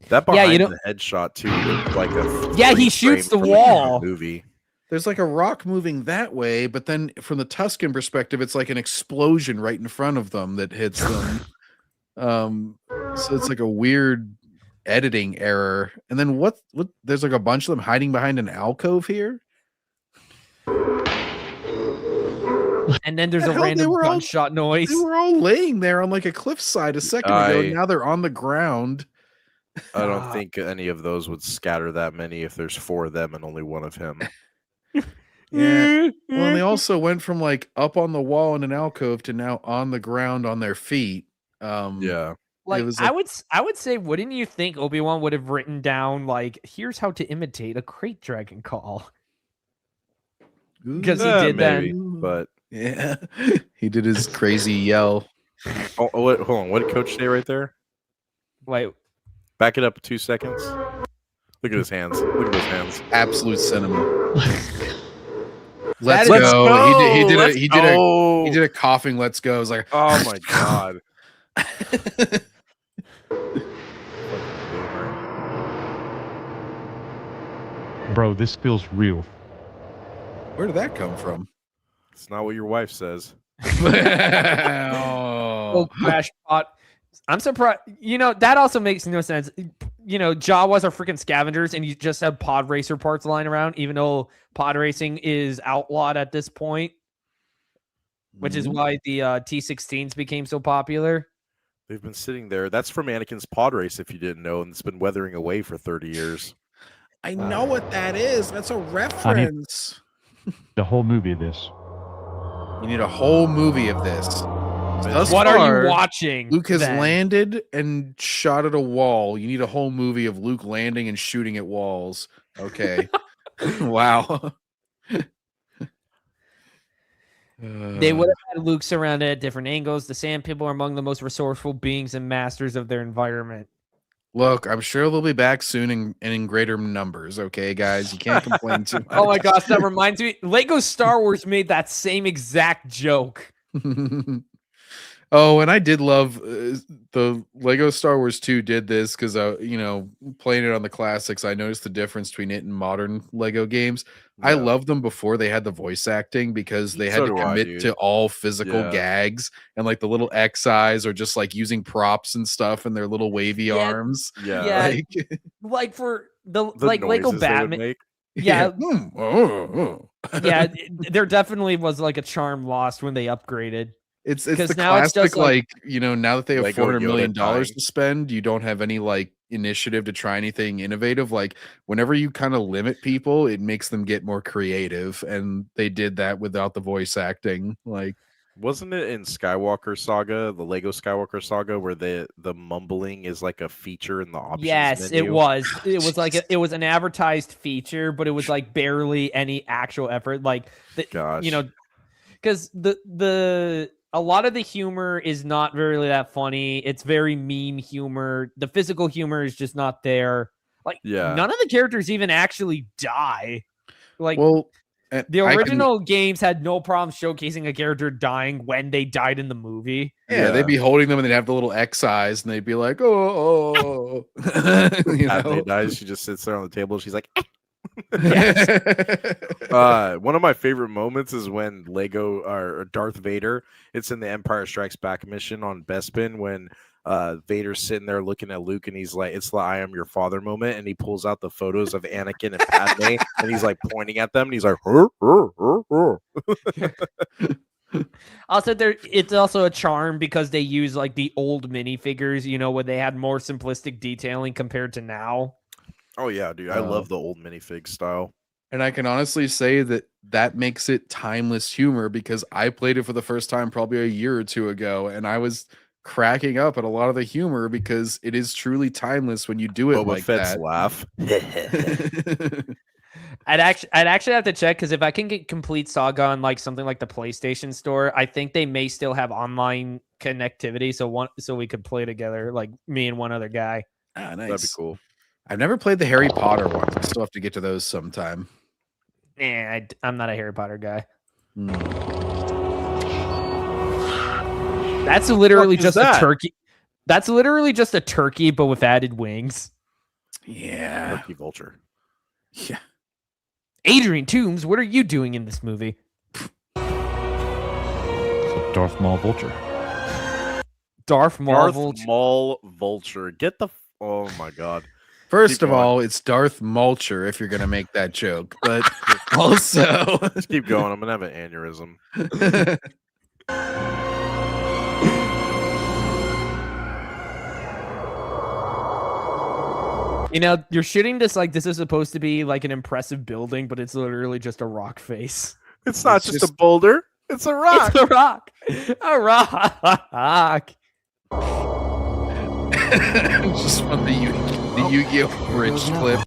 Speaker 11: That behind the headshot too looked like a
Speaker 1: he shoots the wall
Speaker 11: movie.
Speaker 2: There's like a rock moving that way, but then from the Tusken perspective, it's like an explosion right in front of them that hits them. So it's like a weird editing error. And then what there's like a bunch of them hiding behind an alcove here.
Speaker 1: And then there's a
Speaker 2: The hell, they
Speaker 1: random
Speaker 2: were all-
Speaker 1: gunshot noise.
Speaker 2: They were all laying there on like a cliffside a second ago. Now they're on the ground.
Speaker 11: I don't think any of those would scatter that many if there's 4 of them and only 1 of him.
Speaker 2: Yeah. Well, and they also went from like up on the wall in an alcove to now on the ground on their feet.
Speaker 11: Yeah.
Speaker 1: Like,
Speaker 2: was
Speaker 1: I would say, wouldn't you think Obi-Wan would have written down like, here's how to imitate a crate dragon call? Because he did
Speaker 11: maybe,
Speaker 1: that.
Speaker 11: but
Speaker 2: yeah, he did his crazy yell.
Speaker 11: Oh, hold on. What did Coach say right there?
Speaker 1: Wait,
Speaker 11: back it up 2 seconds. Look at his hands. Look at those hands.
Speaker 2: Absolute cinnamon.
Speaker 11: Let's
Speaker 2: go.
Speaker 11: go.
Speaker 2: He did a coughing. Let's go. It was like,
Speaker 11: oh my god.
Speaker 7: Bro, this feels real.
Speaker 2: Where did that come from?
Speaker 11: It's not what your wife says.
Speaker 1: oh, crash pot. I'm surprised. That also makes no sense. Jawas are freaking scavengers, and you just have pod racer parts lying around, even though pod racing is outlawed at this point, which is why the T-16s became so popular.
Speaker 11: They've been sitting there. That's from Anakin's pod race, if you didn't know, and it's been weathering away for 30 years.
Speaker 2: I know what that is. That's a reference.
Speaker 7: The whole movie of this.
Speaker 2: You need a whole movie of this.
Speaker 1: What are you watching?
Speaker 2: Luke has
Speaker 1: then?
Speaker 2: landed and shot at a wall. You need a whole movie of Luke landing and shooting at walls. Okay. Wow.
Speaker 1: They would have had Luke surrounded at different angles. The Sand People are among the most resourceful beings and masters of their environment.
Speaker 2: Look, I'm sure they'll be back soon and in greater numbers. Okay, guys, you can't complain too much.
Speaker 1: Oh my gosh, that reminds me. Lego Star Wars made that same exact joke.
Speaker 2: Oh, and I did love the Lego Star Wars 2 did this because, playing it on the classics, I noticed the difference between it and modern Lego games. Yeah. I loved them before they had the voice acting because they had to commit to all physical gags and like the little X eyes or just like using props and stuff and their little wavy arms.
Speaker 11: Yeah.
Speaker 1: Like for the like Lego Batman. Yeah. Yeah. There definitely was like a charm lost when they upgraded.
Speaker 2: It's the classic, now that they have $400 million to spend, you don't have any like initiative to try anything innovative. Like whenever you kind of limit people, it makes them get more creative, and they did that without the voice acting. Like,
Speaker 11: wasn't it in Skywalker Saga, the Lego Skywalker Saga, where the mumbling is like a feature in the options
Speaker 1: Yes,
Speaker 11: menu?
Speaker 1: it was. It was like it was an advertised feature, but it was like barely any actual effort. Like, because a lot of the humor is not really that funny. It's very mean humor. The physical humor is just not there. Like, none of the characters even actually die. Like, the original games had no problem showcasing a character dying when they died in the movie.
Speaker 2: Yeah, they'd be holding them and they'd have the little X eyes and they'd be like, oh.
Speaker 11: They dies. She just sits there on the table. She's like, one of my favorite moments is when Lego or Darth Vader, it's in the Empire Strikes Back mission on Bespin when Vader's sitting there looking at Luke and he's like, it's the I am your father moment, and he pulls out the photos of Anakin and Padme and he's like pointing at them and he's like
Speaker 1: Also, it's also a charm because they use like the old minifigures, where they had more simplistic detailing compared to now.
Speaker 11: Oh yeah, dude, I love the old minifig style.
Speaker 2: And I can honestly say that makes it timeless humor because I played it for the first time probably a year or two ago, and I was cracking up at a lot of the humor because it is truly timeless when you do it like
Speaker 11: Fett's
Speaker 2: that.
Speaker 11: Laugh.
Speaker 1: I'd actually have to check because if I can get complete Saga on like something like the PlayStation Store, I think they may still have online connectivity, so we could play together, like me and one other guy.
Speaker 2: Ah, nice.
Speaker 11: That'd be cool.
Speaker 2: I've never played the Harry Potter ones. I still have to get to those sometime.
Speaker 1: I'm not a Harry Potter guy. That's literally just a turkey. That's literally just a turkey, but with added wings.
Speaker 2: Yeah.
Speaker 11: Turkey vulture.
Speaker 2: Yeah.
Speaker 1: Adrian Toombs, what are you doing in this movie?
Speaker 7: Darth Maul Vulture.
Speaker 1: Darth Maul Vulture.
Speaker 11: Maul Vulture. Get the... Oh, my God.
Speaker 2: First
Speaker 11: Keep
Speaker 2: of
Speaker 11: going.
Speaker 2: all, it's Darth Mulcher if you're gonna make that joke, but also
Speaker 11: Just keep going. I'm gonna have an aneurysm.
Speaker 1: You know, you're shooting this like this is supposed to be like an impressive building, but it's literally just a rock face.
Speaker 11: It's not just a boulder. It's a rock.
Speaker 1: It's a rock. A rock.
Speaker 2: Just from the Yu-Gi-Oh! Bridge clip.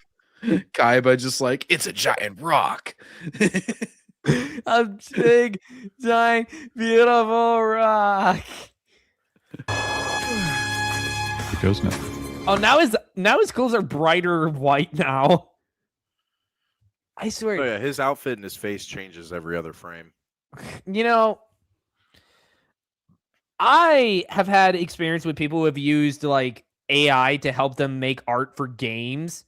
Speaker 2: Kaiba just like, it's a giant rock.
Speaker 1: A big, giant, beautiful rock.
Speaker 7: It goes now.
Speaker 1: Oh, now his clothes are brighter white now. I swear.
Speaker 11: Oh yeah, his outfit and his face changes every other frame.
Speaker 1: You know, I have had experience with people who have used like AI to help them make art for games.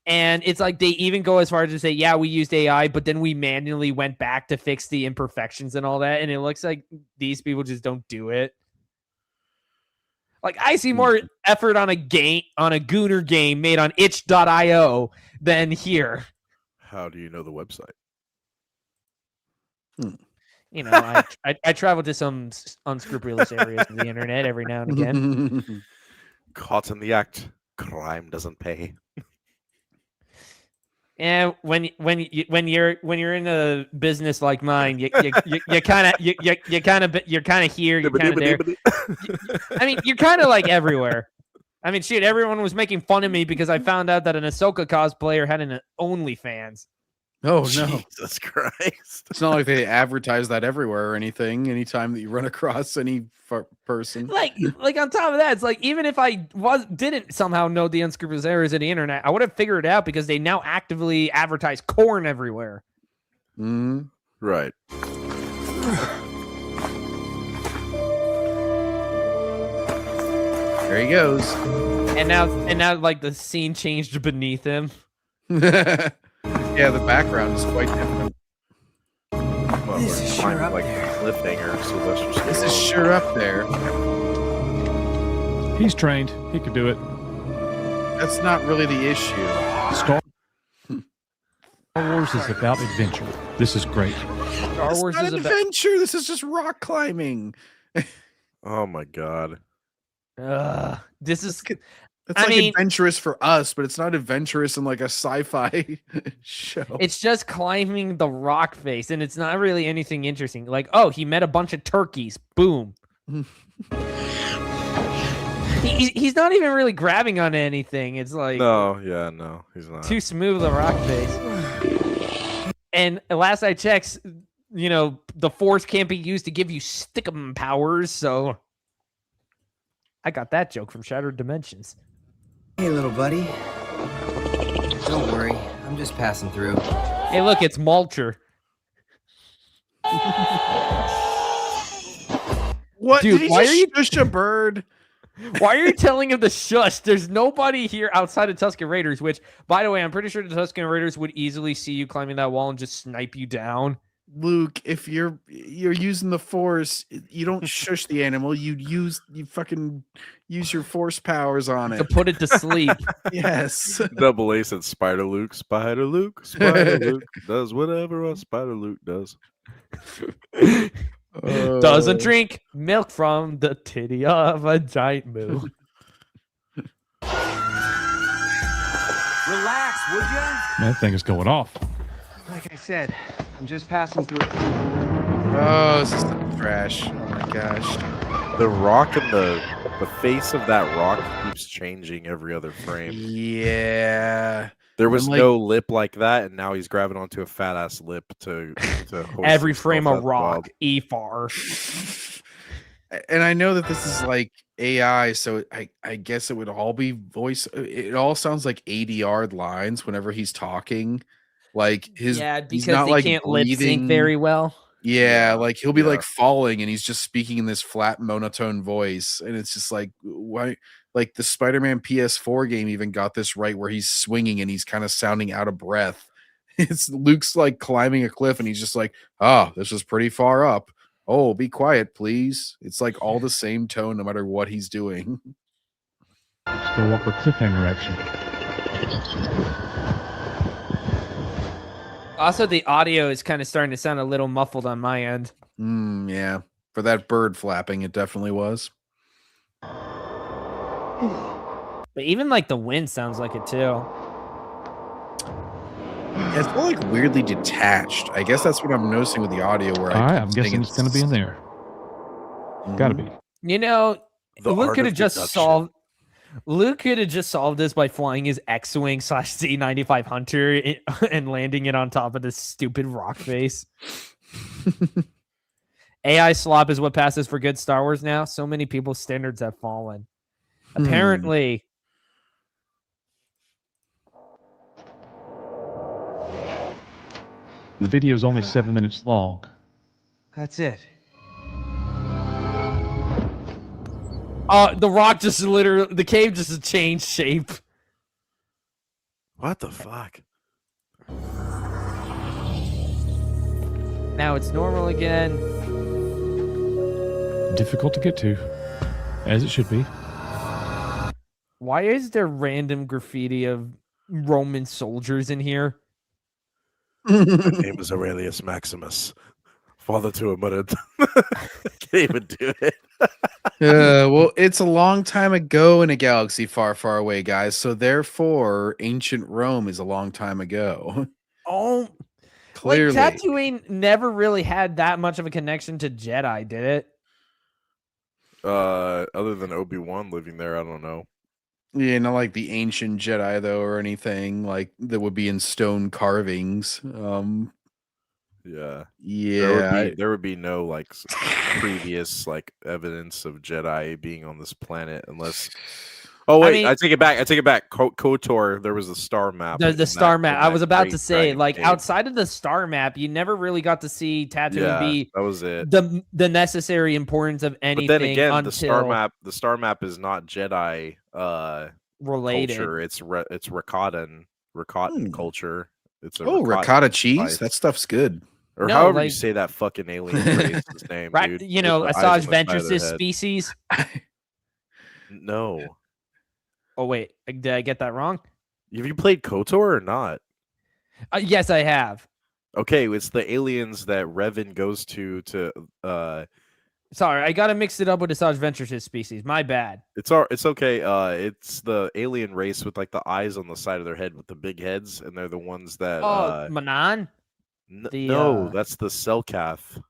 Speaker 1: And it's like they even go as far as to say, yeah, we used AI, but then we manually went back to fix the imperfections and all that. And it looks like these people just don't do it. Like I see more effort on a Gooner game made on itch.io than here.
Speaker 11: How do you know the website?
Speaker 1: You know, I travel to some unscrupulous areas of the internet every now and again.
Speaker 11: Caught in the act. Crime doesn't pay.
Speaker 1: And when you're in a business like mine, you're kind of here, you're kind of there. I mean, you're kind of like everywhere. I mean, shit, everyone was making fun of me because I found out that an Ahsoka cosplayer had an OnlyFans.
Speaker 2: Oh no,
Speaker 11: Jesus Christ!
Speaker 2: It's not like they advertise that everywhere or anything. Anytime that you run across any person,
Speaker 1: like on top of that, it's like even if I didn't somehow know the unscrupulous areas of the internet, I would have figured it out because they now actively advertise corn everywhere.
Speaker 11: Right.
Speaker 2: There he goes.
Speaker 1: And now, like the scene changed beneath him.
Speaker 2: Yeah, the background is quite different.
Speaker 11: Well,
Speaker 8: This is sure up
Speaker 11: like
Speaker 8: there.
Speaker 11: cliffhanger. Sylvester
Speaker 2: This is
Speaker 11: Stallone.
Speaker 2: sure up there.
Speaker 7: He's trained. He could do it.
Speaker 2: That's not really the issue.
Speaker 7: Star Wars is about adventure. This is great.
Speaker 1: Star
Speaker 2: It's
Speaker 1: Wars
Speaker 2: not
Speaker 1: is
Speaker 2: an
Speaker 1: about.
Speaker 2: adventure. This is just rock climbing.
Speaker 11: Oh my god.
Speaker 1: This is.
Speaker 2: It's like adventurous for us, but it's not adventurous in like a sci-fi show.
Speaker 1: It's just climbing the rock face, and it's not really anything interesting. Like, oh, he met a bunch of turkeys. Boom. He's not even really grabbing on anything. It's like
Speaker 11: No, he's not.
Speaker 1: too smooth a rock face. And last I checked, you know, the Force can't be used to give you stickum powers. So I got that joke from Shattered Dimensions.
Speaker 8: Hey, little buddy. Don't worry. I'm just passing through.
Speaker 1: Hey, look, it's Mulcher.
Speaker 2: What?
Speaker 1: Dude,
Speaker 2: Did he
Speaker 1: why
Speaker 2: just
Speaker 1: are you
Speaker 2: shush a bird?
Speaker 1: Why are you telling him to shush? There's nobody here outside of Tusken Raiders, which, by the way, I'm pretty sure the Tusken Raiders would easily see you climbing that wall and just snipe you down.
Speaker 2: Luke, if you're using the Force, you don't shush the animal. You fucking use your Force powers on it
Speaker 1: To put it to sleep.
Speaker 2: Yes.
Speaker 11: Double A said Spider Luke, Spider Luke, Spider Luke does whatever a Spider Luke does.
Speaker 1: Doesn't drink milk from the titty of a giant moo.
Speaker 8: Relax, would ya?
Speaker 7: That thing is going off.
Speaker 8: Like I said, I'm just passing through.
Speaker 2: Oh, this is the trash. Oh my gosh.
Speaker 11: The rock and the face of that rock keeps changing every other frame.
Speaker 2: Yeah.
Speaker 11: There was
Speaker 2: like-
Speaker 11: no lip like that, and now he's grabbing onto a fat ass lip to hoist
Speaker 1: Every
Speaker 11: himself
Speaker 1: frame
Speaker 11: up.
Speaker 1: of rock.
Speaker 11: Wild.
Speaker 1: E-far.
Speaker 2: And I know that this is like AI, so I guess it would all be voice. It all sounds like ADR lines whenever he's talking. Like his
Speaker 1: Yeah,
Speaker 2: he's
Speaker 1: because
Speaker 2: not
Speaker 1: they
Speaker 2: like
Speaker 1: can't lip sync
Speaker 2: breathing.
Speaker 1: very well.
Speaker 2: Yeah, like he'll be
Speaker 11: Yeah.
Speaker 2: like falling and he's just speaking in this flat monotone voice. And it's just like, why? Like the Spider-Man PS4 game even got this right where he's swinging and he's kind of sounding out of breath. It's Luke's like climbing a cliff and he's just like, oh, this is pretty far up. Oh, be quiet, please. It's like all the same tone no matter what he's doing.
Speaker 7: Skywalker cliffhanger action.
Speaker 1: Also, the audio is kind of starting to sound a little muffled on my end.
Speaker 2: Yeah. For that bird flapping, it definitely was.
Speaker 1: But even like the wind sounds like it too.
Speaker 2: Yeah, it's more like weirdly detached. I guess that's what I'm noticing with the audio. Where
Speaker 7: All right, I'm guessing it's going to be in there. Got to be.
Speaker 1: You know,
Speaker 11: The
Speaker 1: Luke
Speaker 11: art
Speaker 1: could
Speaker 11: of
Speaker 1: have just
Speaker 11: deduction.
Speaker 1: solved. Luke could have just solved this by flying his X-wing / Z95 Hunter and landing it on top of this stupid rock face. AI slop is what passes for good Star Wars now. So many people's standards have fallen. Apparently.
Speaker 7: The video is only 7 minutes long.
Speaker 8: That's it.
Speaker 1: The rock just literally, the cave just changed shape.
Speaker 11: What the fuck?
Speaker 1: Now it's normal again.
Speaker 7: Difficult to get to, as it should be.
Speaker 1: Why is there random graffiti of Roman soldiers in here?
Speaker 11: My name is Aurelius Maximus, father to a mother. Can't even do it.
Speaker 2: Well, it's a long time ago in a galaxy far, far away, guys. So therefore, ancient Rome is a long time ago.
Speaker 1: Oh,
Speaker 2: Clearly.
Speaker 1: Like Tatooine never really had that much of a connection to Jedi, did it?
Speaker 11: Other than Obi-Wan living there, I don't know.
Speaker 2: Yeah, not like the ancient Jedi though, or anything like that would be in stone carvings.
Speaker 11: Yeah.
Speaker 2: Yeah.
Speaker 11: There would be no like previous like evidence of Jedi being on this planet unless. Oh wait, I take it back. KOTOR, there was a star map.
Speaker 1: The star map. I was about to say,
Speaker 11: Dragon
Speaker 1: like
Speaker 11: Cave.
Speaker 1: outside of the star map, you never really got to see Tatooine be
Speaker 11: that was it.
Speaker 1: the necessary importance of anything.
Speaker 11: But then again,
Speaker 1: until
Speaker 11: the star map is not Jedi
Speaker 1: related.
Speaker 11: culture. It's Rakatan culture. It's a
Speaker 2: ricotta cheese.
Speaker 11: spice.
Speaker 2: That stuff's good.
Speaker 11: Or
Speaker 1: No,
Speaker 11: however you
Speaker 1: like-
Speaker 11: say that fucking alien race's name,
Speaker 1: Right,
Speaker 11: dude.
Speaker 1: you know,
Speaker 11: with the eyes
Speaker 1: Asajj
Speaker 11: on the side of
Speaker 1: Ventress's
Speaker 11: their head.
Speaker 1: species.
Speaker 11: No.
Speaker 1: Oh wait, did I get that wrong?
Speaker 11: Have you played KOTOR or not?
Speaker 1: Yes, I have.
Speaker 11: Okay, it's the aliens that Revan goes to
Speaker 1: Sorry, I gotta mix it up with Asajj Ventress's species. My bad.
Speaker 11: It's okay. It's the alien race with like the eyes on the side of their head with the big heads, and they're the ones that
Speaker 1: Manan?
Speaker 11: no, that's the Selkath.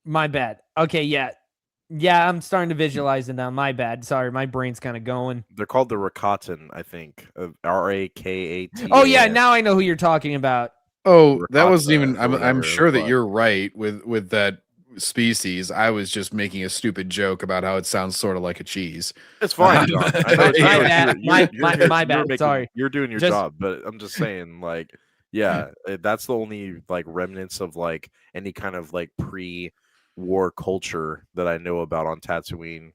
Speaker 1: My bad. Okay, yeah. Yeah, I'm starting to visualize it now. My bad. Sorry, my brain's kind of going.
Speaker 11: They're called the Rakatan, I think. Rakata.
Speaker 1: Oh yeah, now I know who you're talking about.
Speaker 2: Oh, that wasn't
Speaker 11: Rakata
Speaker 2: even.
Speaker 11: or
Speaker 2: I'm
Speaker 11: whatever,
Speaker 2: sure that
Speaker 11: but-
Speaker 2: you're right with that species. I was just making a stupid joke about how it sounds sort of like a cheese.
Speaker 11: It's fine, John. I know
Speaker 1: My bad. My bad. Sorry.
Speaker 11: You're doing your
Speaker 1: Just-
Speaker 11: job, but I'm just saying, like, yeah, that's the only like remnants of like any kind of like pre-war culture that I know about on Tatooine.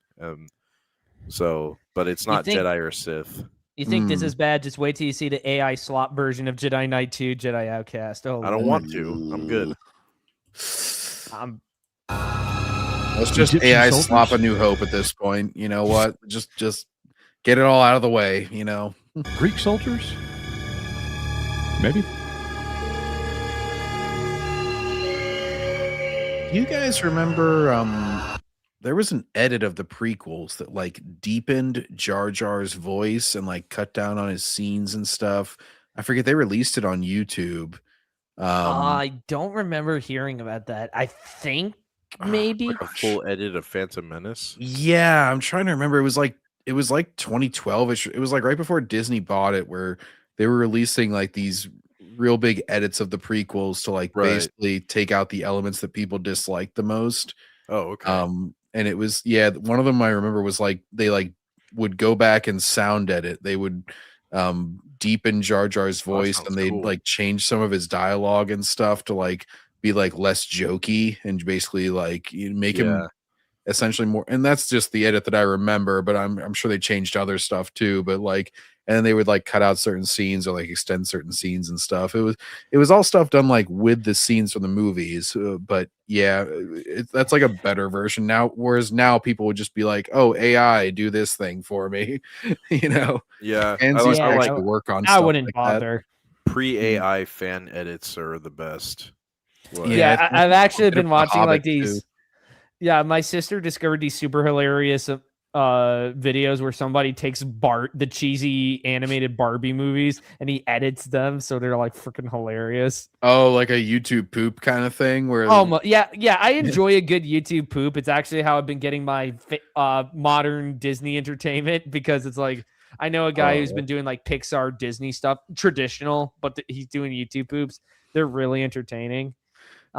Speaker 11: So, but it's not
Speaker 1: think-
Speaker 11: Jedi or Sith.
Speaker 1: You think this is bad? Just wait till you see the AI slop version of Jedi Knight 2, Jedi Outcast. Oh,
Speaker 11: I don't want to. I'm good.
Speaker 2: Let's just
Speaker 7: Egyptian
Speaker 2: AI
Speaker 7: soldiers?
Speaker 2: slop a New Hope at this point. You know what? Just get it all out of the way. You know.
Speaker 7: Greek soldiers? Maybe.
Speaker 2: You guys remember? There was an edit of the prequels that like deepened Jar Jar's voice and like cut down on his scenes and stuff. I forget, they released it on YouTube.
Speaker 1: I don't remember hearing about that. I think maybe.
Speaker 11: Like a full edit of Phantom Menace.
Speaker 2: Yeah, I'm trying to remember. It was like 2012ish. It was like right before Disney bought it, where they were releasing like these real big edits of the prequels to like
Speaker 11: Right.
Speaker 2: basically take out the elements that people disliked the most.
Speaker 11: Oh, okay.
Speaker 2: And it was, yeah, one of them I remember was like they like would go back and sound edit. They would deepen Jar Jar's voice,
Speaker 11: sounds
Speaker 2: and they'd
Speaker 11: cool.
Speaker 2: like change some of his dialogue and stuff to like be like less jokey and basically like make him essentially more. And that's just the edit that I remember, but I'm sure they changed other stuff too. But like and they would like cut out certain scenes or like extend certain scenes and stuff. It was all stuff done like with the scenes from the movies, but yeah, that's like a better version now. Whereas now people would just be like, "Oh, AI, do this thing for me," you know?
Speaker 11: Yeah,
Speaker 2: And
Speaker 11: I like
Speaker 2: to work on.
Speaker 1: I
Speaker 2: stuff
Speaker 1: wouldn't
Speaker 2: like
Speaker 1: bother.
Speaker 11: pre-AI fan edits are the best. What?
Speaker 1: Yeah, I've actually been watching like
Speaker 2: Hobbit,
Speaker 1: these.
Speaker 2: too.
Speaker 1: Yeah, my sister discovered these super hilarious videos where somebody takes the cheesy animated Barbie movies and he edits them so they're like freaking hilarious.
Speaker 2: Oh, like a YouTube poop kind of thing where
Speaker 1: Yeah, I enjoy a good YouTube poop. It's actually how I've been getting my modern Disney entertainment, because it's like I know a guy who's been doing like Pixar Disney stuff, traditional, but he's doing YouTube poops. They're really entertaining.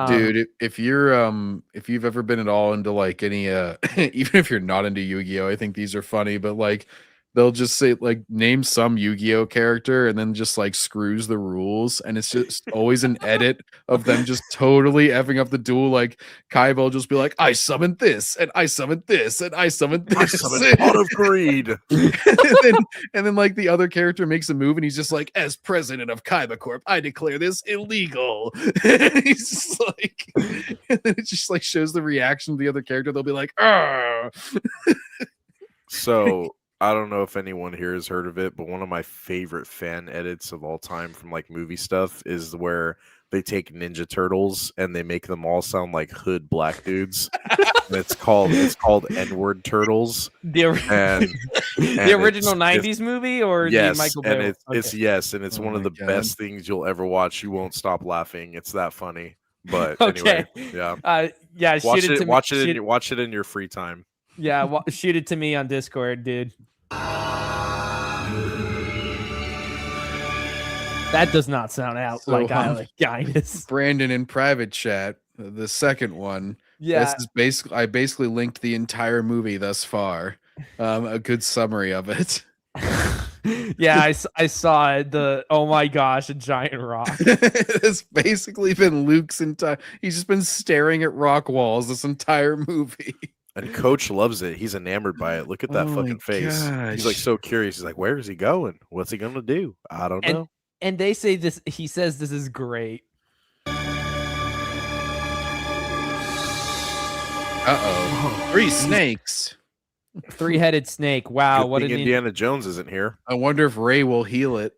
Speaker 2: Dude, if you've ever been at all into like any even if you're not into Yu-Gi-Oh, I think these are funny, but like they'll just say like name some Yu-Gi-Oh character and then just like screws the rules, and it's just always an edit of them just totally effing up the duel. Like Kaiba will just be like, I summoned this and I summoned this and I summoned this.
Speaker 11: I summoned Pot of Greed.
Speaker 2: and then like the other character makes a move and he's just like, as president of Kaiba Corp, I declare this illegal. And he's just like, and then it just like shows the reaction of the other character. They'll be like, "Arr!"
Speaker 11: So I don't know if anyone here has heard of it, but one of my favorite fan edits of all time from like movie stuff is where they take Ninja Turtles and they make them all sound like hood black dudes. And it's called N-word Turtles.
Speaker 1: The original '90s movie, or
Speaker 11: yes,
Speaker 1: the Michael
Speaker 11: and
Speaker 1: Bay?
Speaker 11: it's one of the best things you'll ever watch. You won't stop laughing. It's that funny. But
Speaker 1: Okay.
Speaker 11: anyway, yeah,
Speaker 1: yeah.
Speaker 11: Watch
Speaker 1: Shoot it to me.
Speaker 11: Watch it in your free time.
Speaker 1: Yeah, shoot it to me on Discord, dude. That does not sound out
Speaker 2: So,
Speaker 1: like I like Guinness.
Speaker 2: Brandon in private chat, the second one.
Speaker 1: Yeah.
Speaker 2: This is I basically linked the entire movie thus far. A good summary of it.
Speaker 1: Yeah, I saw it. Oh my gosh, a giant rock.
Speaker 2: It's basically been Luke's entire. He's just been staring at rock walls this entire movie.
Speaker 11: And Coach loves it. He's enamored by it. Look at that
Speaker 2: Oh
Speaker 11: fucking
Speaker 2: my
Speaker 11: face. He's like
Speaker 2: gosh.
Speaker 11: so curious. He's like, where is he going? What's he gonna do? I don't know.
Speaker 1: And they say this. He says this is great.
Speaker 2: Uh-oh. 3 snakes.
Speaker 1: 3-headed snake. Wow,
Speaker 11: Good
Speaker 1: what
Speaker 11: thing
Speaker 1: an
Speaker 11: Indiana Jones isn't here.
Speaker 2: I wonder if Ray will heal it.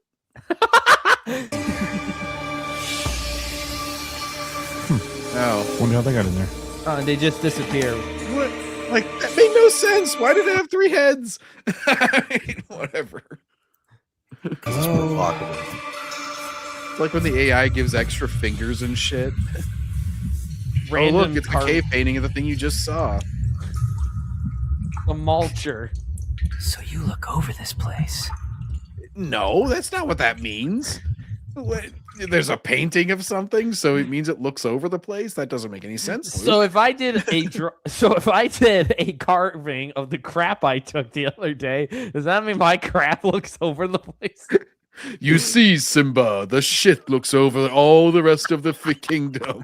Speaker 2: Oh.
Speaker 7: Wonder how they got in there.
Speaker 1: They just disappear.
Speaker 2: What? Like, that made no sense. Why did it have 3 heads? Whatever.
Speaker 11: Because it's provocative.
Speaker 2: It's like when the AI gives extra fingers and shit.
Speaker 1: Random
Speaker 2: oh, look, it's the cave painting of the thing you just saw.
Speaker 1: A mulcher.
Speaker 8: So you look over this place.
Speaker 2: No, that's not what that means. What? There's a painting of something, so it means it looks over the place? That doesn't make any sense.
Speaker 1: So if I did a carving of the crap I took the other day, does that mean my crap looks over the place?
Speaker 2: You see, Simba, the shit looks over all the rest of the kingdom.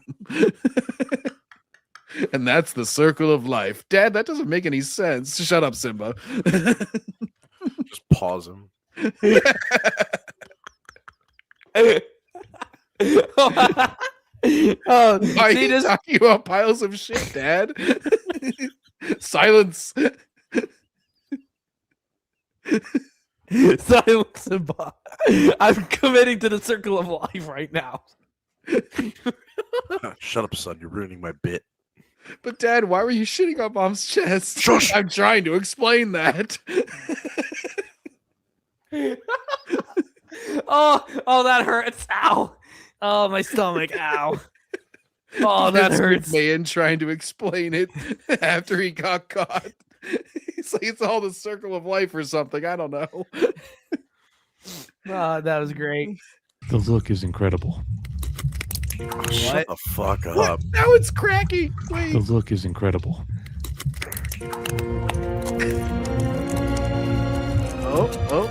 Speaker 2: And that's the circle of life. Dad, that doesn't make any sense. Shut up, Simba.
Speaker 11: Just pause him.
Speaker 1: Oh,
Speaker 2: why are you talking about piles of shit, Dad? Silence.
Speaker 1: Silence, Simba. I'm committing to the circle of life right now.
Speaker 11: Shut up, son. You're ruining my bit.
Speaker 2: But Dad, why were you shitting on Mom's chest?
Speaker 11: Shush.
Speaker 2: I'm trying to explain that.
Speaker 1: Oh, that hurts. Ow. Oh, my stomach. Ow. Oh, that
Speaker 2: Vince
Speaker 1: hurts.
Speaker 2: McMahon trying to explain it after he got caught. He's like, it's all the circle of life or something. I don't know.
Speaker 1: Oh, that was great.
Speaker 7: The look is incredible.
Speaker 11: Shut the fuck up.
Speaker 2: What? Now it's cracky. Wait.
Speaker 7: The look is incredible.
Speaker 2: Oh.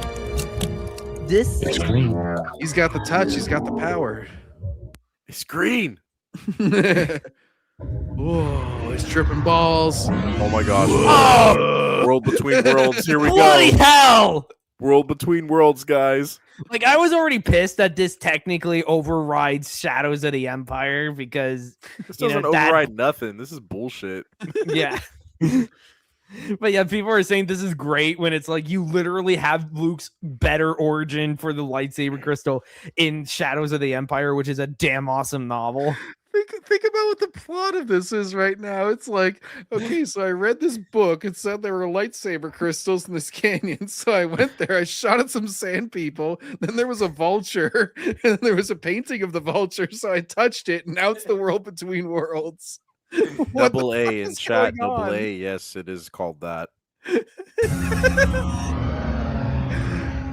Speaker 1: This
Speaker 7: It's green.
Speaker 2: He's got the touch. He's got the power.
Speaker 11: It's green.
Speaker 2: Whoa, he's tripping balls.
Speaker 11: Oh my gosh.
Speaker 1: Oh!
Speaker 11: World between worlds. Here we
Speaker 1: Bloody
Speaker 11: go.
Speaker 1: hell!
Speaker 11: World between worlds, guys.
Speaker 1: Like, I was already pissed that this technically overrides Shadows of the Empire because
Speaker 11: This
Speaker 1: you know,
Speaker 11: doesn't override nothing. This is bullshit.
Speaker 1: yeah. But yeah, people are saying this is great when it's like you literally have Luke's better origin for the lightsaber crystal in Shadows of the Empire, which is a damn awesome novel.
Speaker 2: Think about what the plot of this is right now. It's like, okay, so I read this book. It said there were lightsaber crystals in this canyon. So I went there. I shot at some sand people. Then there was a vulture, and then there was a painting of the vulture. So I touched it, and now it's the world between worlds. What the
Speaker 11: Double
Speaker 2: fuck
Speaker 11: A in
Speaker 2: is
Speaker 11: chat.
Speaker 2: going
Speaker 11: Double
Speaker 2: on?
Speaker 11: A. Yes, it is called that.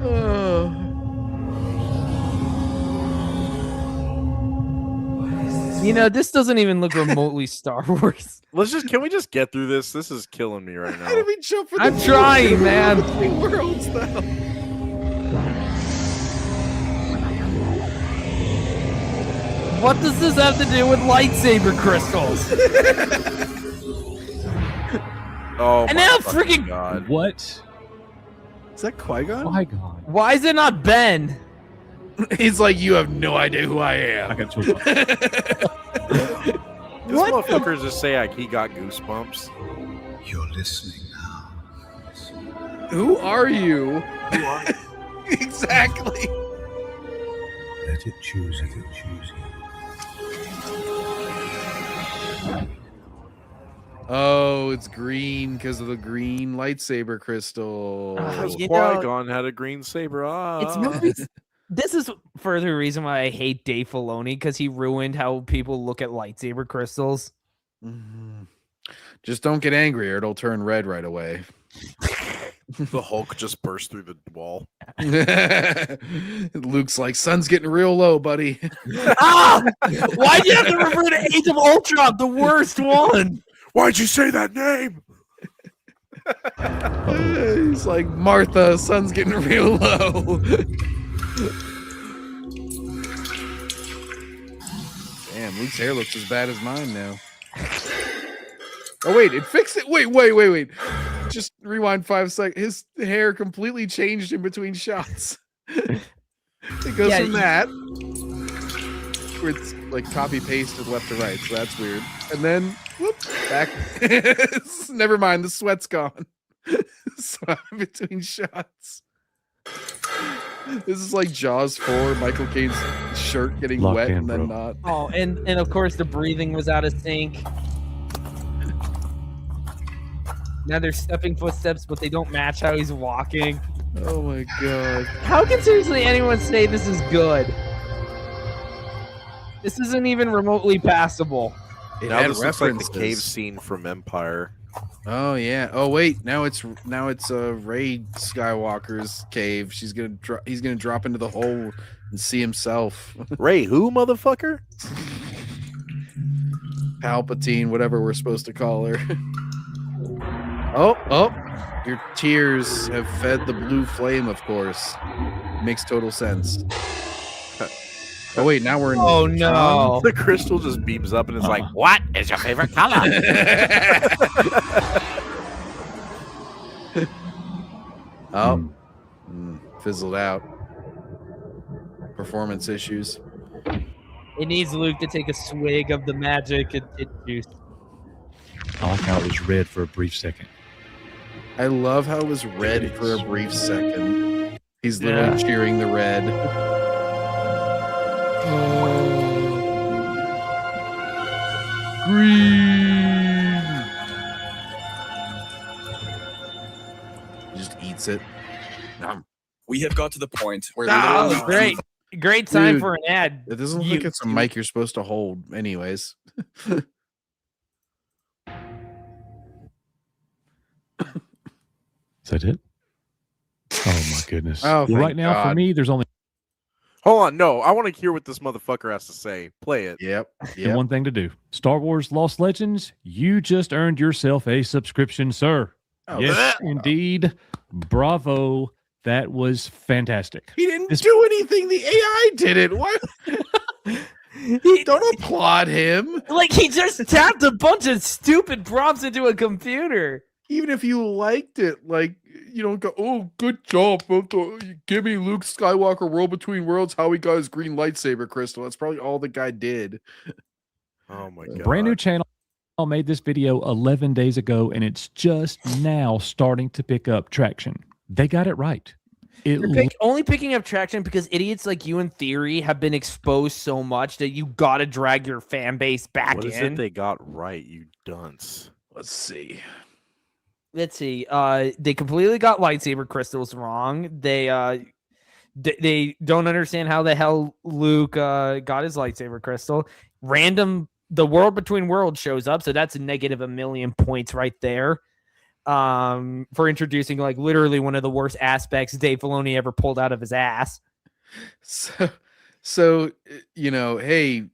Speaker 2: Oh.
Speaker 1: You know, this doesn't even look remotely Star Wars.
Speaker 11: Can we just get through this? This is killing me right now.
Speaker 2: How did we jump for the
Speaker 1: I'm trying, man.
Speaker 2: between worlds though?
Speaker 1: What does this have to do with lightsaber crystals?
Speaker 11: Oh,
Speaker 1: And
Speaker 11: my
Speaker 1: now
Speaker 11: fucking
Speaker 1: freaking-
Speaker 11: God.
Speaker 7: What?
Speaker 2: Is that Qui-Gon?
Speaker 7: Qui-Gon.
Speaker 1: Why is it not Ben?
Speaker 2: He's like, you have no idea who I am.
Speaker 7: I got two.
Speaker 11: This
Speaker 1: What the-
Speaker 11: motherfucker just say like he got goosebumps.
Speaker 10: You're listening now.
Speaker 2: Who are you? Exactly.
Speaker 10: Let it choose if it chooses.
Speaker 2: Oh, it's green because of the green lightsaber crystal.
Speaker 11: Because
Speaker 1: you know-
Speaker 11: Qui-Gon had a green saber.
Speaker 1: It's movies. This is further reason why I hate Dave Filoni, because he ruined how people look at lightsaber crystals.
Speaker 2: Mhm. Just don't get angry or it'll turn red right away.
Speaker 11: The Hulk just burst through the wall.
Speaker 2: Luke's like, sun's getting real low, buddy.
Speaker 1: Ah! Why'd you have to refer to Age of Ultron, the worst one?
Speaker 11: Why'd you say that name?
Speaker 2: He's like, Martha, sun's getting real low. Damn, Luke's hair looks as bad as mine now. Oh, wait, it fixed it. Wait. Just rewind 5 seconds. His hair completely changed in between shots. It goes
Speaker 1: Yeah,
Speaker 2: from that, where it's like copy pasted left to right, so that's weird. And then, whoop, back. Never mind, the sweat's gone. So between shots. This is like Jaws 4, Michael Caine's shirt getting
Speaker 7: Locked
Speaker 2: wet
Speaker 7: in,
Speaker 2: and then
Speaker 7: bro.
Speaker 2: not.
Speaker 1: Oh, and of course the breathing was out of sync. Now they're stepping footsteps, but they don't match how he's walking.
Speaker 2: Oh my god.
Speaker 1: How can seriously anyone say this is good? This isn't even remotely passable.
Speaker 2: It
Speaker 11: Now
Speaker 2: had
Speaker 11: this looks like the cave
Speaker 2: references.
Speaker 11: scene from Empire.
Speaker 2: Oh yeah. Oh wait. Now it's Rey Skywalker's cave. He's gonna drop into the hole and see himself.
Speaker 11: Ray, who, motherfucker?
Speaker 2: Palpatine, whatever we're supposed to call her. Oh! Your tears have fed the blue flame. Of course, makes total sense. Oh wait, now we're in.
Speaker 1: Oh no!
Speaker 11: The crystal just beams up and is like, "What is your favorite color?"
Speaker 2: Fizzled out. Performance issues.
Speaker 1: It needs Luke to take a swig of the magic and juice.
Speaker 7: I like how it was red for a brief second.
Speaker 2: I love how it was red for a brief second. He's literally cheering the red. Green. He just eats it. Nom.
Speaker 12: We have got to the point where
Speaker 1: Oh,
Speaker 12: literally-
Speaker 1: great time
Speaker 2: Dude,
Speaker 1: for an ad.
Speaker 2: It doesn't look like it's a mic you're supposed to hold, anyways.
Speaker 7: Is that it? Oh my goodness.
Speaker 2: Oh,
Speaker 7: Well,
Speaker 2: thank
Speaker 7: right now for
Speaker 2: God.
Speaker 7: me, there's only
Speaker 11: Hold on, no, I want to hear what this motherfucker has to say. Play it.
Speaker 2: Yep.
Speaker 7: one thing to do. Star Wars Lost Legends, you just earned yourself a subscription, sir.
Speaker 2: Oh,
Speaker 7: Yes, indeed. Bravo. That was fantastic.
Speaker 2: He didn't do anything. The AI did it. Why? Don't applaud him.
Speaker 1: Like, he just tapped a bunch of stupid prompts into a computer.
Speaker 2: Even if you liked it, like, you don't go, oh, good job. Give me Luke Skywalker World Between Worlds, how he got his green lightsaber crystal. That's probably all the guy did.
Speaker 11: Oh my god.
Speaker 7: Brand new channel made this video 11 days ago, and it's just now starting to pick up traction. They got it right.
Speaker 1: Only picking up traction because idiots like you in theory have been exposed so much that you gotta drag your fan base back
Speaker 11: What
Speaker 1: in.
Speaker 11: is it they got right, you dunce?
Speaker 2: Let's see.
Speaker 1: They completely got lightsaber crystals wrong. They don't understand how the hell Luke got his lightsaber crystal. The World Between Worlds shows up, so that's a negative 1,000,000 points right there. For introducing like literally one of the worst aspects Dave Filoni ever pulled out of his ass.
Speaker 2: So hey,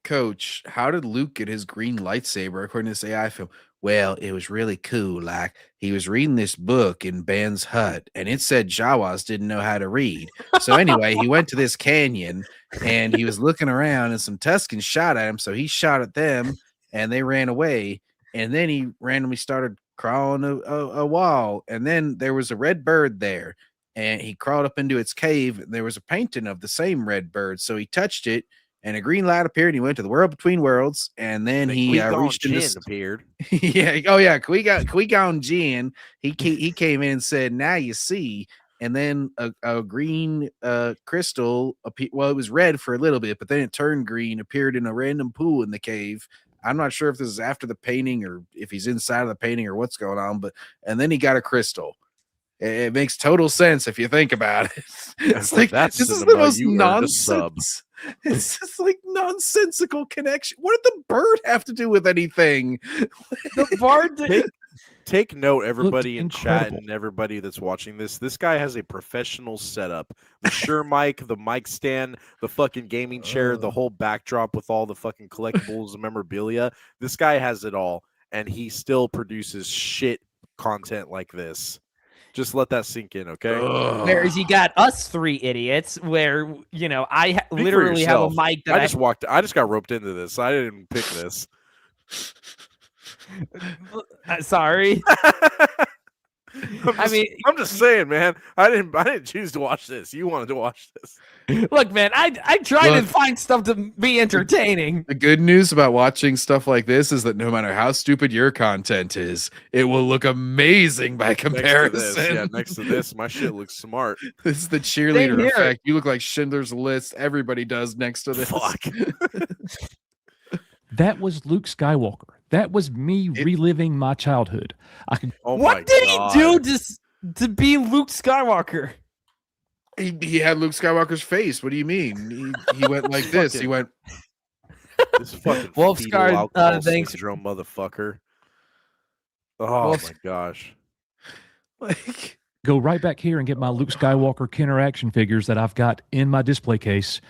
Speaker 2: Coach, how did Luke get his green lightsaber according to this AI film? Well, it was really cool. Like, he was reading this book in Ben's hut, and it said Jawas didn't know how to read. So anyway, he went to this canyon, and he was looking around, and some Tuscans shot at him. So he shot at them, and they ran away. And then he randomly started crawling a wall, and then there was a red bird there, and he crawled up into its cave, and there was a painting of the same red bird. So he touched it, and a green light appeared, and he went to the World Between Worlds, and then he reached into
Speaker 11: appeared.
Speaker 2: yeah, oh yeah, Qui-Gon Jinn. He came in and said, "Now you see." And then a green crystal well, it was red for a little bit, but then it turned green, appeared in a random pool in the cave. I'm not sure if this is after the painting or if he's inside of the painting or what's going on, and then he got a crystal. It makes total sense if you think about it. It's like, this is the most nonsense. It's just like nonsensical connection. What did the bird have to do with anything?
Speaker 1: The bird.
Speaker 11: Take note, everybody in chat and everybody that's watching this. This guy has a professional setup. The Shure mic, the mic stand, the fucking gaming chair, the whole backdrop with all the fucking collectibles and memorabilia. This guy has it all, and he still produces shit content like this. Just let that sink in, okay?
Speaker 1: Whereas you got us three idiots, where I literally have a mic that
Speaker 11: I just got roped into this. I didn't pick this.
Speaker 1: Sorry.
Speaker 11: I'm just saying, man. I didn't choose to watch this. You wanted to watch this.
Speaker 1: Look, man, I try to find stuff to be entertaining.
Speaker 2: The good news about watching stuff like this is that no matter how stupid your content is, it will look amazing by comparison.
Speaker 11: Next to this, my shit looks smart.
Speaker 2: This is the cheerleader effect. You look like Schindler's List. Everybody does next to this.
Speaker 11: Fuck.
Speaker 7: That was Luke Skywalker. That was me reliving my childhood.
Speaker 1: What did he do to be Luke Skywalker?
Speaker 2: He had Luke Skywalker's face. What do you mean? He went like this. He went.
Speaker 11: This fucking
Speaker 1: Wolfscar, thanks,
Speaker 11: syndrome, motherfucker. Oh my gosh!
Speaker 2: Like,
Speaker 7: go right back here and get my Luke Skywalker Kenner action figures that I've got in my display case.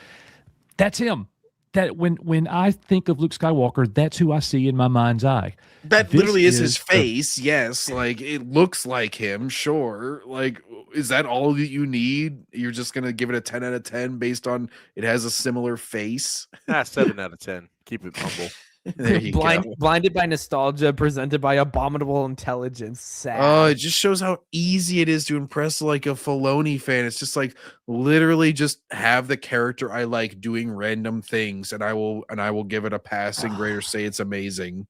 Speaker 7: That's him. That when I think of Luke Skywalker, that's who I see in my mind's eye.
Speaker 2: That literally is his face. Yes, like it looks like him. Sure. Like, is that all that you need? You're just gonna give it a 10 out of 10 based on it has a similar face?
Speaker 11: 7 out of 10. Keep it humble.
Speaker 2: There you go.
Speaker 1: Blinded by nostalgia, presented by abominable intelligence. Sad.
Speaker 2: Oh, it just shows how easy it is to impress like a Filoni fan. It's just like literally just have the character I like doing random things, and I will give it a passing grade or say it's amazing.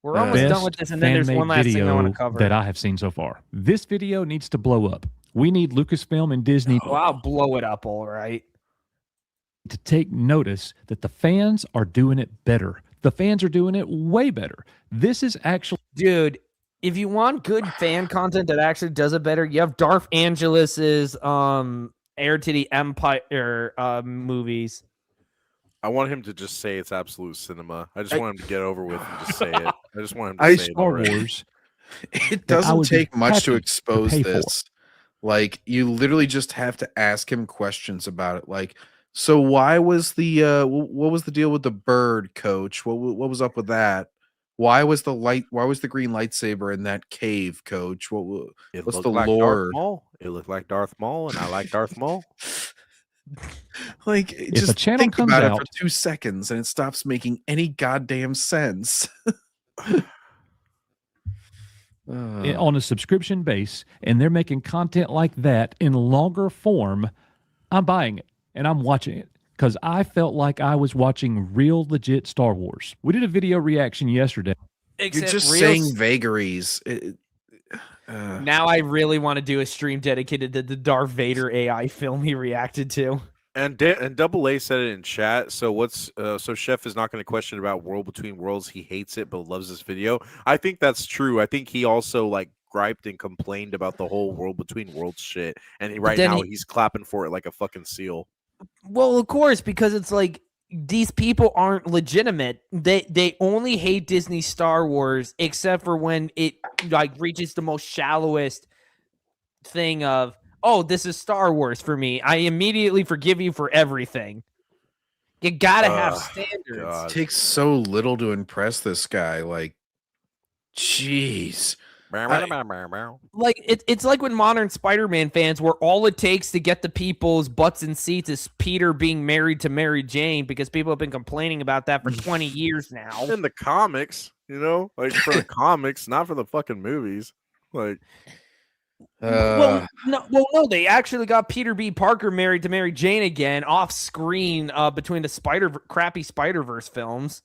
Speaker 1: We're almost done with this, and then there's one last thing I want to cover
Speaker 7: that I have seen so far. This video needs to blow up. We need Lucasfilm and Disney.
Speaker 1: Oh, I'll blow it up, all right.
Speaker 7: To take notice that the fans are doing it better. The fans are doing it way better. This is actually...
Speaker 1: Dude, if you want good fan content that actually does it better, you have Darth Angelus's Heir to the Empire movies.
Speaker 11: I want him to just say it's absolute cinema. I just want him to get over with and just say it. I just want him to say
Speaker 7: Star
Speaker 11: it.
Speaker 7: Wars.
Speaker 2: It doesn't take much to expose this. Like, you literally just have to ask him questions about it. Like, so why was the what was the deal with the bird, Coach? What was up with that? Why was the green lightsaber in that cave, Coach? What's the lore?
Speaker 11: It looked like Darth Maul, and I like Darth Maul.
Speaker 2: Like, just think about it for 2 seconds, and it stops making any goddamn sense.
Speaker 7: on a subscription base, and they're making content like that in longer form, I'm buying it and I'm watching it because I felt like I was watching real legit Star Wars. We did a video reaction yesterday.
Speaker 2: You're just saying vagaries.
Speaker 1: Now I really want to do a stream dedicated to the Darth Vader AI film he reacted to.
Speaker 11: And Double A said it in chat. So so Chef is not going to question about World Between Worlds. He hates it but loves this video. I think that's true. I think he also like griped and complained about the whole World Between Worlds shit, and he's clapping for it like a fucking seal.
Speaker 1: Well, of course, because it's like these people aren't legitimate. They only hate Disney Star Wars except for when it like reaches the most shallowest thing of, oh, this is Star Wars for me. I immediately forgive you for everything. You gotta have standards.
Speaker 2: God. It takes so little to impress this guy. Like, jeez.
Speaker 1: Like it's like when modern Spider-Man fans, where all it takes to get the people's butts in seats is Peter being married to Mary Jane, because people have been complaining about that for 20 years now.
Speaker 11: In the comics, like for the comics, not for the fucking movies. Like,
Speaker 1: no, they actually got Peter B. Parker married to Mary Jane again off screen between the crappy Spider-Verse films.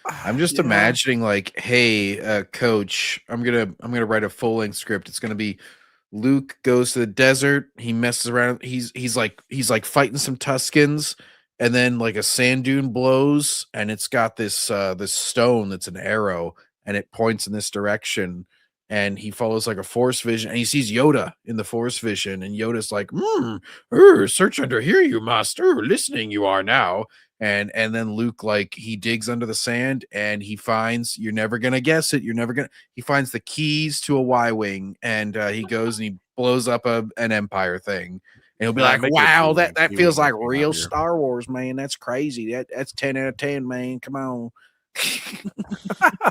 Speaker 2: I'm just imagining like, hey, coach, I'm gonna write a full-length script. It's gonna be Luke goes to the desert, he messes around, he's like fighting some Tuskens, and then like a sand dune blows, and it's got this this stone that's an arrow, and it points in this direction, and he follows like a force vision, and he sees Yoda in the force vision, and Yoda's like, search under here you must, listening you are now. And then Luke, like, he digs under the sand and he finds, you're never going to guess it. He finds the keys to a Y-Wing, and he goes and he blows up an Empire thing. And he'll be like, wow, that feels like real Star Wars, man. That's crazy. That's 10 out of 10, man. Come on.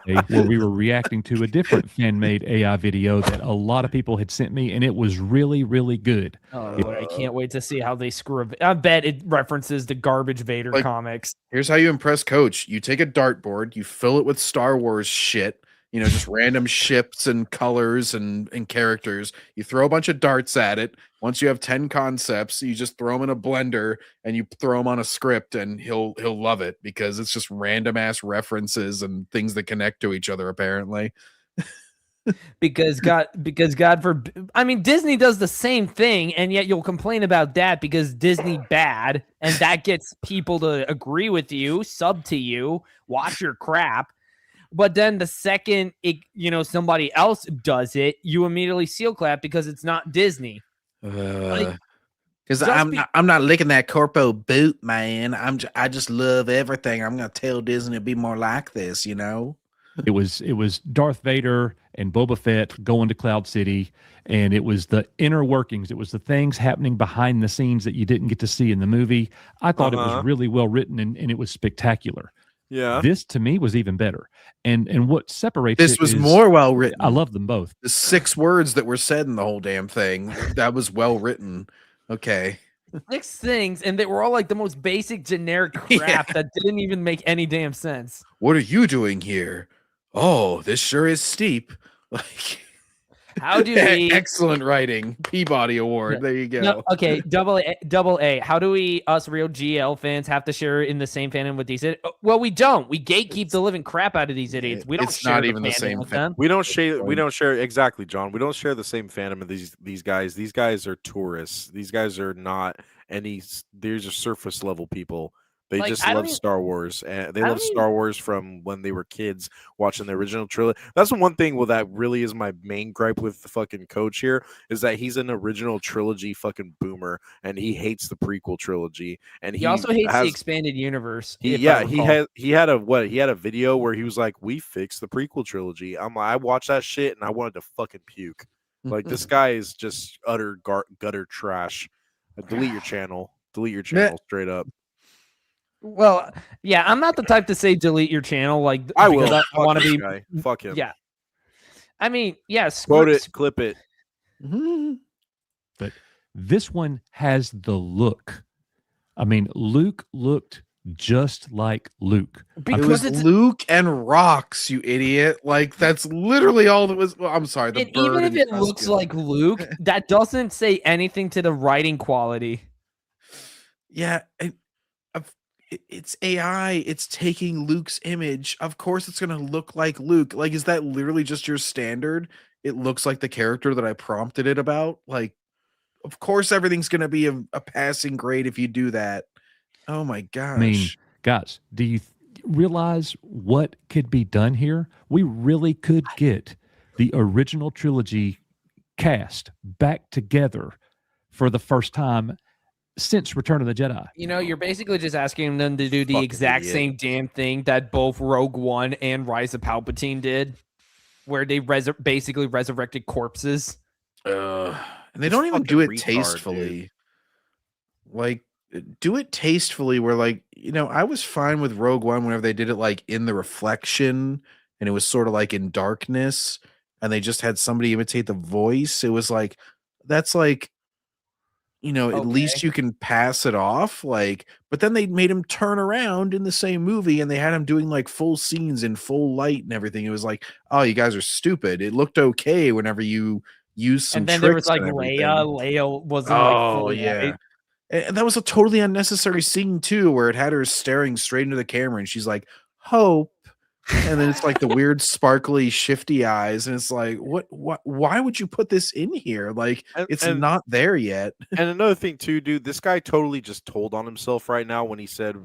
Speaker 7: Where we were reacting to a different fan-made AI video that a lot of people had sent me, and it was really, really good.
Speaker 1: I can't wait to see how they screw up. I bet it references the garbage Vader comics.
Speaker 2: Here's how you impress Coach. You take a dartboard, you fill it with Star Wars shit, just random ships and colors and characters. You throw a bunch of darts at it. Once you have 10 concepts, you just throw them in a blender and you throw them on a script, and he'll love it because it's just random ass references and things that connect to each other, apparently.
Speaker 1: because Disney does the same thing, and yet you'll complain about that because Disney bad, and that gets people to agree with you, sub to you, watch your crap. But then the second somebody else does it, you immediately seal clap because it's not Disney.
Speaker 2: Because I'm not licking that corpo boot, man. I just love everything. I'm gonna tell Disney to be more like this,
Speaker 7: It was Darth Vader and Boba Fett going to Cloud City, and it was the inner workings. It was the things happening behind the scenes that you didn't get to see in the movie. I thought it was really well written, and it was spectacular.
Speaker 11: Yeah.
Speaker 7: This to me was even better. And what separates
Speaker 2: this was more well written.
Speaker 7: I love them both.
Speaker 2: The 6 words that were said in the whole damn thing, that was well written. Okay.
Speaker 1: 6 things, and they were all like the most basic generic crap that didn't even make any damn sense.
Speaker 2: What are you doing here? Oh, this sure is steep. Like,
Speaker 1: how do we
Speaker 2: excellent writing, Peabody Award. There you go.
Speaker 1: No, okay, double A. How do we, us real GL fans, have to share in the same fandom with these? Well, we don't. We gatekeep the living crap out of these idiots. We don't.
Speaker 2: It's not even the same.
Speaker 11: We don't share exactly, John. We don't share the same fandom of these guys. These guys are tourists. These guys are not any. They're just surface level people. They just love Star Wars, and they love Star Wars from when they were kids watching the original trilogy. That's the one thing. Well, that really is my main gripe with the fucking coach here, is that he's an original trilogy fucking boomer, and he hates the prequel trilogy, and
Speaker 1: he also hates the expanded universe.
Speaker 11: He had a video where he was like, "We fixed the prequel trilogy." I watched that shit and I wanted to fucking puke. Like, this guy is just utter gutter trash. Delete your channel. Delete your channel straight up.
Speaker 1: Well, yeah, I'm not the type to say delete your channel. Like,
Speaker 11: I will.
Speaker 1: I want to be.
Speaker 11: Guy. Fuck him.
Speaker 1: Yeah. I mean, yes.
Speaker 11: Quote it, clip it.
Speaker 7: But this one has the look. I mean, Luke looked just like Luke.
Speaker 2: It was Luke and rocks, you idiot. Like, that's literally all that was. Well, I'm sorry. The
Speaker 1: And
Speaker 2: bird
Speaker 1: even if
Speaker 2: and
Speaker 1: it
Speaker 2: the
Speaker 1: looks
Speaker 2: Tusken.
Speaker 1: like Luke, that doesn't say anything to the writing quality.
Speaker 2: Yeah. It's AI. It's taking Luke's image. Of course, it's going to look like Luke. Like, is that literally just your standard? It looks like the character that I prompted it about. Like, of course, everything's going to be a passing grade if you do that. Oh my gosh.
Speaker 7: I mean, guys, do you realize what could be done here? We really could get the original trilogy cast back together for the first time since Return of the Jedi.
Speaker 1: You know, you're basically just asking them to do the
Speaker 11: Fucking
Speaker 1: exact
Speaker 11: idiot.
Speaker 1: same damn thing that both Rogue One and Rise of Palpatine did, where they basically resurrected corpses.
Speaker 2: And they
Speaker 11: This
Speaker 2: don't even do it
Speaker 11: fucking retard,
Speaker 2: tastefully. Like, do it tastefully where, like, I was fine with Rogue One whenever they did it like in the reflection and it was sort of like in darkness and they just had somebody imitate the voice. It was like, that's like, at least you can pass it off. Like, but then they made him turn around in the same movie and they had him doing like full scenes in full light and everything. It was like, oh, you guys are stupid. It looked okay whenever you used some
Speaker 1: And then there was
Speaker 2: tricks
Speaker 1: like
Speaker 2: and everything.
Speaker 1: Leia wasn't like full
Speaker 2: yeah.
Speaker 1: light.
Speaker 2: And that was a totally unnecessary scene too, where it had her staring straight into the camera and she's like, hope. And then it's like the weird sparkly shifty eyes. And it's like, what why would you put this in here? Like, it's not there yet.
Speaker 11: And another thing too, dude, this guy totally just told on himself right now when he said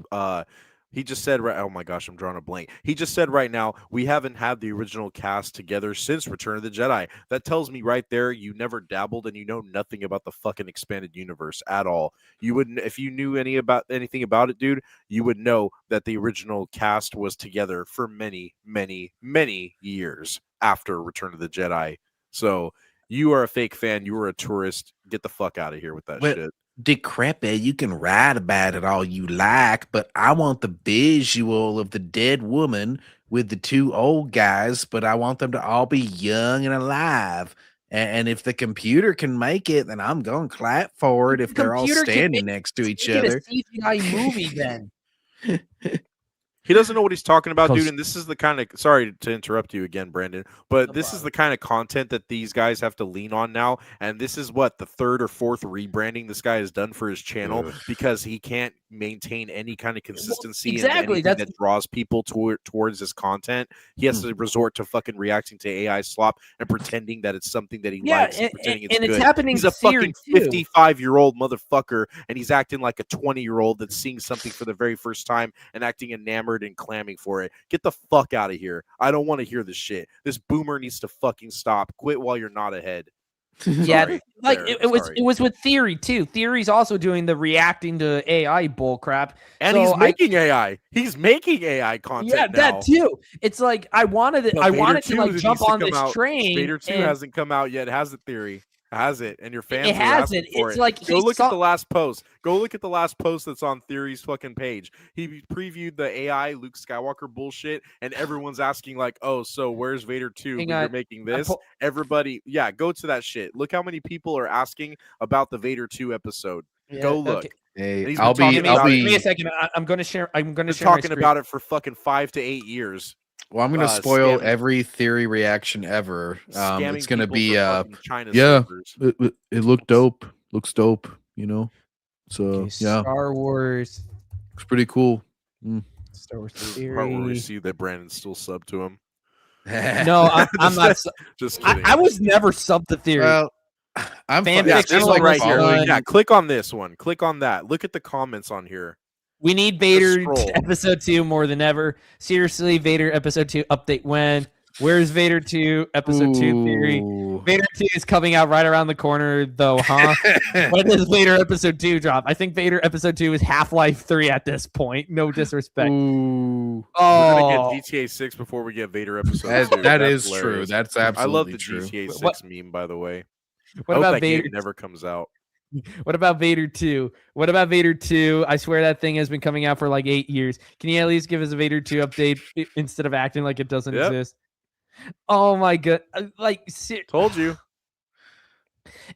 Speaker 11: he just said right, oh my gosh, I'm drawing a blank. He just said right now, we haven't had the original cast together since Return of the Jedi. That tells me right there you never dabbled and you know nothing about the fucking expanded universe at all. You wouldn't, if you knew anything about it, dude, you would know that the original cast was together for many, many, many years after Return of the Jedi. So you are a fake fan. You are a tourist. Get the fuck out of here with that shit.
Speaker 2: Decrepit, you can write about it all you like, but I want the visual of the dead woman with the two old guys, but I want them to all be young and alive. And if the computer can make it, then I'm going to clap for it if they're all standing next to each other.
Speaker 1: Make it a CGI movie then.
Speaker 11: He doesn't know what he's talking about, dude. And this is the kind of, sorry to interrupt you again, Brandon, but this is the kind of content that these guys have to lean on now. And this is what the third or fourth rebranding this guy has done for his channel because he can't maintain any kind of consistency
Speaker 1: exactly.
Speaker 11: in anything that draws people towards his content. He has to resort to fucking reacting to AI slop and pretending that it's something that he likes and pretending it's good.
Speaker 1: It's happening.
Speaker 11: He's a fucking 55-year-old motherfucker, and he's acting like a 20-year-old that's seeing something for the very first time and acting enamored and clamming for it. Get the fuck out of here. I don't want to hear this shit. This boomer needs to fucking stop. Quit while you're not ahead.
Speaker 1: Yeah, like it was with Theory too. Theory's also doing the reacting to AI bull crap.
Speaker 11: And so he's making AI. He's making AI content.
Speaker 1: Yeah,
Speaker 11: now.
Speaker 1: that too. It's like I wanted to like jump on this train.
Speaker 11: Vader 2 hasn't come out yet, has it, Theory? Has it, and your fans
Speaker 1: it hasn't.
Speaker 11: It's
Speaker 1: like
Speaker 11: go look at the last post. Go look at the last post that's on Theory's fucking page. He previewed the AI Luke Skywalker bullshit, and everyone's asking like, "Oh, so where's Vader 2? You're making this." Everybody, yeah, go to that shit. Look how many people are asking about the Vader 2 episode.
Speaker 1: Yeah,
Speaker 11: go look.
Speaker 1: Okay.
Speaker 2: Hey,
Speaker 1: Give me a second. I'm going to share. I'm going to share.
Speaker 11: Talking about it for fucking 5 to 8 years.
Speaker 2: Well, I'm going to spoil every Theory reaction ever. It's going to be, it looked dope. Looks dope, So, yeah.
Speaker 1: Star Wars.
Speaker 2: Looks pretty cool.
Speaker 1: Star Wars
Speaker 11: Theory. We see that Brandon's still sub to him.
Speaker 1: No, I'm not.
Speaker 11: Just kidding.
Speaker 1: I was never sub to Theory.
Speaker 2: Well, I'm
Speaker 11: right here. Yeah, click on this one. Click on that. Look at the comments on here.
Speaker 1: We need Vader episode 2 more than ever. Seriously, Vader episode 2 update when? Where's Vader 2 episode 2 Theory? Vader 2 is coming out right around the corner though, huh? When does Vader episode 2 drop? I think Vader episode 2 is Half-Life 3 at this point. No disrespect.
Speaker 11: We're gonna get GTA 6 before we get Vader episode 2.
Speaker 2: That is true. That's absolutely
Speaker 11: I love the
Speaker 2: true.
Speaker 11: GTA 6 meme, by the way.
Speaker 1: What about
Speaker 11: Vader
Speaker 1: Vader?
Speaker 11: Never comes out.
Speaker 1: What about Vader 2? What about Vader 2? I swear that thing has been coming out for like 8 years. Can you at least give us a Vader 2 update instead of acting like it doesn't exist? Oh my god.
Speaker 11: Told you.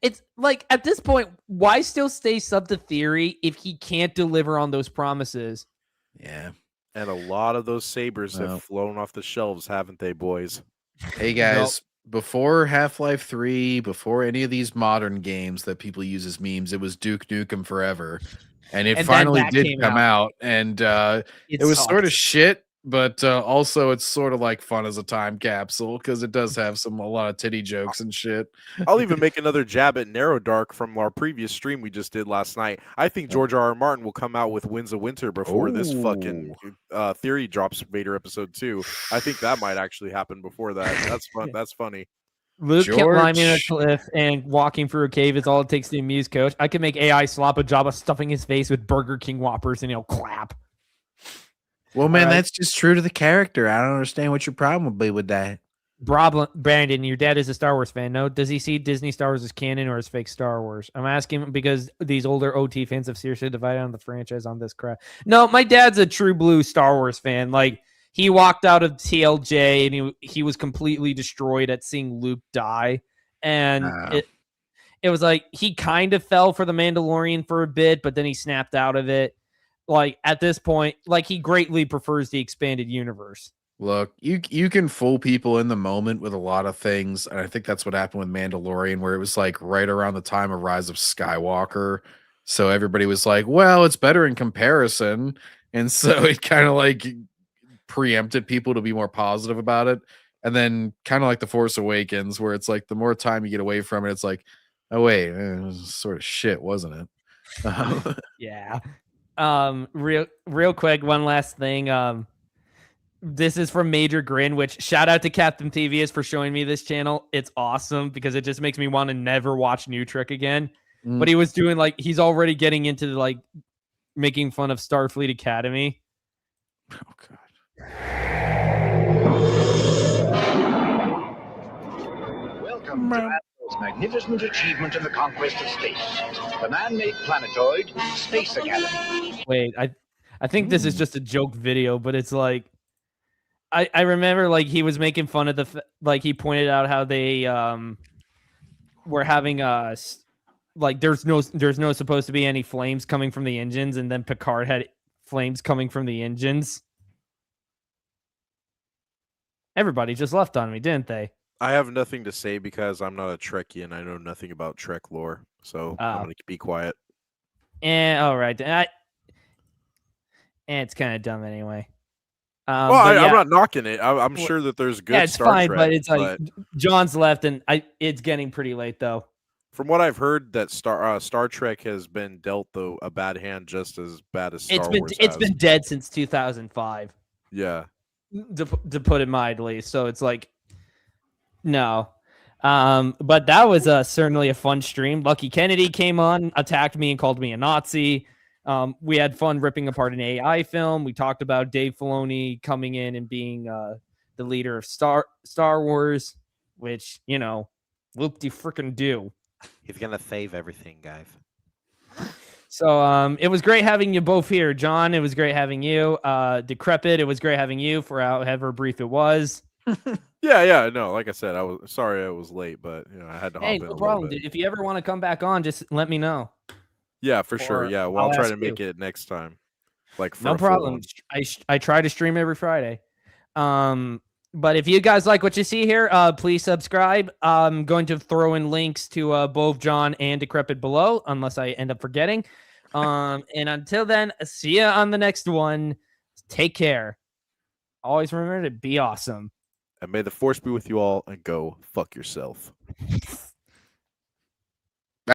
Speaker 1: It's like at this point, why still stay sub to Theory if he can't deliver on those promises?
Speaker 2: Yeah.
Speaker 11: And a lot of those sabers
Speaker 2: Well.
Speaker 11: have flown off the shelves, haven't they, boys?
Speaker 2: Hey guys, before Half-Life 3, before any of these modern games that people use as memes, it was Duke Nukem Forever. And it
Speaker 1: And then
Speaker 2: finally
Speaker 1: that
Speaker 2: did
Speaker 1: came
Speaker 2: come
Speaker 1: out.
Speaker 2: out. And
Speaker 1: It
Speaker 2: it was sort of
Speaker 1: sucked.
Speaker 2: shit, but also it's sort of like fun as a time capsule because it does have a lot of titty jokes and shit.
Speaker 11: I'll even make another jab at Narrow Dark from our previous stream we just did last night. I think George R.R. Martin will come out with Winds of Winter before this fucking theory drops Vader episode 2. I think that might actually happen before that. That's fun. That's funny.
Speaker 1: Luke kept climbing a cliff and walking through a cave is all it takes to amuse Coach. I could make AI slop a job of stuffing his face with Burger King Whoppers and he'll clap.
Speaker 2: Well, man, that's just true to the character. I don't understand what your problem would be with that.
Speaker 1: Brandon, your dad is a Star Wars fan. No, does he see Disney Star Wars as canon or as fake Star Wars? I'm asking because these older OT fans have seriously divided on the franchise on this crap. No, my dad's a true blue Star Wars fan. Like, he walked out of TLJ and he was completely destroyed at seeing Luke die. And it was like he kind of fell for the Mandalorian for a bit, but then he snapped out of it. Like, at this point, like, he greatly prefers the expanded universe.
Speaker 2: Look, you can fool people in the moment with a lot of things, and I think that's what happened with Mandalorian, where it was like right around the time of Rise of Skywalker. So everybody was like, well, it's better in comparison. And so it kind of like preempted people to be more positive about it. And then kind of like The Force Awakens, where it's like the more time you get away from it, it's like, oh wait, it was sort of shit, wasn't it?
Speaker 1: Yeah. Real quick, one last thing. This is from Major Grin, which shout out to Captain TVS for showing me this channel. It's awesome because it just makes me want to never watch New Trek again. But he was doing like he's already getting into like making fun of Starfleet Academy.
Speaker 2: Oh god.
Speaker 13: Welcome to Admiral's magnificent achievement in the conquest of space. The man-made planetoid, Space Academy.
Speaker 1: Wait, I think this is just a joke video, but it's like I remember like he was making fun of like he pointed out how they were having like there's no supposed to be any flames coming from the engines, and then Picard had flames coming from the engines. Everybody just left on me, didn't they?
Speaker 11: I have nothing to say because I'm not a Trekkie and I know nothing about Trek lore, so I'm gonna be quiet.
Speaker 1: All right, it's kind of dumb anyway.
Speaker 11: Well, I'm not knocking it. I'm sure that there's good.
Speaker 1: Yeah, it's
Speaker 11: Star
Speaker 1: fine,
Speaker 11: Trek,
Speaker 1: but it's like John's left, and it's getting pretty late though.
Speaker 11: From what I've heard, that Star Trek has been dealt a bad hand just as bad as Star Wars.
Speaker 1: It's been dead since 2005.
Speaker 11: Yeah,
Speaker 1: to put it mildly. So it's like no. But that was certainly a fun stream. Lucky Kennedy came on, attacked me, and called me a Nazi. We had fun ripping apart an AI film. We talked about Dave Filoni coming in and being the leader of Star Wars, which, you know, whoop-de-frickin'-do.
Speaker 14: He's going to save everything, guys.
Speaker 1: So it was great having you both here. John, it was great having you. Decrepit, it was great having you for however brief it was.
Speaker 11: Yeah. No, like I said, I was sorry I was late, but you know I had to hop in.
Speaker 1: No problem. Dude. If you ever want to come back on, just let me know.
Speaker 11: Yeah, for sure. Yeah, well, I'll try to make it next time. Like for
Speaker 1: no problem. I try to stream every Friday. But if you guys like what you see here, please subscribe. I'm going to throw in links to both John and Decrepit below, unless I end up forgetting. And until then, see you on the next one. Take care. Always remember to be awesome.
Speaker 11: And may the force be with you all, and go fuck yourself.